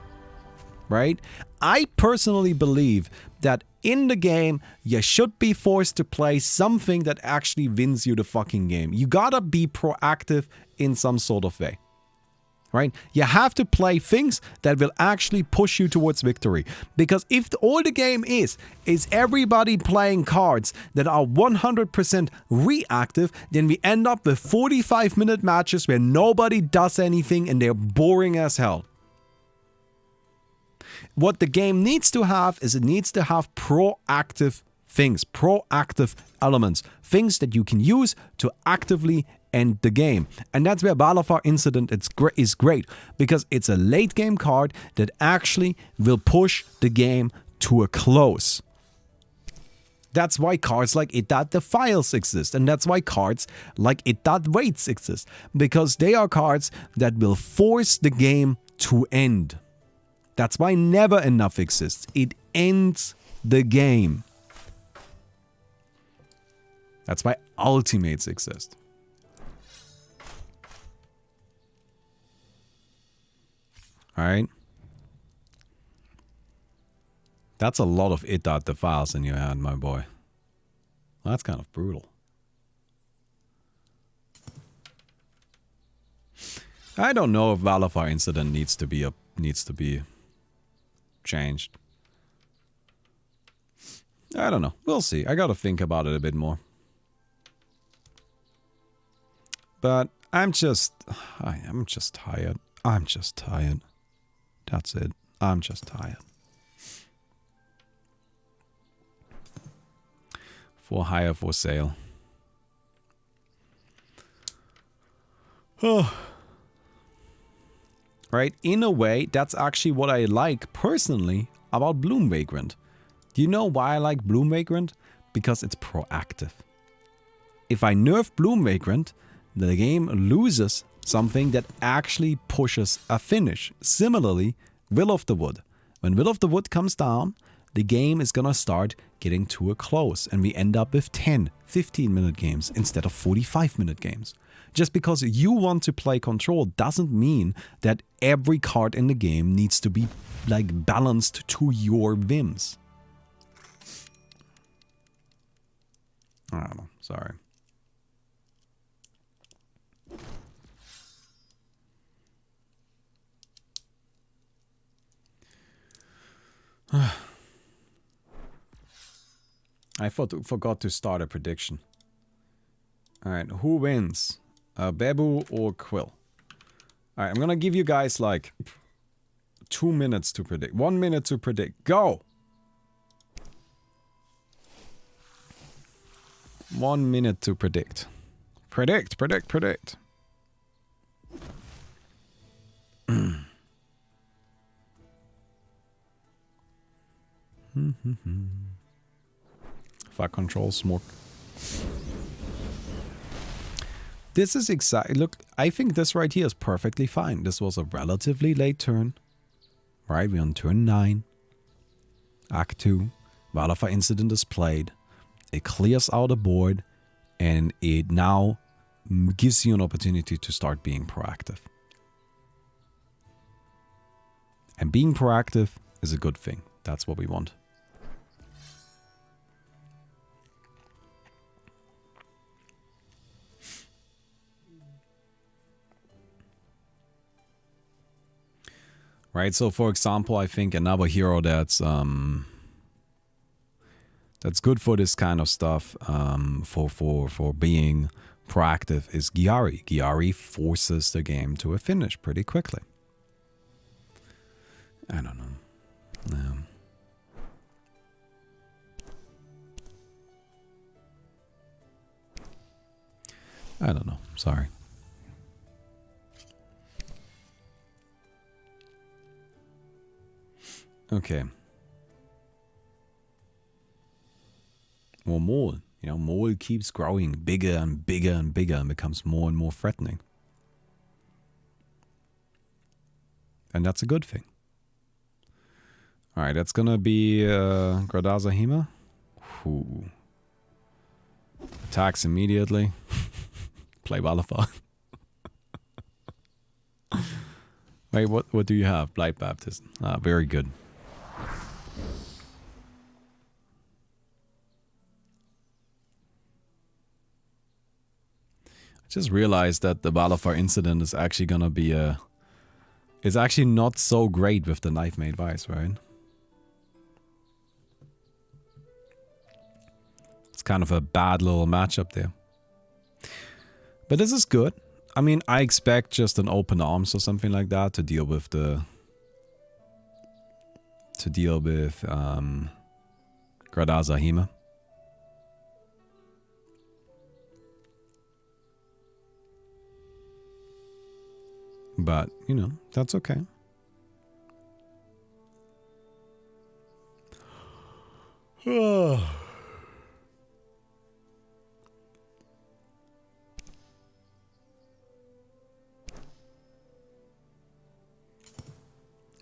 Right? I personally believe that in the game, you should be forced to play something that actually wins you the fucking game. You gotta be proactive in some sort of way. Right? You have to play things that will actually push you towards victory. Because if all the game is everybody playing cards that are 100% reactive, then we end up with 45-minute matches where nobody does anything and they're boring as hell. What the game needs to have is it needs to have proactive things, proactive elements, things that you can use to actively end the game. And that's where Balafar Incident is great, because it's a late game card that actually will push the game to a close. That's why cards like Idad Defiles exist, and that's why cards like Idad Waits exist, because they are cards that will force the game to end. That's why Never Enough exists. It ends the game. That's why Ultimates exist. Alright? That's a lot of Idad Defiles in your hand, my boy. That's kind of brutal. I don't know if Valafar Incident needs to be changed. I don't know. We'll see. I gotta think about it a bit more. But I'm just tired. I'm just tired. That's it. I'm just tired. For hire, for sale. Oh. Right? In a way, that's actually what I like personally about Bloom Vagrant. Do you know why I like Bloom Vagrant? Because it's proactive. If I nerf Bloom Vagrant, the game loses something that actually pushes a finish. Similarly, Will of the Wood. When Will of the Wood comes down, the game is gonna start getting to a close, and we end up with 10, 15-minute games instead of 45-minute games. Just because you want to play control doesn't mean that every card in the game needs to be like balanced to your whims. I don't know, sorry. I forgot to start a prediction. Alright, who wins? Bebu or Quill? Alright, I'm gonna give you guys like 2 minutes to predict. 1 minute to predict. Go! 1 minute to predict. Predict, predict, predict. If I control smoke. This is exactly... Look, I think this right here is perfectly fine. This was a relatively late turn. Right, we're on turn 9. Act 2. Valafar Incident is played. It clears out a board. And it now gives you an opportunity to start being proactive. And being proactive is a good thing. That's what we want. Right, so for example, I think another hero that's good for this kind of stuff, for being proactive is Gyari. Gyari forces the game to a finish pretty quickly. I don't know. I don't know. Sorry. Okay. Well, Mole. You know, Mole keeps growing bigger and bigger and bigger and becomes more and more threatening. And that's a good thing. Alright, that's gonna be Gradaza Hema. Ooh. Attacks immediately. Play Valafar. Wait, what do you have? Blight Baptism. Ah, very good. I just realized that the Valafar Incident is actually gonna be is actually not so great with the Knife Made Vice, right? It's kind of a bad little matchup there. But this is good. I mean, I expect just an open arms or something like that to deal with the... Gradaza Hema. But, you know, that's okay.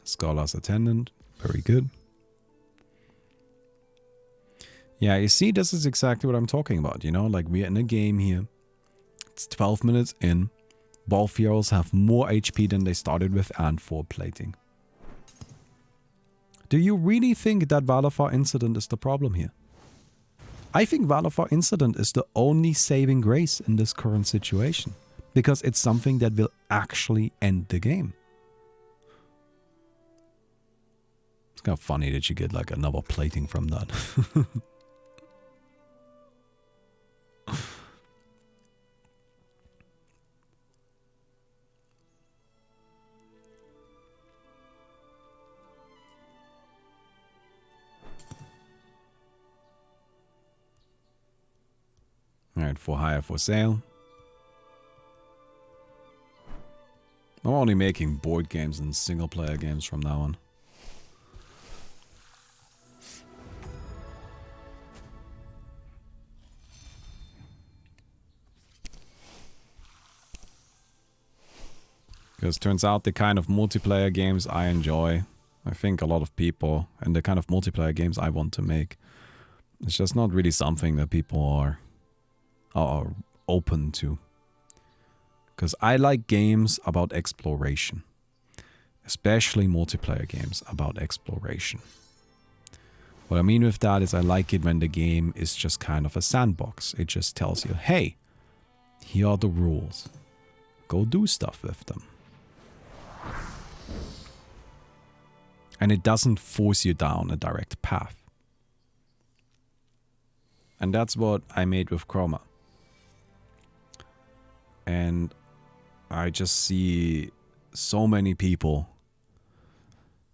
Scholar's Attendant. Very good. Yeah, you see, this is exactly what I'm talking about, you know? Like, we're in a game here. It's 12 minutes in. Both heroes have more HP than they started with and 4 plating. Do you really think that Valafar Incident is the problem here? I think Valafar Incident is the only saving grace in this current situation. Because it's something that will actually end the game. It's kind of funny that you get like another plating from that. Alright, for hire, for sale. I'm only making board games and single player games from now on. Because it turns out the kind of multiplayer games I enjoy, I think a lot of people, and the kind of multiplayer games I want to make, it's just not really something that people are open to. Because I like games about exploration. Especially multiplayer games about exploration. What I mean with that is I like it when the game is just kind of a sandbox. It just tells you, hey, here are the rules. Go do stuff with them. And it doesn't force you down a direct path. And that's what I made with Chroma. And I just see so many people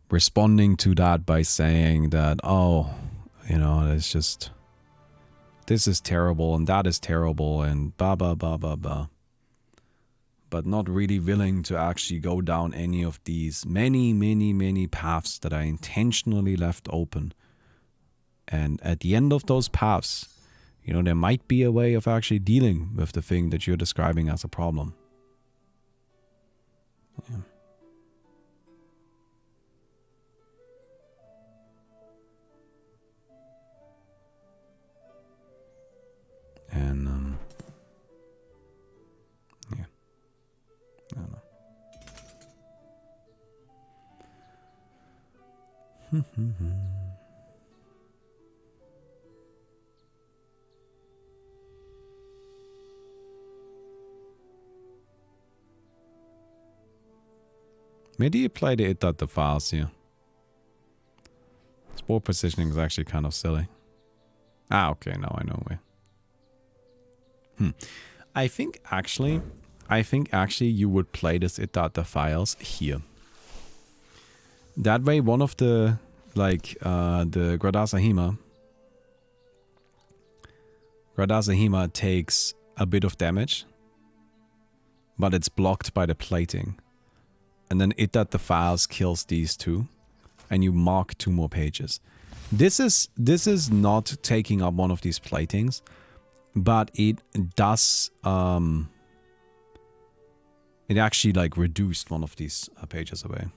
responding to that by saying that, oh, you know, it's just, this is terrible and that is terrible and blah, blah, blah, blah, blah. But not really willing to actually go down any of these many paths that I intentionally left open And at the end of those paths, you know, there might be a way of actually dealing with the thing that you're describing as a problem. Yeah. And, yeah. I don't know. Maybe you play the it at the files here. Spore positioning is actually kind of silly. Ah, okay, now I know where. I think actually you would play this it at the files here. That way one of the, like, the Gradazahima takes a bit of damage, but it's blocked by the plating. And then it at the files kills these two, and you mark 2 more pages. This is not taking up one of these platings, but it does it actually like reduced one of these pages away.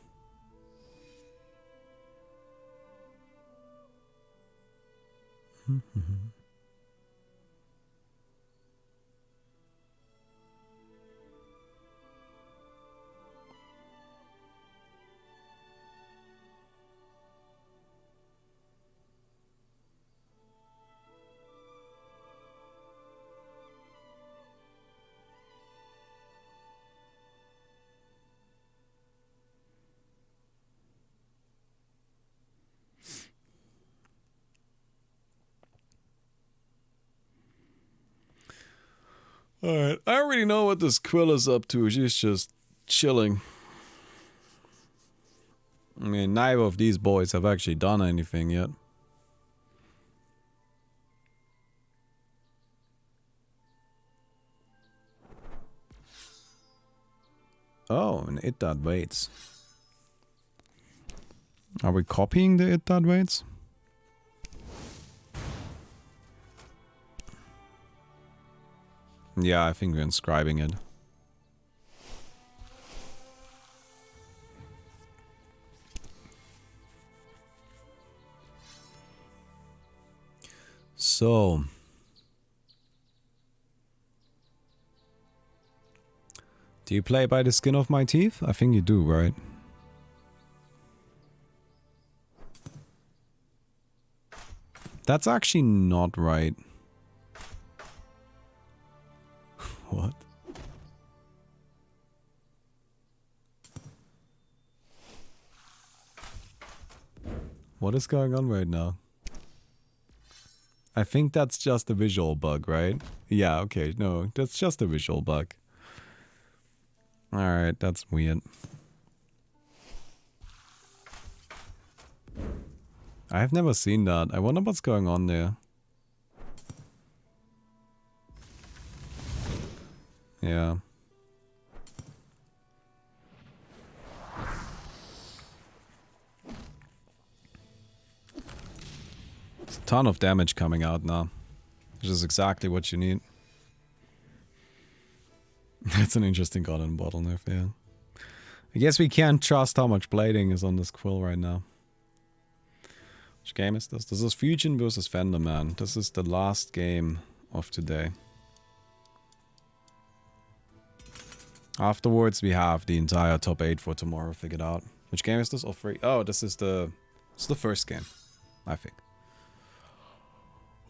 Alright, I already know what this Quill is up to. She's just chilling. I mean, neither of these boys have actually done anything yet. Oh, and it that waits. Are we copying the it that waits? Yeah, I think we're inscribing it. So, do you play by the skin of my teeth? I think you do, right? That's actually not right. What? What is going on right now? I think that's just a visual bug, right? Yeah, okay, no, that's just a visual bug. Alright, that's weird. I've never seen that. I wonder what's going on there. Yeah. There's a ton of damage coming out now, which is exactly what you need. That's an interesting god and bottle nerf, yeah. I guess we can't trust how much blading is on this Quill right now. Which game is this? This is Fusion versus Fenderman. This is the last game of today. Afterwards, we have the entire top 8 for tomorrow figured out. Which game is this? All 3? Oh, this is the first game, I think.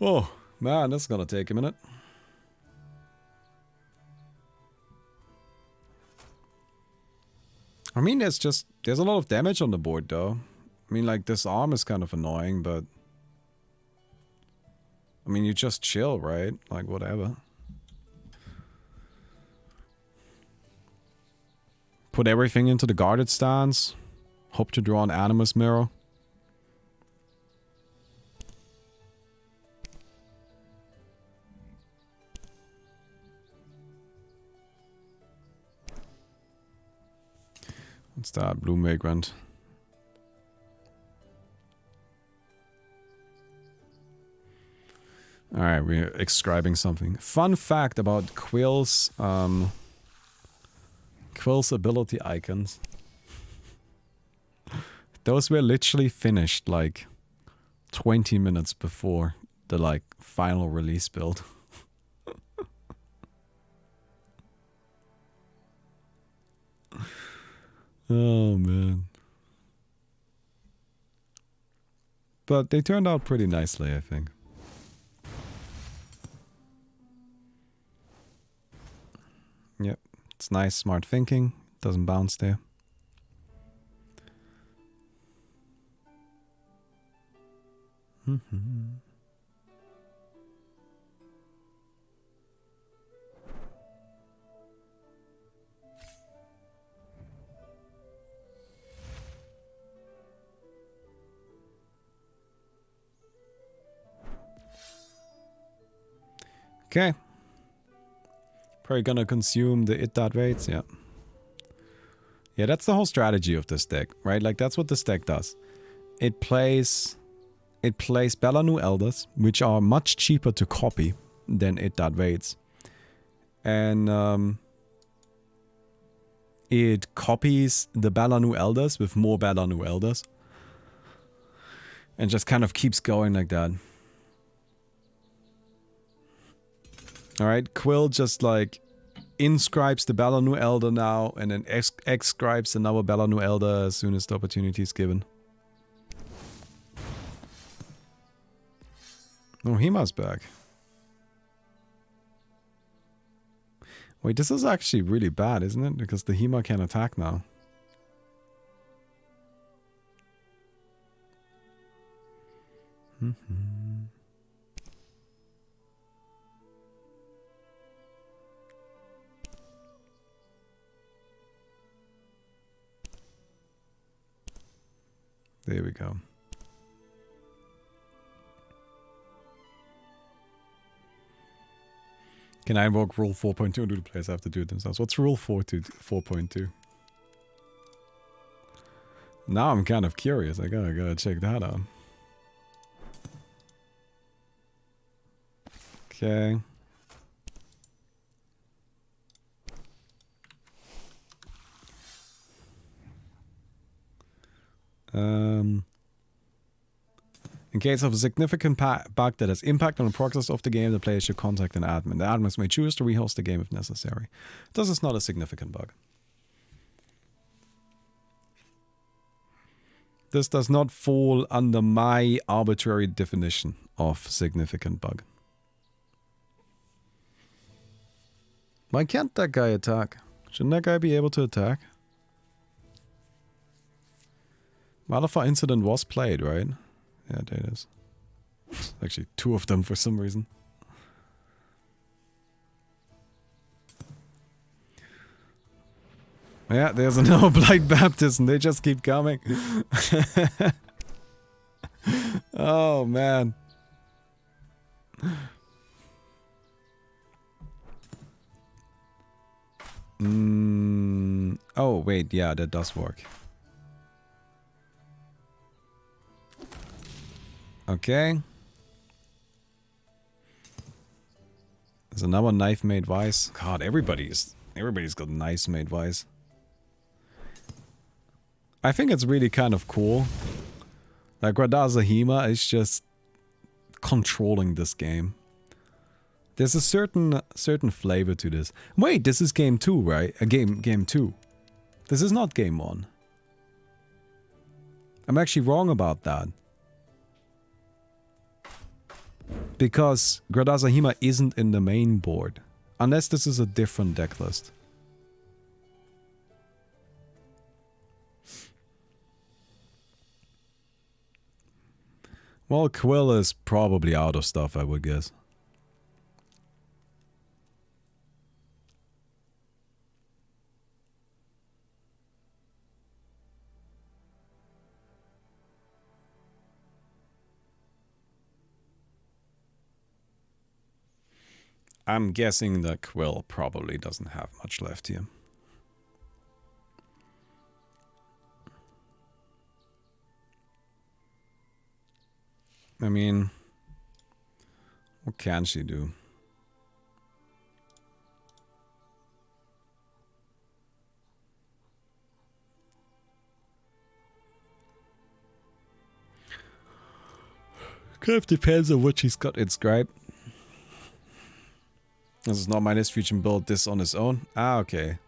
Oh, man, this is gonna take a minute. I mean, there's a lot of damage on the board, though. I mean, like, this arm is kind of annoying, but... I mean, you just chill, right? Like, whatever. Put everything into the guarded stance. Hope to draw an Animus Mirror. What's that? Blue Vagrant. Alright, we're inscribing something. Fun fact about Quill's ability icons. Those were literally finished like 20 minutes before the like final release build. Oh man. But they turned out pretty nicely, I think. Yep, it's nice, smart thinking. Doesn't bounce there. Okay. Probably gonna consume the it.waits, yeah. Yeah, that's the whole strategy of this deck, right? Like, that's what this deck does. It plays Belanu Elders, which are much cheaper to copy than it.waits. And it copies the Belanu Elders with more Belanu Elders. And just kind of keeps going like that. Alright, Quill just like inscribes the Belanu Elder now and then exscribes another Belanu Elder as soon as the opportunity is given. Oh, Hima's back. Wait, this is actually really bad, isn't it? Because the Hema can attack now. There we go. Can I invoke rule 4.2 and do the players have to do it themselves? What's rule 4.2? Now I'm kind of curious. I gotta check that out. Okay. In case of a significant bug that has impact on the progress of the game, the player should contact an admin. The admins may choose to rehost the game if necessary. This is not a significant bug. This does not fall under my arbitrary definition of significant bug. Why can't that guy attack? Shouldn't that guy be able to attack? Malifaux incident was played, right? Yeah, there it is. Actually, two of them for some reason. Yeah, there's another Blight Baptism. They just keep coming. Oh, man. Oh, wait. Yeah, that does work. Okay. There's another knife made wise. God, everybody's got knives made wise. I think it's really kind of cool. Like Radaza Hema is just controlling this game. There's a certain flavor to this. Wait, this is game 2, right? Game 2. This is not game 1. I'm actually wrong about that. Because Gradaza Hema isn't in the main board. Unless this is a different deck list. Well, Quill is probably out of stuff, I would guess. I'm guessing that Quill probably doesn't have much left here. I mean, What can she do? Kind of depends on what she's got inscribed. This is not my list. We can build this on his own. Ah, okay.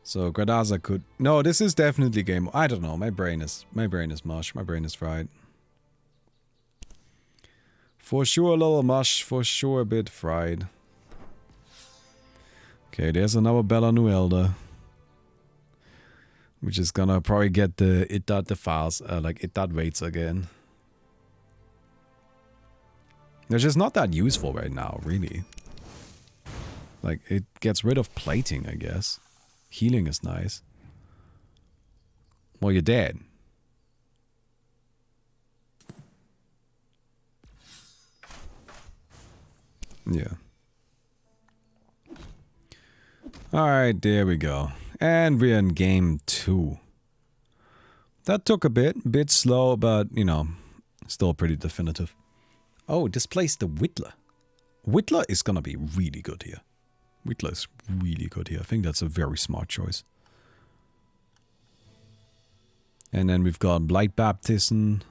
So Gradaza could. No, this is definitely game. I don't know. My brain is mush. My brain is fried. For sure, a little mush. For sure, a bit fried. Okay, there's another Bella Nuelda. Which is gonna probably get the files, like weights again. They're just not that useful right now, really. Like, it gets rid of plating, I guess. Healing is nice. Well, you're dead. Yeah. Alright, there we go. And we're in game 2. That took a bit slow, but, you know, still pretty definitive. Oh, displace the Whittler. Whittler is gonna be really good here. Whittler is really good here. I think that's a very smart choice. And then we've got Blight Baptism.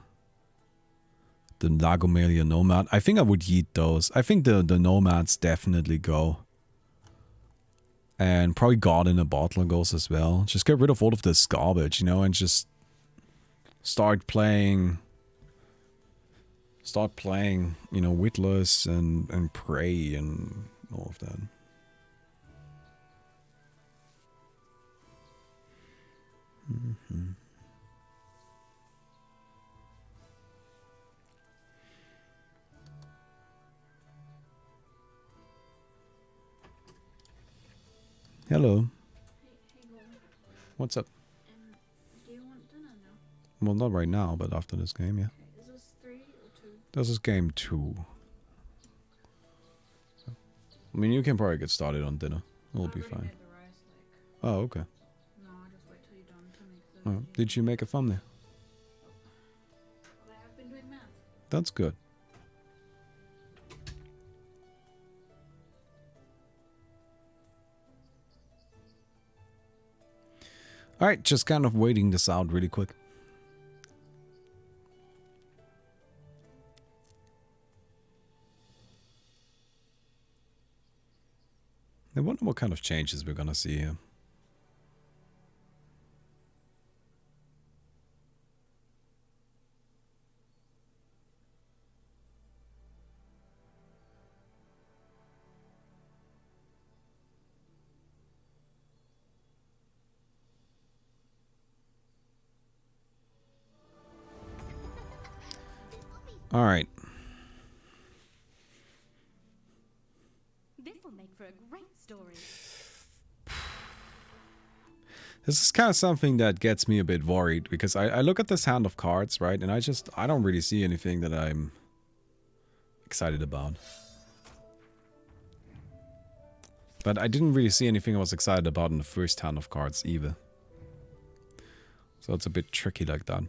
The Lagomelia Nomad. I think I would yeet those. I think the Nomads definitely go. And probably God in a Bottler goes as well. Just get rid of all of this garbage, you know, and just start playing, you know, Whittlers and Prey and all of that. Mm-hmm. Hello. Hey, What's up? do you want dinner now? Well, not right now, but after this game, yeah. Is this 3 or 2? This is game 2. I mean, you can probably get started on dinner. It'll be fine. Made the rice, like, Oh, okay. no, I just wait till you're done to make the... Oh, did you make a thumbnail? Well, I have been doing math. That's good. Alright, just kind of waiting this out really quick. I wonder what kind of changes we're gonna see here. All right. This will make for a great story. This is kind of something that gets me a bit worried because I look at this hand of cards, right? And I don't really see anything that I'm excited about. But I didn't really see anything I was excited about in the first hand of cards either. So it's a bit tricky like that.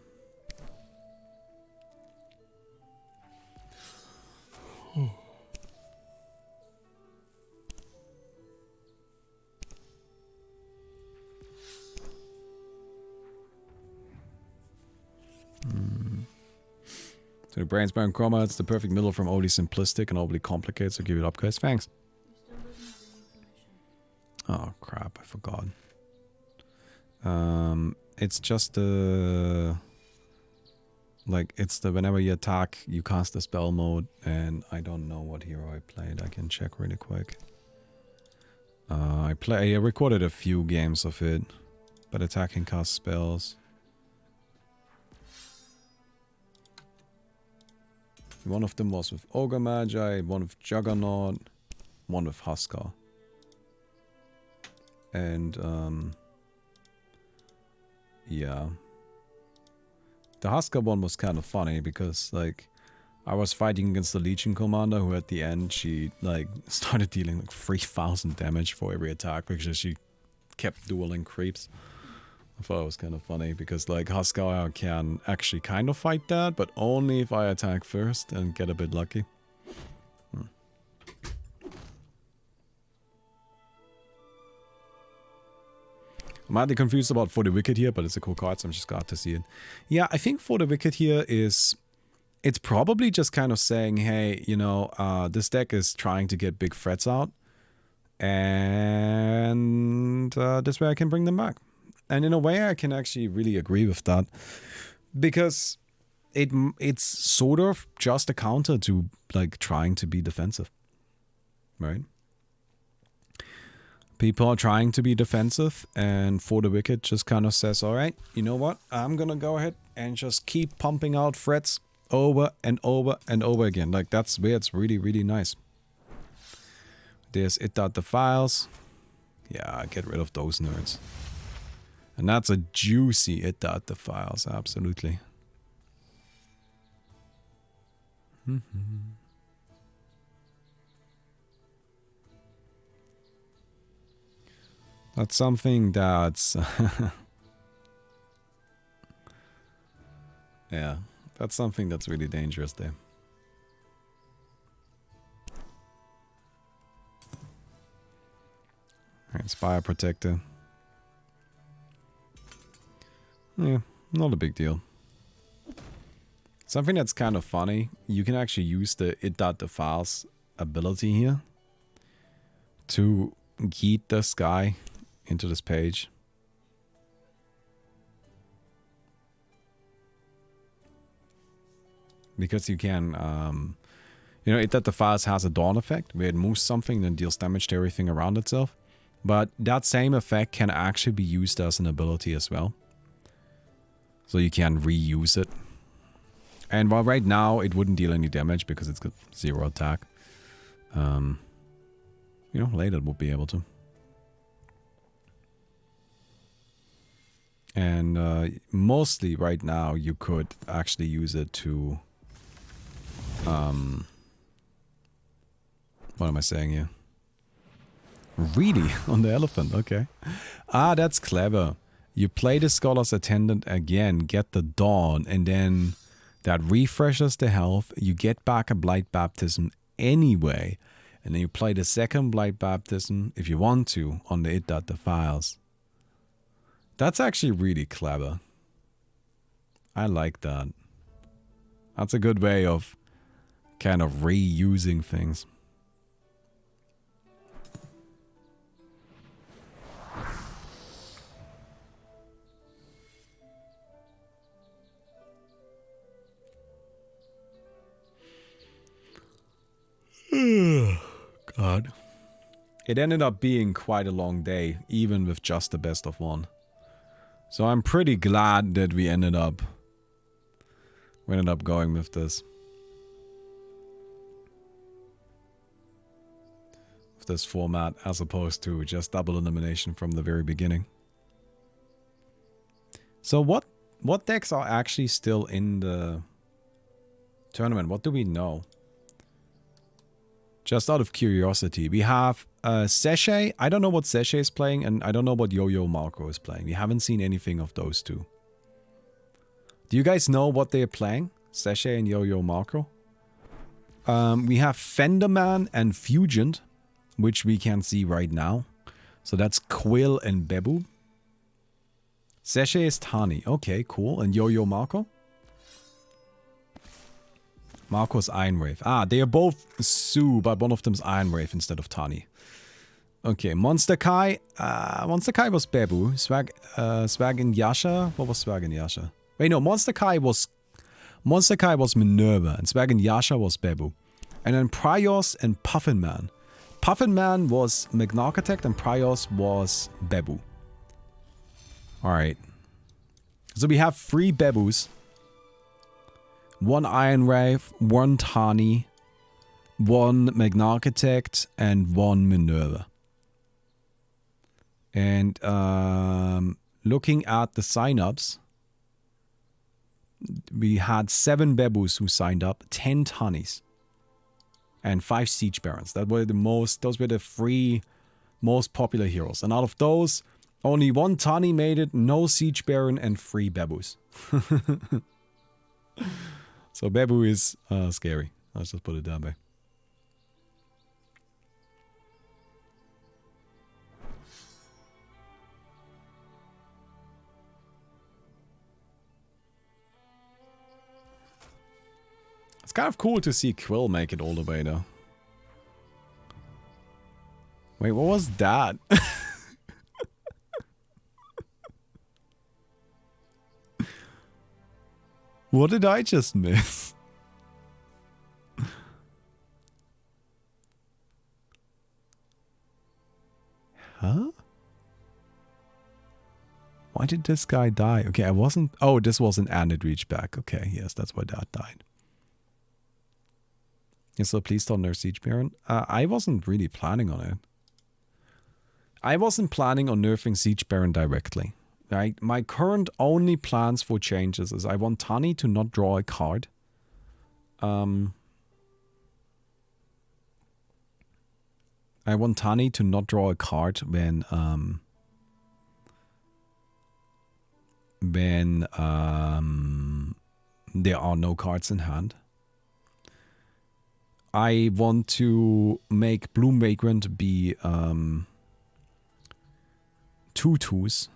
So the brains by Chroma, it's the perfect middle from overly simplistic and overly complicated, so give it up, guys. Thanks. You still doesn't have any information. Oh crap, I forgot. It's just like it's the whenever you attack, you cast the spell mode, and I don't know what hero I played. I can check really quick. I recorded a few games of it, but attacking cast spells. One of them was with Ogre Magi, one with Juggernaut, one with Huskar. And, yeah. The Huskar one was kind of funny because, like, I was fighting against the Legion commander who at the end, she, like, started dealing, like, 3,000 damage for every attack because she kept dueling creeps. I thought it was kind of funny because, like, Huskar can actually kind of fight that, but only if I attack first and get a bit lucky. I'm mildly confused about For the Wicked here, but it's a cool card, so I'm just glad to see it. Yeah, I think For the Wicked here is... It's probably just kind of saying, hey, you know, this deck is trying to get big threats out. And this way I can bring them back. And in a way I can actually really agree with that. Because it's sort of just a counter to like trying to be defensive. Right? People are trying to be defensive, and For the Wicked just kind of says, alright, you know what? I'm gonna go ahead and just keep pumping out threats over and over and over again. Like, that's where it's really, really nice. There's the files. Yeah, get rid of those nerds. And that's a juicy the files, absolutely. That's something that's... yeah, that's something that's really dangerous there. Alright, Spire Protector. Yeah, not a big deal. Something that's kind of funny, you can actually use the the files ability here to yeet the Sky into this page. Because you can, you know, the files has a Dawn effect, where it moves something and deals damage to everything around itself. But that same effect can actually be used as an ability as well. So you can reuse it. And while right now it wouldn't deal any damage because it's got 0 attack. You know, later it will be able to. And mostly right now you could actually use it to... what am I saying here? Really? On the elephant, okay. Ah, that's clever. You play the Scholar's Attendant again, get the Dawn, and then that refreshes the health. You get back a Blight Baptism anyway, and then you play the second Blight Baptism, if you want to, on the the files. That's actually really clever. I like that. That's a good way of kind of reusing things. God. It ended up being quite a long day, even with just the best of one. So I'm pretty glad that we ended up going with this. With this format, as opposed to just double elimination from the very beginning. So what decks are actually still in the tournament? What do we know? Just out of curiosity, we have Sachet. I don't know what Sachet is playing, and I don't know what Yo-Yo Marco is playing. We haven't seen anything of those two. Do you guys know what they're playing? Sachet and Yo-Yo Marco? We have Fenderman and Fugent, which we can see right now. So that's Quill and Bebu. Sachet is Tani. Okay, cool. And Yo-Yo Marco? Marco's Iron Wraith. Ah, they are both Sue, but one of them's Iron Wraith instead of Tani. Okay, Monster Kai. Monster Kai was Bebu. Swag and Yasha. What was Swag and Yasha? Wait, no. Monster Kai was Minerva, and Swag and Yasha was Bebu. And then Prios and Puffin Man. Puffin Man was Magnarchitect, and Prios was Bebu. Alright. So we have 3 Bebus. 1 Iron Wraith, 1 Tani, 1 Magnarchitect, and 1 Minerva. And looking at the signups, we had 7 Bebus who signed up, 10 Tanis, and 5 Siege Barons. Those were the 3 most popular heroes. And out of those, only 1 Tani made it, no Siege Baron, and 3 Bebus. So Bebu is scary. Let's just put it that way. kind of cool to see Quill make it all the way though. Wait, what was that? What did I just miss? Huh? Why did this guy die? Okay, I wasn't... Oh, this wasn't and it reached back. Okay, yes, that's why that died. Yeah, so please don't nerf Siege Baron. I wasn't really planning on it. I wasn't planning on nerfing Siege Baron directly. Right? My current only plans for changes is I want Tani to not draw a card. I want Tani to not draw a card when there are no cards in hand. I want to make Bloom Vagrant be 2/2s.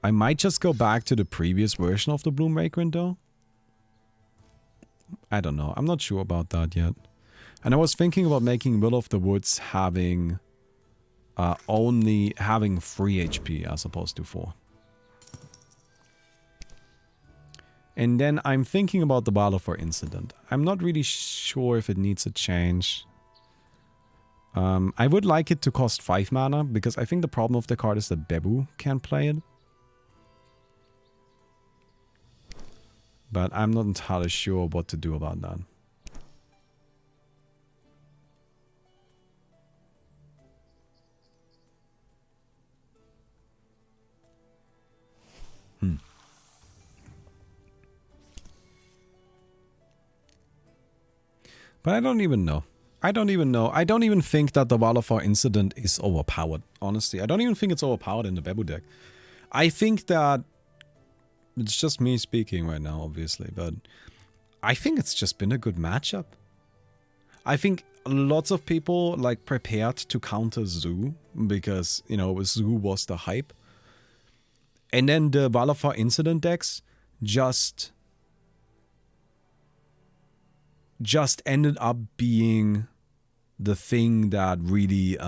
I might just go back to the previous version of the Bloom Vagrant though. I don't know. I'm not sure about that yet. And I was thinking about making Will of the Woods having only having 3 HP as opposed to 4. And then I'm thinking about the Balefire incident. I'm not really sure if it needs a change. I would like it to cost 5 mana, because I think the problem of the card is that Bebu can't play it. But I'm not entirely sure what to do about that. But I don't even know. I don't even know. I don't even think that the Balefire incident is overpowered, honestly. I don't even think it's overpowered in the Bebu deck. I think that... It's just me speaking right now, obviously, but... I think it's just been a good matchup. I think lots of people, like, prepared to counter Zoo, because, you know, Zoo was the hype. And then the Balefire incident decks just ended up being the thing that really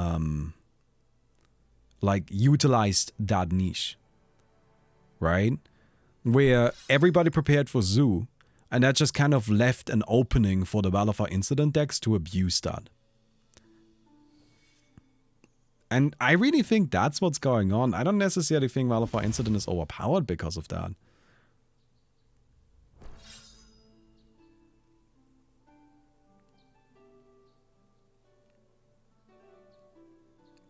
like utilized that niche, right? Where everybody prepared for Zoo, and that just kind of left an opening for the Balefire incident decks to abuse that. And I really think that's what's going on. I don't necessarily think Balefire incident is overpowered because of that.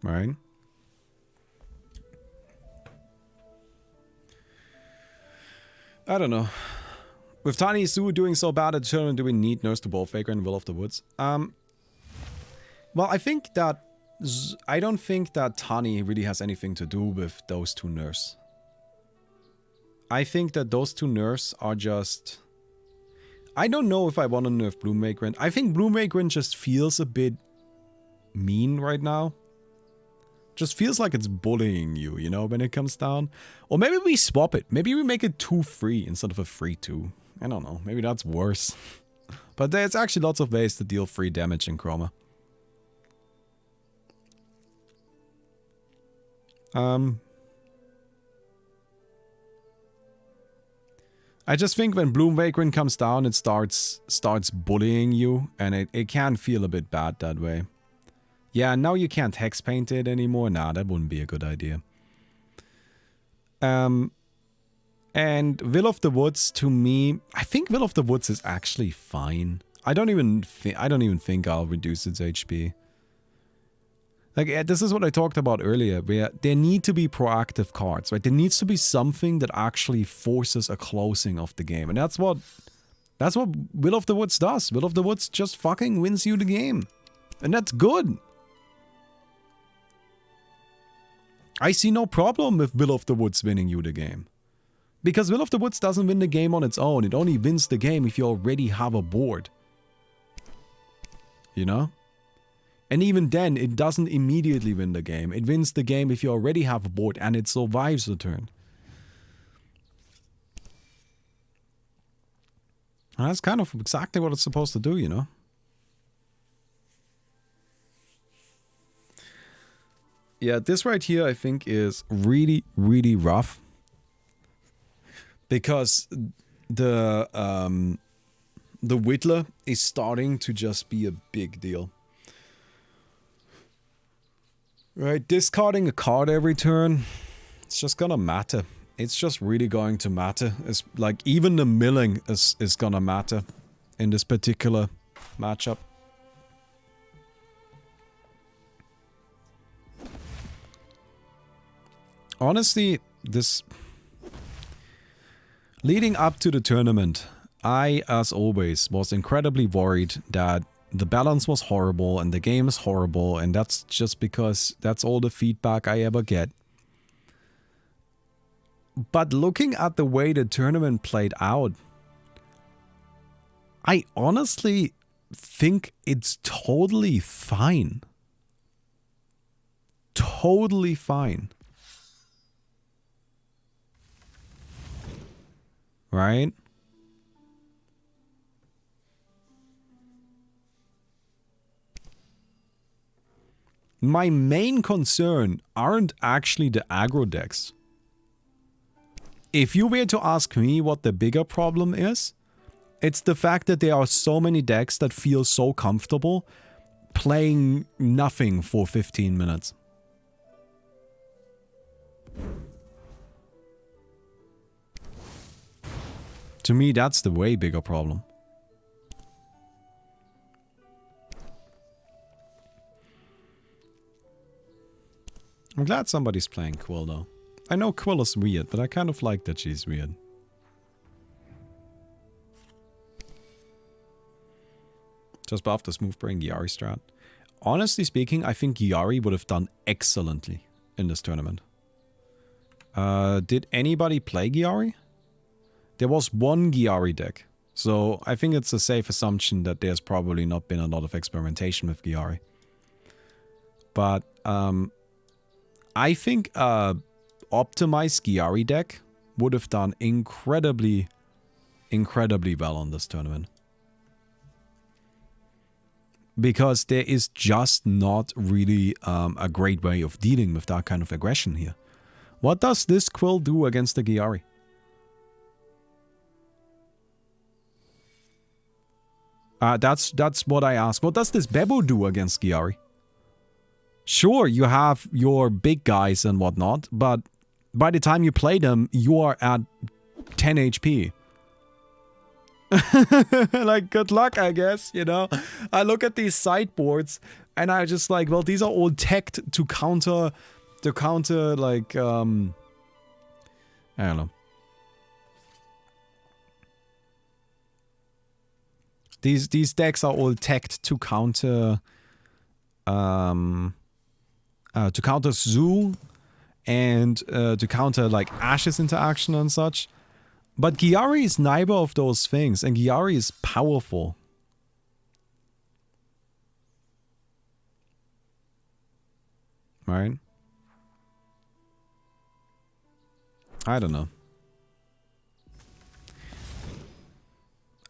Right? I don't know. With Tiny Zoo doing so bad at the tournament, do we need Nurse to Ballfaker and Will of the Woods? Well, I think that... I don't think that Tani really has anything to do with those two nerfs. I think that those two nerfs are just... I don't know if I want to nerf Bloom Vagrant. I think Bloom Vagrant just feels a bit mean right now. Just feels like it's bullying you, you know, when it comes down. Or maybe we swap it. Maybe we make it 2-3 instead of a 3-2. I don't know. Maybe that's worse. But there's actually lots of ways to deal free damage in Chroma. I just think when Bloom Vagrant comes down, it starts bullying you, and it can feel a bit bad that way. Yeah, now you can't hex paint it anymore. Nah, that wouldn't be a good idea. And Will of the Woods, to me, I think Will of the Woods is actually fine. I don't even think I'll reduce its HP. Like, this is what I talked about earlier, where there need to be proactive cards, right? There needs to be something that actually forces a closing of the game. And that's what Will of the Woods does. Will of the Woods just fucking wins you the game. And that's good. I see no problem with Will of the Woods winning you the game. Because Will of the Woods doesn't win the game on its own. It only wins the game if you already have a board. You know? And even then, it doesn't immediately win the game. It wins the game if you already have a board and it survives the turn. And that's kind of exactly what it's supposed to do, you know? Yeah, this right here I think is really, really rough. Because the Whittler is starting to just be a big deal. Right, discarding a card every turn, it's just gonna matter. It's just really going to matter. It's like even the milling is gonna matter in this particular matchup. Honestly, this leading up to the tournament, I, as always, was incredibly worried that the balance was horrible and the game is horrible, and that's just because that's all the feedback I ever get. But looking at the way the tournament played out, I honestly think it's totally fine. Totally fine. Right? My main concern aren't actually the aggro decks. If you were to ask me what the bigger problem is, it's the fact that there are so many decks that feel so comfortable playing nothing for 15 minutes. To me, that's the way bigger problem. I'm glad somebody's playing Quill though. I know Quill is weird, but I kind of like that she's weird. Just buff the smooth brain Giari strat. Honestly speaking, I think Giari would have done excellently in this tournament. Did anybody play Giari? There was one Giari deck. So I think it's a safe assumption that there's probably not been a lot of experimentation with Giari. But I think optimized Giari deck would have done incredibly well on this tournament. Because there is just not really a great way of dealing with that kind of aggression here. What does this Quill do against the Giari? That's what I asked. What does this Bebo do against Giari? Sure, you have your big guys and whatnot, but by the time you play them, you are at 10 HP. Like, good luck, I guess, you know? I look at these sideboards, and I just like, well, these are all teched to counter, like, I don't know. These decks are all teched to counter, Zoo and to counter like Ash's interaction and such. But Giari is neither of those things, and Giari is powerful. Right? I don't know.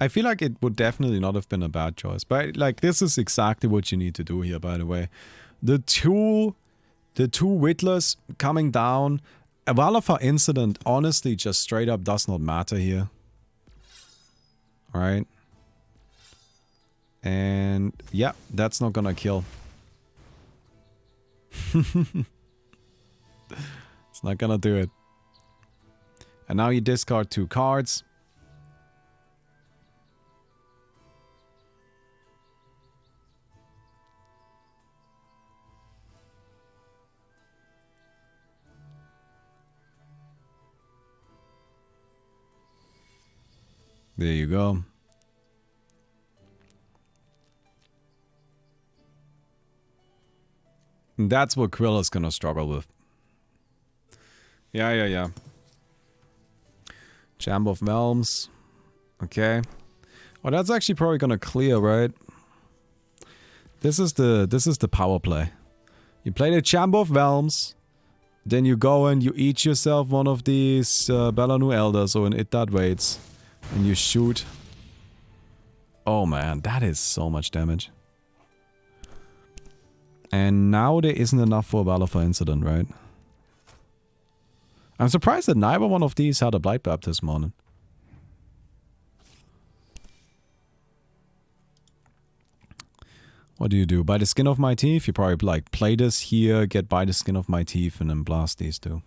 I feel like it would definitely not have been a bad choice. But like, this is exactly what you need to do here, by the way. The two Whittlers coming down. A Valafar incident honestly just straight up does not matter here. Alright. And yeah, that's not gonna kill. It's not gonna do it. And now you discard 2 cards. There you go. And that's what Quill is gonna struggle with. Yeah. Chamber of Realms. Okay. Oh, that's actually probably gonna clear, right? This is the power play. You play the Chamber of Realms, then you go and you eat yourself one of these Belanu Elders or an It That Waits. And you shoot Oh man, that is so much damage. And now there isn't enough for a Valor for Incident, right? I'm surprised that neither one of these had a Blight Bab this morning. What do? By the skin of my teeth? You probably like play this here, get by the skin of my teeth, and then blast these two.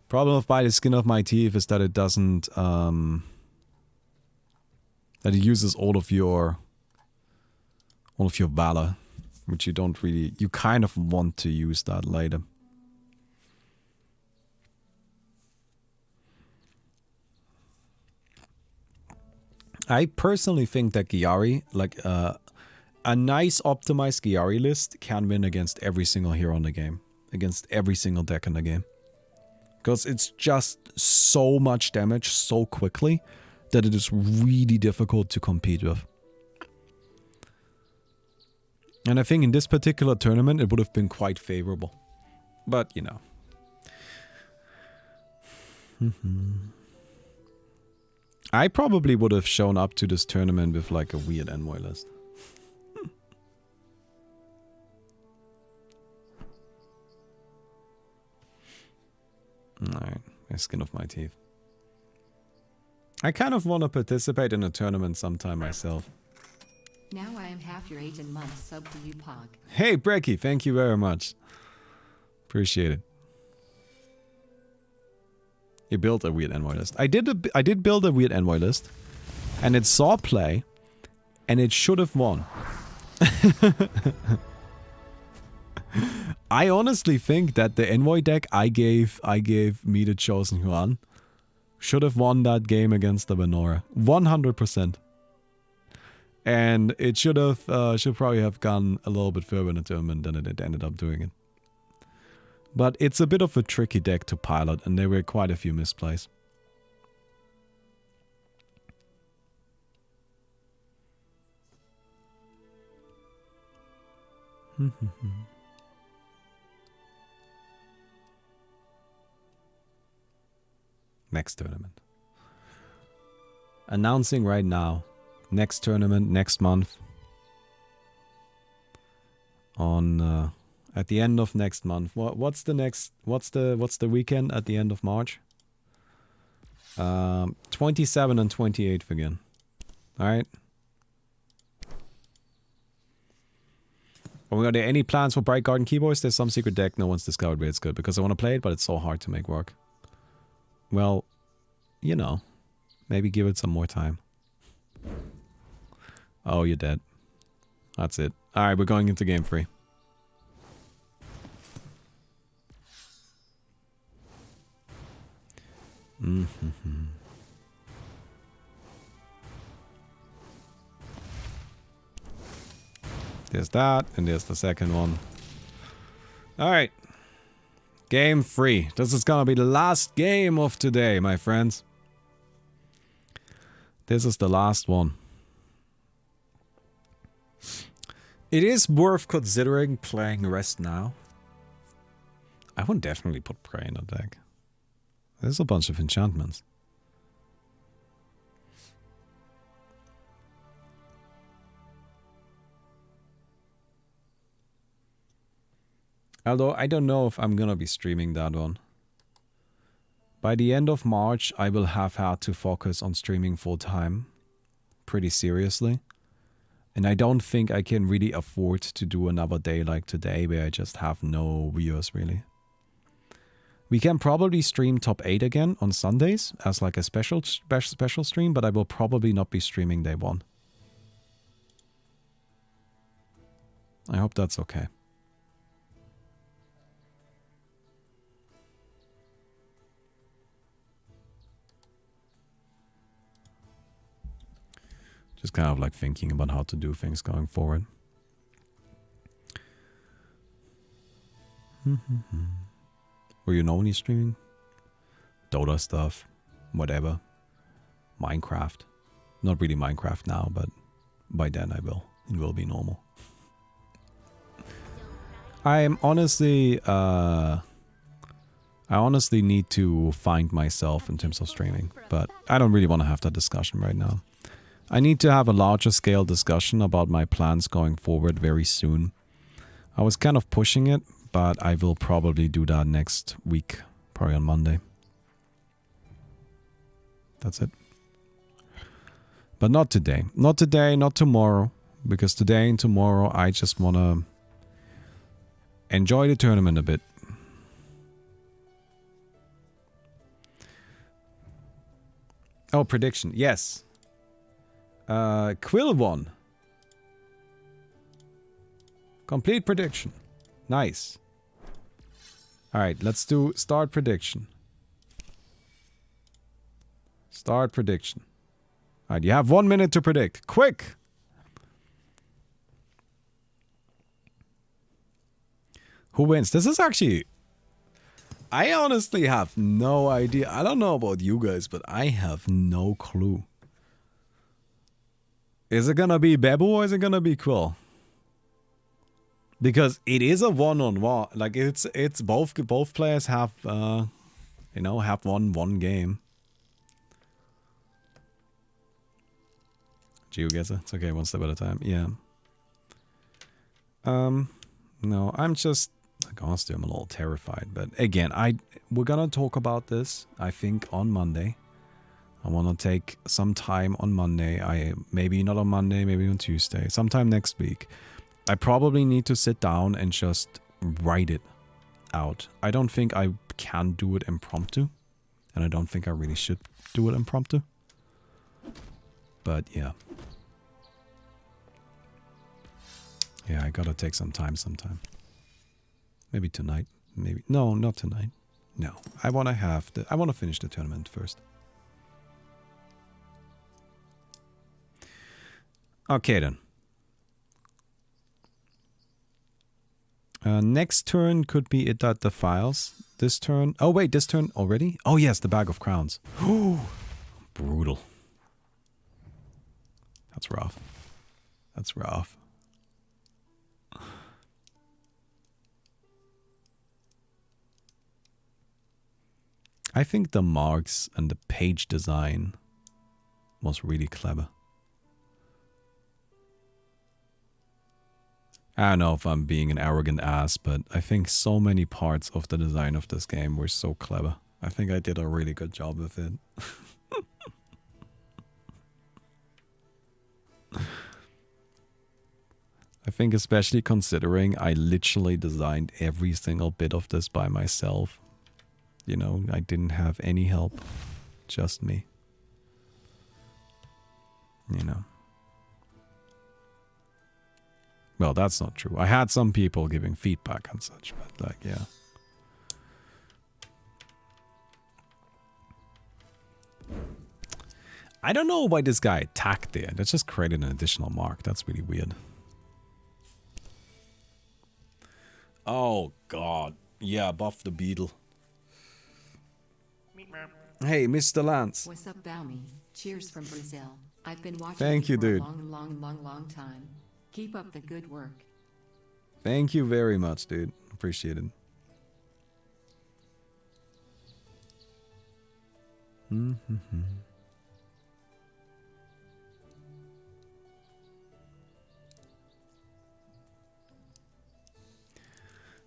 Problem of by the skin of my teeth is that it doesn't that it uses all of your valor, which you don't really, you kind of want to use that later. I personally think that Gyari, like a nice optimized Gyari list can win against every single hero in the game, against every single deck in the game. Because it's just so much damage so quickly that it is really difficult to compete with. And I think in this particular tournament it would have been quite favorable. But, you know. I probably would have shown up to this tournament with like a weird envoy list. Alright, my skin of my teeth. I kind of want to participate in a tournament sometime myself. Now I am half your age and months, sub to you, Pog. Hey, Brecky, thank you very much. Appreciate it. You built a weird envoy list. I did build a weird envoy list, and it saw play, and it should have won. I honestly think that the envoy deck I gave me the Chosen Yuan should have won that game against the Venora. 100%. And it should probably have gone a little bit further in the tournament than it ended up doing it. But it's a bit of a tricky deck to pilot, and there were quite a few misplays. Next tournament. Announcing right now. Next tournament, next month. On at the end of next month. What's the weekend at the end of March? 27 and 28th again. Alright. Are there any plans for Bright Garden Keyboards? There's some secret deck no one's discovered where it's good because I want to play it, but it's so hard to make work. Well, you know, maybe give it some more time. Oh, you're dead. That's it. Alright, we're going into game 3. There's that, and there's the second one. Alright. Game 3. This is gonna be the last game of today, my friends. This is the last one. It is worth considering playing Rest now. I would definitely put Prey in the deck. There's a bunch of enchantments. Although I don't know if I'm gonna be streaming that one. By the end of March, I will have had to focus on streaming full time. Pretty seriously. And I don't think I can really afford to do another day like today where I just have no viewers really. We can probably stream top 8 again on Sundays as like a special stream, but I will probably not be streaming day 1. I hope that's okay. Just kind of like thinking about how to do things going forward. Were you normally streaming? Dota stuff, whatever. Minecraft. Not really Minecraft now, but by then I will. It will be normal. I honestly need to find myself in terms of streaming, but I don't really want to have that discussion right now. I need to have a larger scale discussion about my plans going forward very soon. I was kind of pushing it, but I will probably do that next week, probably on Monday. That's it. But not today. Not today, not tomorrow. Because today and tomorrow I just want to enjoy the tournament a bit. Oh, prediction. Yes. Quill won. Complete prediction. Nice. Alright, let's do start prediction. Start prediction. Alright, you have 1 minute to predict. Quick! Who wins? This is actually... I honestly have no idea. I don't know about you guys, but I have no clue. Is it gonna be Bebu or is it gonna be Quill? Because it is a one-on-one. Like, it's both players have, you know, have won one game. Geo gets it. It's okay, one step at a time. Yeah. No, I'm just... Honestly, I'm a little terrified. But again, we're gonna talk about this, I think, on Monday. I want to take some time on Monday. Maybe not on Monday, maybe on Tuesday. Sometime next week. I probably need to sit down and just write it out. I don't think I can do it impromptu. And I don't think I really should do it impromptu. But yeah. Yeah, I gotta take some time sometime. Maybe tonight. Maybe. No, not tonight. No. I want to finish the tournament first. Okay then. Next turn could be it at the files. This turn... Oh wait, this turn already? Oh yes, the Bag of Crowns. Brutal. That's rough. That's rough. I think the marks and the page design was really clever. I don't know if I'm being an arrogant ass, but I think so many parts of the design of this game were so clever. I think I did a really good job with it. I think especially considering I literally designed every single bit of this by myself. You know, I didn't have any help. Just me. You know. Well, that's not true. I had some people giving feedback and such, but like, yeah. I don't know why this guy attacked there. That just created an additional mark. That's really weird. Oh, God. Yeah, buff the beetle. Hey, Mr. Lance. What's up, Balmy? Cheers from Brazil. I've been watching Thank you, for dude. a long time. Keep up the good work. Thank you very much, dude. Appreciate it.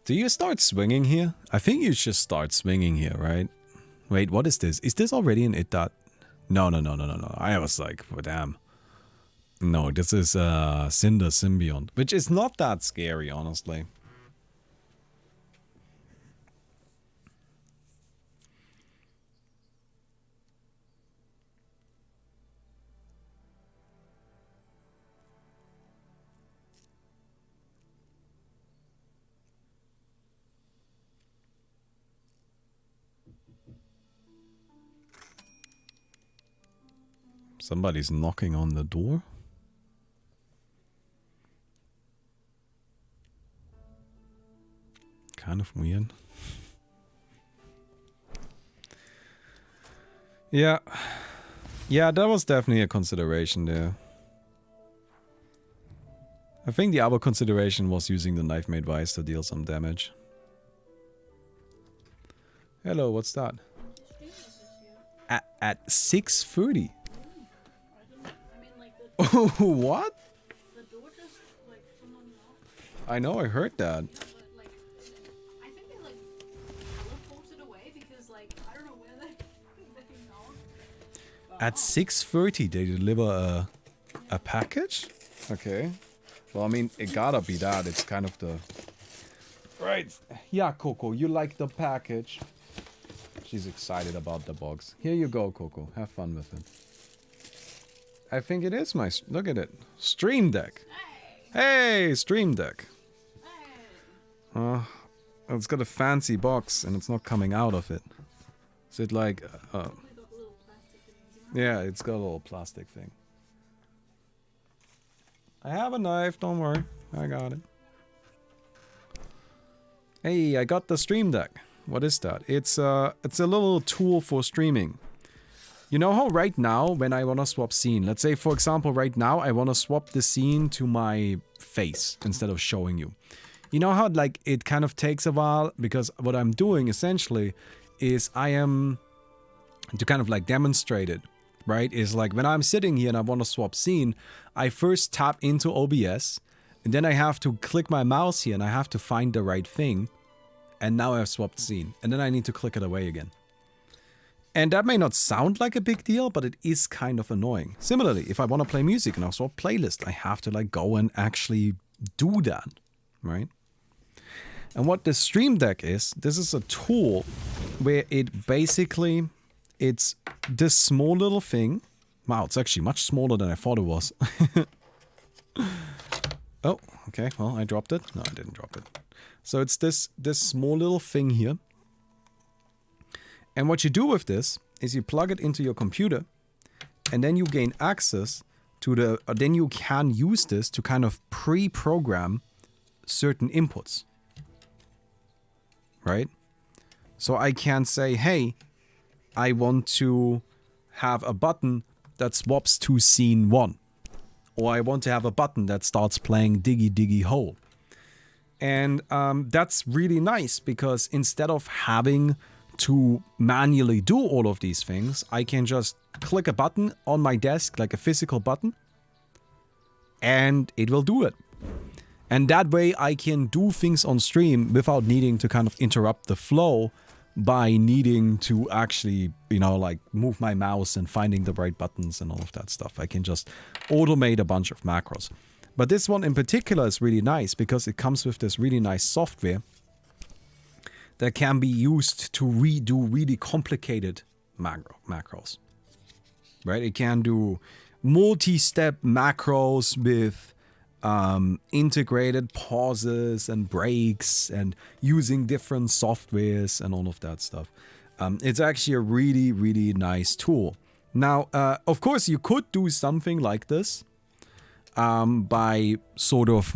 Do you start swinging here? I think you should start swinging here, right? Wait, what is this? Is this already an it dot? No. I was like, well, damn. No, this is Cinder Symbiont, which is not that scary, honestly. Somebody's knocking on the door. Kind of weird. Yeah. Yeah, that was definitely a consideration there. I think the other consideration was using the Knife Made Vice to deal some damage. Hello, what's that? At 6:30. What? The door just, like, someone knocked. I know, I heard that. But, like, I think they, like, teleported away because, like, I don't know where they knocked. At 6:30 they deliver a package? Okay. Well, I mean, it gotta be that. It's kind of the... Right. Yeah, Coco, you like the package. She's excited about the box. Here you go, Coco. Have fun with it. I think it is my... Look at it. Stream Deck. Hey, Stream Deck. It's got a fancy box and it's not coming out of it. Is it like... yeah, it's got a little plastic thing. I have a knife, don't worry. I got it. Hey, I got the Stream Deck. What is that? It's a little tool for streaming. You know how right now, when I want to swap scene, let's say, for example, right now, I want to swap the scene to my face instead of showing you. You know how, like, it kind of takes a while? Because what I'm doing, essentially, is I am, to kind of, like, demonstrate it, right? Is like, when I'm sitting here and I want to swap scene, I first tap into OBS, and then I have to click my mouse here, and I have to find the right thing. And now I've swapped scene, and then I need to click it away again. And that may not sound like a big deal, but it is kind of annoying. Similarly, if I want to play music and I swap playlist, I have to like go and actually do that, right? And what the Stream Deck is, this is a tool where it basically, it's this small little thing. Wow, it's actually much smaller than I thought it was. Oh, okay, well, I dropped it. No, I didn't drop it. So it's this small little thing here. And what you do with this is you plug it into your computer and then you gain access to the... then you can use this to kind of pre-program certain inputs. Right? So I can say, hey, I want to have a button that swaps to scene 1. Or I want to have a button that starts playing Diggy Diggy Hole. And that's really nice because instead of having to manually do all of these things, I can just click a button on my desk, like a physical button, and it will do it. And that way I can do things on stream without needing to kind of interrupt the flow by needing to actually, you know, like move my mouse and finding the right buttons and all of that stuff. I can just automate a bunch of macros. But this one in particular is really nice because it comes with this really nice software that can be used to redo really complicated macros. Right? It can do multi-step macros with integrated pauses and breaks and using different softwares and all of that stuff. It's actually a really, really nice tool. Now, of course, you could do something like this by sort of,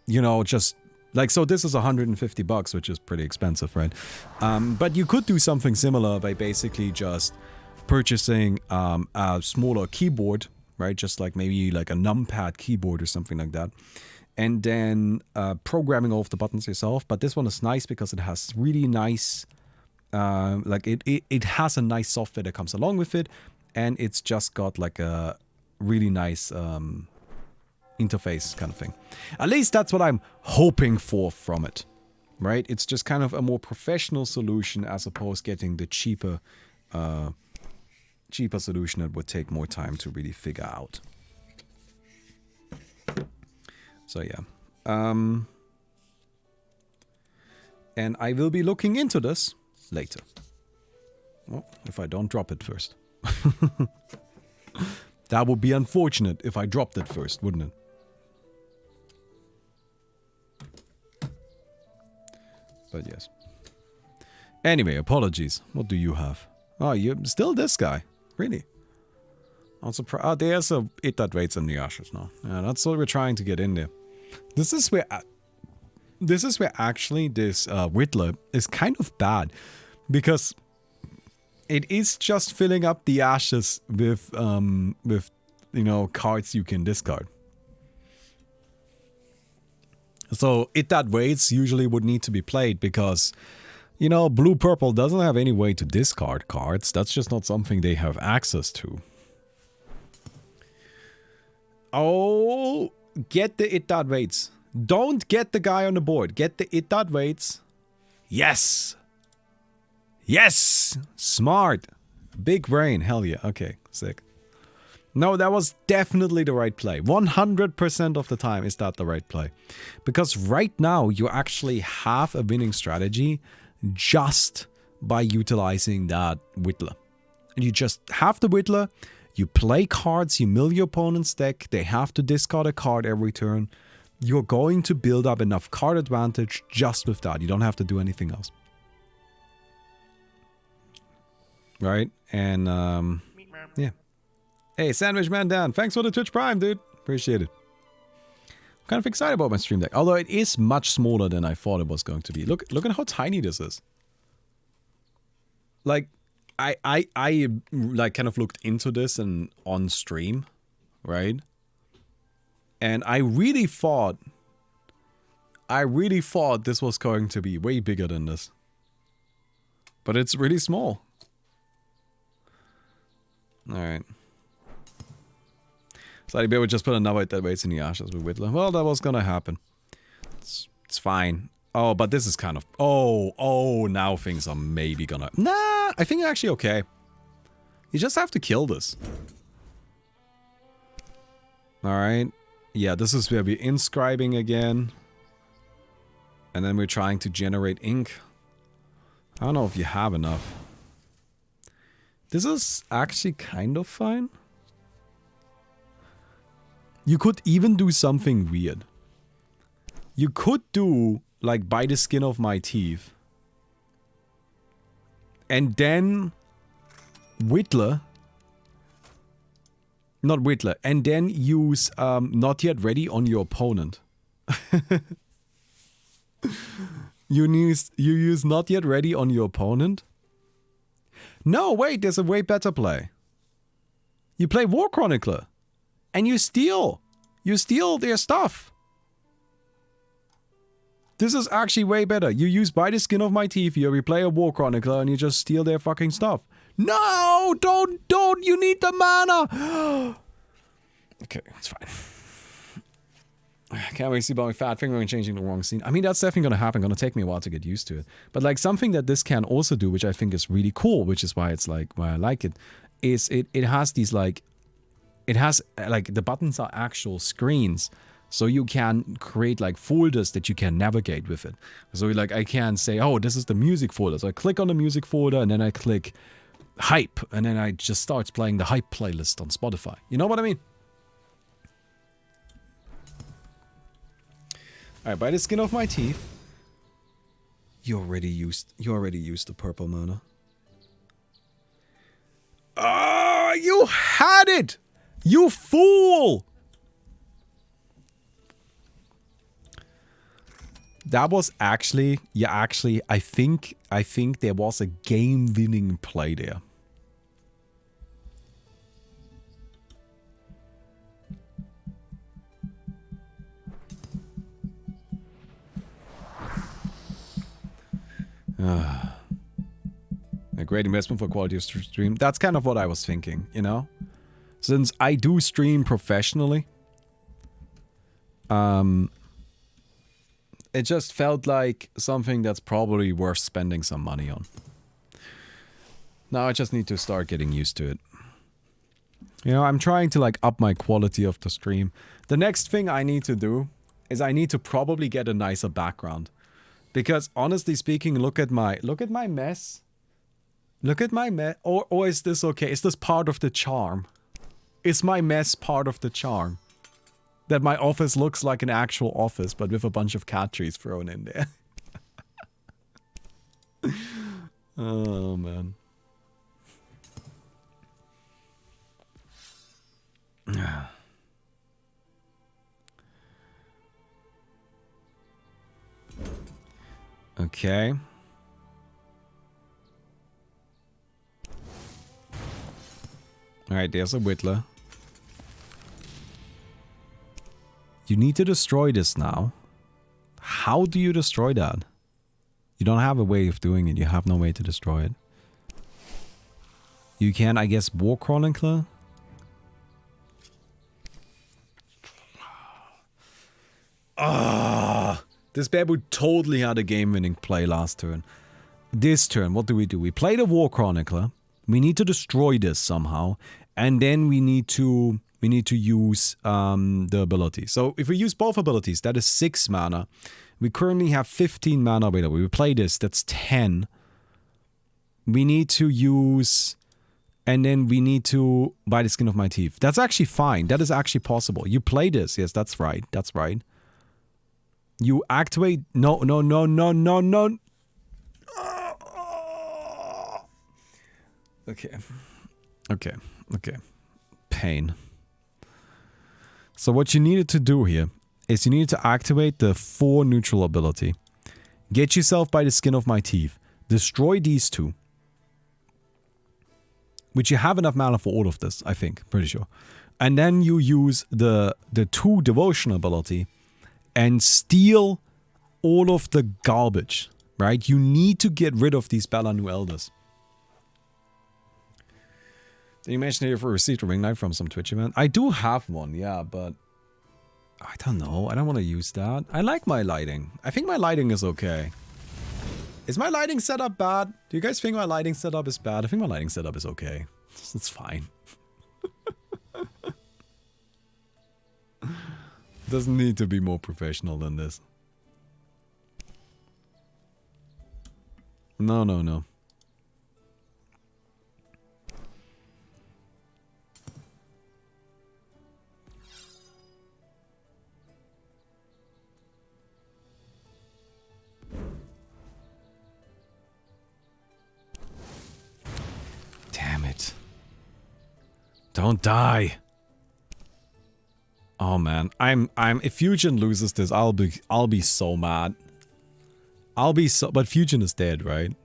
you know, just like, so this is $150, which is pretty expensive, right? But you could do something similar by basically just purchasing a smaller keyboard, right? Just like maybe like a numpad keyboard or something like that. And then programming all of the buttons yourself. But this one is nice because it has really nice, like it has a nice software that comes along with it. And it's just got like a really nice interface kind of thing. At least that's what I'm hoping for from it, right? It's just kind of a more professional solution as opposed to getting the cheaper solution that would take more time to really figure out. So yeah. And I will be looking into this later. Well, if I don't drop it first. That would be unfortunate if I dropped it first, wouldn't it? But yes. Anyway, apologies. What do you have? Oh, you're still this guy. Really? I'm surprised. Oh, there's a It That Waits in the Ashes now. Yeah, that's what we're trying to get in there. This is where actually this Whittler is kind of bad. Because it is just filling up the ashes with you know, cards you can discard. So It That Waits usually would need to be played because, you know, blue-purple doesn't have any way to discard cards. That's just not something they have access to. Oh, get the it that waits. Don't get the guy on the board. Get the it that waits. Yes. Yes. Smart. Big brain. Hell yeah. Okay, sick. No, that was definitely the right play. 100% of the time is that the right play. Because right now you actually have a winning strategy just by utilizing that Whittler. You just have the Whittler, you play cards, you mill your opponent's deck, they have to discard a card every turn. You're going to build up enough card advantage just with that. You don't have to do anything else. Right? And, yeah. Hey, Sandwich Man Dan, thanks for the Twitch Prime, dude. Appreciate it. I'm kind of excited about my stream deck. Although it is much smaller than I thought it was going to be. Look at how tiny this is. Like, I like kind of looked into this and on stream, right? And I really thought this was going to be way bigger than this. But it's really small. Alright. So I'd be able to just put another that waits in the ashes with Whittler. Well, that was gonna happen. It's fine. Oh, but this is kind of... Oh, now things are maybe gonna... Nah, I think actually okay. You just have to kill this. Alright. Yeah, this is where we're inscribing again. And then we're trying to generate ink. I don't know if you have enough. This is actually kind of fine. You could even do something weird. You could do, like, by the skin of my teeth. And then... Whittler. Not Whittler. And then use not yet ready on your opponent. You use not yet ready on your opponent? No, wait, there's a way better play. You play War Chronicler. And you steal. You steal their stuff. This is actually way better. You use by the skin of my teeth here, we play a War Chronicler and you just steal their fucking stuff. No! Don't! You need the mana! Okay, it's fine. Can't really see about my fat finger and changing the wrong scene. I mean, that's definitely gonna happen. Gonna take me a while to get used to it. But like something that this can also do, which I think is really cool, which is why it's like, why I like it, is it has these like... It has, like, the buttons are actual screens. So you can create, like, folders that you can navigate with it. So, like, I can say, oh, this is the music folder. So I click on the music folder and then I click hype. And then I just start playing the hype playlist on Spotify. You know what I mean? Alright, by the skin of my teeth. You already used the purple mana. Ah, you had it! You fool! That was actually, I think there was a game-winning play there. A great investment for quality of stream. That's kind of what I was thinking, you know? Since I do stream professionally, it just felt like something that's probably worth spending some money on. Now I just need to start getting used to it. You know, I'm trying to like up my quality of the stream. The next thing I need to do is I need to probably get a nicer background. Because honestly speaking, look at my mess. Look at my mess. Or is this okay? Is this part of the charm? Is my mess part of the charm? That my office looks like an actual office, but with a bunch of cat trees thrown in there. Oh, man. Okay. Alright, there's a Whittler. You need to destroy this now. How do you destroy that? You don't have a way of doing it. You have no way to destroy it. You can, I guess, War Chronicler. This babu totally had a game-winning play last turn. This turn, what do? We play the War Chronicler. We need to destroy this somehow. And then we need to use the ability. So if we use both abilities, that is 6 mana. We currently have 15 mana available. We play this, that's 10. We need to use... And then we need to buy the skin of my teeth. That's actually fine. That is actually possible. You play this. Yes, that's right. That's right. You activate... No. Okay. Pain. So what you needed to do here is you needed to activate the 4 neutral ability. Get yourself by the skin of my teeth. Destroy these 2. Which you have enough mana for all of this, I think. Pretty sure. And then you use the 2 devotion ability and steal all of the garbage, right? You need to get rid of these Balanu Elders. Did you mention here for received a ring light from some Twitch event? I do have one, yeah, but I don't know. I don't want to use that. I like my lighting. I think my lighting is okay. Is my lighting setup bad? Do you guys think my lighting setup is bad? I think my lighting setup is okay. It's fine. Doesn't need to be more professional than this. No. Damn it. Don't die. Oh man, if Fusion loses this, I'll be so mad. But Fusion is dead, right?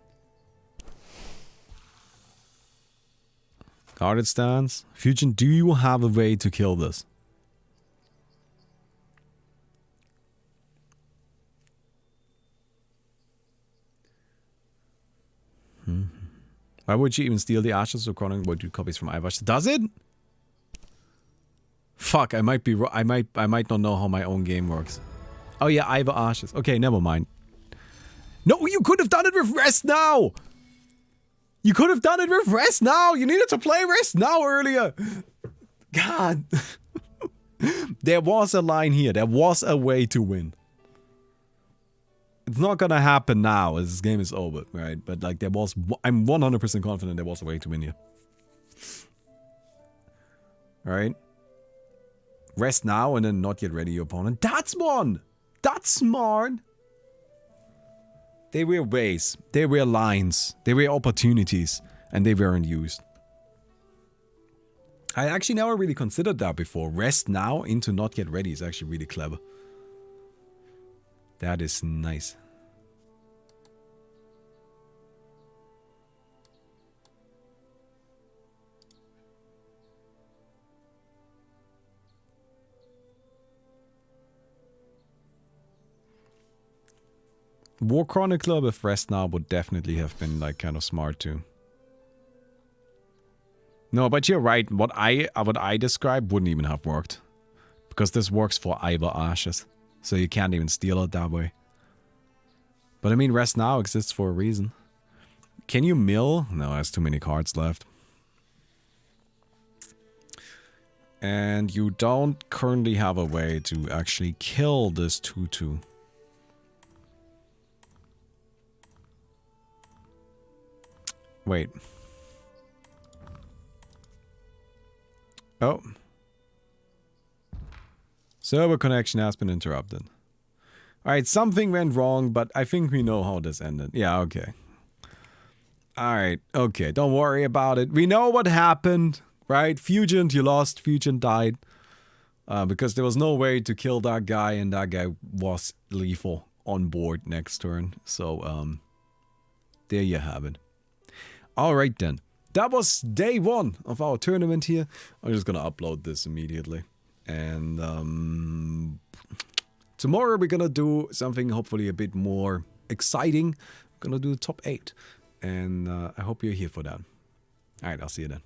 Guarded stance. Fusion, do you have a way to kill this? Why would you even steal the ashes of Chronic would do copies from Ivash? Does it? Fuck, I might be I might not know how my own game works. Oh yeah, Iva Ashes. Okay, never mind. No, you could have done it with Rest Now! You could have done it with Rest Now! You needed to play Rest Now earlier! God. There was a line here. There was a way to win. It's not gonna happen now as this game is over, right? But like there was... I'm 100% confident there was a way to win here. Alright? Rest now and then not yet ready your opponent. That's one! That's smart! They were ways. They were lines. They were opportunities. And they weren't used. I actually never really considered that before. Rest now into not yet ready is actually really clever. That is nice. War Chronicler with Rest Now would definitely have been like kind of smart too. No, but you're right. What I described wouldn't even have worked. Because this works for Iva Ashes. So you can't even steal it that way. But I mean, Rest Now exists for a reason. Can you mill? No, there's too many cards left. And you don't currently have a way to actually kill this 2/2. Wait. Oh. Server connection has been interrupted. Alright, something went wrong, but I think we know how this ended. Yeah, okay. Alright, okay, don't worry about it. We know what happened, right? Fusion, you lost. Fusion died. Because there was no way to kill that guy, and that guy was lethal on board next turn. So, there you have it. Alright then. That was day 1 of our tournament here. I'm just gonna upload this immediately. And tomorrow we're gonna do something hopefully a bit more exciting. We're gonna do the top 8. And I hope you're here for that. Alright, I'll see you then.